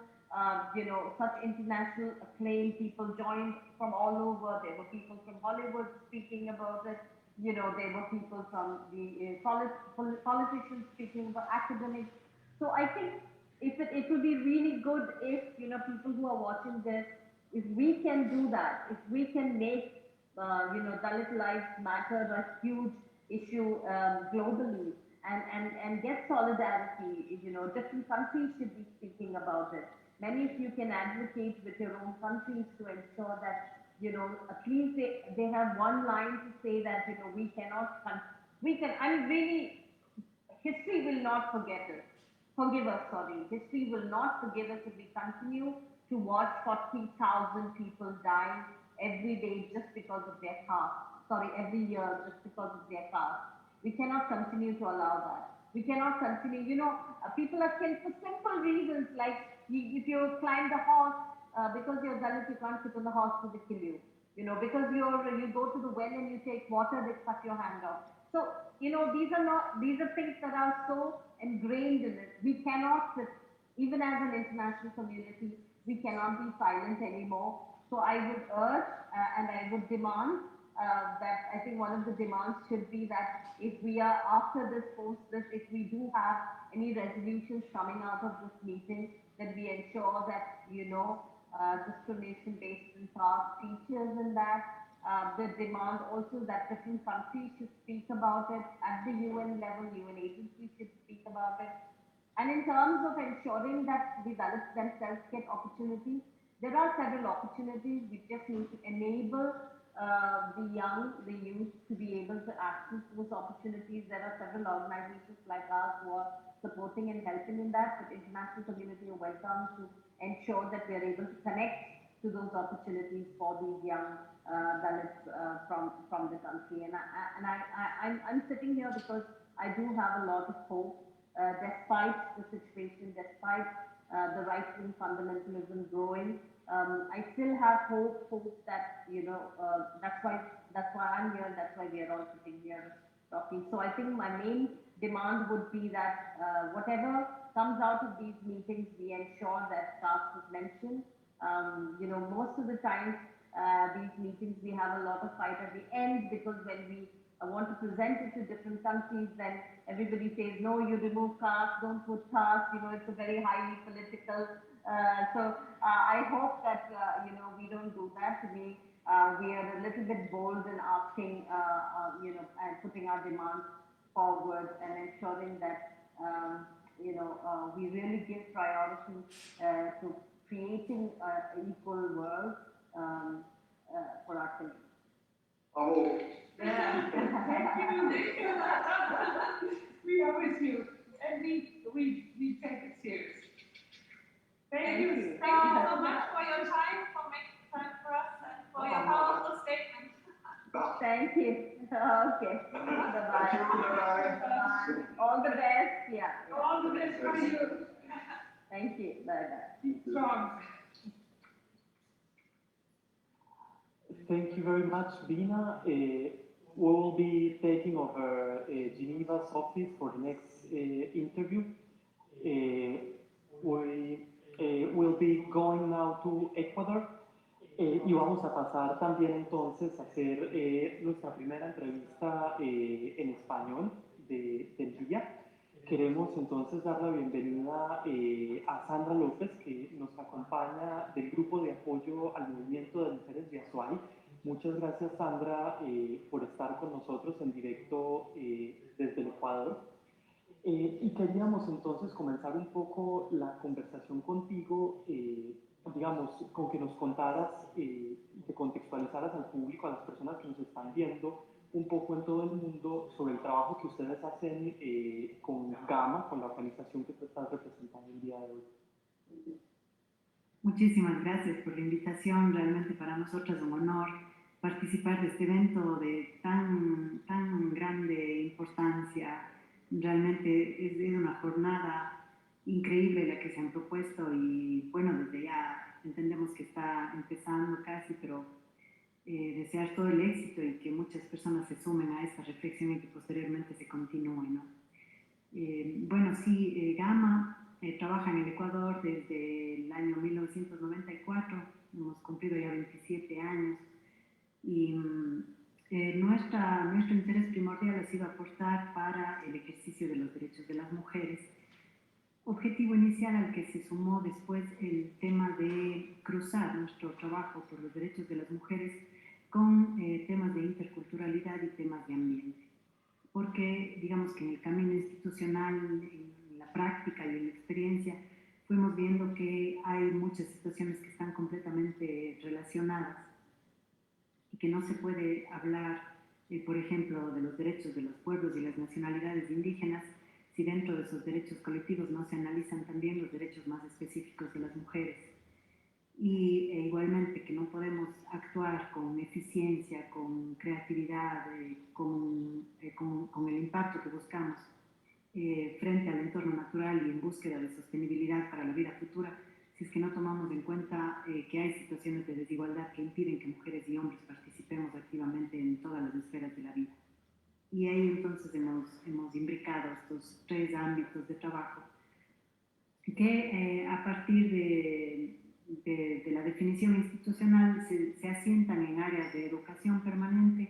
such international acclaim. People joined from all over. There were people from Hollywood speaking about it. There were people from the politicians speaking about academics. So I think it would be really good if, people who are watching this, if we can do that, if we can make, Dalit lives matter a huge issue globally, and get solidarity. Different countries should be speaking about it. Many of you can advocate with your own countries to ensure that, at least they have one line to say that, we cannot, history will not forgive us, History will not forgive us if we continue to watch 40,000 people dying every day just because of their caste. Every year just because of their caste. We cannot continue to allow that. We cannot continue, people are killed for simple reasons, like if you climb the horse, because you're Dalit, you can't sit on the horse, so they kill you. Because you go to the well and you take water, they cut your hand off. So, these are things that are so ingrained in it. We cannot sit, even as an international community, we cannot be silent anymore. So I would urge and I would demand that I think one of the demands should be that if we are after this, if we do have any resolutions coming out of this meeting, that we ensure that, discrimination based on caste features in that. The demand also that different countries should speak about it at the UN level, UN agencies should speak about it. And in terms of ensuring that the Dalits themselves get opportunities, there are several opportunities. We just need to enable the youth to be able to access those opportunities. There are several organizations like us who are supporting and helping in that, but international community are welcome to ensure that we are able to connect to those opportunities for these young Dalits from the country. And I'm sitting here because I do have a lot of hope, despite the situation, despite the right-wing fundamentalism growing. I still have hope that, that's why I'm here, and that's why we are all sitting here talking. So I think my main demand would be that whatever comes out of these meetings, we ensure that caste is mentioned. Most of the time, these meetings, we have a lot of fight at the end, because when we want to present it to different countries, then everybody says, no, you remove caste, don't put caste, it's a very highly political. So I hope that, we don't do that. We are a little bit bold in asking, and putting our demands forward and ensuring that, we really give priority to creating an equal world for our children. Bravo. Yeah. We are with you, and we take it serious. Thank you. Thank you so much for your time, for making time for us, and for your powerful statement. Thank you. Okay. Bye-bye. Bye. All the best. Yeah. All the best for you. Thank you. Bye-bye. Keep strong. Thank you very much, Bina. We will be taking over Geneva's office for the next interview. We will be going now to Ecuador y vamos a pasar también entonces a hacer nuestra primera entrevista en español del día. Queremos entonces dar la bienvenida a Sandra López, que nos acompaña del grupo de apoyo al movimiento de mujeres de Azuay. Muchas gracias, Sandra, por estar con nosotros en directo desde el Ecuador. Y queríamos entonces comenzar un poco la conversación contigo, digamos, con que nos contaras y que contextualizaras al público, a las personas que nos están viendo, un poco en todo el mundo sobre el trabajo que ustedes hacen con GAMA, con la organización que tú estás representando el día de hoy. Muchísimas gracias por la invitación. Realmente para nosotros es un honor participar de este evento de tan grande importancia. Realmente es una jornada increíble la que se han propuesto y bueno, desde ya entendemos que está empezando casi, pero desear todo el éxito y que muchas personas se sumen a esta reflexión y que posteriormente se continúe, ¿no? Bueno, sí, GAMA trabaja en el Ecuador desde el año 1994, hemos cumplido ya 27 años y nuestro interés primordial ha sido aportar para el ejercicio de los derechos de las mujeres, objetivo inicial al que se sumó después el tema de cruzar nuestro trabajo por los derechos de las mujeres con temas de interculturalidad y temas de ambiente. Porque digamos que en el camino institucional, en la práctica y en la experiencia, fuimos viendo que hay muchas situaciones que están completamente relacionadas y que no se puede hablar, por ejemplo, de los derechos de los pueblos y las nacionalidades indígenas si dentro de esos derechos colectivos no se analizan también los derechos más específicos de las mujeres. Y igualmente que no podemos actuar con eficiencia, con creatividad, con el impacto que buscamos frente al entorno natural y en búsqueda de sostenibilidad para la vida futura, si es que no tomamos en cuenta que hay situaciones de desigualdad que impiden que mujeres y hombres participemos activamente en todas las esferas de la vida. Y ahí entonces hemos imbricado estos tres ámbitos de trabajo que a partir de la definición institucional se asientan en áreas de educación permanente,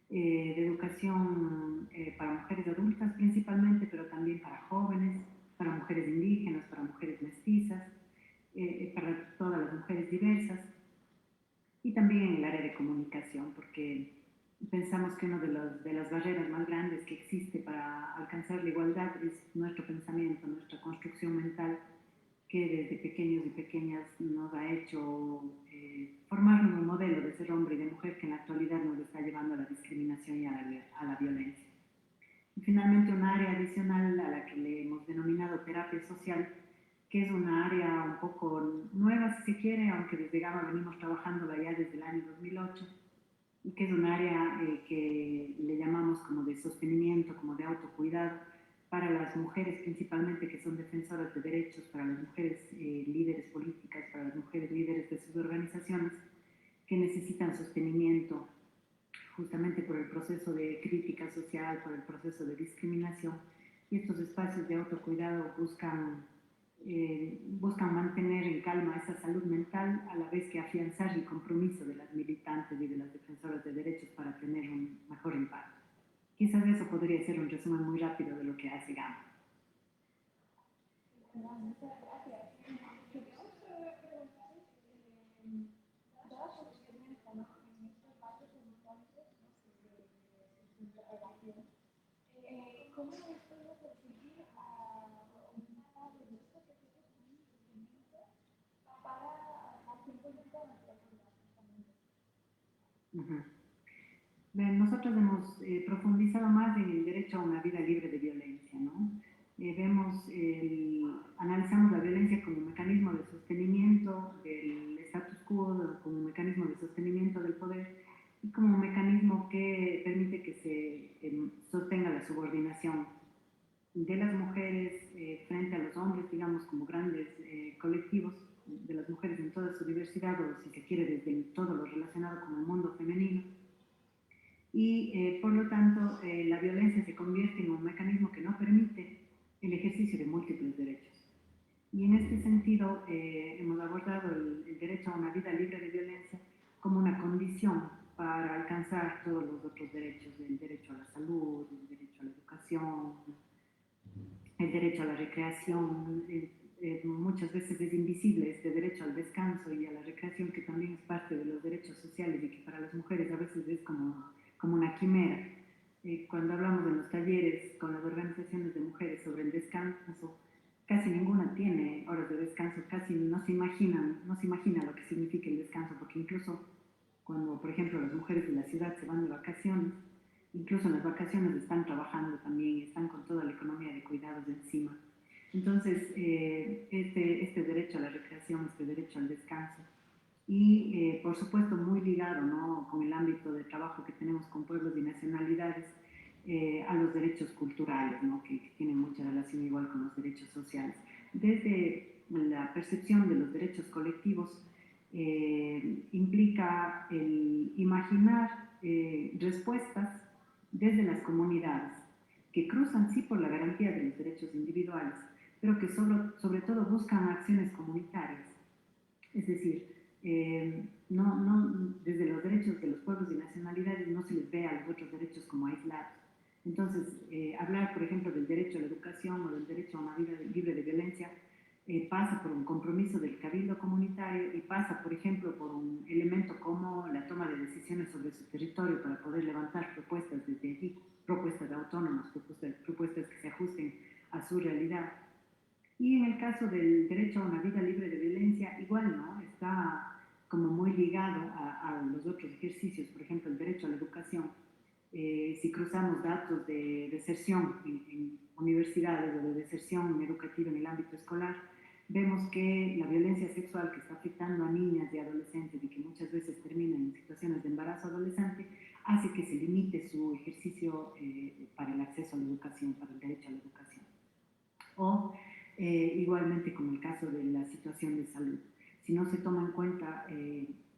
de educación para mujeres adultas principalmente, pero también para jóvenes, para mujeres indígenas, para mujeres mestizas, para todas las mujeres diversas, y también en el área de comunicación, porque pensamos que una de las barreras más grandes que existe para alcanzar la igualdad es nuestro pensamiento, nuestra construcción mental, que desde pequeños y pequeñas nos ha hecho formarnos un modelo de ser hombre y de mujer que en la actualidad nos está llevando a la discriminación y a la violencia. Y finalmente, una área adicional a la que le hemos denominado terapia social, que es una área un poco nueva, si se quiere, aunque desde GAMA venimos trabajándola ya desde el año 2008, y que es un área que le llamamos como de sostenimiento, como de autocuidado, para las mujeres principalmente que son defensoras de derechos, para las mujeres líderes políticas, para las mujeres líderes de sus organizaciones, que necesitan sostenimiento justamente por el proceso de crítica social, por el proceso de discriminación, y estos espacios de autocuidado buscan mantener en calma esa salud mental, a la vez que afianzar el compromiso de las militantes y de las defensoras de derechos para tener un mejor impacto. Quizás eso podría ser un resumen muy rápido de lo que hace GAMA. Muchas gracias. Dadas las experiencias en estos casos entonces, de interrelación, ¿cómo puedo percibir a una de estos procesos para Nosotros hemos profundizado más en el derecho a una vida libre de violencia, ¿no? Analizamos la violencia como un mecanismo de sostenimiento del status quo, como un mecanismo de sostenimiento del poder y como un mecanismo que permite que se sostenga la subordinación de las mujeres frente a los hombres, digamos, como grandes colectivos, de las mujeres en toda su diversidad, o si se quiere, desde todo lo relacionado con el mundo femenino. Y por lo tanto, la violencia se convierte en un mecanismo que no permite el ejercicio de múltiples derechos. Y en este sentido, hemos abordado el derecho a una vida libre de violencia como una condición para alcanzar todos los otros derechos, el derecho a la salud, el derecho a la educación, el derecho a la recreación. Muchas veces es invisible este derecho al descanso y a la recreación, que también es parte de los derechos sociales y que para las mujeres a veces es como una quimera. Cuando hablamos en los talleres con las organizaciones de mujeres sobre el descanso, casi ninguna tiene horas de descanso, casi no se imagina lo que significa el descanso, porque incluso cuando, por ejemplo, las mujeres de la ciudad se van de vacaciones, incluso en las vacaciones están trabajando también, están con toda la economía de cuidados de encima. Entonces, este derecho a la recreación, este derecho al descanso, y por supuesto muy ligado, ¿no?, con el ámbito de trabajo que tenemos con pueblos y nacionalidades, a los derechos culturales, ¿no?, que tienen mucha relación igual con los derechos sociales. Desde la percepción de los derechos colectivos, implica el imaginar respuestas desde las comunidades, que cruzan sí por la garantía de los derechos individuales, pero que sobre todo buscan acciones comunitarias. Es decir, desde los derechos de los pueblos y nacionalidades no se les ve a los otros derechos como aislados. Entonces, hablar, por ejemplo, del derecho a la educación o del derecho a una vida libre de violencia pasa por un compromiso del cabildo comunitario y pasa, por ejemplo, por un elemento como la toma de decisiones sobre su territorio para poder levantar propuestas desde allí, propuestas autónomas, propuestas que se ajusten a su realidad. Y en el caso del derecho a una vida libre de violencia, igual, ¿no?, está como muy ligado a los otros ejercicios, por ejemplo, el derecho a la educación. Si cruzamos datos de deserción en universidades o de deserción educativa en el ámbito escolar, vemos que la violencia sexual que está afectando a niñas y adolescentes y que muchas veces termina en situaciones de embarazo adolescente, hace que se limite su ejercicio para el acceso a la educación, para el derecho a la educación. O igualmente como el caso de la situación de salud. Si no se toma en cuenta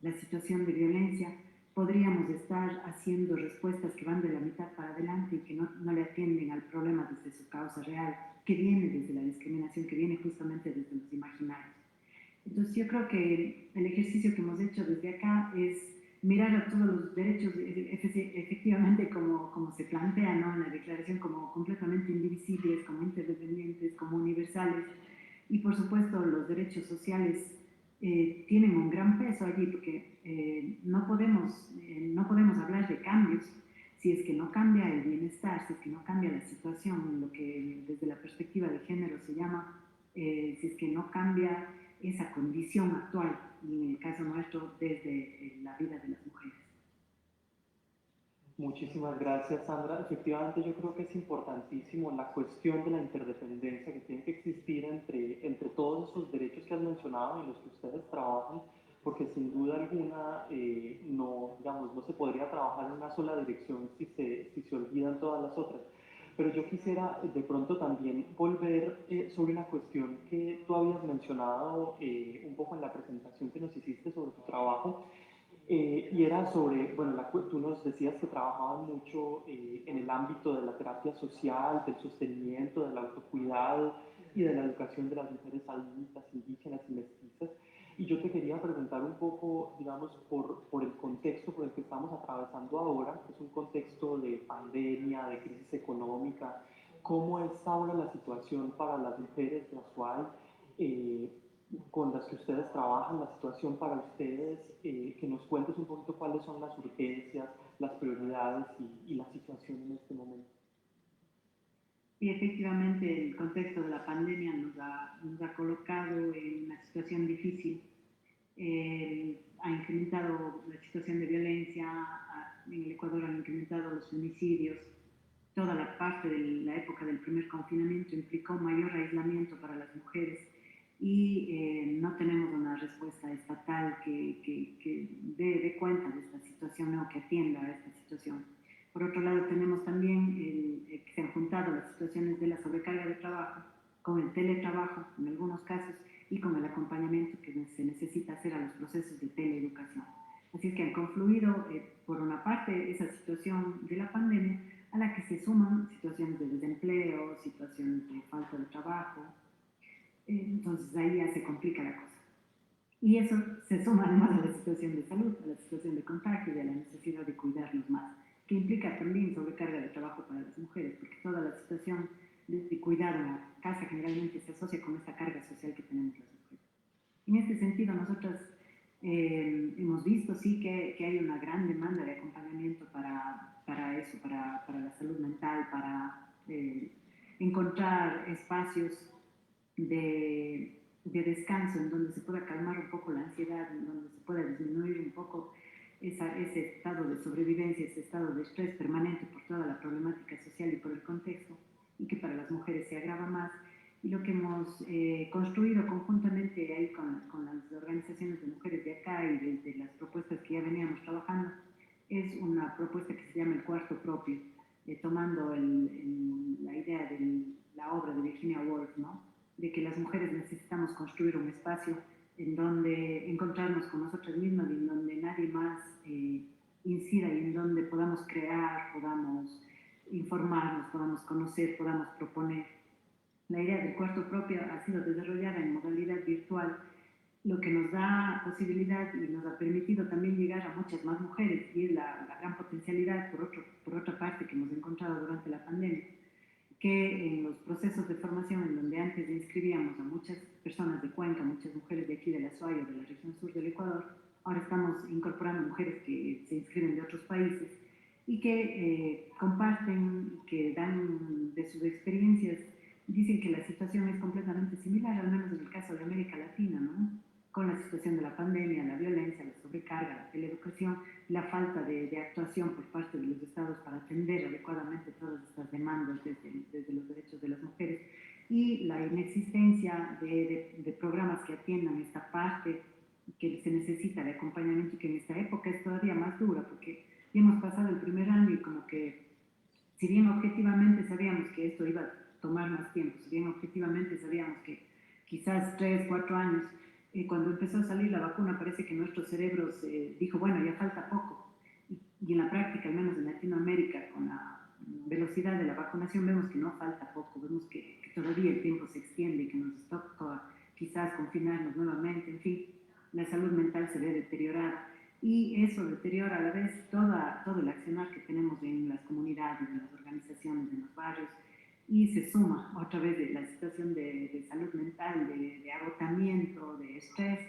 la situación de violencia, podríamos estar haciendo respuestas que van de la mitad para adelante y que no le atienden al problema desde su causa real, que viene desde la discriminación, que viene justamente desde los imaginarios. Entonces yo creo que el ejercicio que hemos hecho desde acá es mirar a todos los derechos efectivamente como se plantea, ¿no?, en la declaración, como completamente indivisibles, como interdependientes, como universales, y por supuesto los derechos sociales tienen un gran peso allí, porque no podemos hablar de cambios si es que no cambia el bienestar, si es que no cambia la situación, lo que desde la perspectiva de género se llama, si es que no cambia esa condición actual, y en el caso nuestro, desde la vida de las mujeres. Muchísimas gracias, Sandra. Efectivamente, yo creo que es importantísimo la cuestión de la interdependencia que tiene que existir entre todos esos derechos que has mencionado en los que ustedes trabajan, porque sin duda alguna no se podría trabajar en una sola dirección si se olvidan todas las otras. Pero yo quisiera de pronto también volver sobre una cuestión que tú habías mencionado un poco en la presentación que nos hiciste sobre tu trabajo, y era sobre, bueno, tú nos decías que trabajaban mucho en el ámbito de la terapia social, del sostenimiento, del autocuidado y de la educación de las mujeres adultas, indígenas y mestizas. Y yo te quería preguntar un poco, digamos, por el contexto por el que estamos atravesando ahora, que es un contexto de pandemia, de crisis económica. ¿Cómo es ahora la situación para las mujeres casual con las que ustedes trabajan, la situación para ustedes? Que nos cuentes un poquito cuáles son las urgencias, las prioridades y la situación en este momento. Y efectivamente el contexto de la pandemia nos ha colocado en una situación difícil Ha incrementado la situación de violencia, en el Ecuador han incrementado los femicidios. Toda la parte de la época del primer confinamiento implicó mayor aislamiento para las mujeres y no tenemos una respuesta estatal que dé cuenta de esta situación o que atienda a esta situación. Por otro lado, tenemos también que se han juntado las situaciones de la sobrecarga de trabajo con el teletrabajo en algunos casos y con el acompañamiento que se necesita hacer a los procesos de teleeducación. Así es que han confluido, por una parte, esa situación de la pandemia a la que se suman situaciones de desempleo, situaciones de falta de trabajo. Entonces ahí ya se complica la cosa. Y eso se suma además a la situación de salud, a la situación de contagio y a la necesidad de cuidarnos más, que implica también sobrecarga de trabajo para las mujeres, porque toda la situación de cuidar en la casa generalmente se asocia con esta carga social que tenemos las mujeres. En este sentido, nosotras hemos visto sí que hay una gran demanda de acompañamiento para eso, para la salud mental, para encontrar espacios de descanso en donde se pueda calmar un poco la ansiedad, en donde se pueda disminuir un poco ese estado de sobrevivencia, ese estado de estrés permanente por toda la problemática social y por el contexto, y que para las mujeres se agrava más. Y lo que hemos construido conjuntamente ahí con las organizaciones de mujeres de acá y desde las propuestas que ya veníamos trabajando, es una propuesta que se llama el cuarto propio, tomando la idea de la obra de Virginia Woolf, ¿no? De que las mujeres necesitamos construir un espacio en donde encontrarnos con nosotras mismas y en donde nadie más incida y en donde podamos crear, podamos informarnos, podamos conocer, podamos proponer. La idea del cuarto propio ha sido desarrollada en modalidad virtual, lo que nos da posibilidad y nos ha permitido también llegar a muchas más mujeres, y es la gran potencialidad, por otra parte, que hemos encontrado durante la pandemia, que en los procesos de formación en donde antes inscribíamos a muchas personas de Cuenca, muchas mujeres de aquí de la SUAY o de la región sur del Ecuador, ahora estamos incorporando mujeres que se inscriben de otros países y que comparten, que dan de sus experiencias, dicen que la situación es completamente similar, al menos en el caso de América Latina, ¿no? Con la situación de la pandemia, la violencia, la sobrecarga, la teleeducación, la falta de actuación por parte de los estados para atender adecuadamente todas estas demandas desde los derechos de las mujeres, y la inexistencia de programas que atiendan esta parte que se necesita de acompañamiento, y que en esta época es todavía más dura, porque ya hemos pasado el primer año y como que, si bien objetivamente sabíamos que esto iba a tomar más tiempo, si bien objetivamente sabíamos que quizás 3, 4 años, cuando empezó a salir la vacuna parece que nuestros cerebros dijo, bueno, ya falta poco, y en la práctica, al menos en Latinoamérica, con la velocidad de la vacunación vemos que no falta poco, vemos que todavía el tiempo se extiende y que nos toca quizás confinarnos nuevamente, en fin, la salud mental se ve deteriorada, y eso deteriora a la vez todo el accionar que tenemos en las comunidades, en las organizaciones, en los barrios, y se suma otra vez de la situación de salud mental, de agotamiento, de estrés,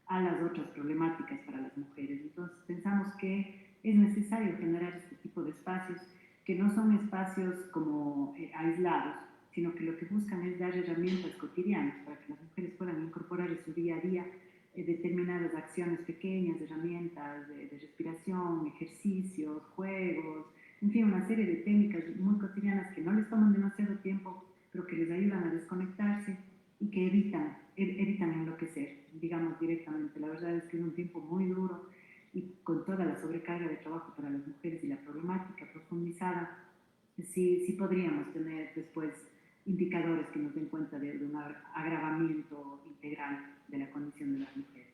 a las otras problemáticas para las mujeres. Entonces pensamos que es necesario generar este tipo de espacios, que no son espacios como aislados, sino que lo que buscan es dar herramientas cotidianas para que las mujeres puedan incorporar en su día a día determinadas acciones pequeñas, herramientas de respiración, ejercicios, juegos, en fin, una serie de técnicas muy cotidianas que no les toman demasiado tiempo, pero que les ayudan a desconectarse y que evitan enloquecer, digamos directamente. La verdad es que es un tiempo muy duro, y con toda la sobrecarga de trabajo para las mujeres y la problemática profundizada, sí podríamos tener después indicadores que nos den cuenta de un agravamiento integral de la condición de las mujeres.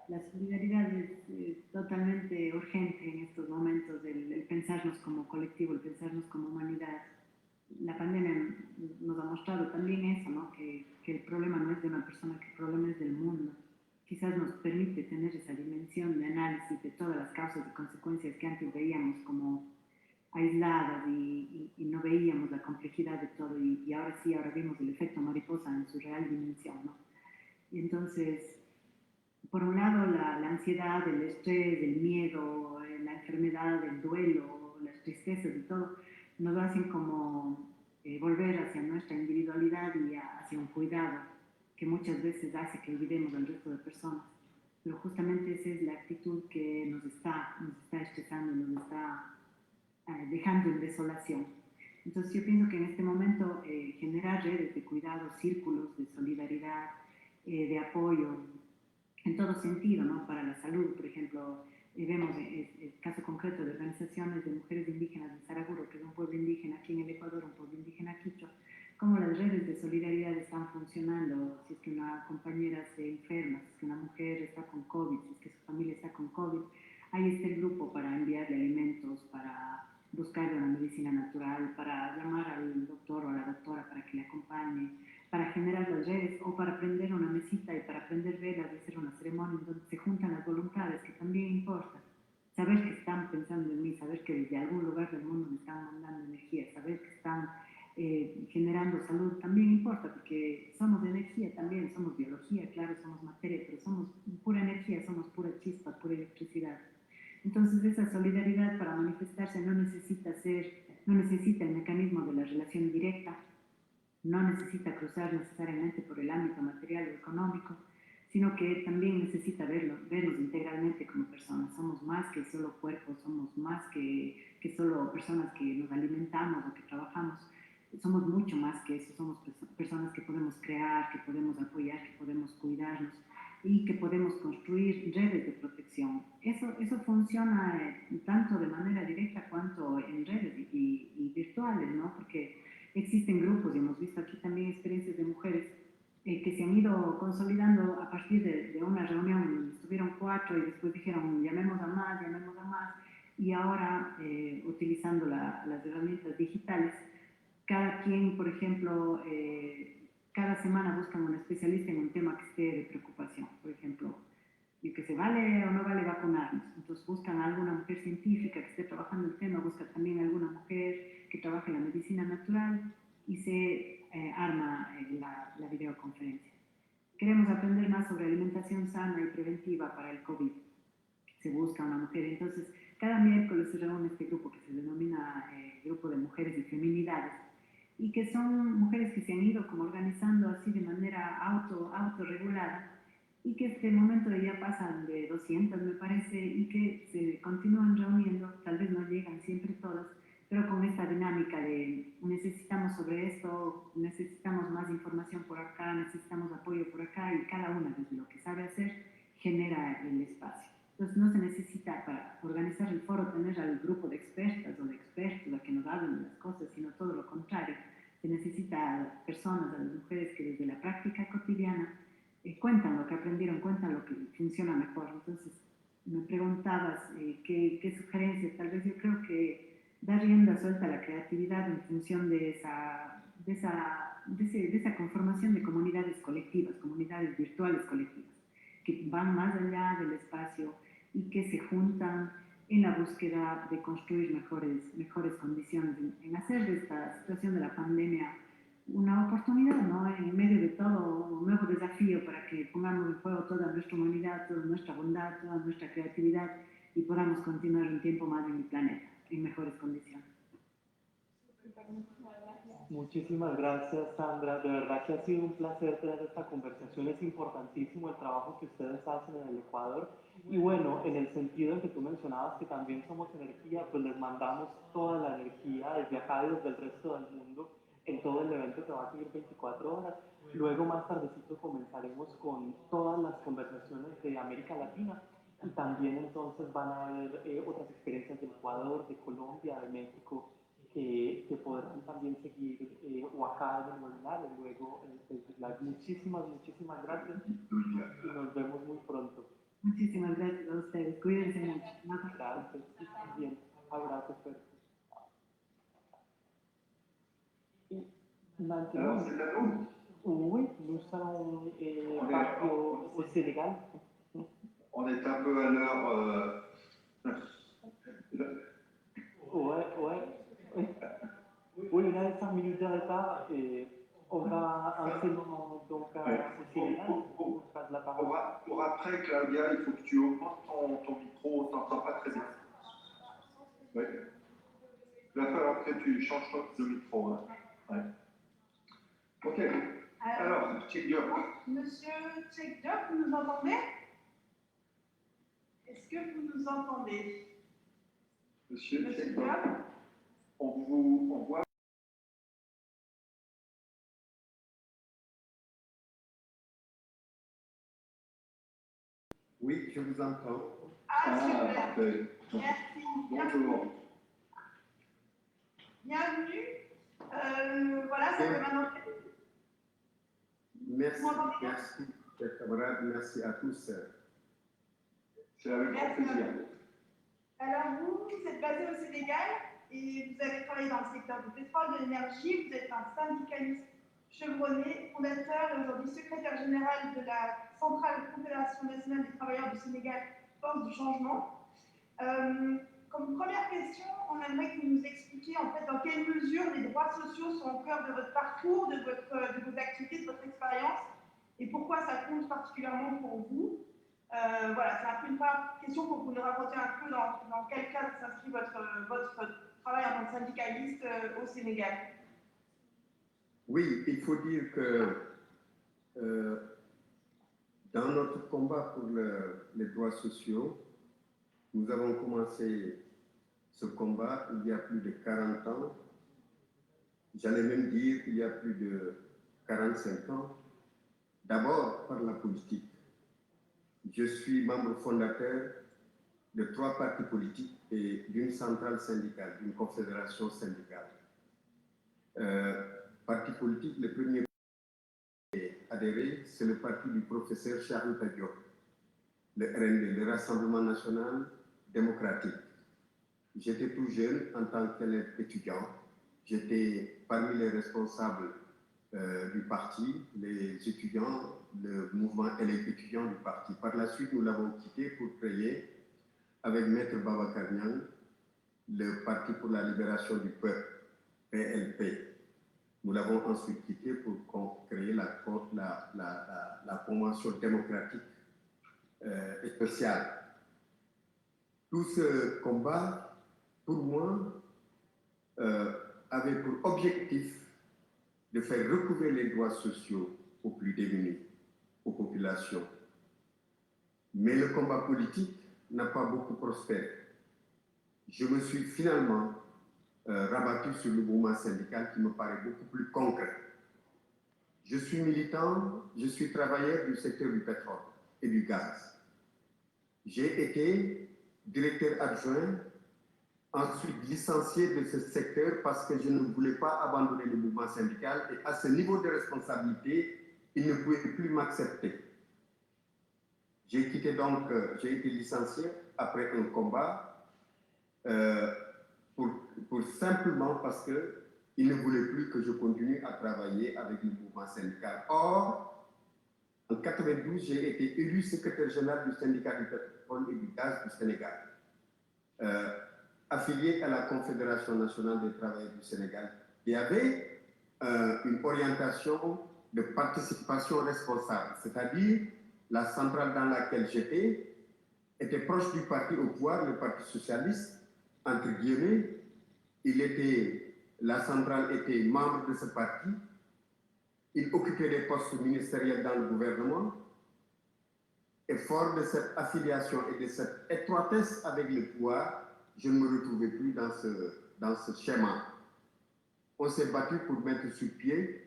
La solidaridad es totalmente urgente en estos momentos, el pensarnos como colectivo, el pensarnos como humanidad. La pandemia nos ha mostrado también eso, ¿no? Que el problema no es de una persona, que el problema es del mundo. Quizás nos permite tener esa dimensión de análisis de todas las causas y consecuencias que antes veíamos como aisladas y no veíamos la complejidad de todo, y ahora sí, ahora vimos el efecto mariposa en su real dimensión, ¿no? Y entonces, por un lado, la ansiedad, el estrés, el miedo, la enfermedad, el duelo, las tristezas y todo, nos hacen como volver hacia nuestra individualidad y hacia un cuidado que muchas veces hace que olvidemos al resto de personas. Pero justamente esa es la actitud que nos está estresando y nos está dejando en desolación. Entonces yo pienso que en este momento generar redes de cuidado, círculos de solidaridad, de apoyo, en todo sentido, ¿no? Para la salud, por ejemplo, vemos el caso concreto de organizaciones de mujeres indígenas de Saraguro, que es un pueblo indígena aquí en el Ecuador, un pueblo indígena quichua, cómo las redes de solidaridad están funcionando. Si es que una compañera se enferma, si es que una mujer está con COVID, si es que su familia está con COVID, ahí está el grupo para enviarle alimentos, para buscarle una medicina natural, para llamar al doctor o a la doctora para que le acompañe, para generar las redes o para prender una mesita y para prender velas y hacer una ceremonia donde se juntan las voluntades, que también importa. Saber que están pensando en mí, saber que desde algún lugar del mundo me están mandando energía, saber que están generando salud, también importa, porque somos energía también, somos biología, claro, somos materia, pero somos pura energía, somos pura chispa, pura electricidad. Entonces esa solidaridad para manifestarse no necesita el mecanismo de la relación directa, no necesita cruzar necesariamente por el ámbito material o económico, sino que también necesita vernos integralmente como personas. Somos más que solo cuerpos, somos más que solo personas que nos alimentamos o que trabajamos. Somos mucho más que eso, somos personas que podemos crear, que podemos apoyar, que podemos cuidarnos y que podemos construir redes de protección. Eso funciona tanto de manera directa cuanto en redes y virtuales, ¿no? Porque existen grupos, y hemos visto aquí también experiencias de mujeres que se han ido consolidando a partir de una reunión. Estuvieron 4 y después dijeron llamemos a más, y ahora utilizando las herramientas digitales, cada quien, por ejemplo, cada semana buscan un especialista en un tema que esté de preocupación. Por ejemplo, que se vale o no vale vacunarnos. Entonces buscan a alguna mujer científica que esté trabajando el tema, buscan también a alguna mujer que trabaje en la medicina natural y se arma la videoconferencia. Queremos aprender más sobre alimentación sana y preventiva para el COVID. Se busca una mujer. Entonces, cada miércoles se reúne este grupo que se denomina Grupo de Mujeres y Feminidades, y que son mujeres que se han ido como organizando así de manera autorregulada, y que este momento ya pasan de 200, me parece, y que se continúan reuniendo, tal vez no llegan siempre todas, pero con esta dinámica de necesitamos sobre esto, necesitamos más información por acá, necesitamos apoyo por acá, y cada una desde lo que sabe hacer genera el espacio. Entonces no se necesita para organizar el foro tener al grupo de expertas o de expertos a que nos hablen de las cosas, sino todo lo contrario. Se necesita a las personas, a las mujeres que desde la práctica cotidiana cuentan lo que aprendieron, cuentan lo que funciona mejor. Entonces me preguntabas qué sugerencias. Tal vez yo creo que dar rienda suelta a la creatividad en función de esa conformación de comunidades colectivas, comunidades virtuales colectivas, que van más allá del espacio y que se juntan en la búsqueda de construir mejores condiciones, en hacer de esta situación de la pandemia una oportunidad, ¿no? En medio de todo un nuevo desafío para que pongamos en juego toda nuestra humanidad, toda nuestra bondad, toda nuestra creatividad y podamos continuar un tiempo más en el planeta, en mejores condiciones. Muchísimas gracias, Sandra. De verdad que ha sido un placer tener esta conversación. Es importantísimo el trabajo que ustedes hacen en el Ecuador. Y bueno, en el sentido en que tú mencionabas que también somos energía, pues les mandamos toda la energía desde acá y desde el resto del mundo en todo el evento que va a seguir 24 horas. Luego, más tardecito, comenzaremos con todas las conversaciones de América Latina. Y también entonces van a haber otras experiencias del Ecuador, de Colombia, de México, que podrán también seguir o acá en el webinario. Luego, muchísimas gracias y nos vemos muy pronto. Muchísimas gracias a ustedes. Cuídense mucho. Gracias. Bien. Abrazo fuerte. Et maintenant, Alors, c'est à nous. oui, nous allons partir au Sénégal. On est un peu à l'heure. Ouais. Oui, on a 5 minutes de retard et on va enseignement donc au Sénégal. On passe la parole. Pour après, Claudia, il faut que tu augmentes ton micro, on t'entend pas très bien. Oui. Il va falloir que tu changes de micro. Hein. Ouais. Ok. Alors, Tchèque-Diop. Monsieur Tchèque-Diop, vous nous entendez? Est-ce que vous nous entendez? Monsieur Tchèque-Diop, on voit. Oui, je vous entends. Ah, super. Parfait. Merci. Bonjour. Bienvenue. Voilà, ça fait maintenant. Merci, camarades, merci à tous. C'est avec grand plaisir. Alors vous êtes basé au Sénégal et vous avez travaillé dans le secteur du pétrole, de l'énergie, vous êtes un syndicaliste chevronné, fondateur et aujourd'hui secrétaire général de la Centrale Confédération nationale des travailleurs du Sénégal, Force du changement. Comme première question, on aimerait que vous nous expliquiez en fait dans quelle mesure les droits sociaux sont au cœur de votre parcours, de vos activités, de votre expérience, et pourquoi ça compte particulièrement pour vous. Voilà, c'est un peu une première question pour que vous nous racontiez un peu dans quel cadre s'inscrit votre travail en tant que syndicaliste au Sénégal. Oui, il faut dire que dans notre combat pour les droits sociaux, nous avons commencé ce combat il y a plus de 40 ans. J'allais même dire il y a plus de 45 ans. D'abord par la politique. Je suis membre fondateur de 3 partis politiques et d'une centrale syndicale, d'une confédération syndicale. Parti politique, le premier adhéré, c'est le parti du professeur Charles Diop, le RND, le Rassemblement National Démocratique. J'étais tout jeune en tant qu'élève étudiant. J'étais parmi les responsables du parti, les étudiants, le mouvement élève étudiant du parti. Par la suite, nous l'avons quitté pour créer, avec Maître Babacar Niang, le Parti pour la libération du peuple, PLP. Nous l'avons ensuite quitté pour créer la Convention démocratique et sociale. Tout ce combat, pour moi, avait pour objectif de faire recouvrer les droits sociaux aux plus démunis, aux populations. Mais le combat politique n'a pas beaucoup prospéré. Je me suis finalement rabattu sur le mouvement syndical qui me paraît beaucoup plus concret. Je suis militant, je suis travailleur du secteur du pétrole et du gaz. J'ai été directeur adjoint, ensuite licencié de ce secteur parce que je ne voulais pas abandonner le mouvement syndical et à ce niveau de responsabilité, il ne pouvait plus m'accepter. J'ai quitté donc, j'ai été licencié après un combat pour simplement parce qu'il ne voulait plus que je continue à travailler avec le mouvement syndical. Or, en 1992, j'ai été élu secrétaire général du syndicat du pétrole et du gaz du Sénégal, affilié à la Confédération nationale des travailleurs du Sénégal. Il y avait une orientation de participation responsable, c'est-à-dire la centrale dans laquelle j'étais était proche du parti au pouvoir, le Parti socialiste, entre guillemets. La centrale était membre de ce parti. Il occupait des postes ministériels dans le gouvernement. Et fort de cette affiliation et de cette étroitesse avec le pouvoir, je ne me retrouvais plus dans ce schéma. On s'est battu pour mettre sur pied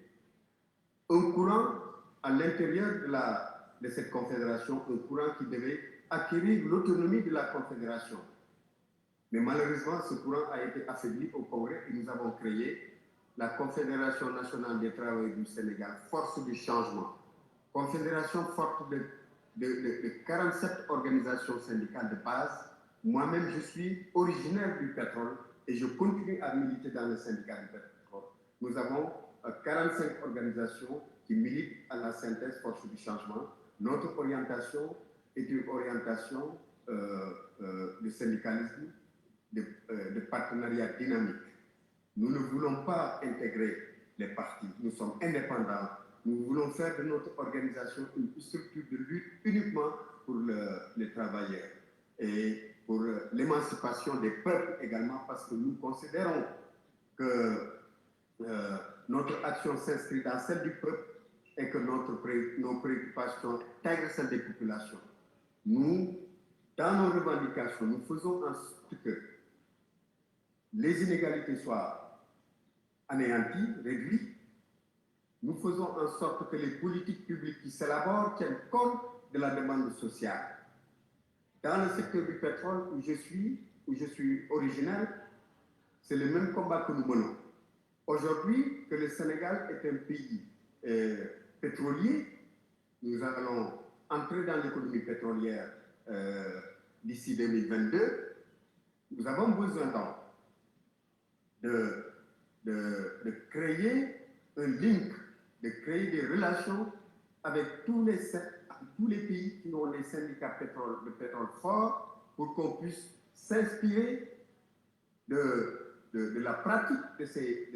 un courant à l'intérieur de cette confédération, un courant qui devait acquérir l'autonomie de la confédération. Mais malheureusement, ce courant a été affaibli au Congrès et nous avons créé la Confédération nationale des travailleurs du Sénégal, force du changement. Confédération forte de de 47 organisations syndicales de base. Moi-même, je suis originaire du pétrole et je continue à militer dans le syndicat du pétrole. Nous avons 45 organisations qui militent à la synthèse force du changement. Notre orientation est une orientation de syndicalisme, de partenariat dynamique. Nous ne voulons pas intégrer les partis, nous sommes indépendants. Nous voulons faire de notre organisation une structure de lutte uniquement pour les travailleurs et pour l'émancipation des peuples également, parce que nous considérons que notre action s'inscrit dans celle du peuple et que nos préoccupations intègrent celles des populations. Nous, dans nos revendications, nous faisons en sorte que les inégalités soient anéanties, réduites. Nous faisons en sorte que les politiques publiques qui s'élaborent tiennent compte de la demande sociale. Dans le secteur du pétrole où je suis originaire, c'est le même combat que nous menons. Aujourd'hui, que le Sénégal est un pays pétrolier, nous allons entrer dans l'économie pétrolière d'ici 2022. Nous avons besoin donc de créer un link, de créer des relations avec tous les pays qui ont des syndicats de pétrole forts pour qu'on puisse s'inspirer de la pratique de ces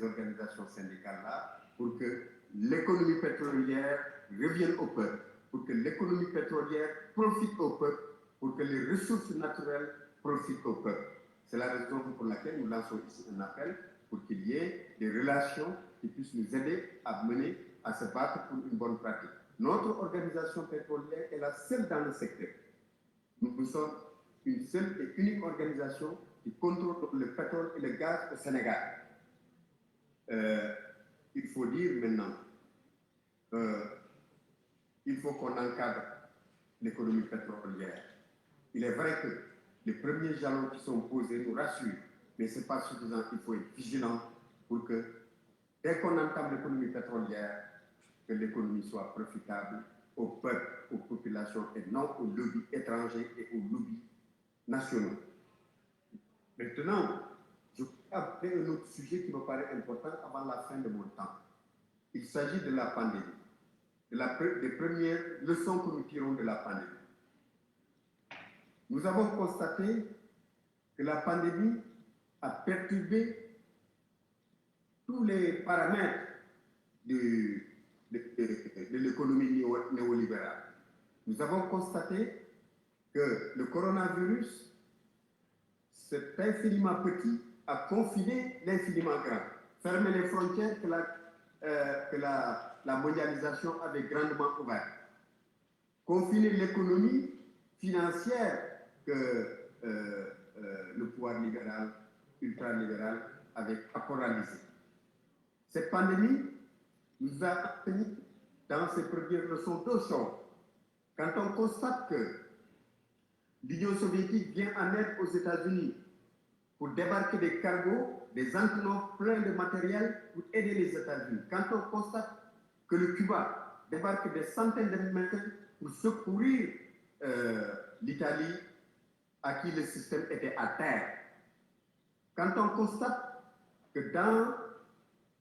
organisations syndicales-là pour que l'économie pétrolière revienne au peuple, pour que l'économie pétrolière profite au peuple, pour que les ressources naturelles profitent au peuple. C'est la raison pour laquelle nous lançons ici un appel pour qu'il y ait des relations qui puissent nous aider à mener, à se battre pour une bonne pratique. Notre organisation pétrolière est la seule dans le secteur. Nous sommes une seule et unique organisation qui contrôle le pétrole et le gaz au Sénégal. Il faut dire maintenant qu'il faut qu'on encadre l'économie pétrolière. Il est vrai que les premiers jalons qui sont posés nous rassurent, mais ce n'est pas suffisant. Il faut être vigilant pour que, dès qu'on entame l'économie pétrolière, que l'économie soit profitable au peuple, aux populations et non aux lobbies étrangers et aux lobbies nationaux. Maintenant, je vais aborder un autre sujet qui me paraît important avant la fin de mon temps. Il s'agit de la pandémie, des premières leçons que nous tirons de la pandémie. Nous avons constaté que la pandémie a perturbé tous les paramètres de l'économie néolibérale. Nous avons constaté que le coronavirus, cet infiniment petit, a confiné l'infiniment grand, fermé les frontières que la mondialisation avait grandement ouvertes, confiné l'économie financière que le pouvoir libéral, ultralibéral avait caporalisé. Cette pandémie nous a appris dans ces premières leçons deux choses. Quand on constate que l'Union soviétique vient en aide aux États-Unis pour débarquer des cargos, des entonnoirs pleins de matériel pour aider les États-Unis. Quand on constate que le Cuba débarque des centaines de mètres pour secourir l'Italie à qui le système était à terre. Quand on constate que dans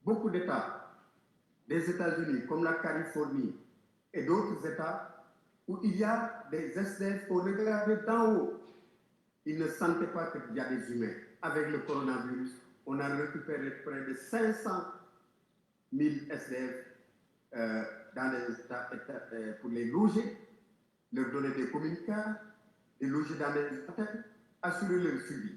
beaucoup d'États des États-Unis, comme la Californie et d'autres États, où il y a des SDF qu'on regardait d'en haut, ils ne sentaient pas qu'il y a des humains. Avec le coronavirus, on a récupéré près de 500 000 SDF dans les États pour les loger, leur donner des communicants, les loger dans les hôtels, assurer leur suivi.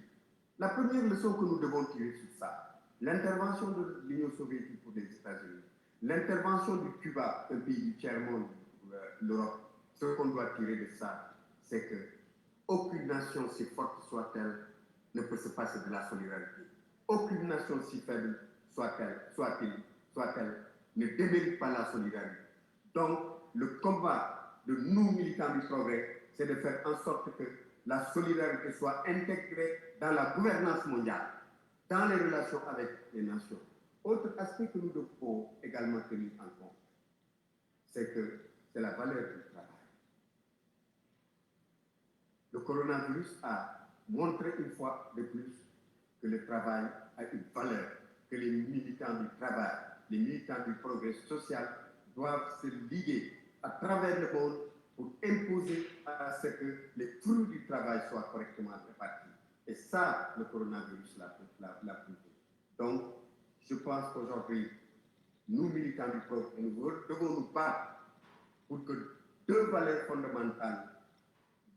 La première leçon que nous devons tirer sur ça, l'intervention de l'Union soviétique pour les États-Unis, l'intervention du Cuba, un pays du tiers-monde, l'Europe, ce qu'on doit tirer de ça, c'est que aucune nation, si forte soit-elle, ne peut se passer de la solidarité. Aucune nation, si faible soit-elle, ne démérite pas la solidarité. Donc, le combat de nous, militants du progrès, c'est de faire en sorte que la solidarité soit intégrée dans la gouvernance mondiale, dans les relations avec les nations. Autre aspect que nous devons également tenir en compte, c'est que c'est la valeur du travail. Le coronavirus a montré une fois de plus que le travail a une valeur, que les militants du travail, les militants du progrès social doivent se liguer à travers le monde pour imposer à ce que les fruits du travail soient correctement répartis. Et ça, le coronavirus l'a prouvé. Donc, je pense qu'aujourd'hui, nous, militants du progrès, nous devons nous battre pour que deux valeurs fondamentales,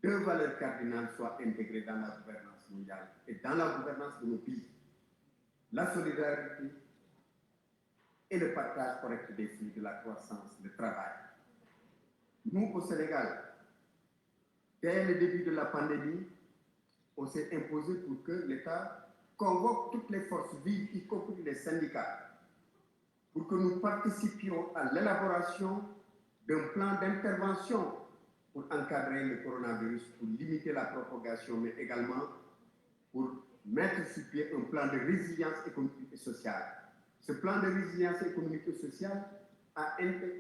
deux valeurs cardinales soient intégrées dans la gouvernance mondiale et dans la gouvernance de nos pays. La solidarité et le partage correct des flux de la croissance, le travail. Nous, au Sénégal, dès le début de la pandémie, on s'est imposé pour que l'État convoque toutes les forces vives, y compris les syndicats, pour que nous participions à l'élaboration d'un plan d'intervention pour encadrer le coronavirus, pour limiter la propagation, mais également pour mettre sur pied un plan de résilience économique et sociale. Ce plan de résilience économique et sociale,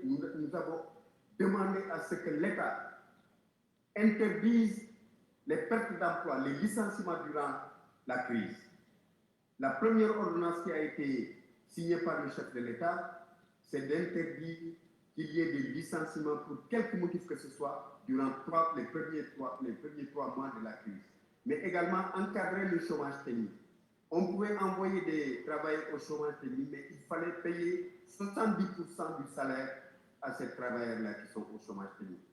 nous avons demandé à ce que l'État interdise les pertes d'emploi, les licenciements durant la crise. La première ordonnance qui a été signée par le chef de l'État, c'est d'interdire qu'il y ait des licenciements pour quelque motif que ce soit durant les premiers trois mois de la crise. Mais également encadrer le chômage technique. On pouvait envoyer des travailleurs au chômage technique, mais il fallait payer 70% du salaire à ces travailleurs-là qui sont au chômage technique.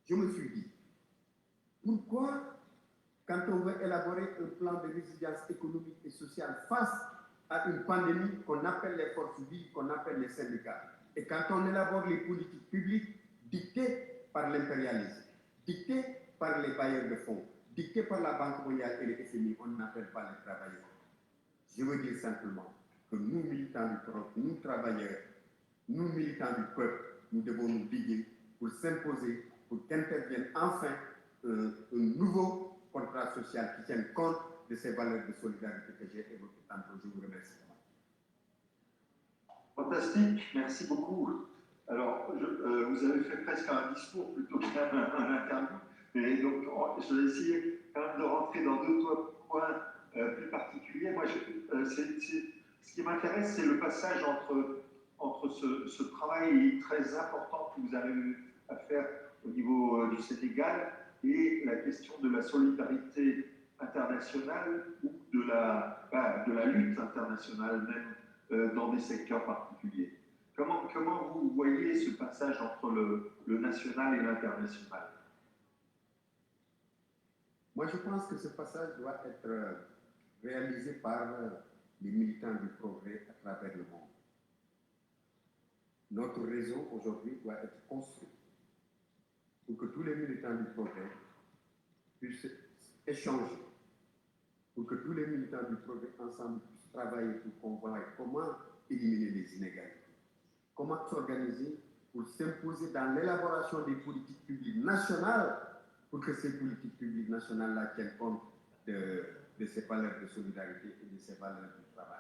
Je me suis dit, pourquoi, quand on veut élaborer un plan de résilience économique et sociale face à une pandémie qu'on appelle les forces vives, qu'on appelle les syndicats, et quand on élabore les politiques publiques dictées par l'impérialisme, dictées par les bailleurs de fonds, dictées par la Banque mondiale et le FMI, on n'appelle pas les travailleurs. Je veux dire simplement que nous, militants du peuple, nous, travailleurs, nous, militants du peuple, nous devons nous liguer pour s'imposer, pour qu'intervienne enfin un nouveau contrat social qui tienne compte de ces valeurs de solidarité que j'ai évoquées tantôt. Je vous remercie. Fantastique, merci beaucoup. Alors, vous avez fait presque un discours plutôt qu'un interview, mais donc je vais essayer quand même de rentrer dans deux points plus particuliers. Moi, ce qui m'intéresse, c'est le passage entre ce travail très important que vous avez à faire au niveau du Sénégal et la question de la solidarité internationale ou de la lutte internationale même dans des secteurs particuliers. Comment vous voyez ce passage entre le national et l'international? Moi, je pense que ce passage doit être réalisé par les militants du progrès à travers le monde. Notre réseau aujourd'hui doit être construit pour que tous les militants du progrès puissent échanger, pour que tous les militants du progrès ensemble puissent travailler pour voir comment éliminer les inégalités, comment s'organiser pour s'imposer dans l'élaboration des politiques publiques nationales pour que ces politiques publiques nationales-là tiennent compte de ces valeurs de solidarité et de ces valeurs du travail.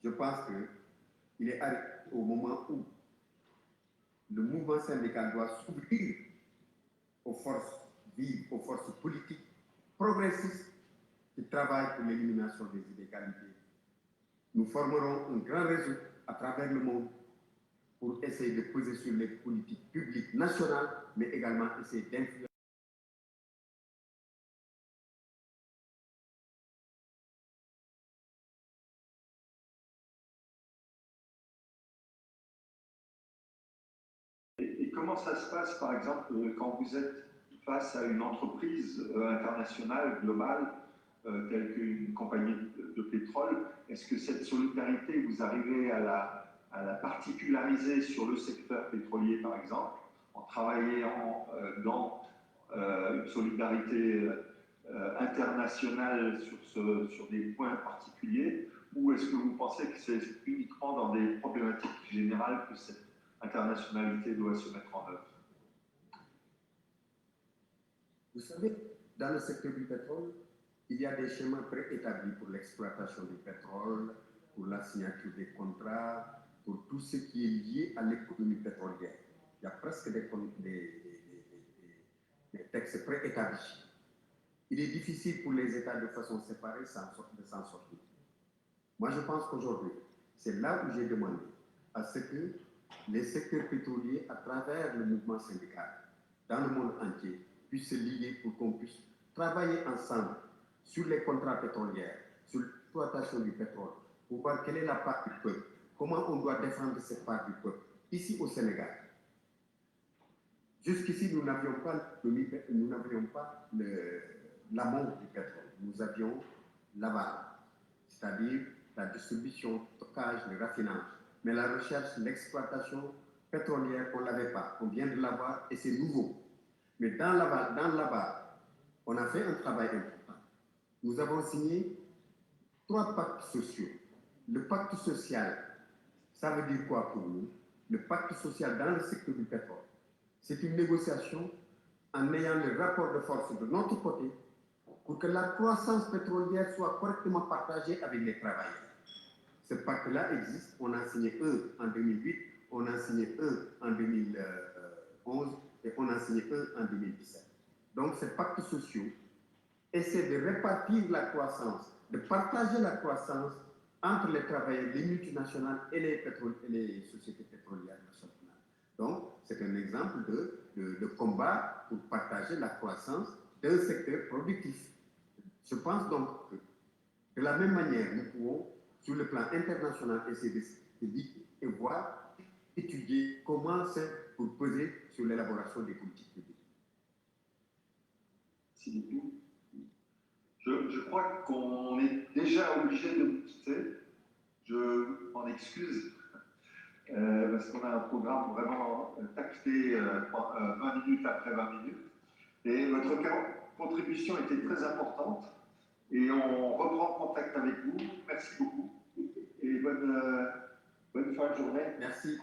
Je pense qu'il est au moment où le mouvement syndical doit s'ouvrir aux forces vives, aux forces politiques progressistes qui travaillent pour l'élimination des inégalités. Nous formerons un grand réseau à travers le monde pour essayer de peser sur les politiques publiques nationales, mais également essayer d'influencer. Et comment ça se passe, par exemple, quand vous êtes face à une entreprise internationale, globale, telle qu'une compagnie de pétrole? Est-ce que cette solidarité, vous arrivez à la particulariser sur le secteur pétrolier, par exemple, en travaillant dans une solidarité internationale sur des points particuliers, ou est-ce que vous pensez que c'est uniquement dans des problématiques générales que cette internationalité doit se mettre en œuvre? Vous savez, dans le secteur du pétrole, il y a des schémas préétablis pour l'exploitation du pétrole, pour la signature des contrats, pour tout ce qui est lié à l'économie pétrolière. Il Il y a presque des textes préétablis. Il est difficile pour les États de façon séparée de s'en sortir. Moi, je pense qu'aujourd'hui, c'est là où j'ai demandé à ce que les secteurs pétroliers, à travers le mouvement syndical, dans le monde entier, puissent se lier pour qu'on puisse travailler ensemble sur les contrats pétroliers, sur l'exploitation du pétrole, pour voir quelle est la part du peuple, comment on doit défendre cette part du peuple, ici au Sénégal. Jusqu'ici, nous n'avions pas l'amont du pétrole, nous avions l'aval, c'est-à-dire la distribution, le stockage, le raffinage. Mais la recherche, l'exploitation pétrolière, on ne l'avait pas. On vient de l'avoir et c'est nouveau. Mais dans l'aval, on a fait un travail important. Nous avons signé 3 pactes sociaux. Le pacte social, ça veut dire quoi pour nous? Le pacte social dans le secteur du pétrole, c'est une négociation en ayant le rapport de force de notre côté pour que la croissance pétrolière soit correctement partagée avec les travailleurs. Ce pacte-là existe, on a signé un en 2008, on a signé un en 2011 et on a signé un en 2017. Donc ces pactes sociaux essaient de répartir la croissance, de partager la croissance entre les travailleurs, les multinationales et les sociétés pétrolières nationales. Donc c'est un exemple de combat pour partager la croissance d'un secteur productif. Je pense donc que de la même manière, nous pouvons, sur le plan international, essayer de dire et voir, étudier comment c'est pour peser sur l'élaboration des politiques publiques. Je crois qu'on est déjà obligé de nous quitter. Je m'en excuse, parce qu'on a un programme vraiment taxé 20 minutes après 20 minutes. Et votre contribution était très importante. Et on reprend contact avec vous. Merci beaucoup. Et bonne fin de journée. Merci.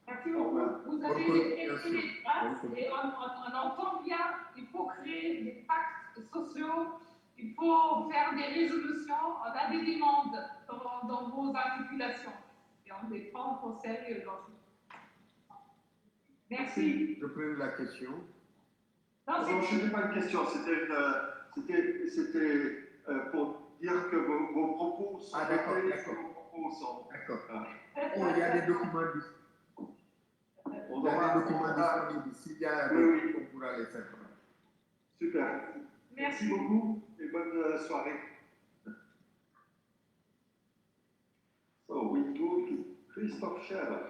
Merci beaucoup. Vous avez écrit les phrases et on entend bien, il faut créer des pactes sociaux, il faut faire des résolutions, on a des demandes dans vos articulations et on les prend au sérieux. Merci. Je prends la question. Non, ce n'était pas une question, c'était pour dire que vos propos sont d'accord. D'accord. Il y a des documents disponibles. S'il y a on pourra les faire. Super. Merci beaucoup et bonne soirée. So we go to Christoph Scherer.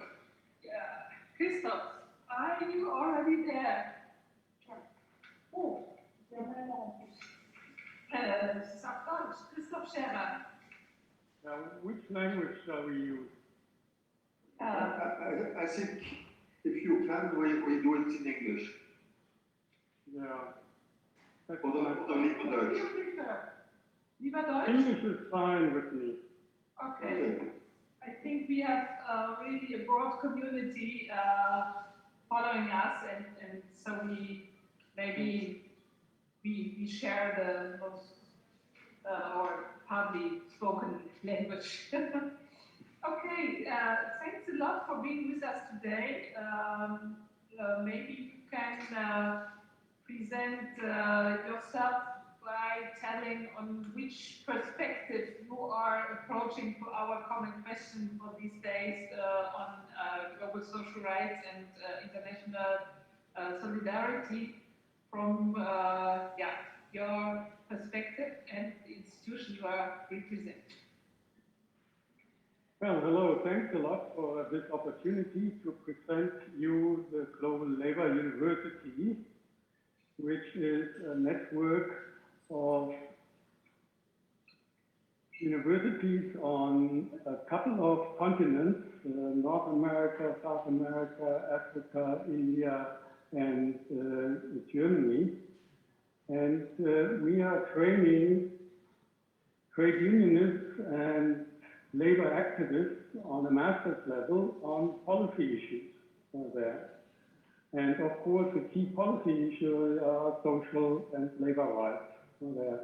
Yeah. Christoph, are you already there? Oh, Christoph Scherer. Which language shall we use? I think if you can, we do it in English. Yeah. Oder lieber Deutsch. Lieber Deutsch? English is fine with me. Okay. I think we have really a broad community following us, and so we share the most or hardly spoken language. Okay, thanks a lot for being with us today. Maybe you can present yourself by telling on which perspective you are approaching to our common question for these days on global social rights and international solidarity from your perspective and the institution you are representing. Well, hello, thanks a lot for this opportunity to present you the Global Labor University, which is a network of universities on a couple of continents, North America, South America, Africa, India, and Germany. And we are training trade unionists and labor activists on a master's level on policy issues there. And of course, the key policy issues are social and labor rights there.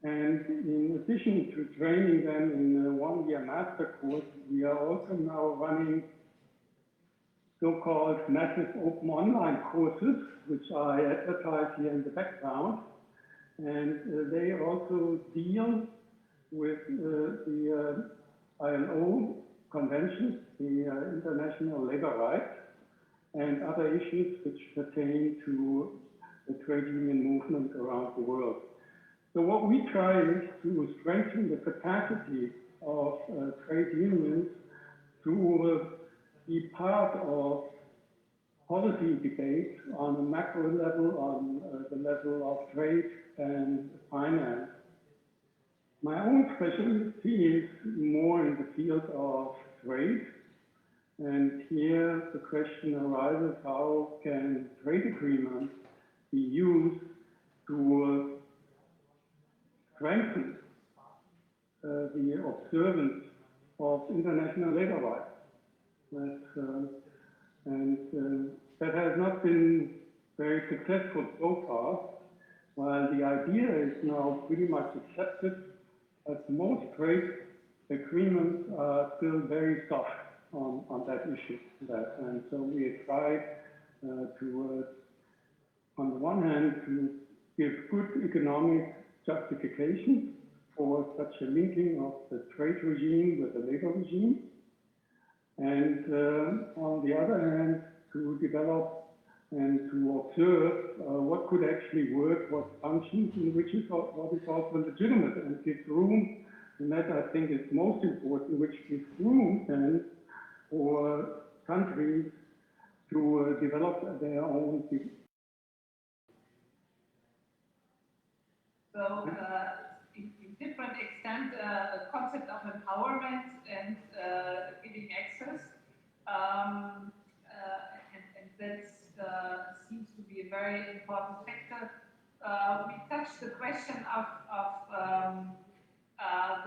And in addition to training them in a one-year master course, we are also now running so-called massive open online courses, which I advertise here in the background. And they also deal with the ILO conventions, the international labor rights, and other issues which pertain to the trade union movement around the world. So what we try is to strengthen the capacity of trade unions to be part of policy debates on a macro level, on the level of trade and finance. My own specialty is more in the field of trade. And here the question arises, how can trade agreements be used to strengthen the observance of international labor rights? That has not been very successful so far, while the idea is now pretty much accepted, but most trade agreements are still very soft on that issue. And so we try to, on the one hand, to give good economic justification for such a linking of the trade regime with the labor regime, and on the other hand, to develop and to observe what could actually work, what functions, and what is also legitimate and gives room, and that I think is most important, which gives room then for countries to develop their own. So, in different extent, the concept of empowerment and giving access, and that seems to be a very important factor. We touched the question of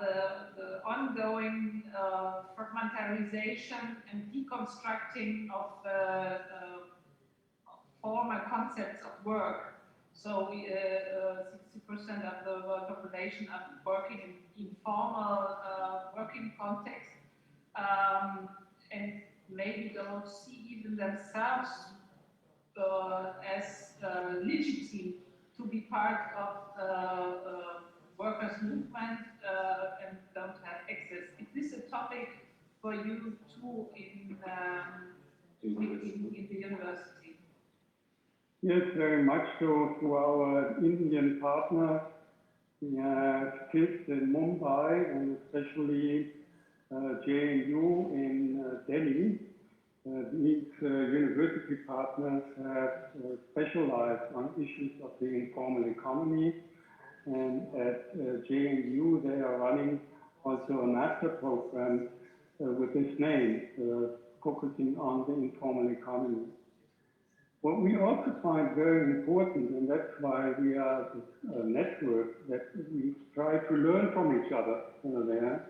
the ongoing fragmentarization and deconstructing of former concepts of work. So 60% of the world population are working in informal working context, and maybe don't see even themselves as legitimate to be part of workers' movement and don't have access. Is this a topic for you too in the university? Yes, very much so. To our Indian partners, we have kids in Mumbai and especially JNU in Delhi. These university partners have specialized on issues of the informal economy, and at JNU they are running also a master program with this name, focusing on the informal economy. What we also find very important, and that's why we are a network, that we try to learn from each other there,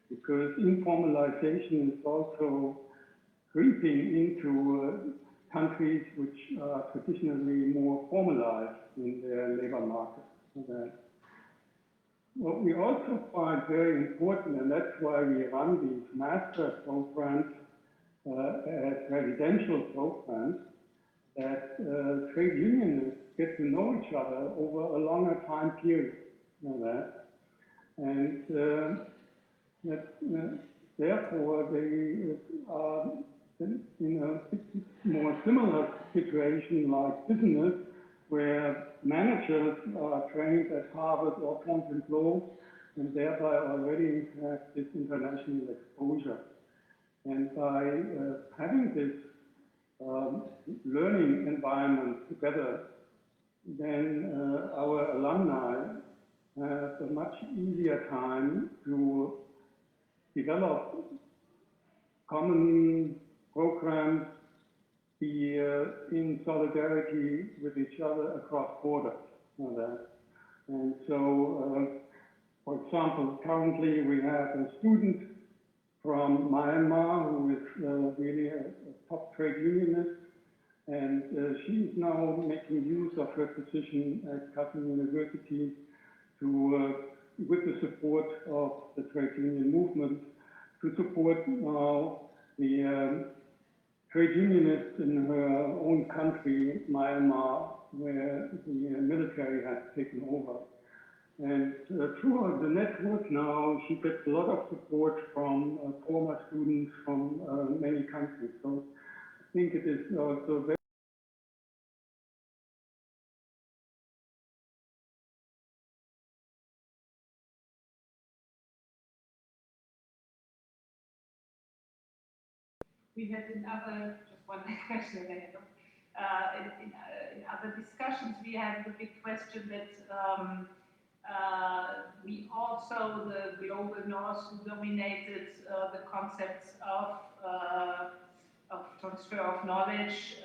because informalization is also creeping into countries which are traditionally more formalized in their labor market. What we also find very important, and that's why we run these master programs as residential programs, that trade unionists get to know each other over a longer time period. And therefore they are in a more similar situation like business, where managers are trained at Harvard or Fontainebleau, and thereby already have this international exposure. And by having this learning environment together, then our alumni have a much easier time to develop common programs, be in solidarity with each other across borders. And so, for example, currently we have a student from Myanmar who is really a top trade unionist, and she is now making use of her position at Kassel University to, with the support of the trade union movement, to support now the trade unionist in her own country, Myanmar, where the military has taken over. And throughout the network now, she gets a lot of support from former students from many countries. So I think it is also very We had in other, just one question ahead of, in other discussions, we had the big question that we also, the global north, who dominated the concepts of transfer of knowledge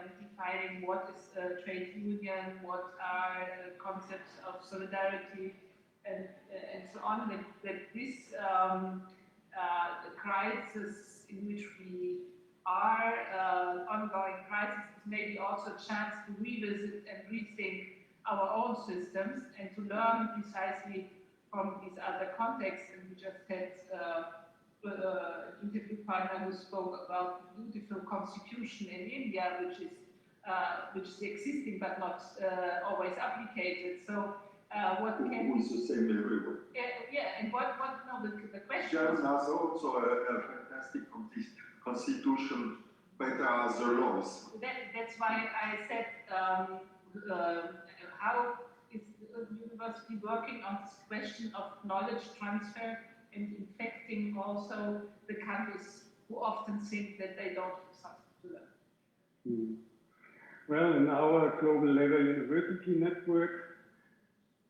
and defining what is a trade union, what are concepts of solidarity, and so on, that this crisis in which we are, ongoing crisis, is maybe also a chance to revisit and rethink our own systems and to learn precisely from these other contexts. And we just had an interview partner who spoke about the beautiful constitution in India, which is existing but not always applicated. So what can we... It's the same everywhere. Yeah, and no, the question Germany has also a fantastic constitution, better as the laws. That's why I said, how is the university working on this question of knowledge transfer and infecting also the countries who often think that they don't have something to learn? Well, in our global level university network,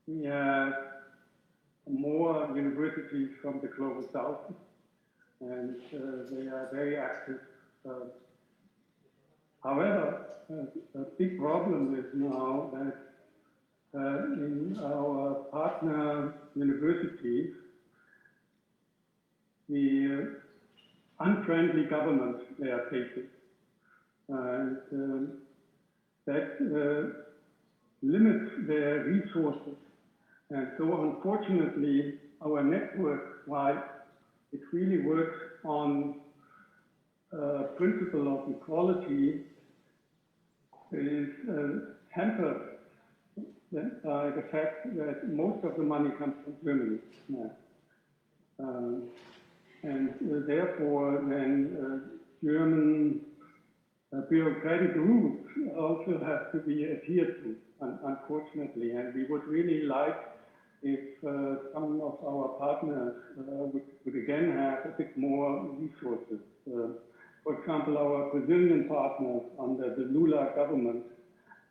we have more universities from the global south, and they are very active. However, a big problem is now that in our partner universities, the unfriendly government they are facing, and that limits their resources. And so unfortunately, our network, while it really works on principle of equality, is hampered by the fact that most of the money comes from Germany. And therefore, then German bureaucratic rules also have to be adhered to, unfortunately. And we would really like if some of our partners would again have a bit more resources. For example, our Brazilian partners under the Lula government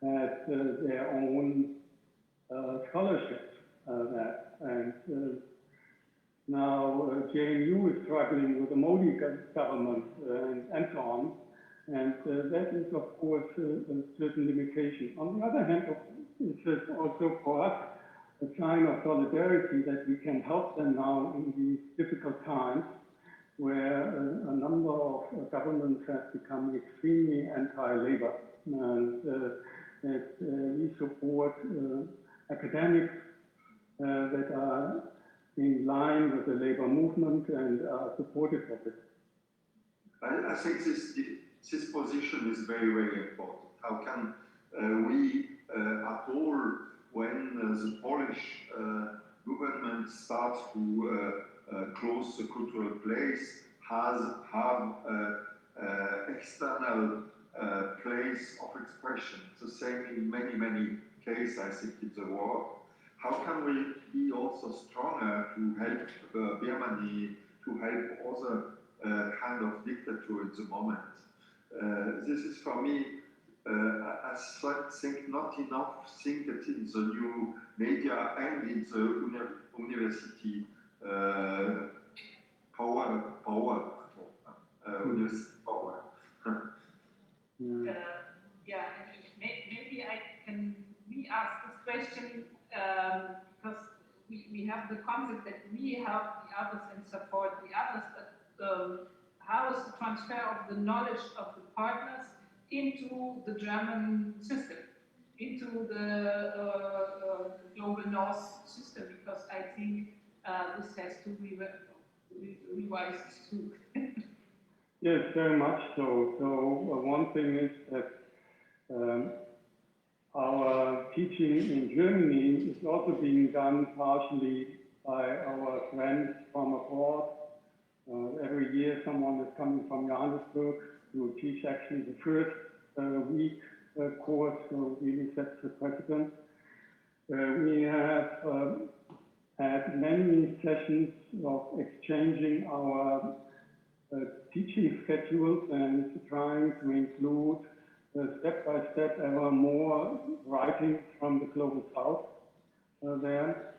had their own scholarships. And now JNU is struggling with the Modi government and so on. And that is, of course, a certain limitation. On the other hand, it's also for us a sign of solidarity that we can help them now in these difficult times where a number of governments have become extremely anti-labor. And that we support academics that are in line with the labor movement and are supportive of it. I think this position is very, very important. How can we at all, when the Polish government starts to close the cultural place, have external place of expression. The same in many, many cases, I think, in the world. How can we be also stronger to help Germany, to help other kind of dictature at the moment? This is for me, I think not enough think that in the new media and in the university university power. Yeah, maybe I can re-ask this question because we have the concept that we help the others and support the others, but how is the transfer of the knowledge of the partners into the German system, into the global north system? Because I think this has to be revised too. Yes, very much so. So one thing is that our teaching in Germany is also being done partially by our friends from abroad. Every year someone is coming from Johannesburg to teach actually the first week course, so really sets the precedent. We have had many sessions of exchanging our teaching schedules and trying to include step by step ever more writing from the Global South there.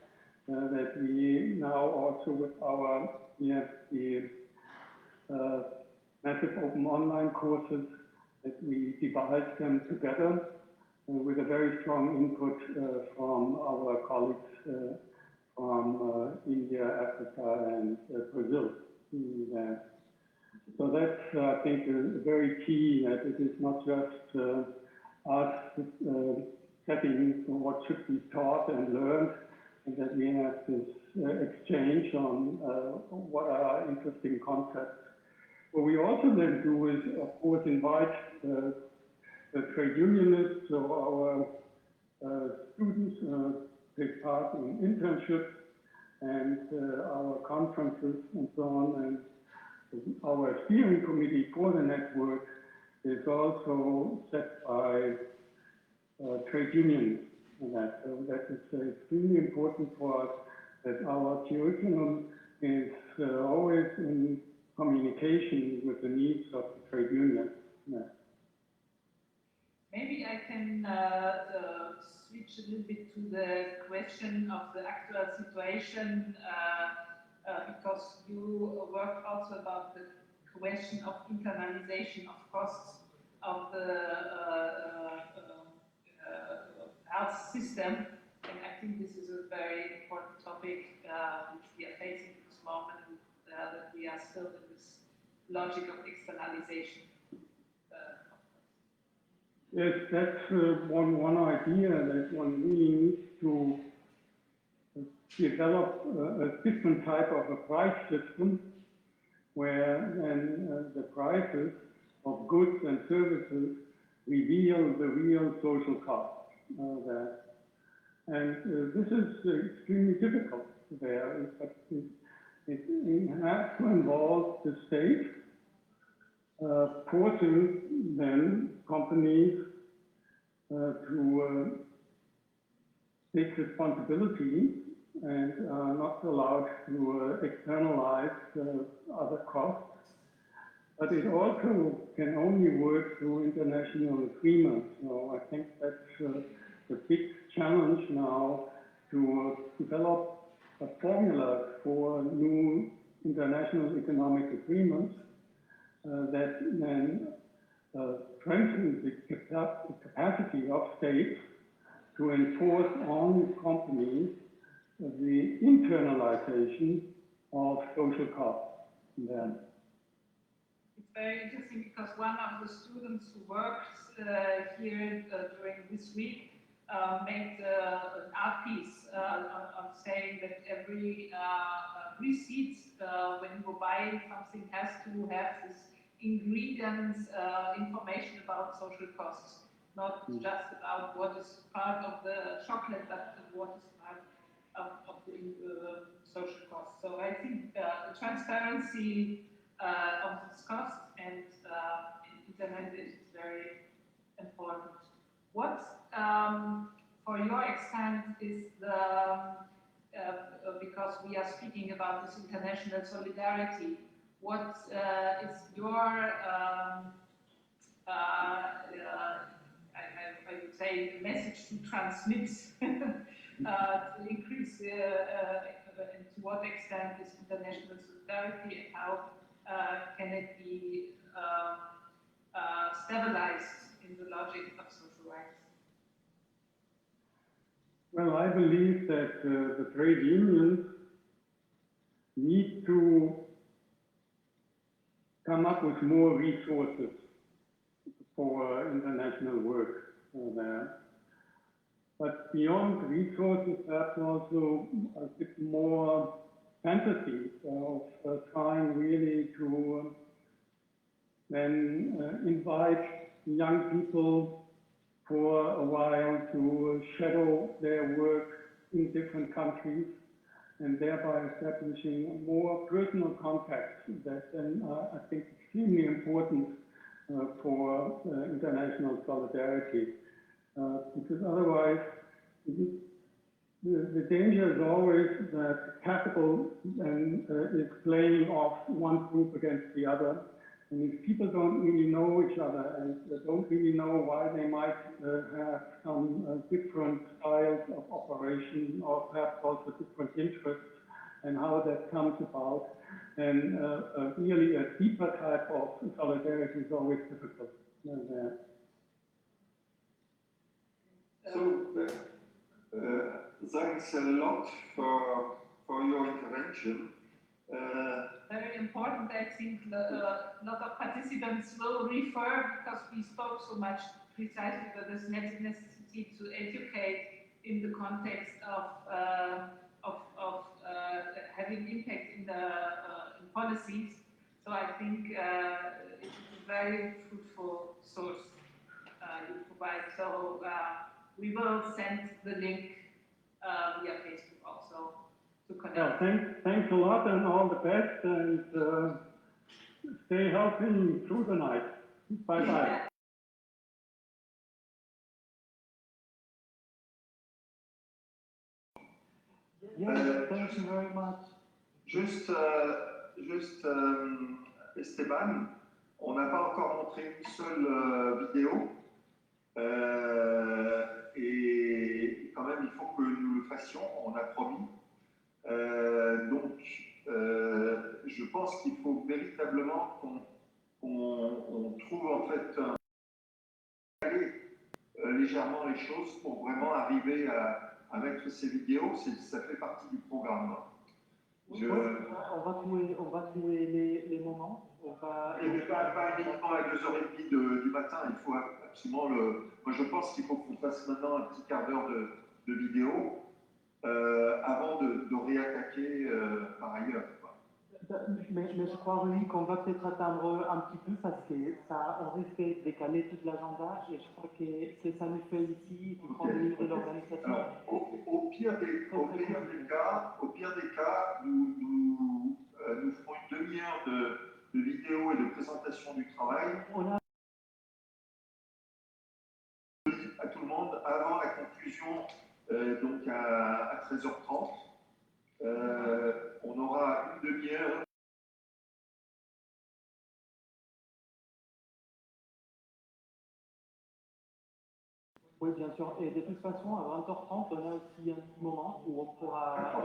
That we now also with we have the massive open online courses that we divide them together with a very strong input from our colleagues from India, Africa, and Brazil. So that's, I think, very key that it is not just us setting what should be taught and learned, and that we have this exchange on what are interesting concepts. What we also then do is, of course, invite the trade unionists or our students take part in internships and our conferences and so on. And our steering committee for the network is also set by trade unions. So that is extremely important for us, that our curriculum is always in communication with the needs of the trade unions. Yeah. Maybe I can switch a little bit to the question of the actual situation, because you work also about the question of internalization of costs of the health system, and I think this is a very important topic which we are facing at this moment, that we are still in this logic of externalization. Yes, that's one idea, that one really needs to develop a different type of a price system, where then the prices of goods and services reveal the real social costs there. And this is extremely difficult there, but it has to involve the state forcing then companies to take responsibility and not allowed to externalize other costs. But it also can only work through international agreements. So I think that's the big challenge now, to develop a formula for new international economic agreements that then strengthen the capacity of states to enforce on companies the internalization of social costs. Then. It's very interesting because one of the students who worked here during this week made an art piece on saying that every receipt when you buy something has to have this ingredients information about social costs, not just about what is part of the chocolate, but what is part of the social costs. So I think the transparency of this cost and internet is very important. What, for your extent, is the, because we are speaking about this international solidarity, what is your, I would say, message to transmit to increase, and to what extent is international solidarity, and how can it be stabilized in the logic of social rights? Well, I believe that the trade unions need to come up with more resources for international work there. But beyond resources, perhaps also a bit more fantasy of trying really to then invite young people for a while to shadow their work in different countries, and thereby establishing more personal contact that then I think extremely important for international solidarity, because otherwise the danger is always that capital is playing off one group against the other. And if people don't really know each other and don't really know why they might have some different styles of operation or perhaps also different interests and how that comes about, then really a deeper type of solidarity is always difficult. Thanks a lot for your intervention. Very important, I think a lot of participants will refer, because we spoke so much precisely about this necessity to educate in the context of having impact in the in policies. So I think it's a very fruitful source you provide. So we will send the link via Facebook also to connect. Yeah, thanks a lot and all the best, and stay healthy through the night. Bye-bye. Yeah, thank you very much. Juste Esteban, on n'a pas encore montré une seule vidéo. Et quand même, il faut que nous le fassions, on a promis. Donc, je pense qu'il faut véritablement qu'on trouve en fait légèrement les choses pour vraiment arriver à mettre ces vidéos. Ça fait partie du programme. On va trouver les moments. Et pas uniquement à 2h30 du matin, il faut absolument Moi je pense qu'il faut qu'on fasse maintenant un petit quart d'heure de vidéo avant de réattaquer par ailleurs. Mais je crois, Rémi, qu'on va peut-être attendre un petit peu parce que on risque de décaler toute l'agenda et je crois que ça nous fait ici du point de vue de l'organisation. Alors, au pire des cas, nous ferons une demi-heure de vidéo et de présentation du travail. À tout le monde avant la conclusion, donc à 13h30. On aura une demi-heure. Oui, bien sûr. Et de toute façon, à 20h30, on a aussi un petit moment où on pourra...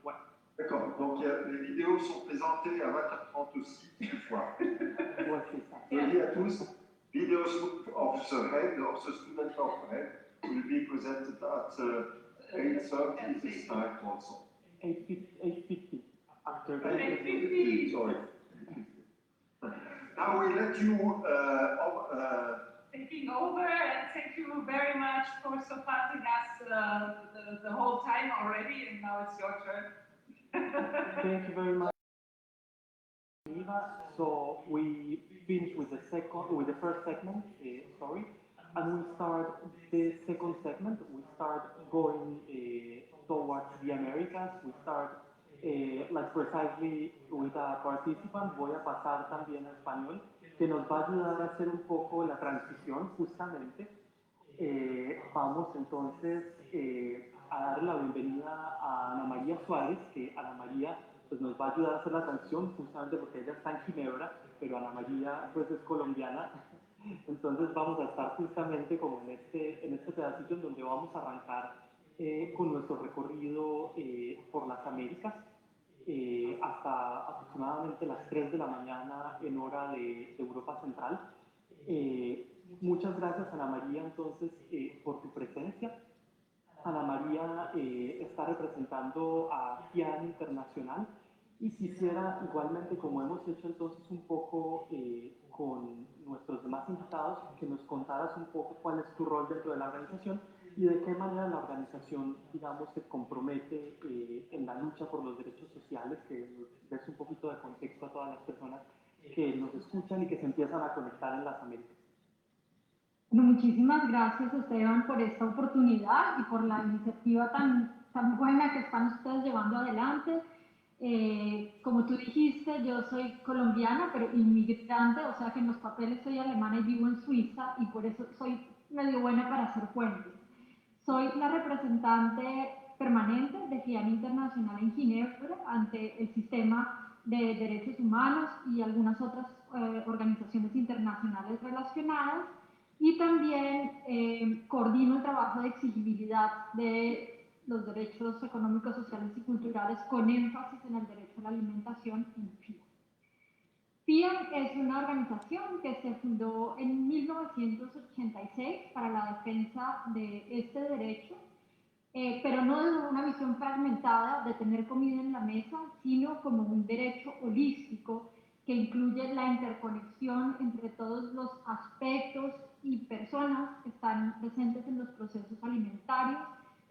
Ouais. D'accord. Donc les vidéos sont présentées à 20h30 aussi, une fois. Ouais, c'est ça. Je dis à tous, videos of the head, of the student of head, will be presented at 8:30 this time also. 8:50. After 8:50. Sorry. Now we let you taking over, and thank you very much for supporting us the whole time already, and now it's your turn. Thank you very much. So we finish with the first segment, and we start the second segment. We start going towards the Americas. We start like precisely with a participant. Voy a pasar también a español, que nos va a ayudar a hacer un poco la transición justamente. Vamos entonces a dar la bienvenida a Ana María Suárez, que Ana María pues, nos va a ayudar a hacer la transición justamente porque ella está en Ginebra, pero Ana María pues es colombiana. Entonces vamos a estar justamente como en este pedacito en donde vamos a arrancar con nuestro recorrido por las Américas hasta aproximadamente las 3 de la mañana en hora de Europa Central. Muchas gracias, Ana María, entonces, por tu presencia. Ana María está representando a FIAN Internacional y quisiera, igualmente, como hemos hecho entonces un poco con nuestros demás invitados, que nos contaras un poco cuál es tu rol dentro de la organización y de qué manera la organización, digamos, se compromete en la lucha por los derechos sociales, que des un poquito de contexto a todas las personas que nos escuchan y que se empiezan a conectar en las Américas. Bueno, muchísimas gracias, Esteban, por esta oportunidad y por la iniciativa tan buena que están ustedes llevando adelante. Como tú dijiste, yo soy colombiana, pero inmigrante, o sea que en los papeles soy alemana y vivo en Suiza, y por eso soy medio buena para hacer puentes. Soy la representante permanente de FIAN Internacional en Ginebra ante el sistema de derechos humanos y algunas otras organizaciones internacionales relacionadas, y también coordino el trabajo de exigibilidad de los derechos económicos, sociales y culturales con énfasis en el derecho a la alimentación en FIAN. FIAN es una organización que se fundó en 1986 para la defensa de este derecho, pero no desde una visión fragmentada de tener comida en la mesa, sino como un derecho holístico que incluye la interconexión entre todos los aspectos y personas que están presentes en los procesos alimentarios.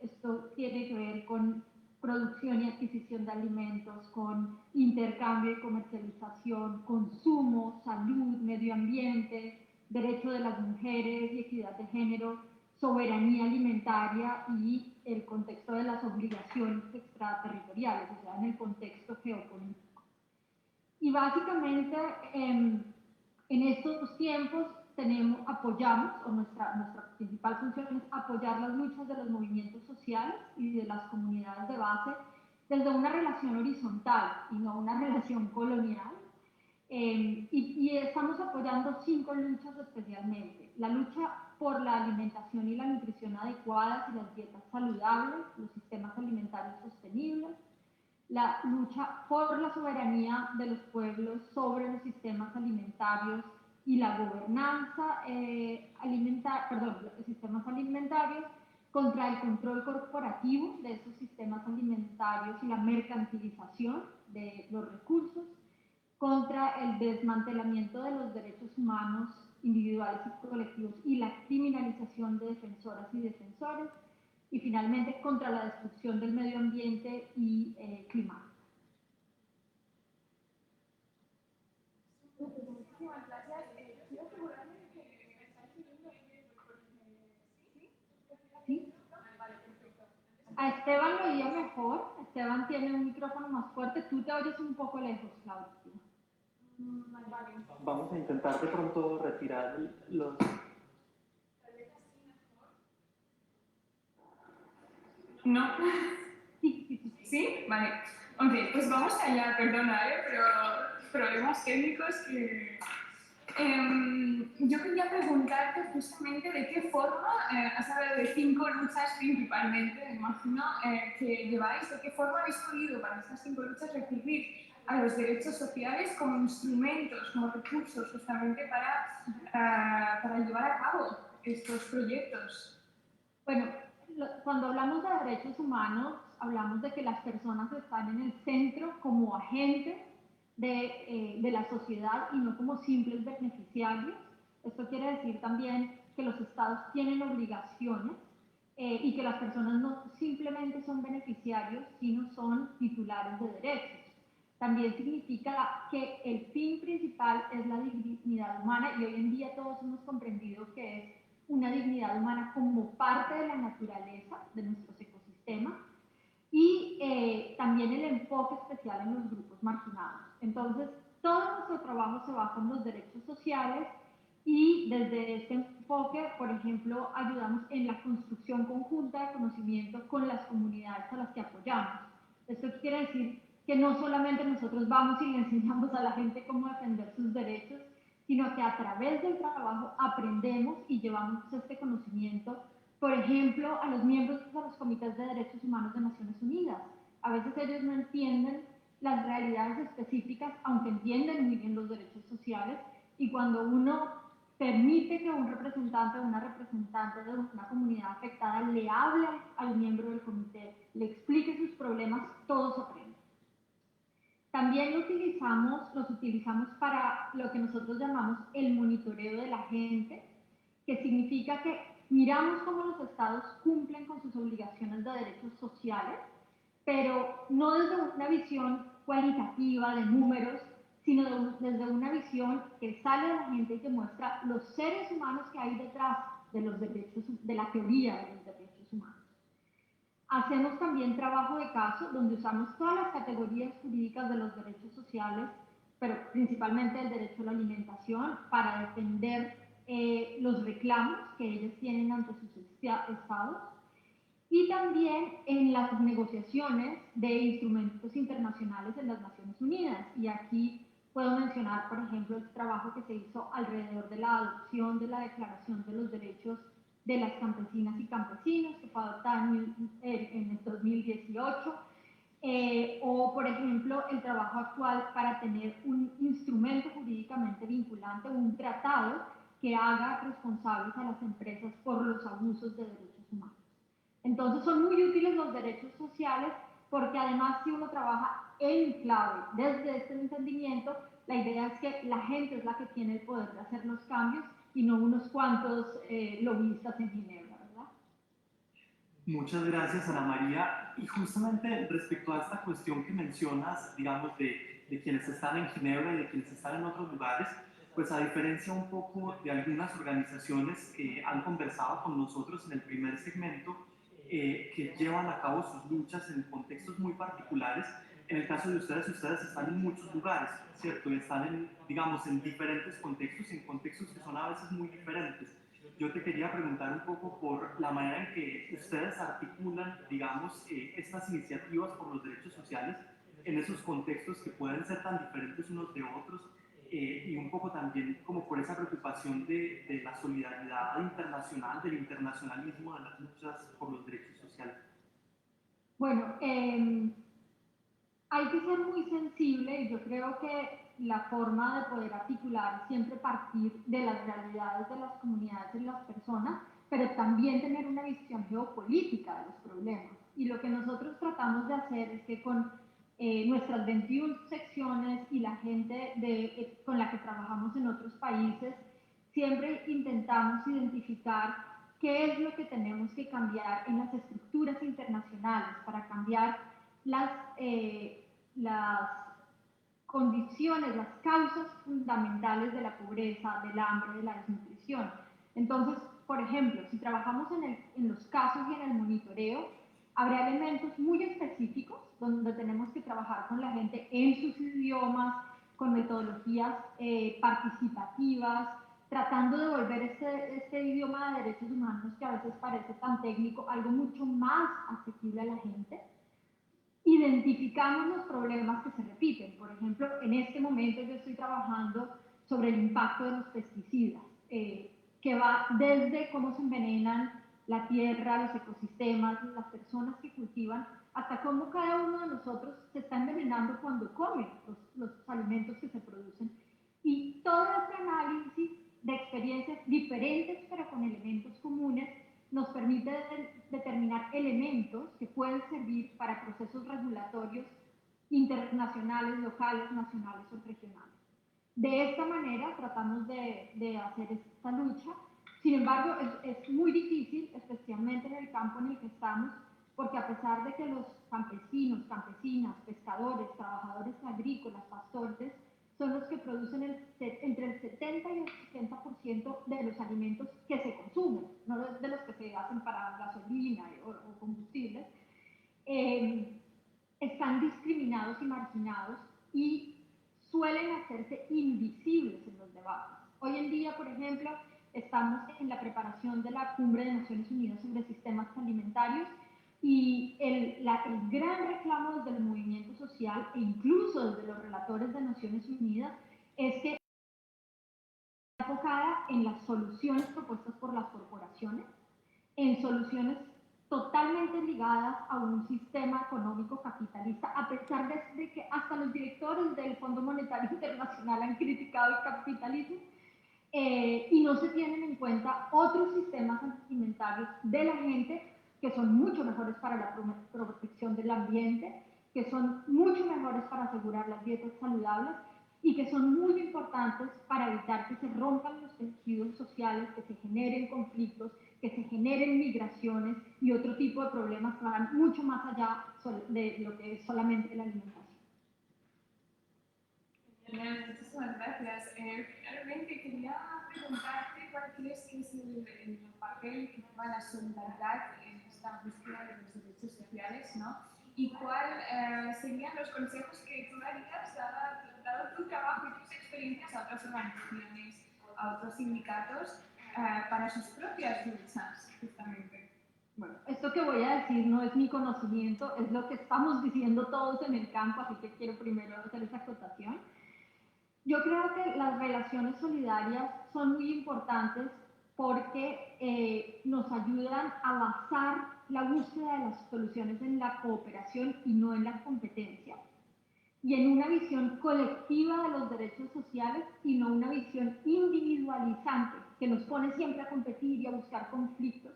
Esto tiene que ver con producción y adquisición de alimentos, con intercambio y comercialización, consumo, salud, medio ambiente, derecho de las mujeres y equidad de género, soberanía alimentaria y el contexto de las obligaciones extraterritoriales, o sea, en el contexto geopolítico. Y básicamente en estos tiempos apoyamos, o nuestra principal función es apoyar las luchas de los movimientos sociales y de las comunidades de base desde una relación horizontal y no una relación colonial. Y estamos apoyando 5 luchas especialmente: la lucha por la alimentación y la nutrición adecuadas y las dietas saludables, los sistemas alimentarios sostenibles, la lucha por la soberanía de los pueblos sobre los sistemas alimentarios y la gobernanza los sistemas alimentarios, contra el control corporativo de esos sistemas alimentarios y la mercantilización de los recursos, contra el desmantelamiento de los derechos humanos individuales y colectivos y la criminalización de defensoras y defensores, y finalmente contra la destrucción del medio ambiente y climático. Muchísimas gracias. Quiero asegurarme de que estáis siguiendo ¿Sí? Vale, perfecto. A Esteban lo oía mejor. Esteban tiene un micrófono más fuerte. Tú te oyes un poco lejos, Claudia. Vale. Vamos a intentar de pronto retirar los... ¿No? ¿Sí? Vale. Ok, pues vamos allá, perdona, pero problemas técnicos que... yo quería preguntarte justamente de qué forma, has hablado de 5 luchas principalmente, me imagino, que lleváis, de qué forma habéis podido para estas 5 luchas recurrir a los derechos sociales como instrumentos, como recursos justamente para llevar a cabo estos proyectos. Bueno, cuando hablamos de derechos humanos, hablamos de que las personas están en el centro como agentes de la sociedad y no como simples beneficiarios. Esto quiere decir también que los estados tienen obligaciones y que las personas no simplemente son beneficiarios, sino son titulares de derechos. También significa que el fin principal es la dignidad humana, y hoy en día todos hemos comprendido que es una dignidad humana como parte de la naturaleza, de nuestros ecosistemas, y también el enfoque especial en los grupos marginados. Entonces, todo nuestro trabajo se basa en los derechos sociales, y desde este enfoque, por ejemplo, ayudamos en la construcción conjunta de conocimiento con las comunidades a las que apoyamos. Esto quiere decir que no solamente nosotros vamos y le enseñamos a la gente cómo defender sus derechos, sino que a través del trabajo aprendemos y llevamos este conocimiento, por ejemplo, a los miembros de los comités de derechos humanos de Naciones Unidas. A veces ellos no entienden las realidades específicas, aunque entienden muy bien los derechos sociales, y cuando uno permite que un representante o una representante de una comunidad afectada le hable al miembro del comité, le explique sus problemas, todos aprenden. También los utilizamos para lo que nosotros llamamos el monitoreo de la gente, que significa que miramos cómo los estados cumplen con sus obligaciones de derechos sociales, pero no desde una visión cualitativa de números, sino desde una visión que sale de la gente y que muestra los seres humanos que hay detrás de los derechos, de la teoría de los derechos humanos. Hacemos también trabajo de caso, donde usamos todas las categorías jurídicas de los derechos sociales, pero principalmente el derecho a la alimentación, para defender los reclamos que ellos tienen ante sus estados, y también en las negociaciones de instrumentos internacionales en las Naciones Unidas. Y aquí puedo mencionar, por ejemplo, el trabajo que se hizo alrededor de la adopción de la Declaración de los Derechos de las Campesinas y Campesinos, que fue adoptada en el 2018, o, por ejemplo, el trabajo actual para tener un instrumento jurídicamente vinculante, un tratado que haga responsables a las empresas por los abusos de derechos humanos. Entonces son muy útiles los derechos sociales porque además si uno trabaja en clave desde este entendimiento, la idea es que la gente es la que tiene el poder de hacer los cambios y no unos cuantos lobistas en Ginebra, ¿verdad? Muchas gracias, Ana María. Y justamente respecto a esta cuestión que mencionas, digamos, de quienes están en Ginebra y de quienes están en otros lugares, pues a diferencia un poco de algunas organizaciones que han conversado con nosotros en el primer segmento, que llevan a cabo sus luchas en contextos muy particulares, en el caso de ustedes están en muchos lugares, ¿cierto? Y están, digamos, en diferentes contextos, en contextos que son a veces muy diferentes. Yo te quería preguntar un poco por la manera en que ustedes articulan, digamos, estas iniciativas por los derechos sociales en esos contextos que pueden ser tan diferentes unos de otros, y un poco también como por esa preocupación de la solidaridad internacional, del internacionalismo de las luchas por los derechos sociales. Bueno, hay que ser muy sensible y yo creo que la forma de poder articular es siempre partir de las realidades de las comunidades y las personas, pero también tener una visión geopolítica de los problemas. Y lo que nosotros tratamos de hacer es que con nuestras 21 secciones y la gente con la que trabajamos en otros países, siempre intentamos identificar qué es lo que tenemos que cambiar en las estructuras internacionales para cambiar las condiciones, las causas fundamentales de la pobreza, del hambre, de la desnutrición. Entonces, por ejemplo, si trabajamos en los casos y en el monitoreo, habrá elementos muy específicos donde tenemos que trabajar con la gente en sus idiomas, con metodologías participativas, tratando de volver este idioma de derechos humanos que a veces parece tan técnico, algo mucho más asequible a la gente. Identificamos los problemas que se repiten. Por ejemplo, en este momento yo estoy trabajando sobre el impacto de los pesticidas, que va desde cómo se envenenan la tierra, los ecosistemas, las personas que cultivan, hasta cómo cada uno de nosotros se está envenenando cuando come los alimentos que se producen. Y todo este análisis de experiencias diferentes pero con elementos comunes nos permite determinar elementos que pueden servir para procesos regulatorios internacionales, locales, nacionales o regionales. De esta manera tratamos de hacer esta lucha. Sin embargo, es muy difícil, especialmente en el campo en el que estamos, porque a pesar de que los campesinos, campesinas, pescadores, trabajadores agrícolas, pastores, son los que producen entre el 70 y el 80% de los alimentos que se consumen, no de los que se hacen para gasolina o combustibles, están discriminados y marginados y suelen hacerse invisibles en los debates. Hoy en día, por ejemplo, estamos en la preparación de la Cumbre de Naciones Unidas sobre sistemas alimentarios y el gran reclamo desde el movimiento social e incluso desde los relatores de Naciones Unidas es que está enfocada en las soluciones propuestas por las corporaciones, en soluciones totalmente ligadas a un sistema económico capitalista, a pesar de que hasta los directores del Fondo Monetario Internacional han criticado el capitalismo, y no se tienen en cuenta otros sistemas alimentarios de la gente que son mucho mejores para la protección del ambiente, que son mucho mejores para asegurar las dietas saludables y que son muy importantes para evitar que se rompan los tejidos sociales, que se generen conflictos, que se generen migraciones y otro tipo de problemas que van mucho más allá de lo que es solamente la alimentación. Muchísimas gracias. Realmente quería preguntarte cuál crees que es el papel que juega la solidaridad en esta búsqueda de los derechos sociales, ¿no? Y cuáles serían los consejos que tú darías, dado tu trabajo y tus experiencias, a otras organizaciones, a otros sindicatos, para sus propias luchas, justamente. Bueno, esto que voy a decir no es mi conocimiento, es lo que estamos diciendo todos en el campo, así que quiero primero hacer esa acotación. Yo creo que las relaciones solidarias son muy importantes porque nos ayudan a basar la búsqueda de las soluciones en la cooperación y no en la competencia, y en una visión colectiva de los derechos sociales y no una visión individualizante que nos pone siempre a competir y a buscar conflictos.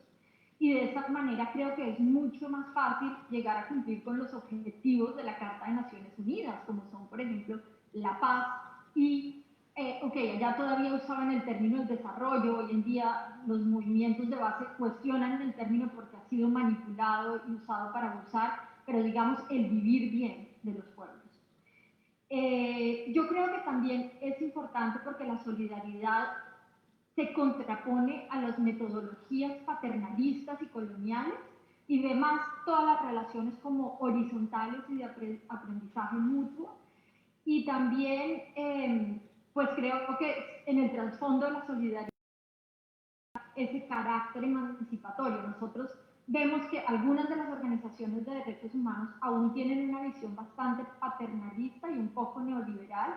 Y de esa manera creo que es mucho más fácil llegar a cumplir con los objetivos de la Carta de Naciones Unidas, como son, por ejemplo, la paz y, allá todavía usaban el término del desarrollo, hoy en día los movimientos de base cuestionan el término porque ha sido manipulado y usado para abusar, pero digamos el vivir bien de los pueblos. Yo creo que también es importante porque la solidaridad se contrapone a las metodologías paternalistas y coloniales y ve más todas las relaciones como horizontales y de aprendizaje mutuo. Y también, pues creo que en el trasfondo de la solidaridad ese carácter emancipatorio. Nosotros vemos que algunas de las organizaciones de derechos humanos aún tienen una visión bastante paternalista y un poco neoliberal,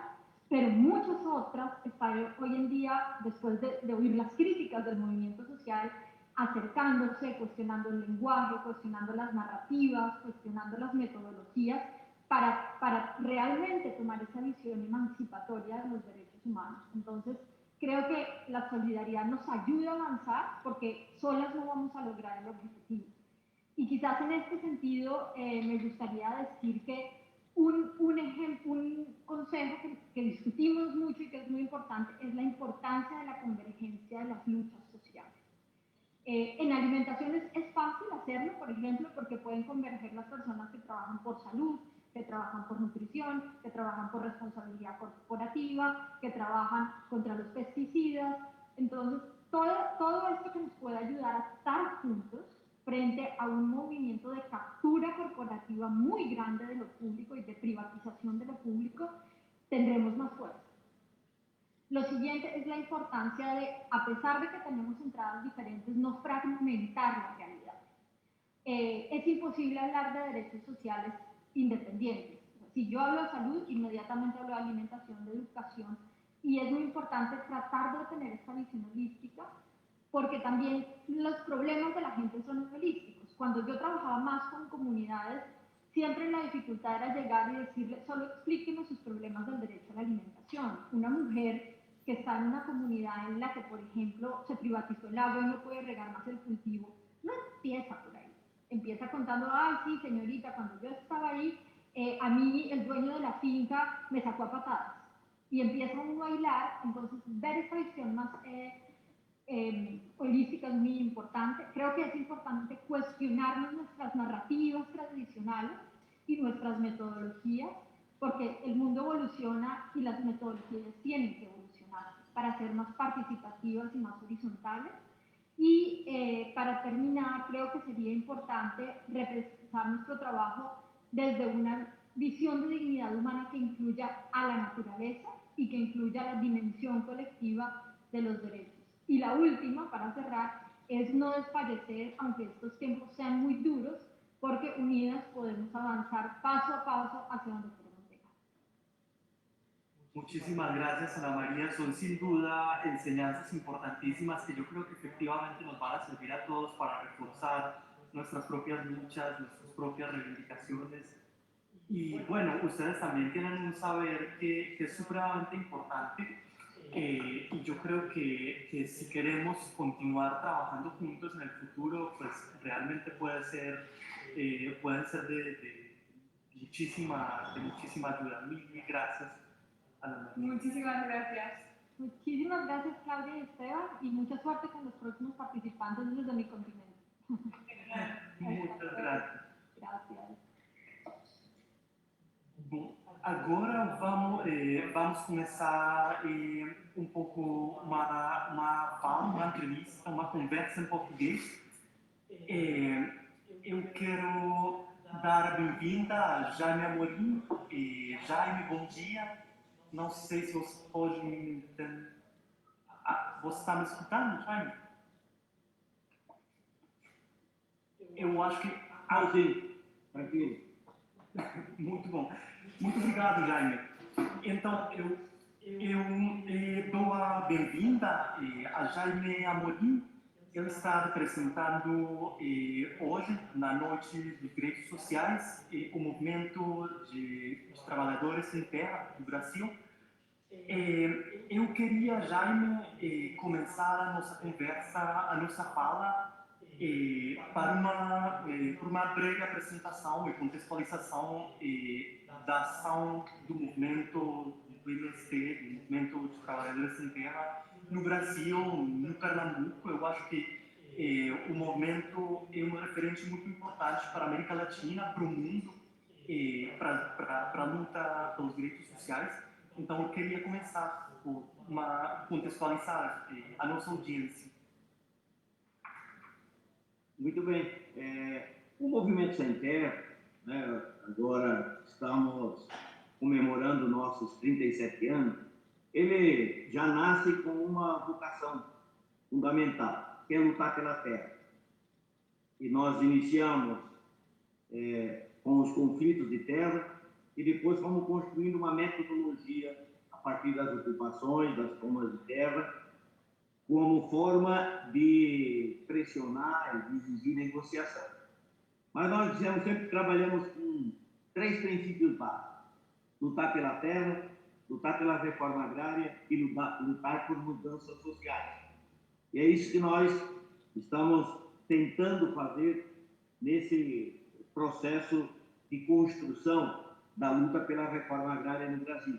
pero muchas otras están hoy en día, después de oír las críticas del movimiento social, acercándose, cuestionando el lenguaje, cuestionando las narrativas, cuestionando las metodologías, para realmente tomar esa visión emancipatoria de los derechos humanos. Entonces, creo que la solidaridad nos ayuda a avanzar porque solas no vamos a lograr el objetivo. Y quizás en este sentido me gustaría decir que un consejo que discutimos mucho y que es muy importante es la importancia de la convergencia de las luchas sociales. En alimentación es fácil hacerlo, por ejemplo, porque pueden converger las personas que trabajan por salud, que trabajan por nutrición, que trabajan por responsabilidad corporativa, que trabajan contra los pesticidas. Entonces, todo esto que nos puede ayudar a estar juntos frente a un movimiento de captura corporativa muy grande de lo público y de privatización de lo público, tendremos más fuerza. Lo siguiente es la importancia de, a pesar de que tenemos entradas diferentes, no fragmentar la realidad. Es imposible hablar de derechos sociales independientes. Si yo hablo de salud, inmediatamente hablo de alimentación, de educación, y es muy importante tratar de tener esta visión holística, porque también los problemas de la gente son holísticos. Cuando yo trabajaba más con comunidades, siempre la dificultad era llegar y decirle, solo explíquenos sus problemas del derecho a la alimentación. Una mujer que está en una comunidad en la que, por ejemplo, se privatizó el agua y no puede regar más el cultivo, no empieza por ahí. Empieza contando, ay, sí, señorita, cuando yo estaba ahí, a mí el dueño de la finca me sacó a patadas. Y empieza uno a bailar, entonces ver esta visión más holística es muy importante. Creo que es importante cuestionarnos nuestras narrativas tradicionales y nuestras metodologías, porque el mundo evoluciona y las metodologías tienen que evolucionar para ser más participativas y más horizontales. Y para terminar, creo que sería importante repensar nuestro trabajo desde una visión de dignidad humana que incluya a la naturaleza y que incluya la dimensión colectiva de los derechos. Y la última, para cerrar, es no desfallecer, aunque estos tiempos sean muy duros, porque unidas podemos avanzar paso a paso hacia donde queremos llegar. Muchísimas gracias, Ana María. Son sin duda enseñanzas importantísimas que yo creo que efectivamente nos van a servir a todos para reforzar nuestras propias luchas, nuestras propias reivindicaciones. Y bueno, ustedes también tienen un saber que es supremamente importante. Y yo creo que si queremos continuar trabajando juntos en el futuro, pues realmente pueden ser de muchísima ayuda. Mil gracias, Ana María. Muchísimas gracias. Muchísimas gracias, Claudia y Esteban, y mucha suerte con los próximos participantes desde mi continente. Muchas gracias. Gracias. Agora vamos começar um pouco uma fala, uma entrevista, uma conversa em português. Eu quero dar a bem-vinda a Jaime Amorim. Jaime, bom dia. Não sei se você pode me entender. Você está me escutando, Jaime? Eu acho que... sim. Tranquilo. Muito bom. Muito obrigado, Jaime. Então, eu dou a bem-vinda a Jaime Amorim. Ele está representando hoje, na Noite de Direitos Sociais, o movimento de trabalhadores sem terra do Brasil. Eu queria, Jaime, começar a nossa conversa, a nossa fala, por uma breve apresentação e contextualização da ação do movimento do MST, do movimento dos trabalhadores sem terra, no Brasil, no Pernambuco. Eu acho que o movimento é um referente muito importante para a América Latina, para o mundo, para a luta pelos direitos sociais. Então, eu queria começar por contextualizar a nossa audiência. Muito bem. O Movimento Sem Terra, né, agora estamos comemorando nossos 37 anos, ele já nasce com uma vocação fundamental, que é lutar pela terra. E nós iniciamos com os conflitos de terra e depois fomos construindo uma metodologia a partir das ocupações, das tomas de terra, como forma de pressionar e de exigir negociação. Mas nós dizemos sempre que trabalhamos com 3 princípios básicos: lutar pela terra, lutar pela reforma agrária e lutar por mudanças sociais. E é isso que nós estamos tentando fazer nesse processo de construção da luta pela reforma agrária no Brasil.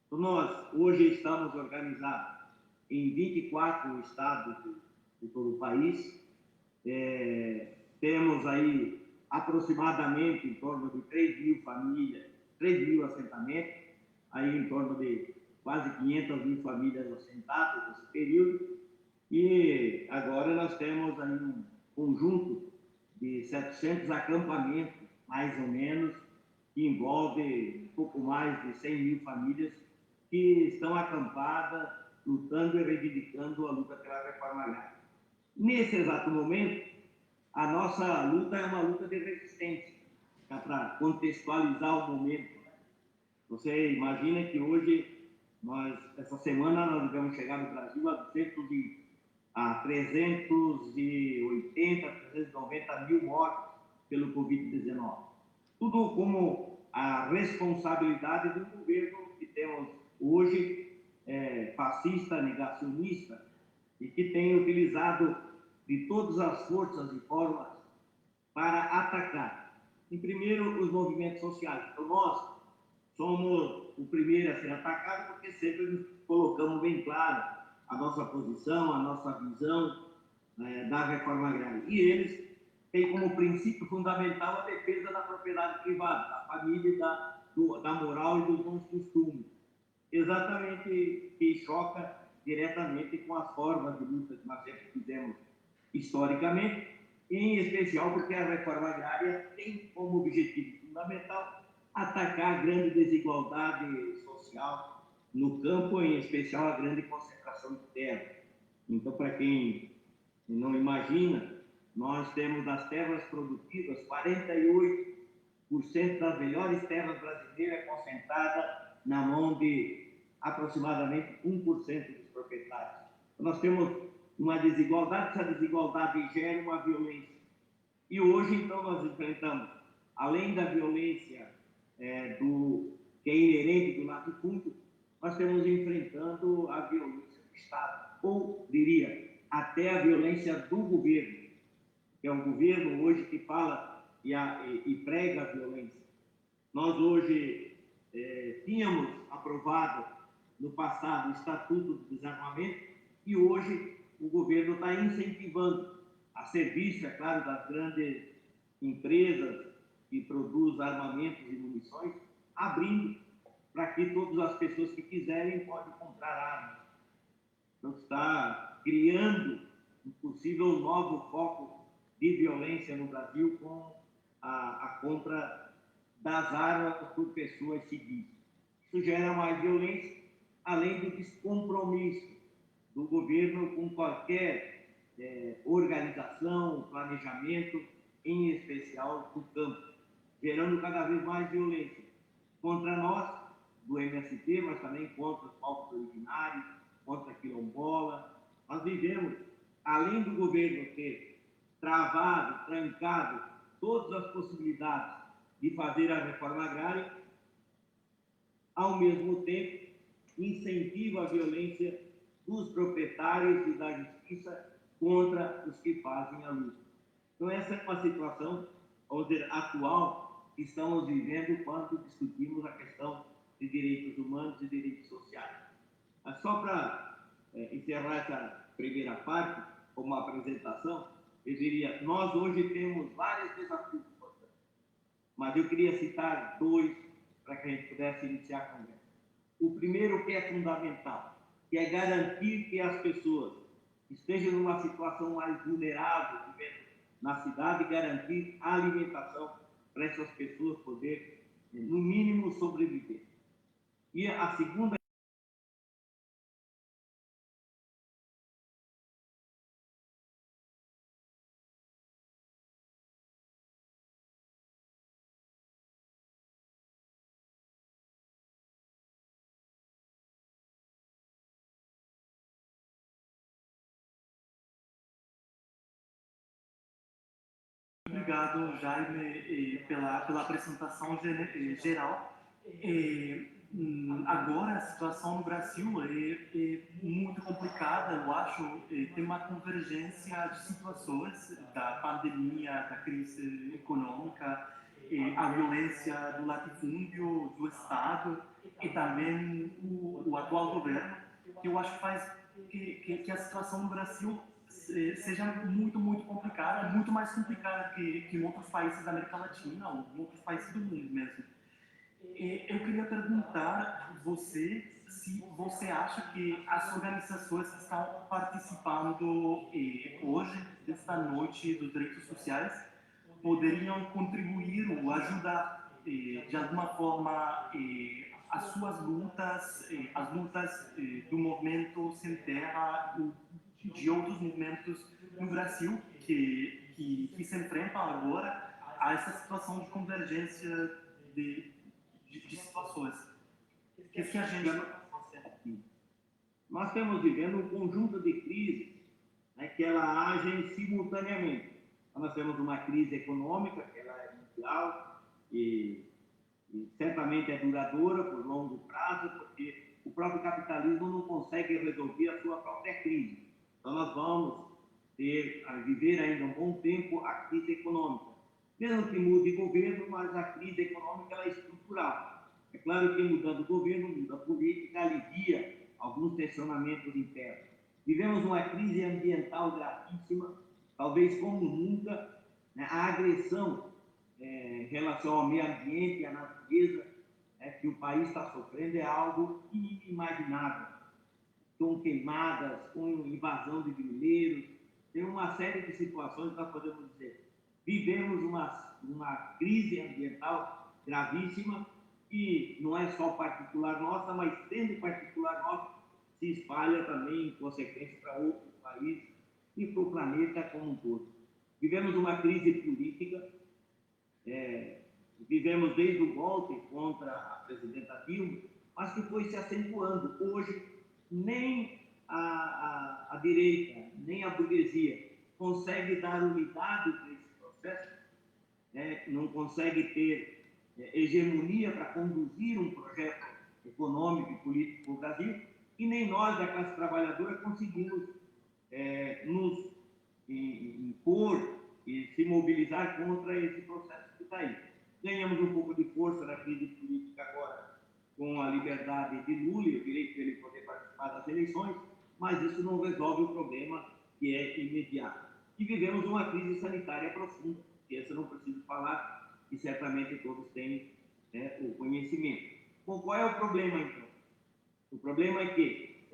Então, nós hoje estamos organizados em 24 estados de todo o país. Temos aí aproximadamente em torno de 3.000 famílias, 3.000 assentamentos, aí em torno de quase 500.000 famílias assentadas nesse período. E agora nós temos aí um conjunto de 700 acampamentos, mais ou menos, que envolve um pouco mais de 100.000 famílias que estão acampadas, lutando e reivindicando a luta pela reforma agrária. Nesse exato momento, a nossa luta é uma luta de resistência, para contextualizar o momento. Você imagina que hoje, essa semana, nós devemos chegar no Brasil a 380, 390 mil mortes pelo Covid-19. Tudo como a responsabilidade do governo que temos hoje, fascista, negacionista, e que tem utilizado de todas as forças e formas para atacar, em primeiro, os movimentos sociais. Então, nós somos o primeiro a ser atacado porque sempre nos colocamos bem claro a nossa posição, a nossa visão da reforma agrária. E eles têm como princípio fundamental a defesa da propriedade privada, da família, da moral e dos bons costumes. Exatamente, que choca diretamente com as formas de luta que nós sempre fizemos historicamente, em especial porque a reforma agrária tem como objetivo fundamental atacar a grande desigualdade social no campo, em especial a grande concentração de terra. Então, para quem não imagina, nós temos das terras produtivas, 48% das melhores terras brasileiras concentradas na mão de aproximadamente 1% dos proprietários. Então, nós temos uma desigualdade, essa desigualdade gera uma violência. E hoje, então, nós enfrentamos, além da violência que é inerente do latifúndio, nós estamos enfrentando a violência do Estado, ou, diria, até a violência do governo, que é um governo hoje que fala e prega a violência. Nós hoje tínhamos aprovado no passado o Estatuto do Desarmamento e hoje o governo está incentivando, a serviço, é claro, das grandes empresas que produzem armamentos e munições, abrindo para que todas as pessoas que quiserem podem comprar armas. Então está criando um possível novo foco de violência no Brasil com a compra das armas por pessoas civis. Isso gera mais violência, além do descompromisso do governo com qualquer organização, planejamento, em especial do campo, gerando cada vez mais violência contra nós, do MST, mas também contra os povos originários, contra a quilombola. Nós vivemos, além do governo ter travado, trancado todas as possibilidades de fazer a reforma agrária, ao mesmo tempo incentiva a violência dos proprietários e da justiça contra os que fazem a luta. Então essa é uma situação, vamos dizer, atual que estamos vivendo quando discutimos a questão de direitos humanos e direitos sociais. Mas só para encerrar essa primeira parte, como apresentação, eu diria, nós hoje temos vários desafios importantes, mas eu queria citar dois para que a gente pudesse iniciar a conversa. O primeiro, que é fundamental, que é garantir que as pessoas estejam numa situação mais vulnerável, vivendo na cidade, garantir a alimentação para essas pessoas poderem, no mínimo, sobreviver. E a segunda Obrigado, Jaime, pela apresentação geral. Agora, a situação no Brasil é muito complicada, eu acho. Tem uma convergência de situações da pandemia, da crise econômica, a violência do latifúndio, do Estado e também o atual governo, que eu acho que faz que a situação no Brasil seja muito, muito complicada, muito mais complicada que em outros países da América Latina ou em outros países do mundo mesmo. Eu queria perguntar você se você acha que as organizações que estão participando hoje, desta noite dos direitos sociais, poderiam contribuir ou ajudar de alguma forma as suas lutas, as lutas do movimento Sem Terra, de outros movimentos no Brasil que se enfrentam agora a essa situação de convergência de situações. O que a gente... Nós estamos vivendo um conjunto de crises, né, que ela agem simultaneamente. Então, nós temos uma crise econômica, que ela é mundial e certamente é duradoura por longo prazo, porque o próprio capitalismo não consegue resolver a sua própria crise. Então, nós vamos viver ainda um bom tempo a crise econômica. Mesmo que mude governo, mas a crise econômica ela é estrutural. É claro que mudando o governo, muda a política, alivia alguns tensionamentos internos. Vivemos uma crise ambiental gravíssima, talvez como nunca, né? A agressão em relação ao meio ambiente e à natureza que o país está sofrendo é algo inimaginável. Com queimadas, com invasão de grileiros, tem uma série de situações que nós podemos dizer. Vivemos uma crise ambiental gravíssima e não é só particular nossa, mas sendo particular nossa, se espalha também em consequência para outros países e para o planeta como um todo. Vivemos uma crise política, vivemos desde o golpe contra a presidenta Dilma, mas que foi se acentuando. Hoje, nem a direita, nem a burguesia consegue dar unidade para esse processo, não consegue ter hegemonia para conduzir um projeto econômico e político para o Brasil, e nem nós, da classe trabalhadora, conseguimos nos impor e se mobilizar contra esse processo que está aí. Ganhamos um pouco de força na crise política agora, com a liberdade de Lula e o direito de ele poder participar das eleições, mas isso não resolve o problema que é imediato. E vivemos uma crise sanitária profunda, que essa eu não preciso falar, e certamente todos têm o conhecimento. Bom, qual é o problema, então? O problema é que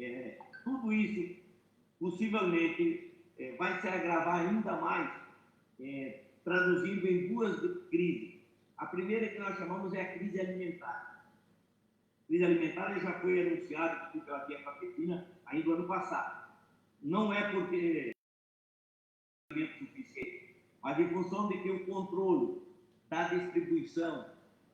tudo isso possivelmente vai se agravar ainda mais, traduzindo em duas crises. A primeira que nós chamamos é a crise alimentar. A crise alimentar já foi anunciada pela Tia Capetina ainda no ano passado. Não é porque é suficiente, mas em função de que o controle da distribuição,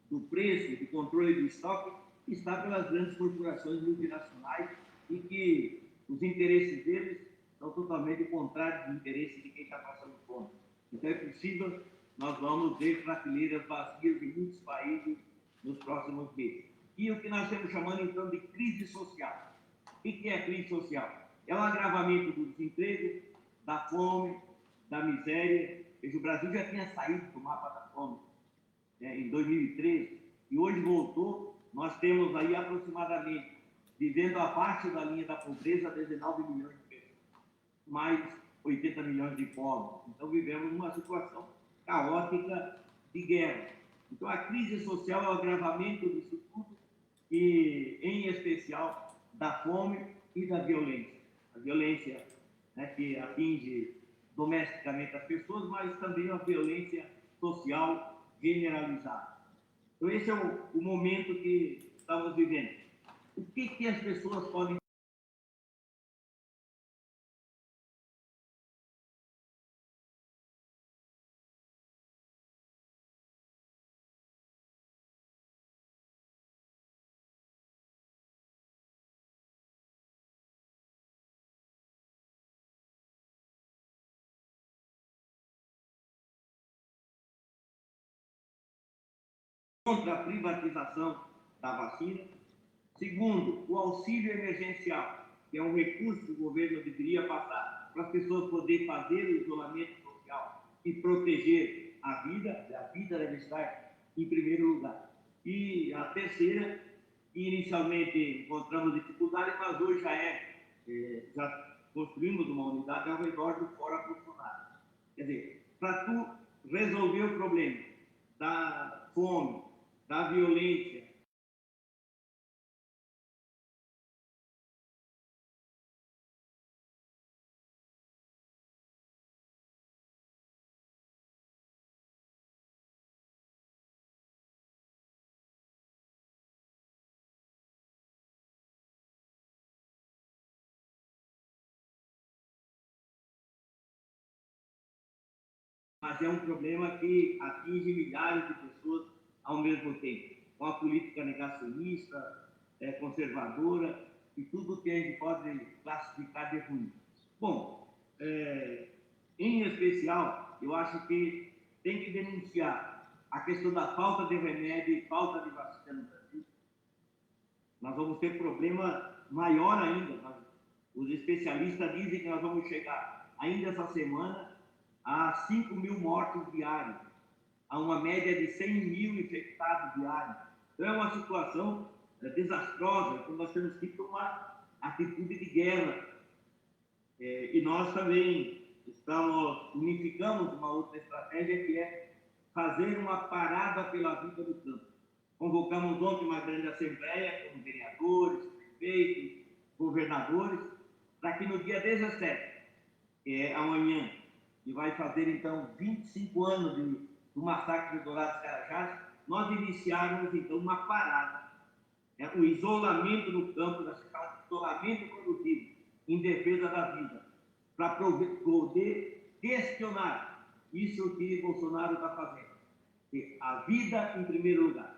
do preço, do controle do estoque, está pelas grandes corporações multinacionais e que os interesses deles são totalmente contrários dos interesses de quem está passando fome. Então é possível, nós vamos ver prateleiras vazias em muitos países nos próximos meses. E o que nós estamos chamando então de crise social. O que é a crise social? É o agravamento do desemprego, da fome, da miséria. O Brasil já tinha saído do mapa da fome em 2013 e hoje voltou. Nós temos aí aproximadamente, vivendo abaixo da linha da pobreza, 19 milhões de pessoas, mais 80 milhões de pobres. Então vivemos uma situação caótica de guerra. Então a crise social é o agravamento disso tudo e, em especial, da fome e da violência. A violência que atinge domesticamente as pessoas, mas também a violência social generalizada. Então esse é o momento que estamos vivendo. O que as pessoas podem contra a privatização da vacina. Segundo, o auxílio emergencial, que é um recurso que o governo deveria passar para as pessoas poderem fazer o isolamento social e proteger a vida deve estar em primeiro lugar. E a terceira, que inicialmente encontramos dificuldade, mas hoje já construímos uma unidade ao redor do Fórum Bolsonaro. Quer dizer, para tu resolver o problema da fome, da violência, mas é um problema que atinge milhares de pessoas ao mesmo tempo, com a política negacionista, conservadora, e tudo que a gente pode classificar de ruim. Bom, em especial, eu acho que tem que denunciar a questão da falta de remédio e falta de vacina no Brasil. Nós vamos ter problema maior ainda. Os especialistas dizem que nós vamos chegar ainda essa semana a 5 mil mortos diários, a uma média de 100 mil infectados diários. Então é uma situação desastrosa, então nós temos que tomar atitude de guerra. E nós também unificamos uma outra estratégia, que é fazer uma parada pela vida do campo. Convocamos ontem uma grande assembleia com vereadores, prefeitos, governadores, para que no dia 17, amanhã, que vai fazer então 25 anos do massacre do Dourados Carajás, nós iniciarmos então uma parada, o isolamento no campo, isolamento produtivo, em defesa da vida, para poder questionar isso que Bolsonaro está fazendo. A vida em primeiro lugar.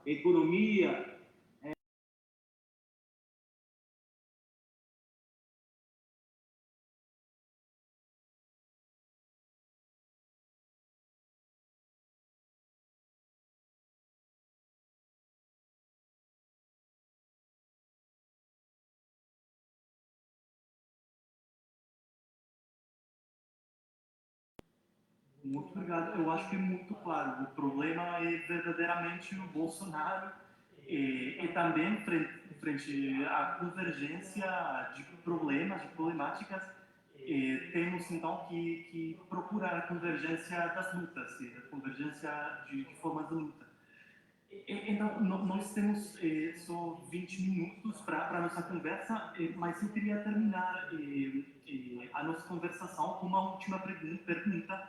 Economia, Muito obrigado. Eu acho que é muito claro. O problema é verdadeiramente o Bolsonaro e também frente à convergência de problemas, de problemáticas, temos então que procurar a convergência das lutas, a convergência de formas de luta. Nós temos só 20 minutos para a nossa conversa, mas eu queria terminar a nossa conversação com uma última pergunta.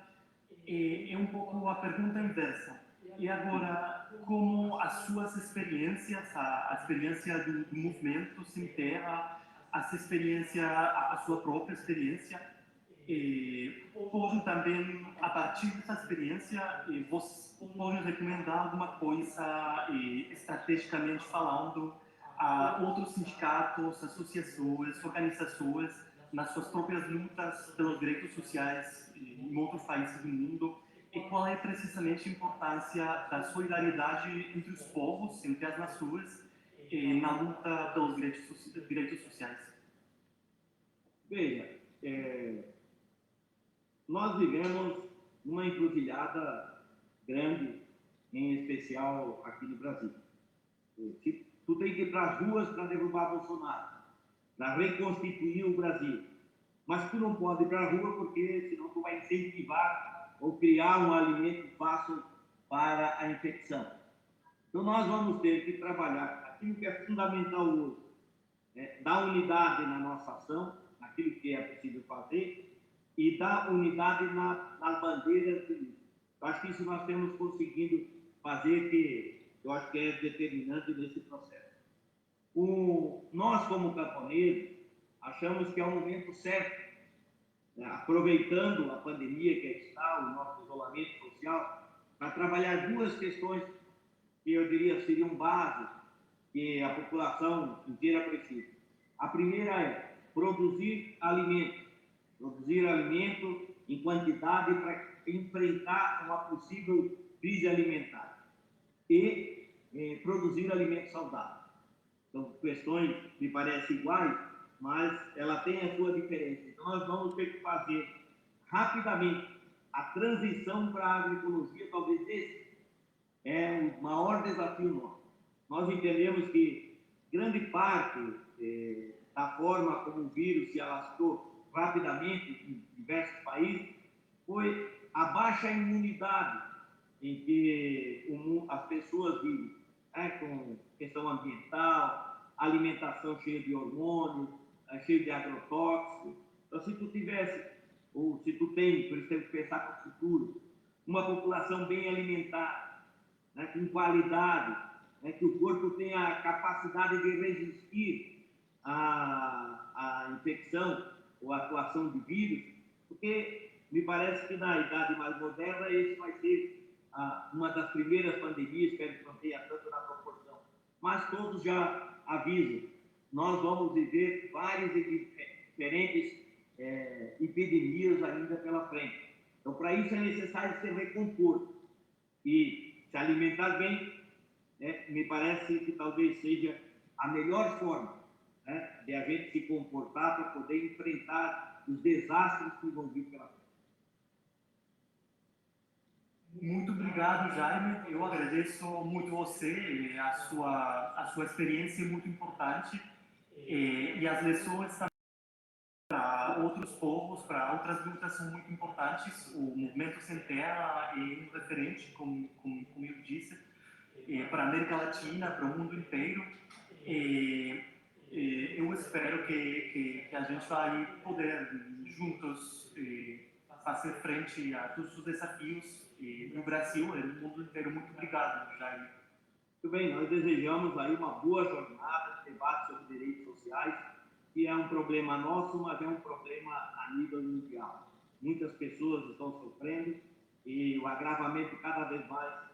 É um pouco a pergunta inversa. E agora, como as suas experiências, a experiência do movimento sem terra, a sua própria experiência, podem também, a partir dessa experiência, você pode recomendar alguma coisa, estrategicamente falando, a outros sindicatos, associações, organizações, nas suas próprias lutas pelos direitos sociais em outros países do mundo, e qual é precisamente a importância da solidariedade entre os povos, entre as nações, na luta pelos direitos sociais? Veja, nós vivemos numa encruzilhada grande, em especial aqui no Brasil. Tu tem que ir para as ruas para derrubar Bolsonaro, para reconstituir o Brasil. Mas tu não pode ir para a rua porque senão tu vai incentivar ou criar um alimento fácil para a infecção. Então nós vamos ter que trabalhar aquilo que é fundamental hoje, dar unidade na nossa ação, naquilo que é possível fazer, e dar unidade nas bandeiras de luta. Eu acho que isso nós temos conseguido fazer, que eu acho que é determinante nesse processo. Nós, como camponeses, achamos que é o momento certo, né, aproveitando a pandemia que está, o nosso isolamento social, para trabalhar duas questões que eu diria seriam básicas, que a população inteira precisa. A primeira é produzir alimento em quantidade para enfrentar uma possível crise alimentar e produzir alimento saudável. São questões que me parecem iguais, mas ela tem a sua diferença. Então nós vamos ter que fazer rapidamente a transição para a agroecologia. Talvez esse é o maior desafio nosso. Nós entendemos que grande parte da forma como o vírus se alastrou rapidamente em diversos países foi a baixa imunidade em que as pessoas vivem, com questão ambiental, alimentação cheia de hormônios, cheia de agrotóxicos. Então, se tu tivesse, ou se tu tem, por isso temos que pensar para o futuro, uma população bem alimentada, com qualidade, que o corpo tenha a capacidade de resistir à infecção ou à atuação de vírus, porque me parece que na idade mais moderna esse vai ser uma das primeiras pandemias, que não tenha tanto na proporção. Mas todos já avisam, nós vamos viver várias diferentes epidemias ainda pela frente. Então, para isso é necessário ser recomposto e se alimentar bem. Me parece que talvez seja a melhor forma de a gente se comportar para poder enfrentar os desastres que vão vir pela frente. Muito obrigado, Jaime. Eu agradeço muito você, a sua experiência é muito importante, e as lições também para outros povos, para outras lutas são muito importantes. O movimento sem terra é um referente, como eu disse, para a América Latina, para o mundo inteiro. Eu espero que a gente vai poder juntos fazer frente a todos os desafios no Brasil e no mundo inteiro. Muito obrigado, Jaime. Muito bem, nós desejamos aí uma boa jornada de debate sobre direitos sociais, que é um problema nosso, mas é um problema a nível mundial. Muitas pessoas estão sofrendo e o agravamento cada vez mais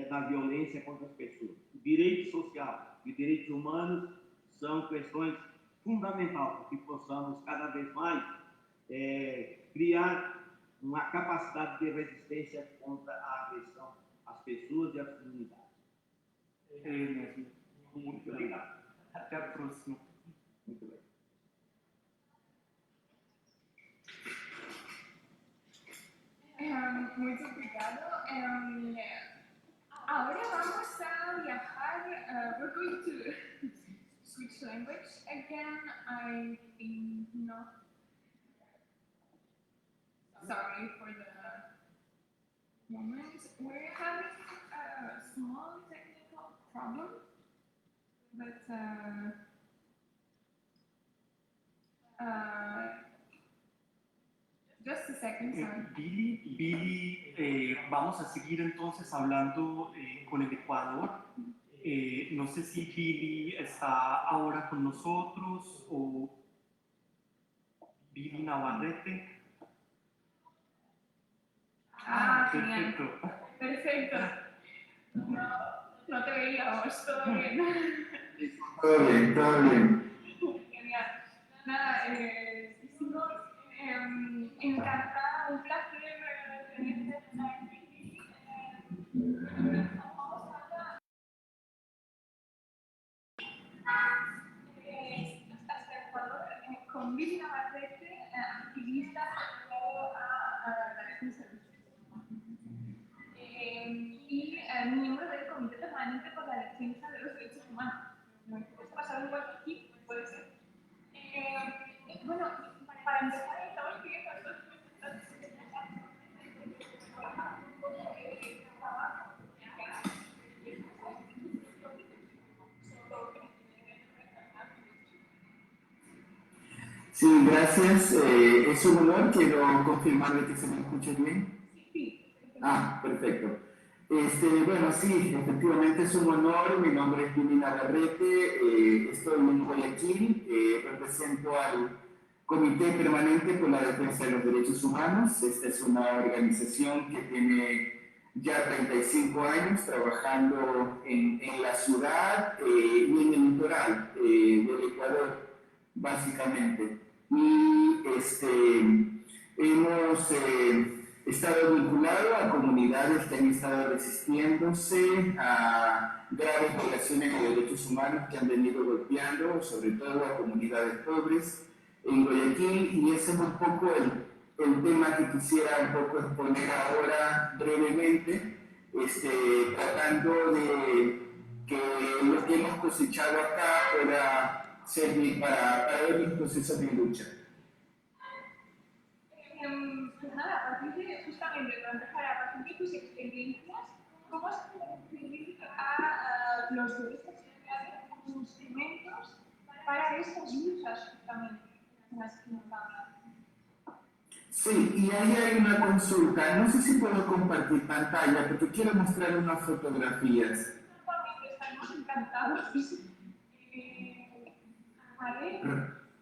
da violência contra as pessoas. O direito social e direitos humanos são questões fundamentais para que possamos cada vez mais criar uma capacidade de resistência contra a agressão às pessoas e às comunidades. É mesmo. Muito obrigado. Até a próxima. Muito bem. Muito obrigado. Ahora vamos a viajar. We're going to switch language again. I think not. Sorry for the moment. We're having a small technical problem. But just a second, sorry. Billy, vamos a seguir entonces hablando con el Ecuador. No sé si Billy está ahora con nosotros o Billy Navarrete. Genial. Perfecto. No te veíamos, todo bien. Todo bien, todo bien. Genial. Nada, encantada, un placer tenerte aquí. Hasta Ecuador, con Billy Navarrete, activista asociado a la defensa de y miembro del Comité Permanente por la Defensa de los Derechos Humanos. ¿Esto pasado igual que aquí? Puede ser. Bueno, para empezar, estamos pidiendo Sí, gracias. Es un honor. Quiero confirmarle que se me escucha bien. Ah, perfecto. Bueno, sí, efectivamente es un honor. Mi nombre es Billy Navarrete. Estoy en Guayaquil. Represento al Comité Permanente por la Defensa de los Derechos Humanos. Esta es una organización que tiene ya 35 años trabajando en la ciudad y en el litoral del Ecuador, básicamente. Y hemos estado vinculados a comunidades que han estado resistiéndose a graves violaciones de derechos humanos que han venido golpeando, sobre todo a comunidades pobres en Guayaquil, y ese es un poco el tema que quisiera un poco exponer ahora brevemente, tratando de que lo que hemos cosechado acá pueda servir para ver los procesos de lucha. Pues nada, a partir de, justamente, para empezar, a partir de tus experiencias, ¿cómo se contribuir a los derechos sociales como instrumentos para estas luchas justamente en las que nos hablan? Sí, y ahí hay una consulta. No sé si puedo compartir pantalla porque quiero mostrar unas fotografías. Estamos encantados.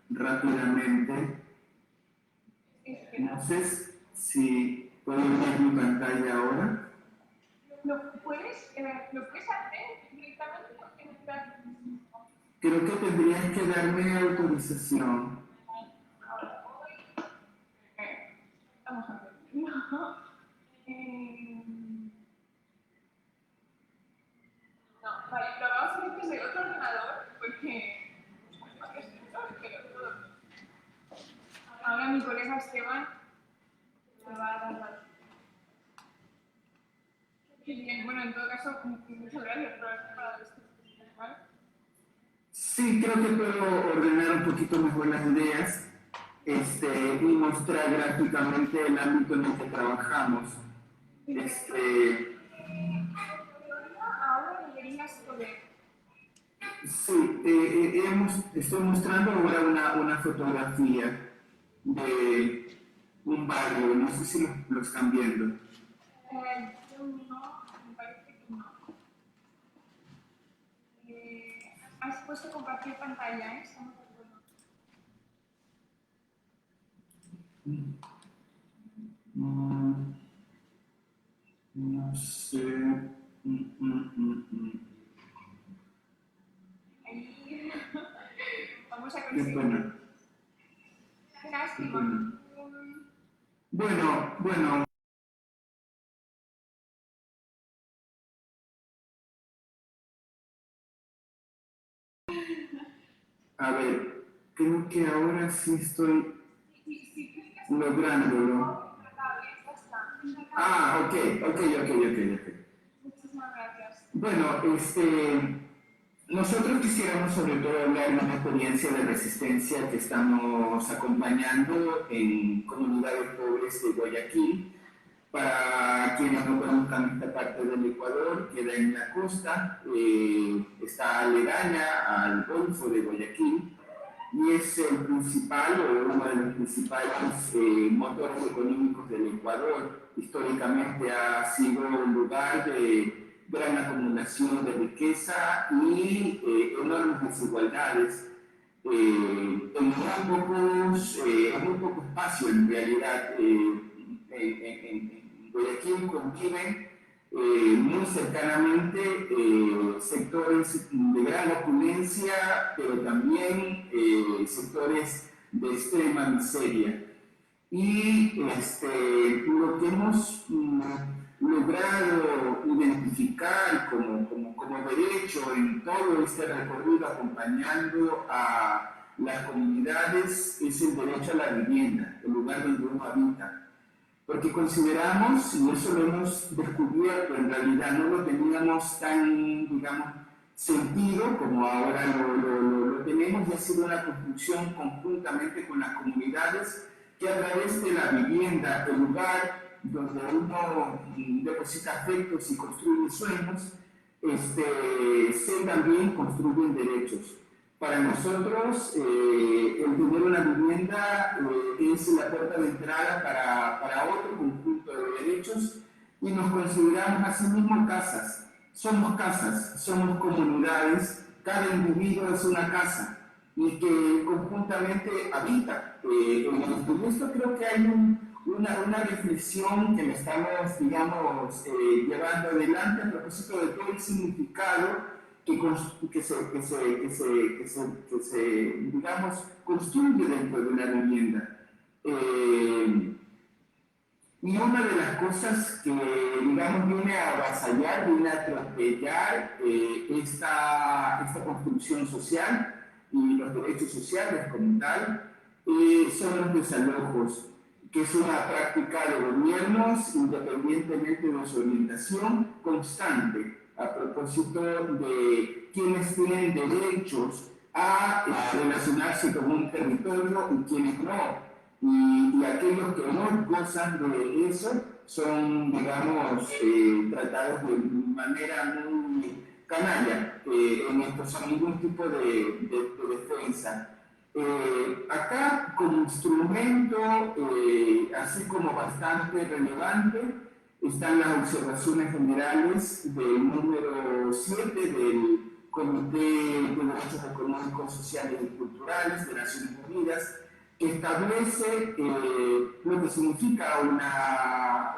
Rápidamente. No sé si puedo ver mi pantalla ahora. ¿Lo puedes hacer directamente? Creo que tendrías que darme autorización. Vamos a ver. No, vale, lo vamos a hacer desde otro ordenador porque ahora mi colega Esteban me va a dar la... Bien, bueno, en todo caso, muchas gracias por haber preparado esto. ¿Vale? Sí, creo que puedo ordenar un poquito mejor las ideas y mostrar gráficamente el ámbito en el que trabajamos. Ahora deberías poder. Sí, estoy mostrando ahora una fotografía de un barrio, no sé si lo están viendo. No, me parece que no. Has puesto compartir pantalla, ¿eh? No sé. Ahí vamos a conseguir. Qué Lástima. Bueno. A ver, creo que ahora sí estoy lográndolo. Ah, ok. Muchísimas gracias. Bueno, nosotros quisiéramos sobre todo hablar de una experiencia de resistencia que estamos acompañando en comunidades pobres de Guayaquil. Para quienes no conozcan esta parte del Ecuador, queda en la costa, está aledaña al Golfo de Guayaquil y es el principal o uno de los principales motores económicos del Ecuador. Históricamente ha sido un lugar de gran acumulación de riqueza y enormes desigualdades. En muy poco espacio en realidad. En Guayaquil conviven muy cercanamente sectores de gran opulencia, pero también sectores de extrema miseria. Y lo que hemos logrado identificar como derecho en todo este recorrido acompañando a las comunidades es el derecho a la vivienda, el lugar donde uno habita. Porque consideramos, y eso lo hemos descubierto, en realidad no lo teníamos tan, digamos, sentido como ahora lo tenemos, y ha sido una construcción conjuntamente con las comunidades que a través de la vivienda, el lugar donde uno deposita afectos y construye sueños, se también construyen derechos. Para nosotros, el tener una vivienda es la puerta de entrada para otro conjunto de derechos y nos consideramos a sí mismos casas. Somos comunidades, cada individuo es una casa y que conjuntamente habita. En esto creo que hay una reflexión que le estamos, digamos, llevando adelante a propósito de todo el significado que se digamos, construye dentro de una vivienda. Y una de las cosas que, digamos, viene a avasallar, viene a atropellar esta construcción social y los derechos sociales como tal, son los desalojos, que es una práctica de gobiernos, independientemente de su orientación, constante, a propósito de quienes tienen derechos a relacionarse con un territorio y quienes no. Y aquellos que no gozan de eso son, digamos, tratados de manera muy canalla, en esto sin ningún tipo de defensa. Acá, como instrumento, así como bastante relevante, están las observaciones generales del número 7 del Comité de Derechos Económicos, Sociales y Culturales de Naciones Unidas, que establece lo que significa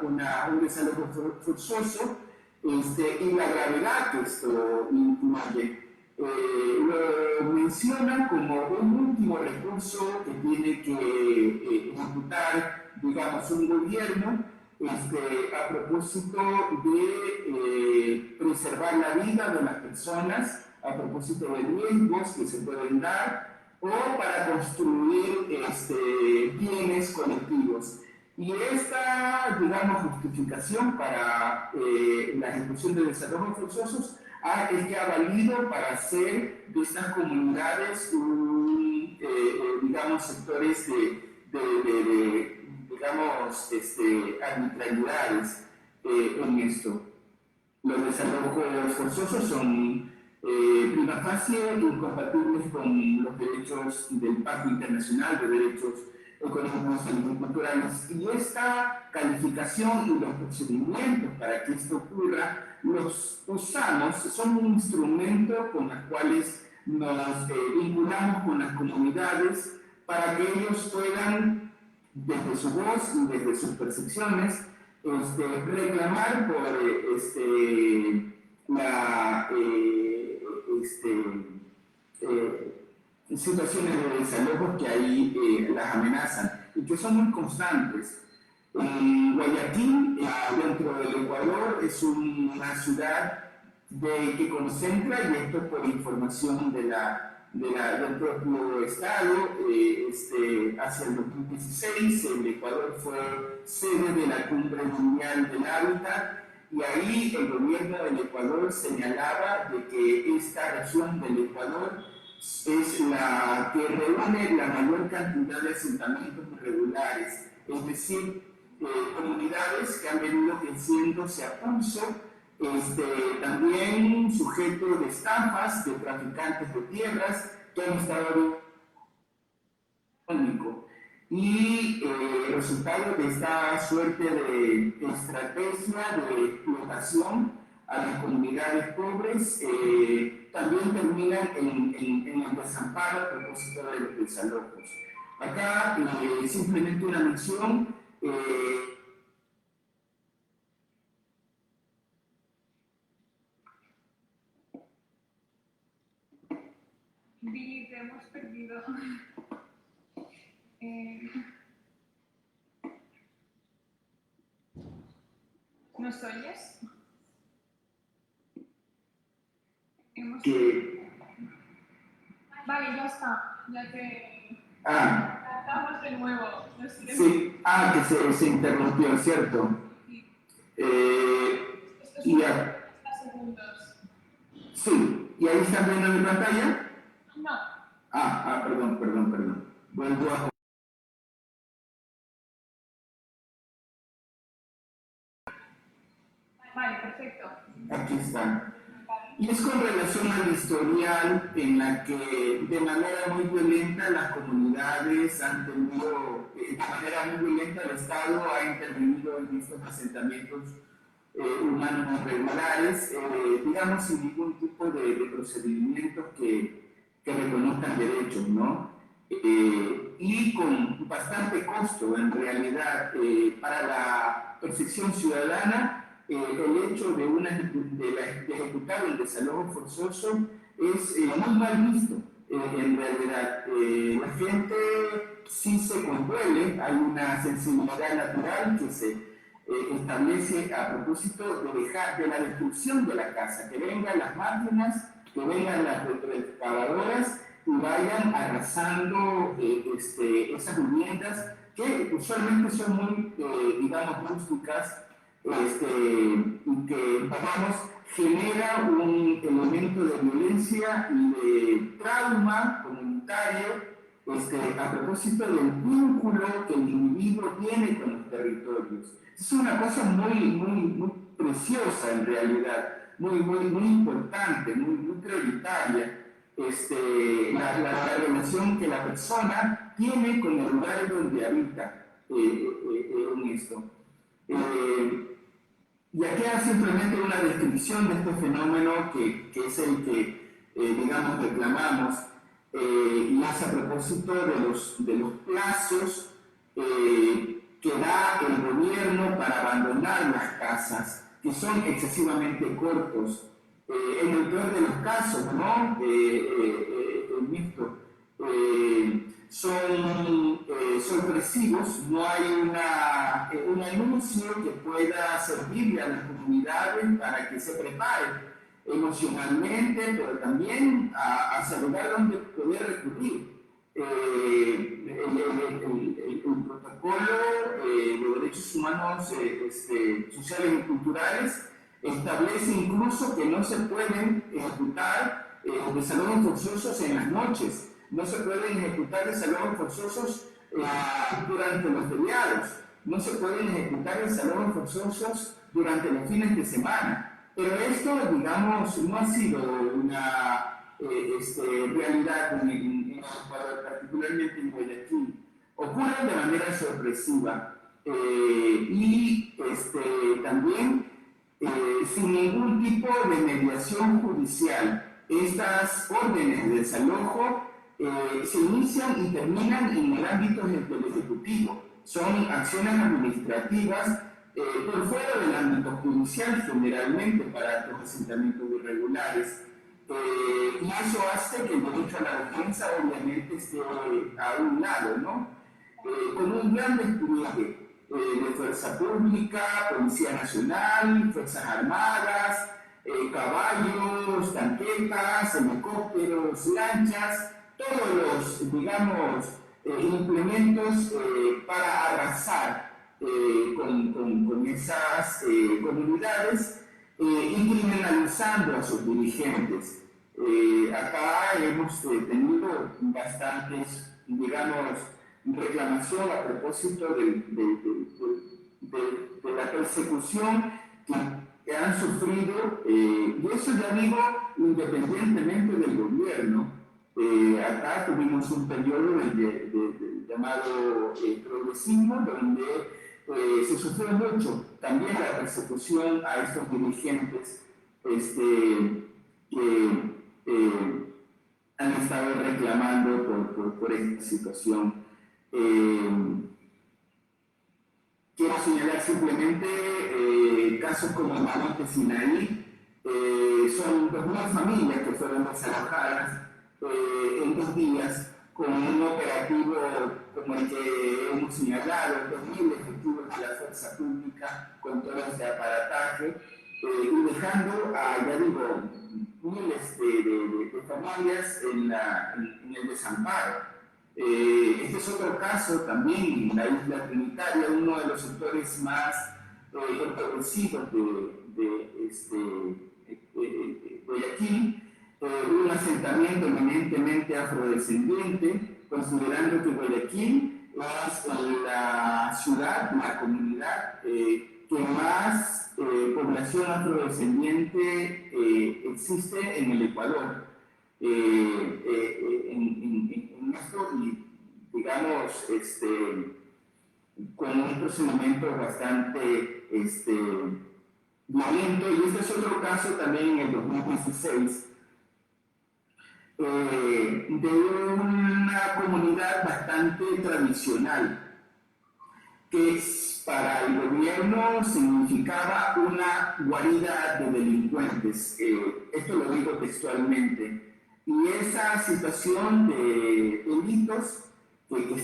un desalojo forzoso y la gravedad que esto incluye. Lo mencionan como un último recurso que tiene que ejecutar, digamos, un gobierno a propósito de preservar la vida de las personas, a propósito de riesgos que se pueden dar, o para construir bienes colectivos. Y esta, digamos, justificación para la ejecución de desarrollos forzosos es que ha valido para hacer de estas comunidades digamos, sectores digamos, arbitrariedades en esto. Los desarrollos forzosos son prima facie incompatibles con los derechos del Pacto Internacional de Derechos Económicos y Culturales. Y esta calificación y los procedimientos para que esto ocurra los usamos, son un instrumento con los cuales nos vinculamos con las comunidades para que ellos puedan, desde su voz y desde sus percepciones, reclamar por situaciones de desalojo que ahí las amenazan y que son muy constantes. Guayaquil, dentro del Ecuador, es una ciudad que concentra, y esto por información del propio Estado, hacia el 2016 el Ecuador fue sede de la Cumbre Mundial del Hábitat, y ahí el gobierno del Ecuador señalaba de que esta región del Ecuador es la que reúne la mayor cantidad de asentamientos irregulares, es decir, comunidades que han venido creciéndose a pulso, también sujetos de estafas, de traficantes de tierras, que han estado económico. Y el resultado de esta suerte de estrategia de explotación a las comunidades pobres también terminan en el desamparo a propósito de los desalojos. Acá simplemente una mención. Billy, te hemos perdido. ¿Nos oyes? Vale, ya está. Ya te... Estamos de nuevo. Sí, que se interrumpió, ¿cierto? Y ya. Segundos. Sí, ¿y ahí están viendo mi pantalla? No. Perdón. Vuelvo a... Vale, perfecto. Aquí están. Y es con relación al historial en la que de manera muy violenta las comunidades han tenido, de manera muy violenta el Estado ha intervenido en estos asentamientos humanos irregulares, digamos sin ningún tipo de procedimientos que reconozcan derechos, ¿no? Y con bastante costo en realidad para la percepción ciudadana. El hecho de ejecutar el desalojo forzoso es muy mal visto. En realidad, la gente sí se conduele, hay una sensibilidad natural que se establece a propósito de la destrucción de la casa, que vengan las máquinas, que vengan las retroexcavadoras y vayan arrasando esas viviendas que usualmente son muy, digamos, rústicas, y que, vamos, genera un elemento de violencia y de trauma comunitario a propósito del vínculo que el individuo tiene con los territorios. Es una cosa muy preciosa en realidad, muy importante, muy prioritaria, la relación que la persona tiene con el lugar donde habita en esto. Y aquí hay simplemente una descripción de este fenómeno que es el que, digamos, reclamamos, y es a propósito de los plazos que da el gobierno para abandonar las casas, que son excesivamente cortos. En el peor de los casos, ¿no? Son sorpresivos, no hay un anuncio que pueda servirle a las comunidades para que se preparen emocionalmente, pero también a saber dónde poder recurrir. El protocolo de derechos humanos sociales y culturales establece incluso que no se pueden ejecutar desalojos forzosos en las noches. No se pueden ejecutar desalojos forzosos durante los feriados, no se pueden ejecutar desalojos forzosos durante los fines de semana. Pero esto, digamos, no ha sido una realidad en Ecuador, particularmente en Guayaquil. Ocurre de manera sorpresiva y también sin ningún tipo de mediación judicial. Estas órdenes de desalojo se inician y terminan en el ámbito del Ejecutivo. Son acciones administrativas por fuera del ámbito judicial, generalmente para estos asentamientos irregulares. Y eso hace que el derecho a la defensa obviamente esté a un lado, ¿no? Con un gran despliegue de fuerza pública, Policía Nacional, Fuerzas Armadas, caballos, tanquetas, helicópteros, lanchas, todos los, digamos, implementos para arrasar con esas comunidades y criminalizando a sus dirigentes. Acá hemos tenido bastantes, digamos, reclamación a propósito de la persecución que han sufrido, y eso ya digo independientemente del gobierno. Acá tuvimos un periodo llamado progresismo, donde se sufrió mucho también la persecución a estos dirigentes que han estado reclamando por esta situación. Quiero señalar simplemente casos como el Monte Sinaí. Son 2.000 familias que fueron desalojadas en 2 días con un operativo como el que hemos señalado, 2.000 efectivos de la fuerza pública con torres de aparataje, y dejando ya digo, miles de familias en el desamparo. Este es otro caso también en la isla Trinitaria, uno de los sectores más empobrecidos de Guayaquil, un asentamiento eminentemente afrodescendiente, considerando que Guayaquil es la ciudad, la comunidad que más población afrodescendiente existe en el Ecuador. En esto, y digamos, con un procedimiento bastante violento, y este es otro caso también en el 2016, de una comunidad bastante tradicional, que para el gobierno significaba una guarida de delincuentes. Esto lo digo textualmente. Y esa situación de delitos que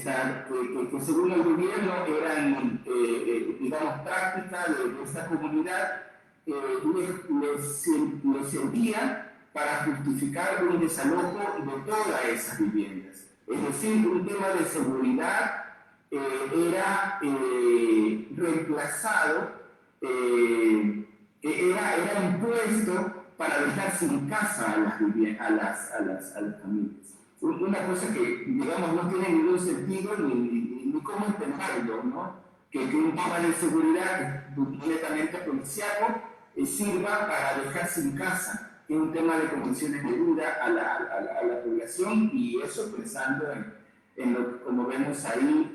según el gobierno eran, digamos, práctica de esta comunidad, les servía para justificar un desalojo de todas esas viviendas. Es decir, un tema de seguridad era reemplazado, era impuesto para dejar sin casa a las familias. Una cosa que, digamos, no tiene ningún sentido ni cómo entenderlo, ¿no? Que un tema de seguridad completamente policiaco sirva para dejar sin casa, que es un tema de condiciones de vida a la población, y eso pensando en lo que, como vemos ahí,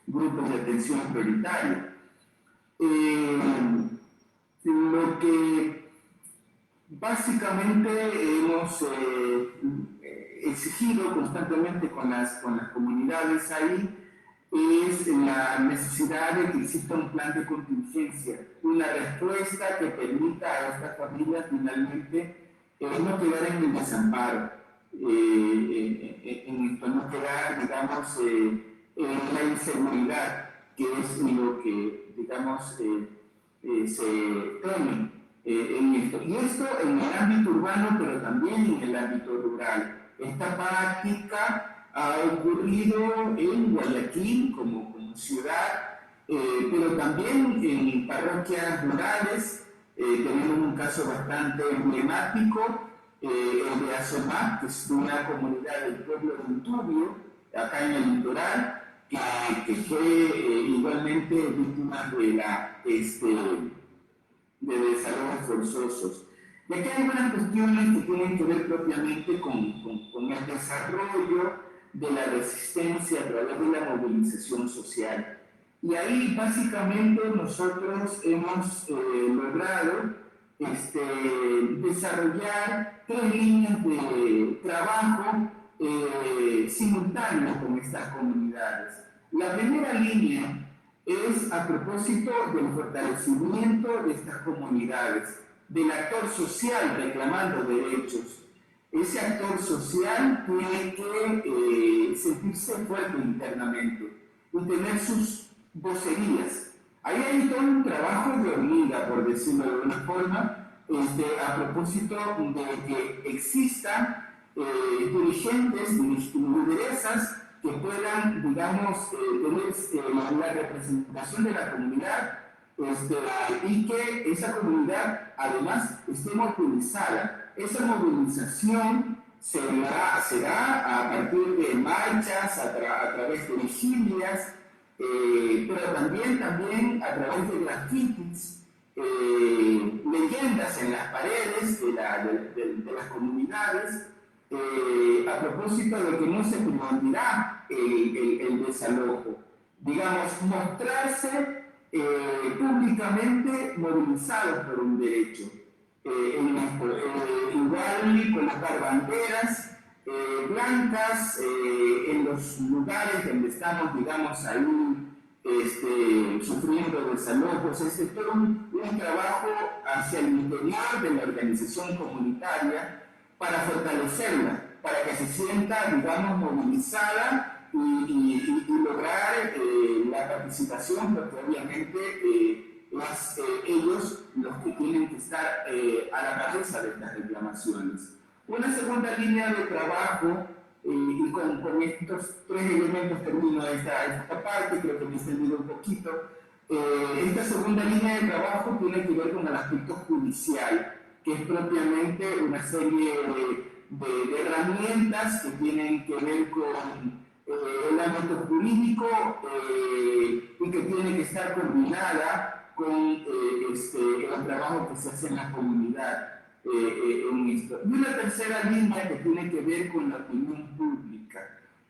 grupos de atención prioritaria. Lo que básicamente hemos exigido constantemente con las comunidades ahí es la necesidad de que exista un plan de contingencia, una respuesta que permita a estas familias finalmente no quedar en el desamparo, no quedar, digamos, en la inseguridad, que es lo que, digamos, se teme en esto. Y esto en el ámbito urbano, pero también en el ámbito rural. Esta práctica ha ocurrido en Guayaquil como ciudad, pero también en parroquias rurales. Tenemos un caso bastante emblemático, el de Azomá, que es una comunidad del pueblo de Untubio, acá en el litoral, que fue igualmente víctima de desalojos forzosos. Y aquí hay algunas cuestiones que tienen que ver propiamente con el desarrollo de la resistencia a través de la movilización social. Y ahí básicamente nosotros hemos logrado desarrollar 3 líneas de trabajo simultáneas con estas comunidades. La primera línea es a propósito del fortalecimiento de estas comunidades, del actor social reclamando derechos. Ese actor social tiene que sentirse fuerte internamente y tener sus vocerías. Ahí hay todo un trabajo de hormiga, por decirlo de alguna forma, a propósito de que existan dirigentes, lideresas que puedan, digamos, tener la representación de la comunidad, y que esa comunidad además esté movilizada. Esa movilización será a partir de marchas, a través de vigilias, pero también a través de grafitis, leyendas en las paredes de las comunidades, a propósito de que no se permitirá el desalojo. Digamos, mostrarse públicamente movilizados por un derecho. Igual colocar banderas blancas en los lugares donde estamos, digamos, ahí sufriendo desalojos. Es todo un trabajo hacia el interior de la organización comunitaria para fortalecerla, para que se sienta, digamos, movilizada y lograr la participación, porque obviamente ellos los que tienen que estar a la cabeza de estas reclamaciones. Una segunda línea de trabajo, y con estos tres elementos termino esta parte, creo que me he extendido un poquito. Esta segunda línea de trabajo tiene que ver con el aspecto judicial, que es propiamente una serie de herramientas que tienen que ver con el ámbito jurídico y que tiene que estar combinada con el trabajo que se hace en la comunidad en esto. Y una tercera línea que tiene que ver con la opinión pública,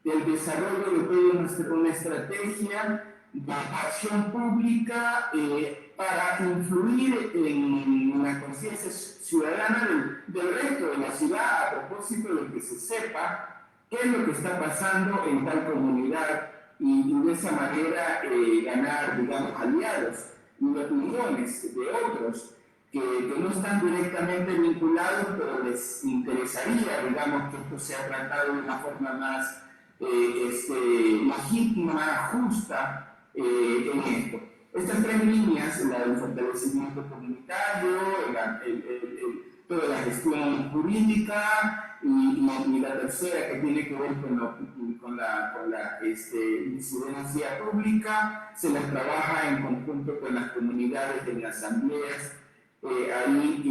el desarrollo de toda una estrategia de acción pública para influir en la conciencia ciudadana del resto de la ciudad, a propósito de que se sepa qué es lo que está pasando en tal comunidad y de esa manera ganar, digamos, aliados y opiniones de otros que no están directamente vinculados, pero les interesaría, digamos, que esto sea tratado de una forma más legítima, justa en esto. Estas tres líneas, la del fortalecimiento comunitario, toda la gestión jurídica y la tercera que tiene que ver con la incidencia pública, se las trabaja en conjunto con las comunidades en asambleas, ahí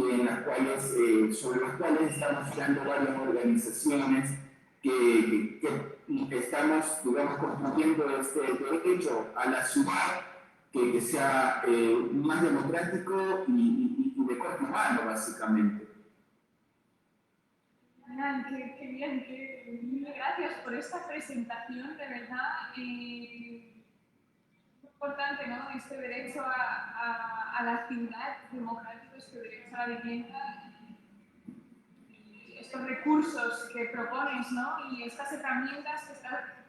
sobre las cuales estamos creando varias organizaciones que estamos, digamos, construyendo este derecho a la ciudad que sea más democrático y de corte humano, básicamente. Qué bien, mil gracias por esta presentación, de verdad. Muy importante, ¿no? Este derecho a la ciudad democrático, este derecho a la vivienda, y estos recursos que propones, ¿no? Y estas herramientas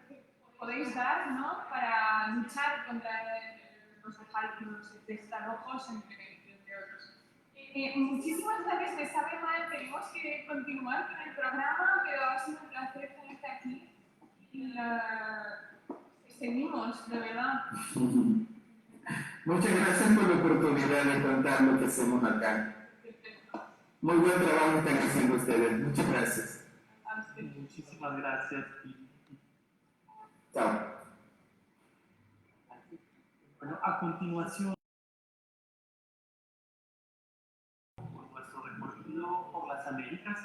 que podéis dar, ¿no? Para luchar contra los desalojos, entre otros. Muchísimas gracias, me sabe mal, tenemos que continuar con el programa, pero ha sido un placer tenerte aquí y seguimos, de verdad. Muchas gracias por la oportunidad de contar lo que hacemos acá. Muy buen trabajo están haciendo ustedes, muchas gracias. Muchísimas gracias. Chao. Bueno, a continuación, por nuestro recorrido por las Américas,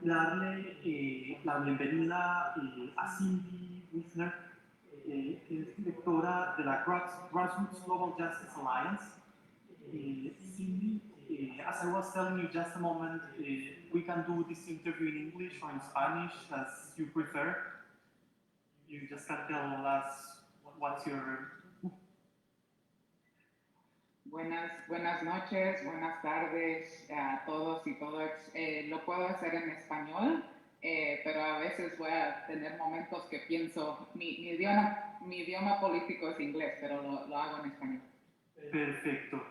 darle la bienvenida a Cindy Wisner, que es directora de la Grassroots Global Justice Alliance. Cindy, as I was telling you just a moment, we can do this interview in English or in Spanish, as you prefer. You just can tell us what's your... Buenas noches, buenas tardes a todos y todas. Lo puedo hacer en español, pero a veces voy a tener momentos que pienso, mi idioma político es inglés, pero lo hago en español. Perfecto,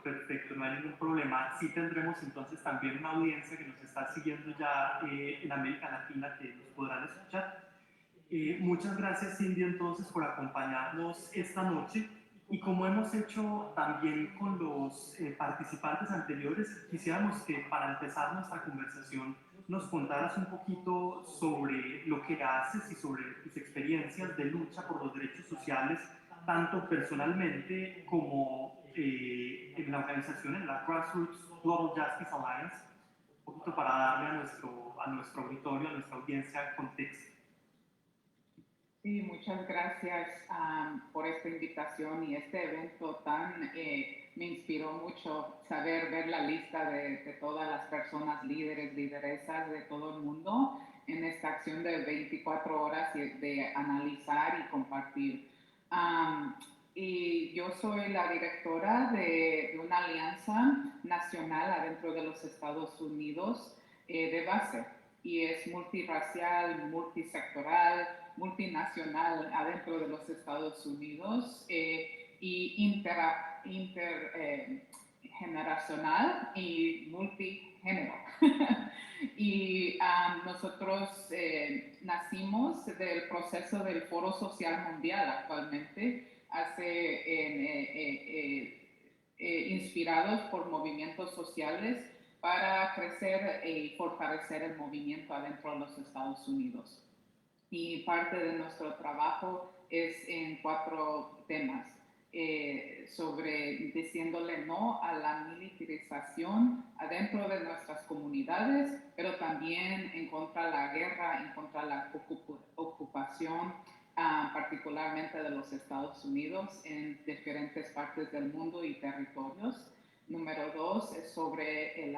no hay ningún problema. Sí tendremos entonces también una audiencia que nos está siguiendo ya en América Latina que nos podrán escuchar. Muchas gracias, Cindy, entonces, por acompañarnos esta noche. Y como hemos hecho también con los participantes anteriores, quisiéramos que para empezar nuestra conversación nos contaras un poquito sobre lo que haces y sobre tus experiencias de lucha por los derechos sociales, tanto personalmente como en la organización, en la Grassroots Global Justice Alliance, un poquito para darle a nuestro auditorio, a nuestra audiencia, contexto. Sí, muchas gracias por esta esta invitación y este evento tan, me inspiró mucho ver la lista de todas las personas líderes, lideresas de todo el mundo en esta acción de 24 horas de analizar y compartir. Y yo soy la directora de una alianza nacional adentro de los Estados Unidos de base, y es multirracial, multisectoral, multinacional adentro de los Estados Unidos y intergeneracional y multigénero. Y nosotros nacimos del proceso del Foro Social Mundial actualmente, inspirados por movimientos sociales para crecer y fortalecer el movimiento adentro de los Estados Unidos. Y parte de nuestro trabajo es en 4 temas, sobre diciéndole no a la militarización adentro de nuestras comunidades, pero también en contra de la guerra, en contra de la ocupación, particularmente de los Estados Unidos en diferentes partes del mundo y territorios. Número 2 es sobre el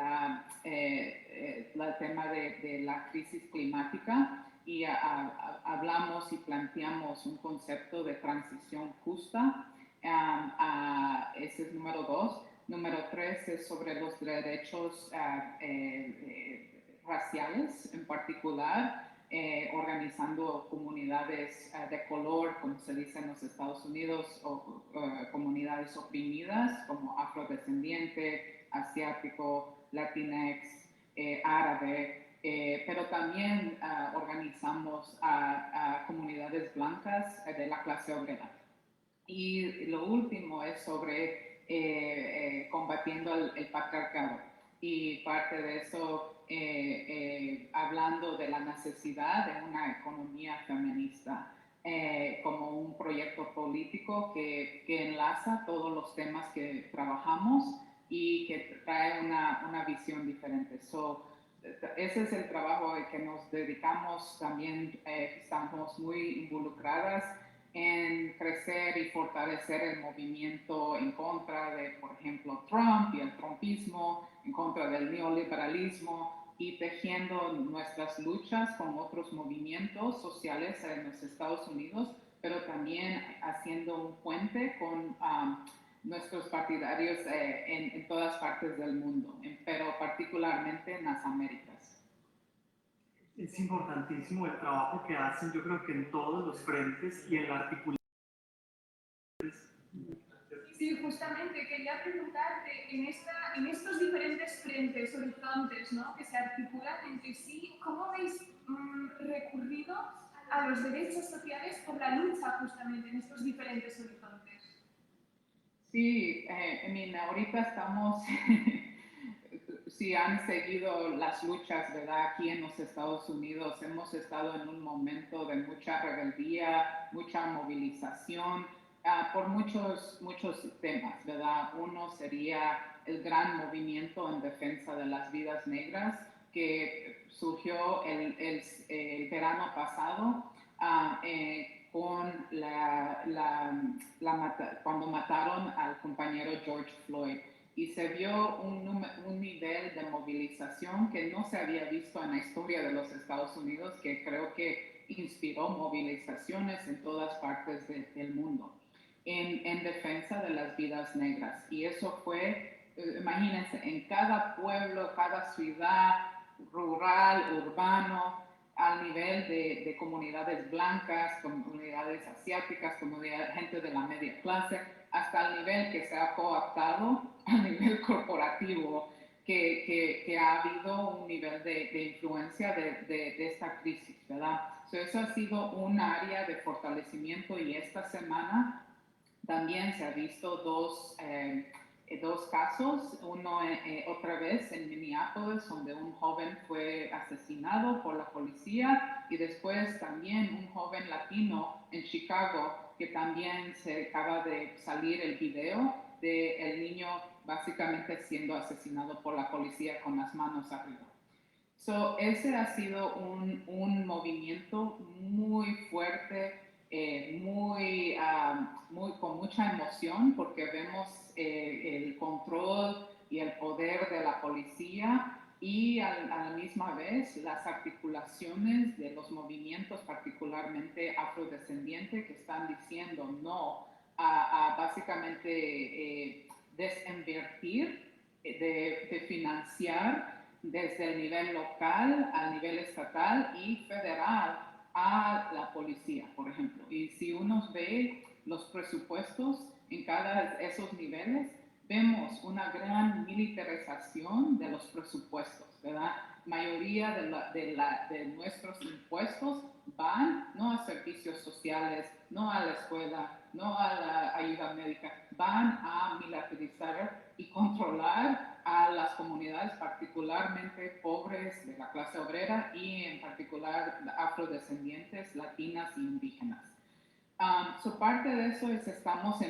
tema de la crisis climática, y hablamos y planteamos un concepto de transición justa. Ese es número 2. Número 3 es sobre los derechos raciales, en particular, organizando comunidades de color, como se dice en los Estados Unidos, o comunidades oprimidas como afrodescendiente, asiático, latinx, árabe. Pero también organizamos a comunidades blancas de la clase obrera. Y lo último es sobre combatiendo el patriarcado. Y parte de eso, hablando de la necesidad de una economía feminista como un proyecto político que enlaza todos los temas que trabajamos y que trae una visión diferente. Ese es el trabajo al que nos dedicamos. También estamos muy involucradas en crecer y fortalecer el movimiento en contra de, por ejemplo, Trump y el trumpismo, en contra del neoliberalismo, y tejiendo nuestras luchas con otros movimientos sociales en los Estados Unidos, pero también haciendo un puente con nuestros partidarios en todas partes del mundo, pero particularmente en las Américas. Es importantísimo el trabajo que hacen, yo creo que en todos los frentes y en la articulación. Sí, justamente quería preguntarte, en estos diferentes frentes, horizontes, ¿no?, que se articulan entre sí, ¿cómo habéis recurrido a los derechos sociales por la lucha justamente en estos diferentes horizontes? Sí, ahorita estamos, si han seguido las luchas, ¿verdad? Aquí en los Estados Unidos hemos estado en un momento de mucha rebeldía, mucha movilización por muchos temas, ¿verdad? Uno sería el gran movimiento en defensa de las vidas negras que surgió el verano pasado con cuando mataron al compañero George Floyd, y se vio un nivel de movilización que no se había visto en la historia de los Estados Unidos, que creo que inspiró movilizaciones en todas partes del mundo en defensa de las vidas negras. Y eso fue, imagínense, en cada pueblo, cada ciudad, rural, urbano, al nivel de comunidades blancas, comunidades asiáticas, gente de la media clase, hasta el nivel que se ha cooptado a nivel corporativo, que ha habido un nivel de influencia de esta crisis, ¿verdad? Eso ha sido un área de fortalecimiento, y esta semana también se ha visto dos casos, uno otra vez en Minneapolis, donde un joven fue asesinado por la policía, y después también un joven latino en Chicago, que también se acaba de salir el video del niño básicamente siendo asesinado por la policía con las manos arriba. Ese ha sido un movimiento muy fuerte con mucha emoción porque vemos el control y el poder de la policía y a la misma vez las articulaciones de los movimientos particularmente afrodescendientes que están diciendo no a básicamente desinvertir, de financiar desde el nivel local al nivel estatal y federal a la policía, por ejemplo. Y si uno ve los presupuestos en cada de esos niveles, vemos una gran militarización de los presupuestos, ¿verdad? Mayoría de nuestros impuestos van no a servicios sociales, no a la escuela, no a la ayuda médica, van a militarizar y controlar a las comunidades particularmente pobres de la clase obrera y en particular afrodescendientes, latinas y indígenas. Parte de eso es estamos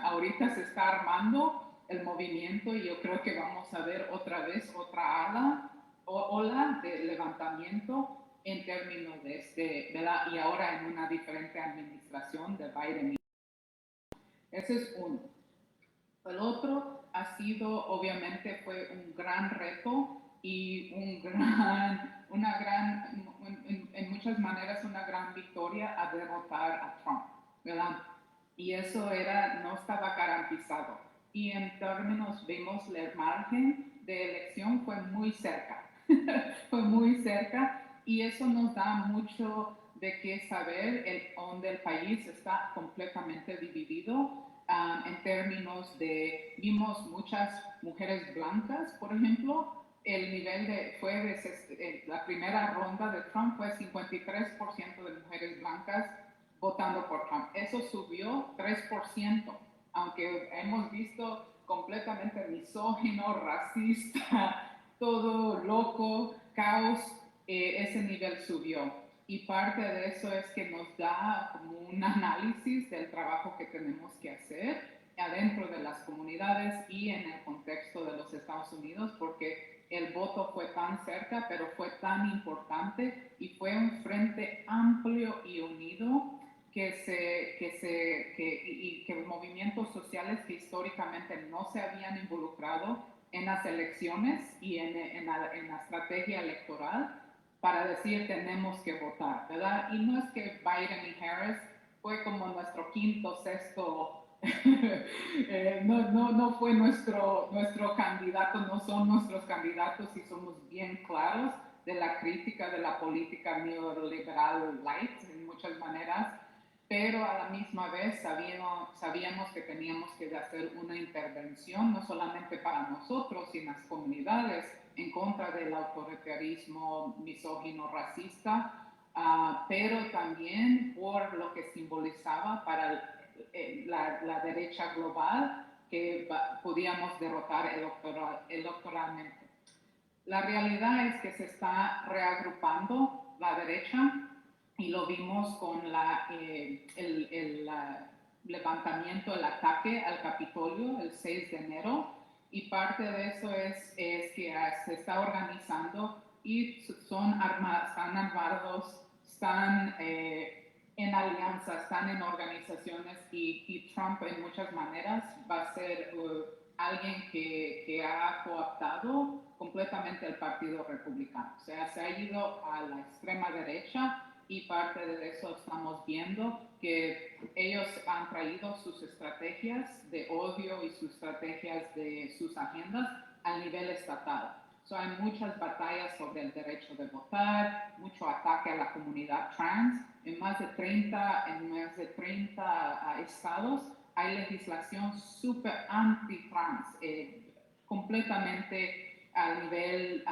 ahorita se está armando el movimiento y yo creo que vamos a ver otra vez otra ola de levantamiento en términos de ¿verdad? Y ahora en una diferente administración de Biden. Ese es uno. El otro ha sido, obviamente, fue un gran reto y en muchas maneras una gran victoria a derrotar a Trump, ¿verdad? Y eso no estaba garantizado. Y en términos, vemos el margen de elección fue muy cerca, fue muy cerca y eso nos da mucho de qué saber donde el país está completamente dividido. En términos vimos muchas mujeres blancas, por ejemplo, el nivel la primera ronda de Trump fue 53% de mujeres blancas votando por Trump. Eso subió 3%, aunque hemos visto completamente misógino, racista, todo loco, caos, ese nivel subió. Y parte de eso es que nos da como un análisis del trabajo que tenemos que hacer adentro de las comunidades y en el contexto de los Estados Unidos, porque el voto fue tan cerca, pero fue tan importante y fue un frente amplio y unido que movimientos sociales que históricamente no se habían involucrado en las elecciones y en la estrategia electoral, para decir tenemos que votar, ¿verdad? Y no es que Biden y Harris fue como nuestro quinto, sexto, no fue nuestro candidato, no son nuestros candidatos y somos bien claros de la crítica de la política neoliberal light en muchas maneras, pero a la misma vez sabíamos que teníamos que hacer una intervención no solamente para nosotros y las comunidades, en contra del autoritarismo misógino racista, pero también por lo que simbolizaba para la derecha global que podíamos derrotar electoralmente. La realidad es que se está reagrupando la derecha y lo vimos con el levantamiento, el ataque al Capitolio el 6 de enero. Y parte de eso es que se está organizando y están armados, están en alianzas, están en organizaciones y Trump en muchas maneras va a ser alguien que ha cooptado completamente el Partido Republicano. O sea, se ha ido a la extrema derecha y parte de eso estamos viendo que ellos han traído sus estrategias de odio y sus estrategias de sus agendas al nivel estatal. Hay muchas batallas sobre el derecho de votar, mucho ataque a la comunidad trans. En más de 30 estados hay legislación súper anti-trans, completamente al nivel,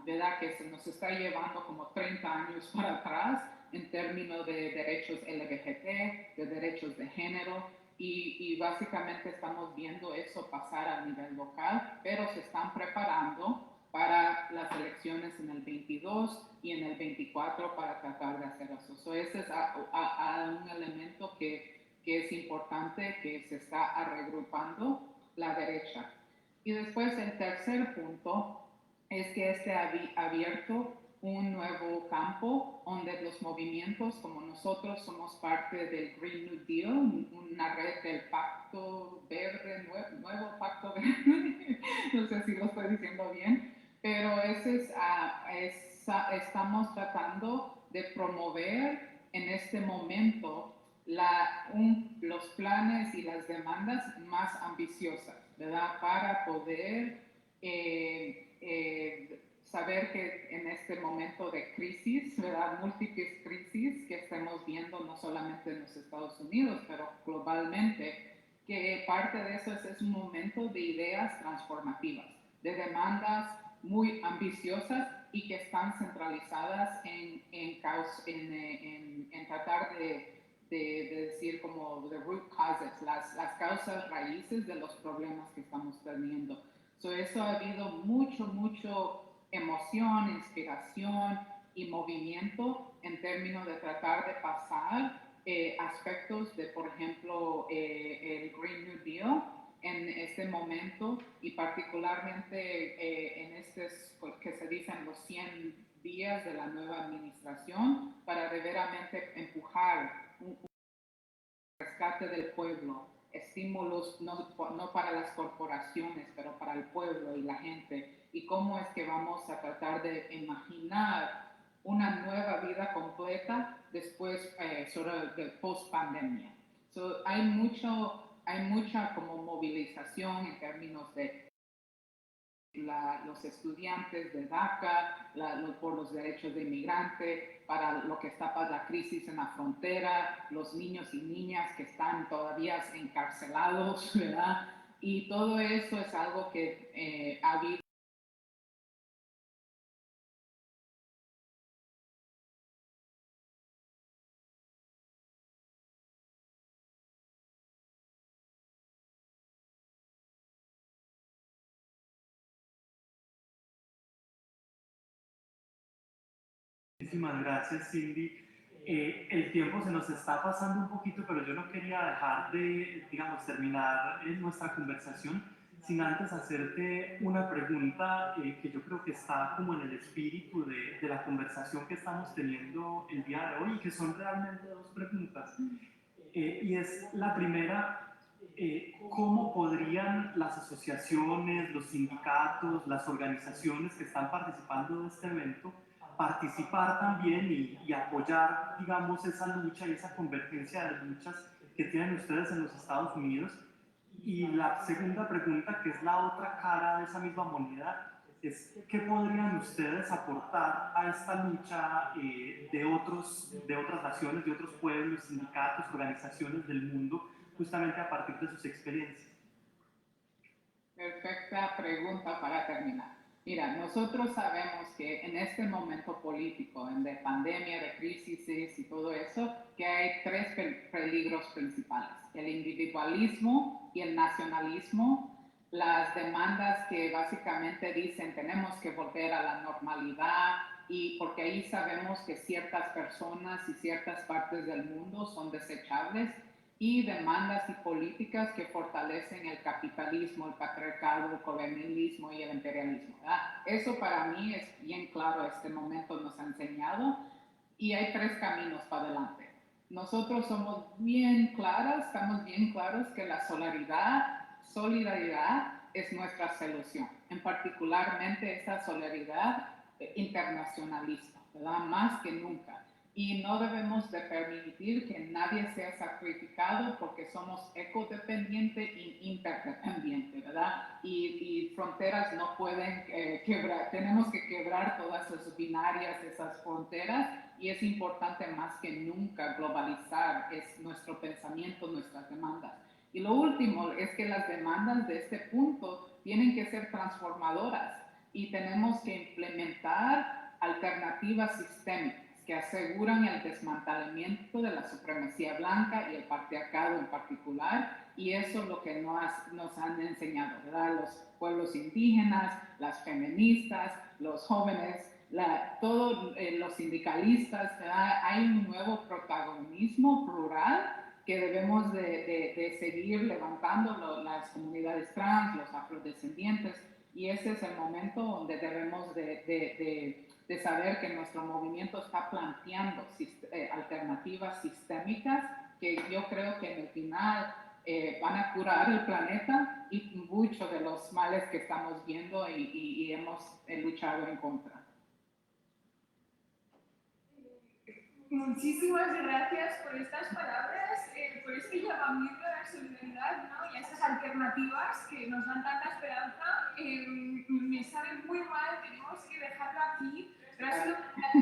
¿verdad? Que se nos está llevando como 30 años para atrás en términos de derechos LGBT, de derechos de género, y básicamente estamos viendo eso pasar a nivel local, pero se están preparando para las elecciones en el 22 y en el 24 para tratar de hacer eso. Ese es un elemento que es importante, que se está reagrupando la derecha. Y después el tercer punto es que ha abierto un nuevo campo donde los movimientos como nosotros somos parte del Green New Deal, una red del Pacto Verde, nuevo Pacto Verde, no sé si lo estoy diciendo bien, pero estamos tratando de promover en este momento los planes y las demandas más ambiciosas, ¿verdad? Para poder saber que en este momento de crisis, ¿verdad? Múltiples crisis que estamos viendo no solamente en los Estados Unidos, pero globalmente, que parte de eso es un momento de ideas transformativas, de demandas muy ambiciosas y que están centralizadas en tratar de decir como the root causes, las causas raíces de los problemas que estamos teniendo. Eso ha habido mucho emoción, inspiración y movimiento en términos de tratar de pasar aspectos de, por ejemplo, el Green New Deal en este momento y particularmente en que se dicen los 100 días de la nueva administración para verdaderamente empujar un rescate del pueblo, estímulos no para las corporaciones, pero para el pueblo y la gente, y cómo es que vamos a tratar de imaginar una nueva vida completa después de post-pandemia. Hay mucha como movilización en términos de los estudiantes de DACA, por los derechos de inmigrante, para lo que está para la crisis en la frontera, los niños y niñas que están todavía encarcelados, ¿verdad? Y todo eso es algo que ha habido. Muchísimas gracias, Cindy. El tiempo se nos está pasando un poquito, pero yo no quería dejar de, digamos, terminar nuestra conversación sin antes hacerte una pregunta que yo creo que está como en el espíritu de la conversación que estamos teniendo el día de hoy, y que son realmente dos preguntas. Y es la primera, ¿cómo podrían las asociaciones, los sindicatos, las organizaciones que están participando de este evento participar también y apoyar, digamos, esa lucha y esa convergencia de luchas que tienen ustedes en los Estados Unidos? Y la segunda pregunta, que es la otra cara de esa misma moneda, es ¿qué podrían ustedes aportar a esta lucha de otras naciones, de otros pueblos, sindicatos, organizaciones del mundo, justamente a partir de sus experiencias? Perfecta pregunta para terminar. Mira, nosotros sabemos que en este momento político, de pandemia, de crisis y todo eso, que hay tres peligros principales: el individualismo y el nacionalismo, las demandas que básicamente dicen tenemos que volver a la normalidad, y porque ahí sabemos que ciertas personas y ciertas partes del mundo son desechables, y demandas y políticas que fortalecen el capitalismo, el patriarcado, el colonialismo y el imperialismo, ¿verdad? Eso para mí es bien claro, este momento nos ha enseñado, y hay tres caminos para adelante. Nosotros somos bien claros, estamos bien claros que la solidaridad es nuestra solución, en particularmente esa solidaridad internacionalista, ¿verdad? Más que nunca. Y no debemos de permitir que nadie sea sacrificado porque somos ecodependiente e interdependiente, ¿verdad? Y fronteras no pueden quebrar. Tenemos que quebrar todas esas binarias, esas fronteras, y es importante más que nunca globalizar nuestro pensamiento, nuestras demandas. Y lo último es que las demandas de este punto tienen que ser transformadoras y tenemos que implementar alternativas sistémicas que aseguran el desmantelamiento de la supremacía blanca y el patriarcado en particular, y eso es lo que nos han enseñado, ¿verdad? Los pueblos indígenas, las feministas, los jóvenes, todos los sindicalistas, ¿verdad? Hay un nuevo protagonismo plural que debemos de seguir levantando, las comunidades trans, los afrodescendientes, y ese es el momento donde debemos de de saber que nuestro movimiento está planteando alternativas sistémicas que yo creo que en el final van a curar el planeta y muchos de los males que estamos viendo y hemos luchado en contra. Muchísimas gracias por estas palabras, por este llamamiento a la solidaridad, ¿no? Y a esas alternativas que nos dan tanta esperanza. Me sabe muy mal, tenemos que dejarlo aquí, pero ha sido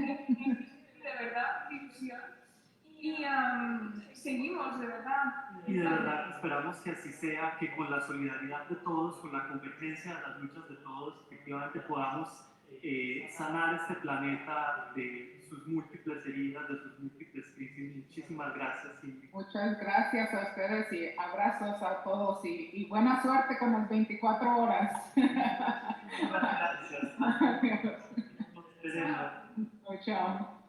de verdad ilusión. Y seguimos, de verdad. Y de verdad esperamos que así sea, que con la solidaridad de todos, con la convergencia de las luchas de todos, efectivamente podamos sanar este planeta de sus múltiples heridas, de sus múltiples crisis. Muchísimas gracias, Cindy. Muchas gracias a ustedes y abrazos a todos y buena suerte con las 24 horas. Gracias. Chao.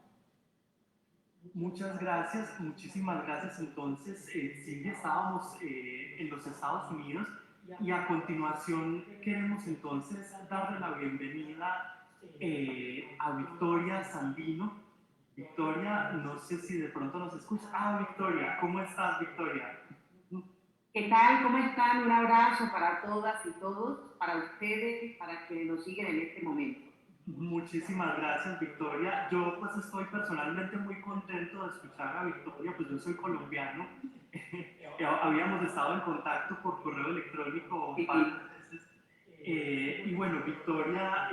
Muchas gracias, muchísimas gracias. Entonces, Cindy, estábamos en los Estados Unidos y a continuación queremos entonces darle la bienvenida a Victoria Sandino. Victoria, no sé si de pronto nos escucha. Victoria, ¿cómo estás, Victoria? ¿Qué tal? ¿Cómo están? Un abrazo para todas y todos, para ustedes, para quienes nos siguen en este momento. Muchísimas gracias, Victoria. Yo pues estoy personalmente muy contento de escuchar a Victoria, pues yo soy colombiano. Habíamos estado en contacto por correo electrónico varias veces. Y bueno, Victoria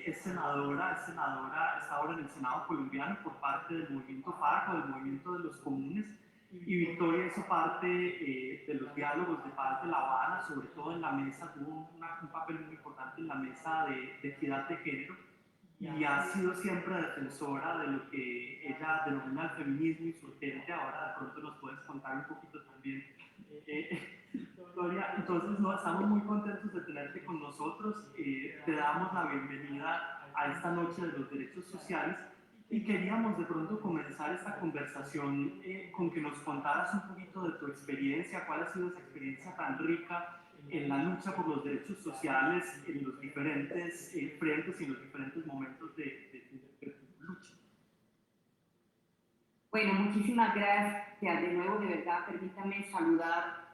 es senadora, está ahora en el Senado colombiano por parte del movimiento FARC o del movimiento de los comunes. Y Victoria hizo parte de los diálogos de paz de La Habana, sobre todo en la mesa, tuvo un papel muy importante en la mesa de equidad de género. Y ha sido siempre defensora de lo que ella denomina el feminismo insurgente. Ahora de pronto nos puedes contar un poquito también, Victoria. Entonces, no, estamos muy contentos de tenerte con nosotros. Te damos la bienvenida a esta noche de los derechos sociales y queríamos de pronto comenzar esta conversación con que nos contaras un poquito de tu experiencia, cuál ha sido esa experiencia tan rica en la lucha por los derechos sociales en los diferentes frentes y en los diferentes momentos de tu lucha. Bueno, muchísimas gracias. De nuevo, de verdad, permítanme saludar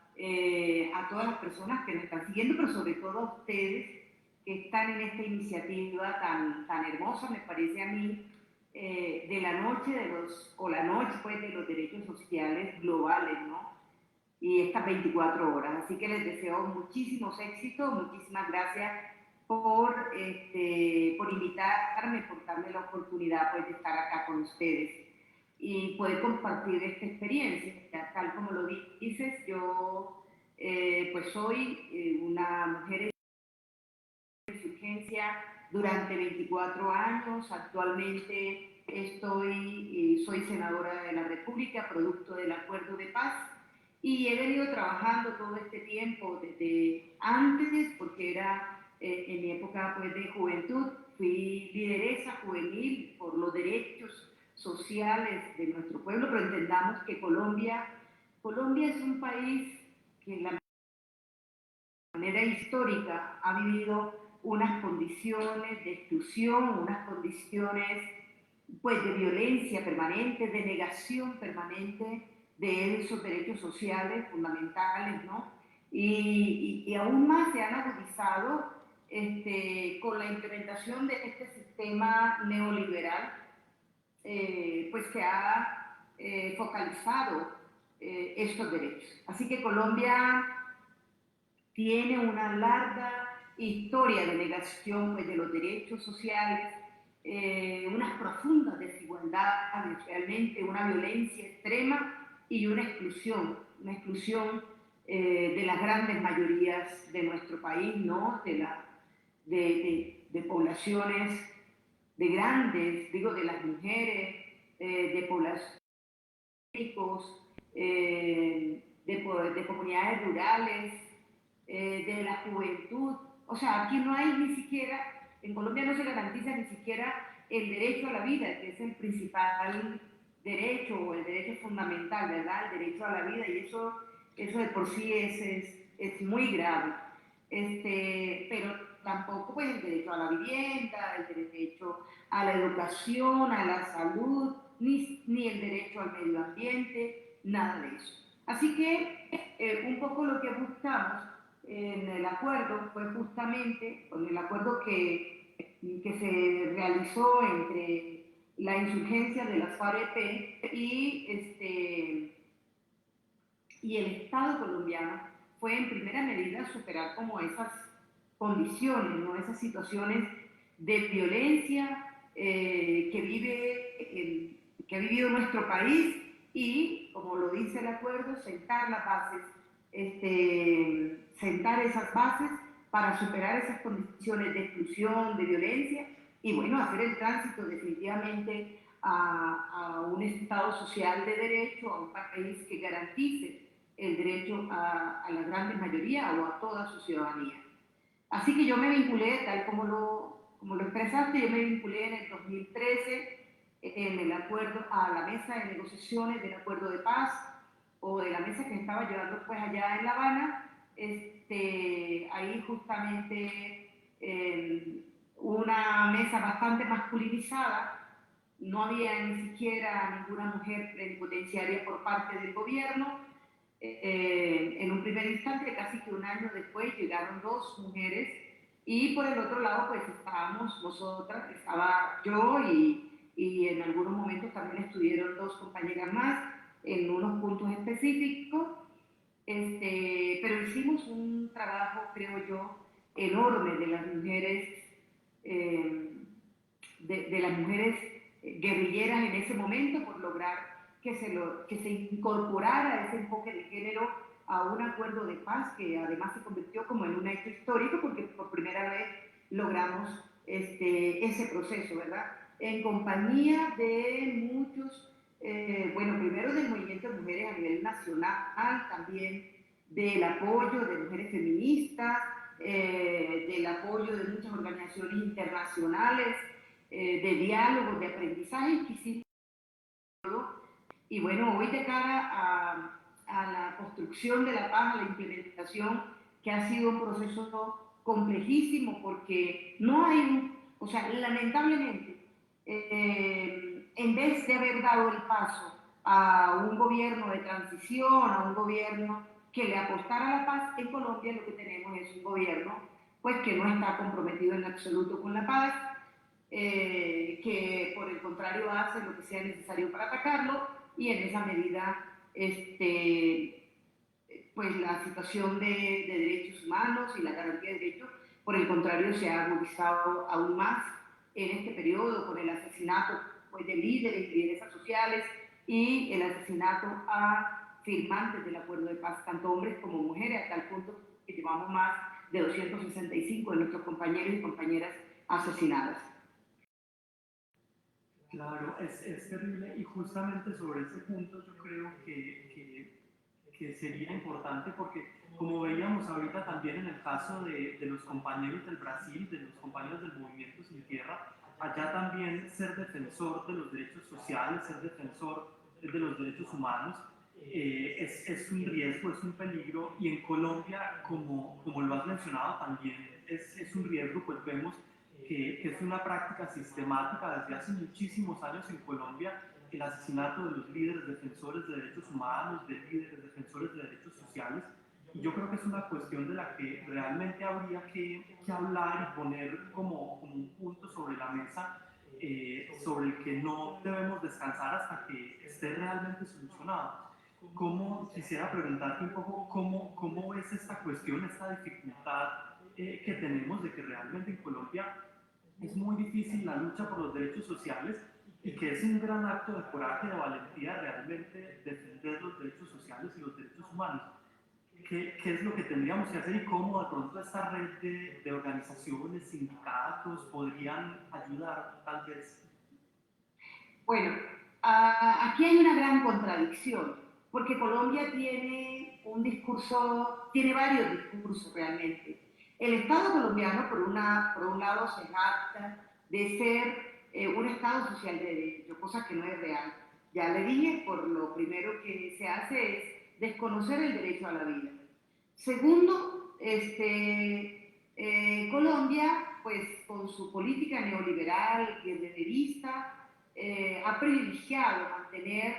a todas las personas que nos están siguiendo, pero sobre todo a ustedes que están en esta iniciativa tan hermosa, me parece a mí, de la noche la noche pues, de los derechos sociales globales, ¿no? Y estas 24 horas. Así que les deseo muchísimos éxitos, muchísimas gracias por invitarme, por darme la oportunidad pues, de estar acá con ustedes y poder compartir esta experiencia. Tal como lo dices, yo pues soy una mujer en insurgencia durante 24 años, actualmente soy senadora de la República, producto del acuerdo de paz. Y he venido trabajando todo este tiempo, desde antes, porque era en mi época pues, de juventud, fui lideresa juvenil por los derechos sociales de nuestro pueblo, pero entendamos que Colombia es un país que en la manera histórica ha vivido unas condiciones de exclusión, unas condiciones pues, de violencia permanente, de negación permanente de esos derechos sociales fundamentales, ¿no? Y aún más se han agudizado con la implementación de este sistema neoliberal, pues que ha focalizado estos derechos. Así que Colombia tiene una larga historia de negación pues, de los derechos sociales, unas profundas desigualdades, realmente una violencia extrema y una exclusión de las grandes mayorías de nuestro país, ¿no? de poblaciones, de grandes, digo, de las mujeres, de poblaciones, de comunidades rurales, de la juventud. O sea, aquí no hay ni siquiera, en Colombia no se garantiza ni siquiera el derecho a la vida, que es el principal derecho o el derecho fundamental, ¿verdad? El derecho a la vida, y eso de por sí es muy grave. pero tampoco pues el derecho a la vivienda, el derecho a la educación, a la salud, ni el derecho al medio ambiente, nada de eso. Así que un poco lo que buscamos en el acuerdo fue justamente, con el acuerdo que se realizó entre la insurgencia de las FARC y el Estado colombiano, fue en primera medida superar como esas condiciones, ¿no? Esas situaciones de violencia que ha vivido nuestro país y, como lo dice el acuerdo, sentar las bases, sentar esas bases para superar esas condiciones de exclusión, de violencia y, bueno, hacer el tránsito definitivamente a un Estado social de derecho, a un país que garantice el derecho a la gran mayoría o a toda su ciudadanía. Así que yo me vinculé, tal como lo expresaste, yo me vinculé en el 2013 en el acuerdo, a la mesa de negociaciones del acuerdo de paz o de la mesa que estaba llevando pues allá en La Habana. Ahí justamente una mesa bastante masculinizada, no había ni siquiera ninguna mujer plenipotenciaria por parte del gobierno. En un primer instante, casi que un año después, llegaron 2 mujeres y por el otro lado pues estábamos nosotras, estaba yo y en algunos momentos también estuvieron 2 compañeras más en unos puntos específicos, pero hicimos un trabajo, creo yo, enorme de las mujeres, de las mujeres guerrilleras en ese momento por lograr que se incorporara ese enfoque de género a un acuerdo de paz que además se convirtió como en un hecho histórico porque por primera vez logramos ese proceso, ¿verdad? En compañía de muchos, bueno, primero del movimiento de mujeres a nivel nacional, también del apoyo de mujeres feministas, del apoyo de muchas organizaciones internacionales, de diálogos, de aprendizaje que hicimos. Y bueno, hoy de cara a la construcción de la paz, a la implementación, que ha sido un proceso complejísimo porque no hay, o sea, lamentablemente, en vez de haber dado el paso a un gobierno de transición, a un gobierno que le apostara a la paz, en Colombia lo que tenemos es un gobierno pues que no está comprometido en absoluto con la paz, que por el contrario hace lo que sea necesario para atacarlo y en esa medida pues la situación de derechos humanos y la garantía de derechos por el contrario se ha agudizado aún más en este periodo con el asesinato pues, de líderes y lideresas sociales y el asesinato a firmantes del acuerdo de paz, tanto hombres como mujeres, a tal punto que llevamos más de 265 de nuestros compañeros y compañeras asesinadas. Claro, es terrible y justamente sobre ese punto yo creo que sería importante porque como veíamos ahorita también en el caso de los compañeros del Brasil, de los compañeros del Movimiento Sin Tierra, allá también ser defensor de los derechos sociales, ser defensor de los derechos humanos es un riesgo, es un peligro y en Colombia, como lo has mencionado también, es un riesgo, pues vemos que es una práctica sistemática desde hace muchísimos años en Colombia, el asesinato de los líderes defensores de derechos humanos, de líderes defensores de derechos sociales, y yo creo que es una cuestión de la que realmente habría que hablar y poner como un punto sobre la mesa, sobre el que no debemos descansar hasta que esté realmente solucionado. Quisiera preguntarte un poco cómo ves esta cuestión, esta dificultad que tenemos de que realmente en Colombia es muy difícil la lucha por los derechos sociales y que es un gran acto de coraje, de valentía realmente defender los derechos sociales y los derechos humanos. ¿Qué es lo que tendríamos que hacer y cómo de pronto esta red de organizaciones, sindicatos podrían ayudar tal vez? Bueno, aquí hay una gran contradicción, porque Colombia tiene un discurso, tiene varios discursos realmente. El Estado colombiano, por un lado, se jacta de ser un Estado social de derecho, cosa que no es real. Ya le dije, por lo primero que se hace es desconocer el derecho a la vida. Segundo, Colombia, pues con su política neoliberal y guerrerista, ha privilegiado mantener,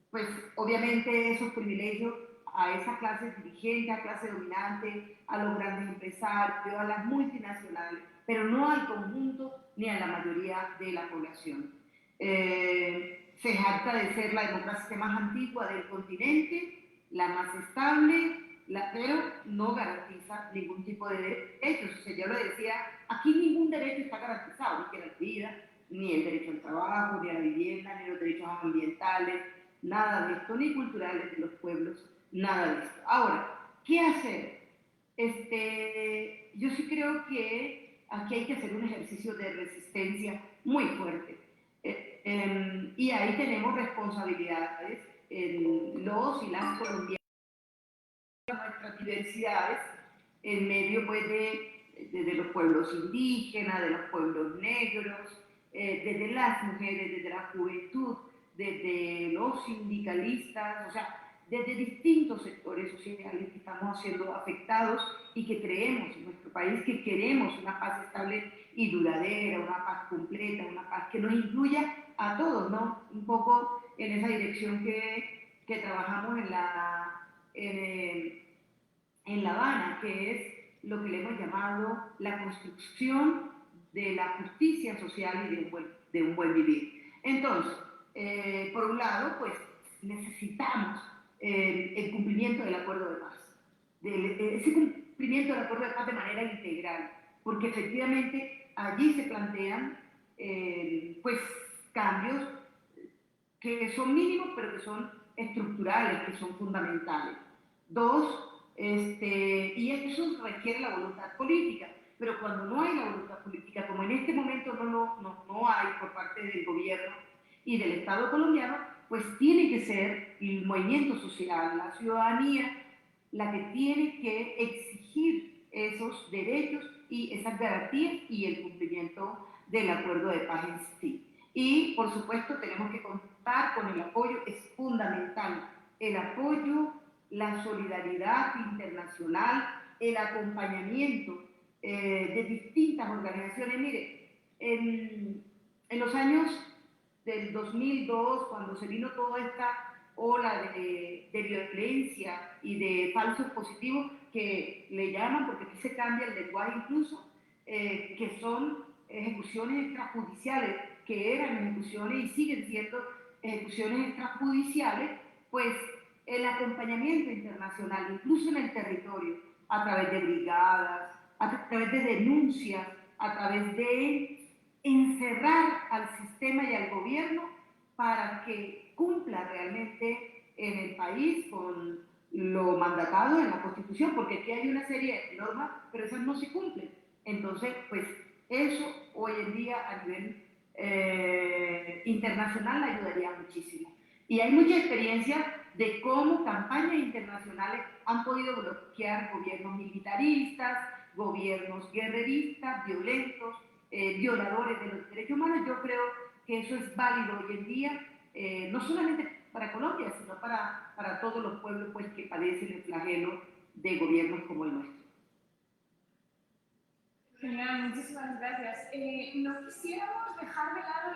pues obviamente esos privilegios a esa clase dirigente, a clase dominante, a los grandes empresarios, a las multinacionales, pero no al conjunto ni a la mayoría de la población. Se jacta de ser la democracia más antigua del continente, la más estable, pero no garantiza ningún tipo de derechos. O sea, yo lo decía, aquí ningún derecho está garantizado, ni que la vida, ni el derecho al trabajo, ni a la vivienda, ni los derechos ambientales, nada de esto, ni culturales de los pueblos, nada de esto. Ahora, ¿qué hacer? Yo sí creo que aquí hay que hacer un ejercicio de resistencia muy fuerte. Y ahí tenemos responsabilidades los y las colombianas, nuestras diversidades, en medio pues, de los pueblos indígenas, de los pueblos negros, desde las mujeres, desde la juventud, desde los sindicalistas, o sea, desde distintos sectores sociales que estamos siendo afectados y que creemos en nuestro país, que queremos una paz estable y duradera, una paz completa, una paz que nos incluya a todos, ¿no? Un poco en esa dirección que trabajamos en La Habana, que es lo que le hemos llamado la construcción de la justicia social y de un buen vivir. Entonces, por un lado, pues necesitamos el cumplimiento del acuerdo de paz, ese cumplimiento del acuerdo de paz de manera integral, porque efectivamente allí se plantean pues cambios que son mínimos, pero que son estructurales, que son fundamentales. Dos, y eso requiere la voluntad política, pero cuando no hay la voluntad política, como en este momento no hay por parte del gobierno y del Estado colombiano, pues tiene que ser el movimiento social, la ciudadanía, la que tiene que exigir esos derechos y esas garantías y el cumplimiento del acuerdo de paz en sí. Y, por supuesto, tenemos que contar con el apoyo, es fundamental, el apoyo, la solidaridad internacional, el acompañamiento de distintas organizaciones. Mire, en los años del 2002, cuando se vino toda esta ola de violencia y de falsos positivos, que le llaman, porque aquí se cambia el lenguaje incluso, que son ejecuciones extrajudiciales, que eran ejecuciones y siguen siendo ejecuciones extrajudiciales, pues el acompañamiento internacional, incluso en el territorio, a través de brigadas, a través de denuncias, a través de encerrar al sistema y al gobierno para que cumpla realmente en el país con lo mandatado en la Constitución, porque aquí hay una serie de normas, pero esas no se cumplen. Entonces, pues eso hoy en día a nivel internacional ayudaría muchísimo. Y hay mucha experiencia de cómo campañas internacionales han podido bloquear gobiernos militaristas, gobiernos guerreristas, violentos, violadores de los derechos humanos. Yo creo que eso es válido hoy en día, no solamente para Colombia, sino para todos los pueblos pues, que padecen el flagelo de gobiernos como el nuestro. Genial, muchísimas gracias. No quisiéramos dejar de lado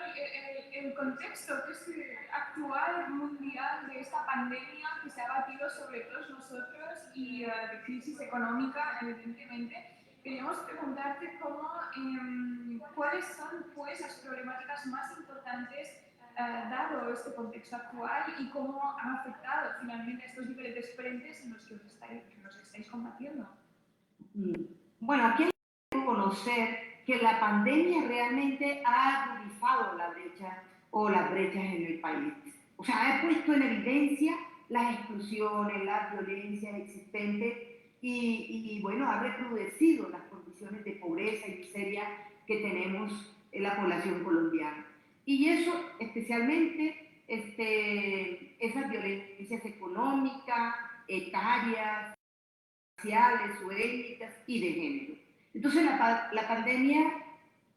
el contexto que es actual, mundial, de esta pandemia que se ha batido sobre todos nosotros y de crisis económica, evidentemente. Queríamos preguntarte cuáles son pues, las problemáticas más importantes dado este contexto actual y cómo han afectado finalmente a estos diferentes frentes en los que nos estáis combatiendo. Bueno, aquí hay que conocer que la pandemia realmente ha agudizado la brecha o las brechas en el país. O sea, ha puesto en evidencia las exclusiones, las violencias existentes y bueno, ha recrudecido las condiciones de pobreza y miseria que tenemos en la población colombiana. Y eso, especialmente, esas violencias económicas, etarias, raciales o étnicas y de género. Entonces la pandemia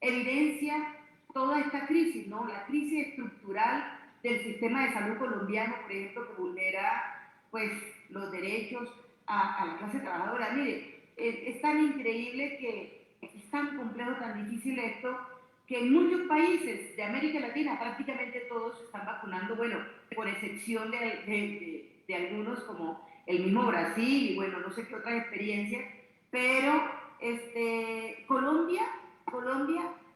evidencia toda esta crisis, ¿no? La crisis estructural del sistema de salud colombiano, por ejemplo, que vulnera pues, los derechos a la clase trabajadora. Mire, es tan increíble que es tan complejo, tan difícil esto, que en muchos países de América Latina prácticamente todos se están vacunando, bueno, por excepción de algunos como el mismo Brasil y bueno, no sé qué otras experiencias, pero Colombia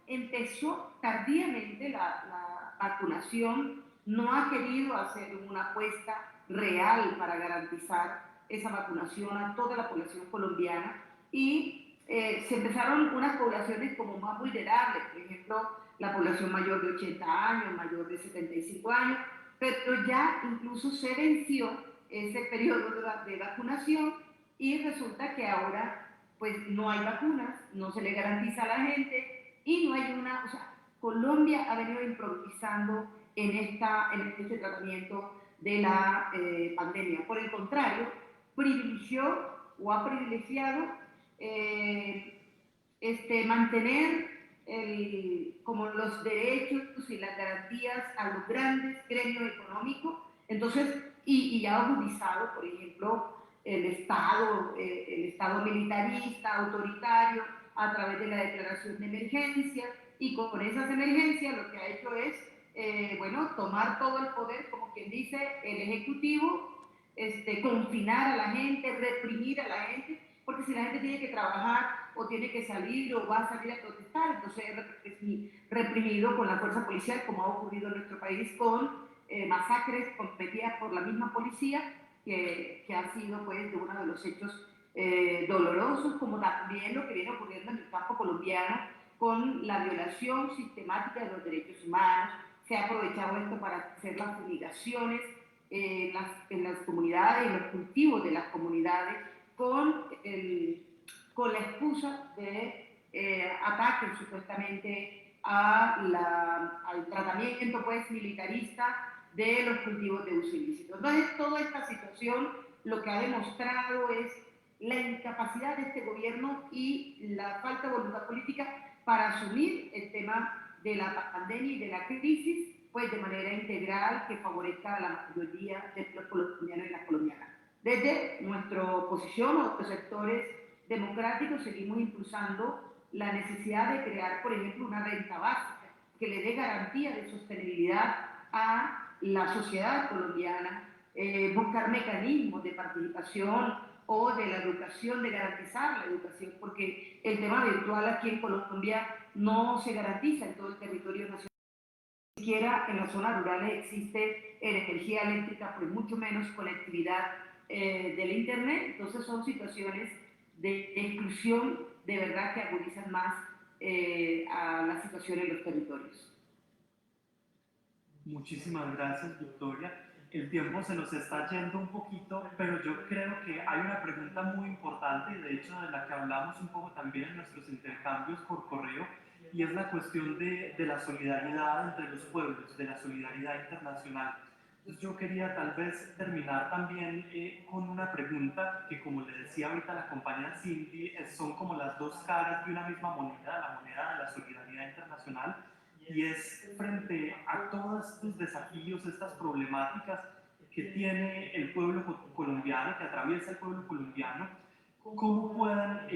empezó tardíamente la vacunación, no ha querido hacer una apuesta real para garantizar esa vacunación a toda la población colombiana y se empezaron unas poblaciones como más vulnerables, por ejemplo, la población mayor de 80 años, mayor de 75 años, pero ya incluso se venció ese periodo de vacunación y resulta que ahora pues no hay vacunas, no se le garantiza a la gente y no hay una, o sea, Colombia ha venido improvisando en este tratamiento de la pandemia. Por el contrario, privilegió o ha privilegiado mantener como los derechos y las garantías a los grandes gremios económicos, entonces, y ha agudizado, por ejemplo, el Estado militarista, autoritario, a través de la declaración de emergencia, y con esas emergencias lo que ha hecho es, tomar todo el poder, como quien dice, el Ejecutivo, confinar a la gente, reprimir a la gente, porque si la gente tiene que trabajar o tiene que salir o va a salir a protestar, entonces es reprimido con la fuerza policial, como ha ocurrido en nuestro país con masacres cometidas por la misma policía, que ha sido pues uno de los hechos dolorosos, como también lo que viene ocurriendo en el campo colombiano con la violación sistemática de los derechos humanos. Se ha aprovechado esto para hacer las fumigaciones en las comunidades, en los cultivos de las comunidades, con la excusa de ataques supuestamente al tratamiento pues militarista de los cultivos de uso ilícito. Entonces, toda esta situación lo que ha demostrado es la incapacidad de este gobierno y la falta de voluntad política para asumir el tema de la pandemia y de la crisis pues de manera integral que favorezca a la mayoría de los colombianos y las colombianas. Desde nuestra oposición, los sectores democráticos, seguimos impulsando la necesidad de crear, por ejemplo, una renta básica que le dé garantía de sostenibilidad a la sociedad colombiana, buscar mecanismos de participación o de la educación, de garantizar la educación, porque el tema virtual aquí en Colombia no se garantiza en todo el territorio nacional. Ni siquiera en las zonas rurales existe energía eléctrica, pues mucho menos conectividad del Internet. Entonces son situaciones de exclusión de verdad que agudizan más a la situación en los territorios. Muchísimas gracias, Victoria. El tiempo se nos está yendo un poquito, pero yo creo que hay una pregunta muy importante y de hecho de la que hablamos un poco también en nuestros intercambios por correo, y es la cuestión de la solidaridad entre los pueblos, de la solidaridad internacional. Entonces yo quería tal vez terminar también con una pregunta que, como le decía ahorita la compañera Cindy, son como las dos caras de una misma moneda, la moneda de la solidaridad internacional, y es frente a todos estos desafíos, estas problemáticas que tiene el pueblo colombiano, que atraviesa el pueblo colombiano, ¿cómo puedan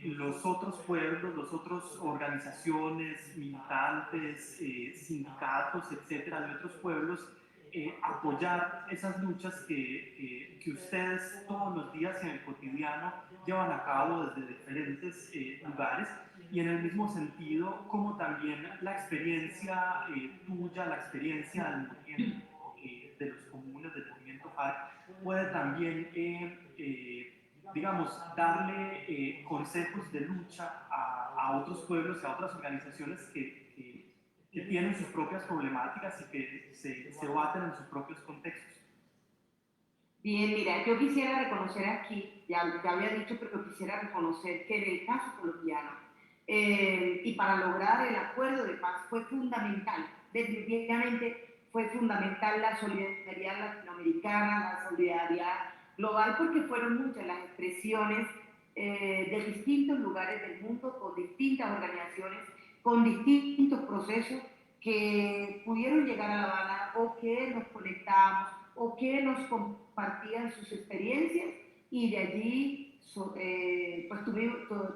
los otros pueblos, las otras organizaciones, militantes, sindicatos, etcétera, de otros pueblos, apoyar esas luchas que ustedes todos los días en el cotidiano llevan a cabo desde diferentes lugares? Y en el mismo sentido, como también la experiencia tuya, la experiencia del movimiento de los comunes, del movimiento FARC, puede también, digamos, darle consejos de lucha a otros pueblos, a otras organizaciones que tienen sus propias problemáticas y que se baten en sus propios contextos. Bien, mira, yo quisiera reconocer aquí, ya había dicho, pero quisiera reconocer que en el caso colombiano, y para lograr el acuerdo de paz fue fundamental, definitivamente fue fundamental la solidaridad latinoamericana, la solidaridad global, porque fueron muchas las expresiones de distintos lugares del mundo, con distintas organizaciones, con distintos procesos que pudieron llegar a La Habana o que nos conectamos o que nos compartían sus experiencias y de allí pues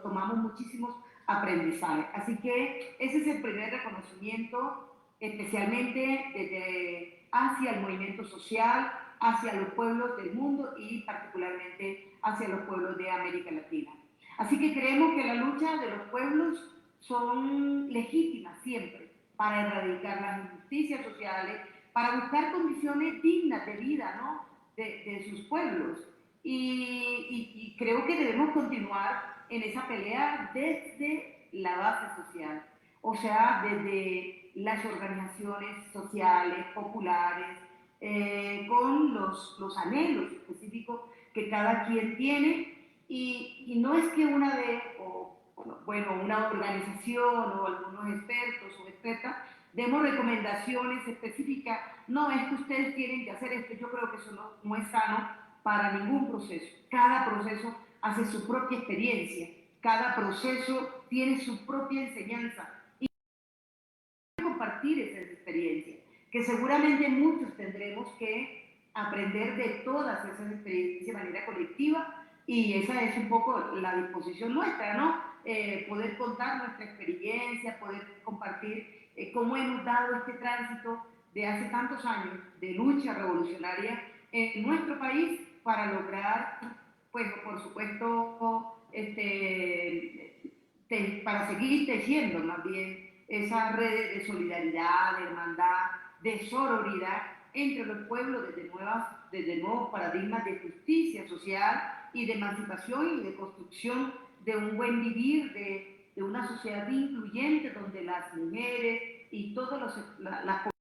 tomamos muchísimos aprendizajes. Así que ese es el primer reconocimiento, especialmente hacia el movimiento social, hacia los pueblos del mundo y particularmente hacia los pueblos de América Latina. Así que creemos que la lucha de los pueblos son legítimas siempre para erradicar las injusticias sociales, para buscar condiciones dignas de vida, ¿no?, de sus pueblos. Y creo que debemos continuar en esa pelea desde la base social, o sea, desde las organizaciones sociales, populares, con los anhelos específicos que cada quien tiene, y no es que una organización o algunos expertos o expertas demos recomendaciones específicas, no, es que ustedes tienen que hacer esto. Yo creo que eso no es sano para ningún proceso. Cada proceso hace su propia experiencia, cada proceso tiene su propia enseñanza, y compartir esas experiencias, que seguramente muchos tendremos que aprender de todas esas experiencias de manera colectiva, y esa es un poco la disposición nuestra, ¿no? Poder contar nuestra experiencia, poder compartir cómo hemos dado este tránsito de hace tantos años de lucha revolucionaria en nuestro país para lograr, pues, por supuesto, para seguir tejiendo más bien esas redes de solidaridad, de hermandad, de sororidad entre los pueblos desde nuevos paradigmas de justicia social y de emancipación y de construcción de un buen vivir, de una sociedad incluyente donde las mujeres y todas las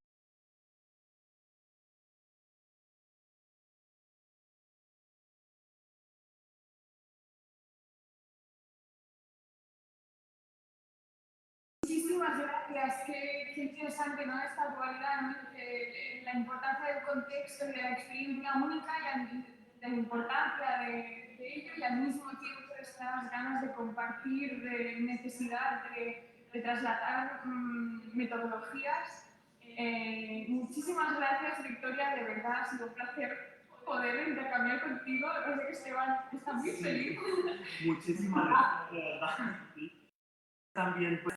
Muchísimas gracias, qué interesante, ¿no?, esta dualidad, ¿no?, la importancia del contexto y de la experiencia única, y la importancia de ello, y al mismo tiempo estas ganas de compartir, de necesidad de trasladar metodologías. Muchísimas gracias, Victoria, de verdad ha sido un placer poder intercambiar contigo. Yo sé que Esteban está muy feliz. Muchísimas gracias, de verdad. También, pues,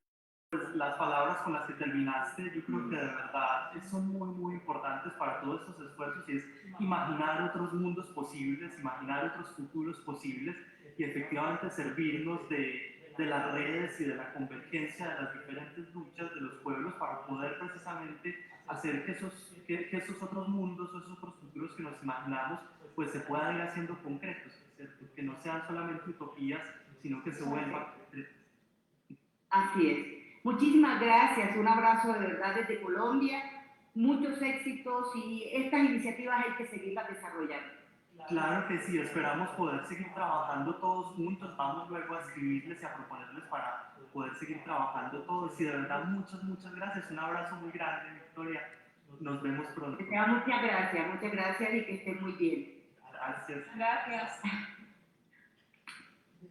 las palabras con las que terminaste, yo creo que de verdad son muy, muy importantes para todos estos esfuerzos, y es imaginar otros mundos posibles, imaginar otros futuros posibles, y efectivamente servirnos de las redes y de la convergencia de las diferentes luchas de los pueblos para poder precisamente hacer que esos otros mundos, esos otros futuros que nos imaginamos, pues se puedan ir haciendo concretos, ¿cierto? Que no sean solamente utopías, sino que se vuelvan concretos. Así es. Muchísimas gracias, un abrazo de verdad desde Colombia, muchos éxitos, y estas iniciativas hay que seguirlas desarrollando. Claro que sí, esperamos poder seguir trabajando todos juntos, vamos luego a escribirles y a proponerles para poder seguir trabajando todos, y de verdad muchas gracias, un abrazo muy grande, Victoria, nos vemos pronto. Muchas gracias y que estén muy bien. Gracias. Gracias.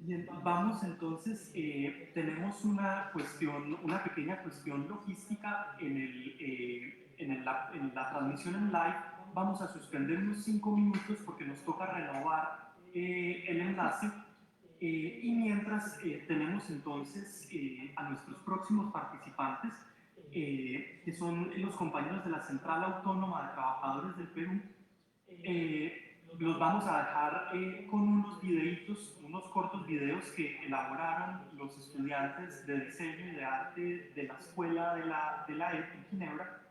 Bien, vamos entonces, tenemos una pequeña cuestión logística en la transmisión en live. Vamos a suspender unos 5 minutos porque nos toca renovar el enlace, y mientras tenemos entonces a nuestros próximos participantes, que son los compañeros de la Central Autónoma de Trabajadores del Perú. Los vamos a dejar con unos videitos, unos cortos videos que elaboraron los estudiantes de diseño y de arte de la escuela de la EP en Ginebra,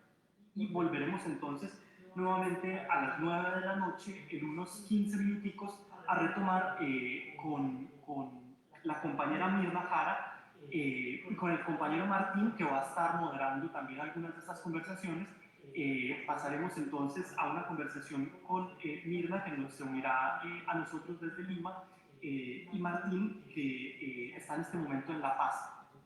y volveremos entonces nuevamente a las 9 de la noche en unos 15 minuticos a retomar con la compañera Mirna Jara y con el compañero Martín, que va a estar moderando también algunas de estas conversaciones. Pasaremos entonces a una conversación con Mirna, que nos unirá a nosotros desde Lima, y Martín, que está en este momento en La Paz.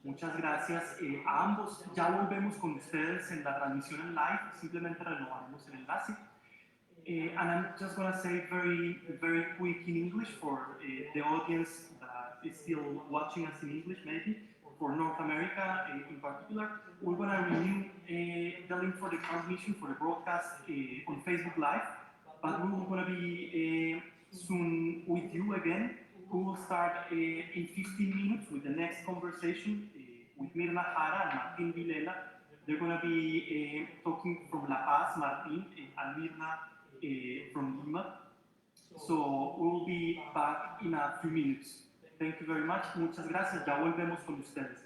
Muchas gracias a ambos. Ya volvemos con ustedes en la transmisión en live, simplemente renovaremos el enlace. And I'm just going to say very quick in English for the audience that is still watching us in English, maybe. For North America in particular, we're going to renew the link for the transmission, for the broadcast on Facebook Live, but we're going to be soon with you again. We will start in 15 minutes with the next conversation with Mirna Jara and Martin Vilela. They're going to be talking from La Paz, Martin, and Mirna from Lima. So we'll be back in a few minutes. Thank you very much. Muchas gracias. Ya volvemos con ustedes.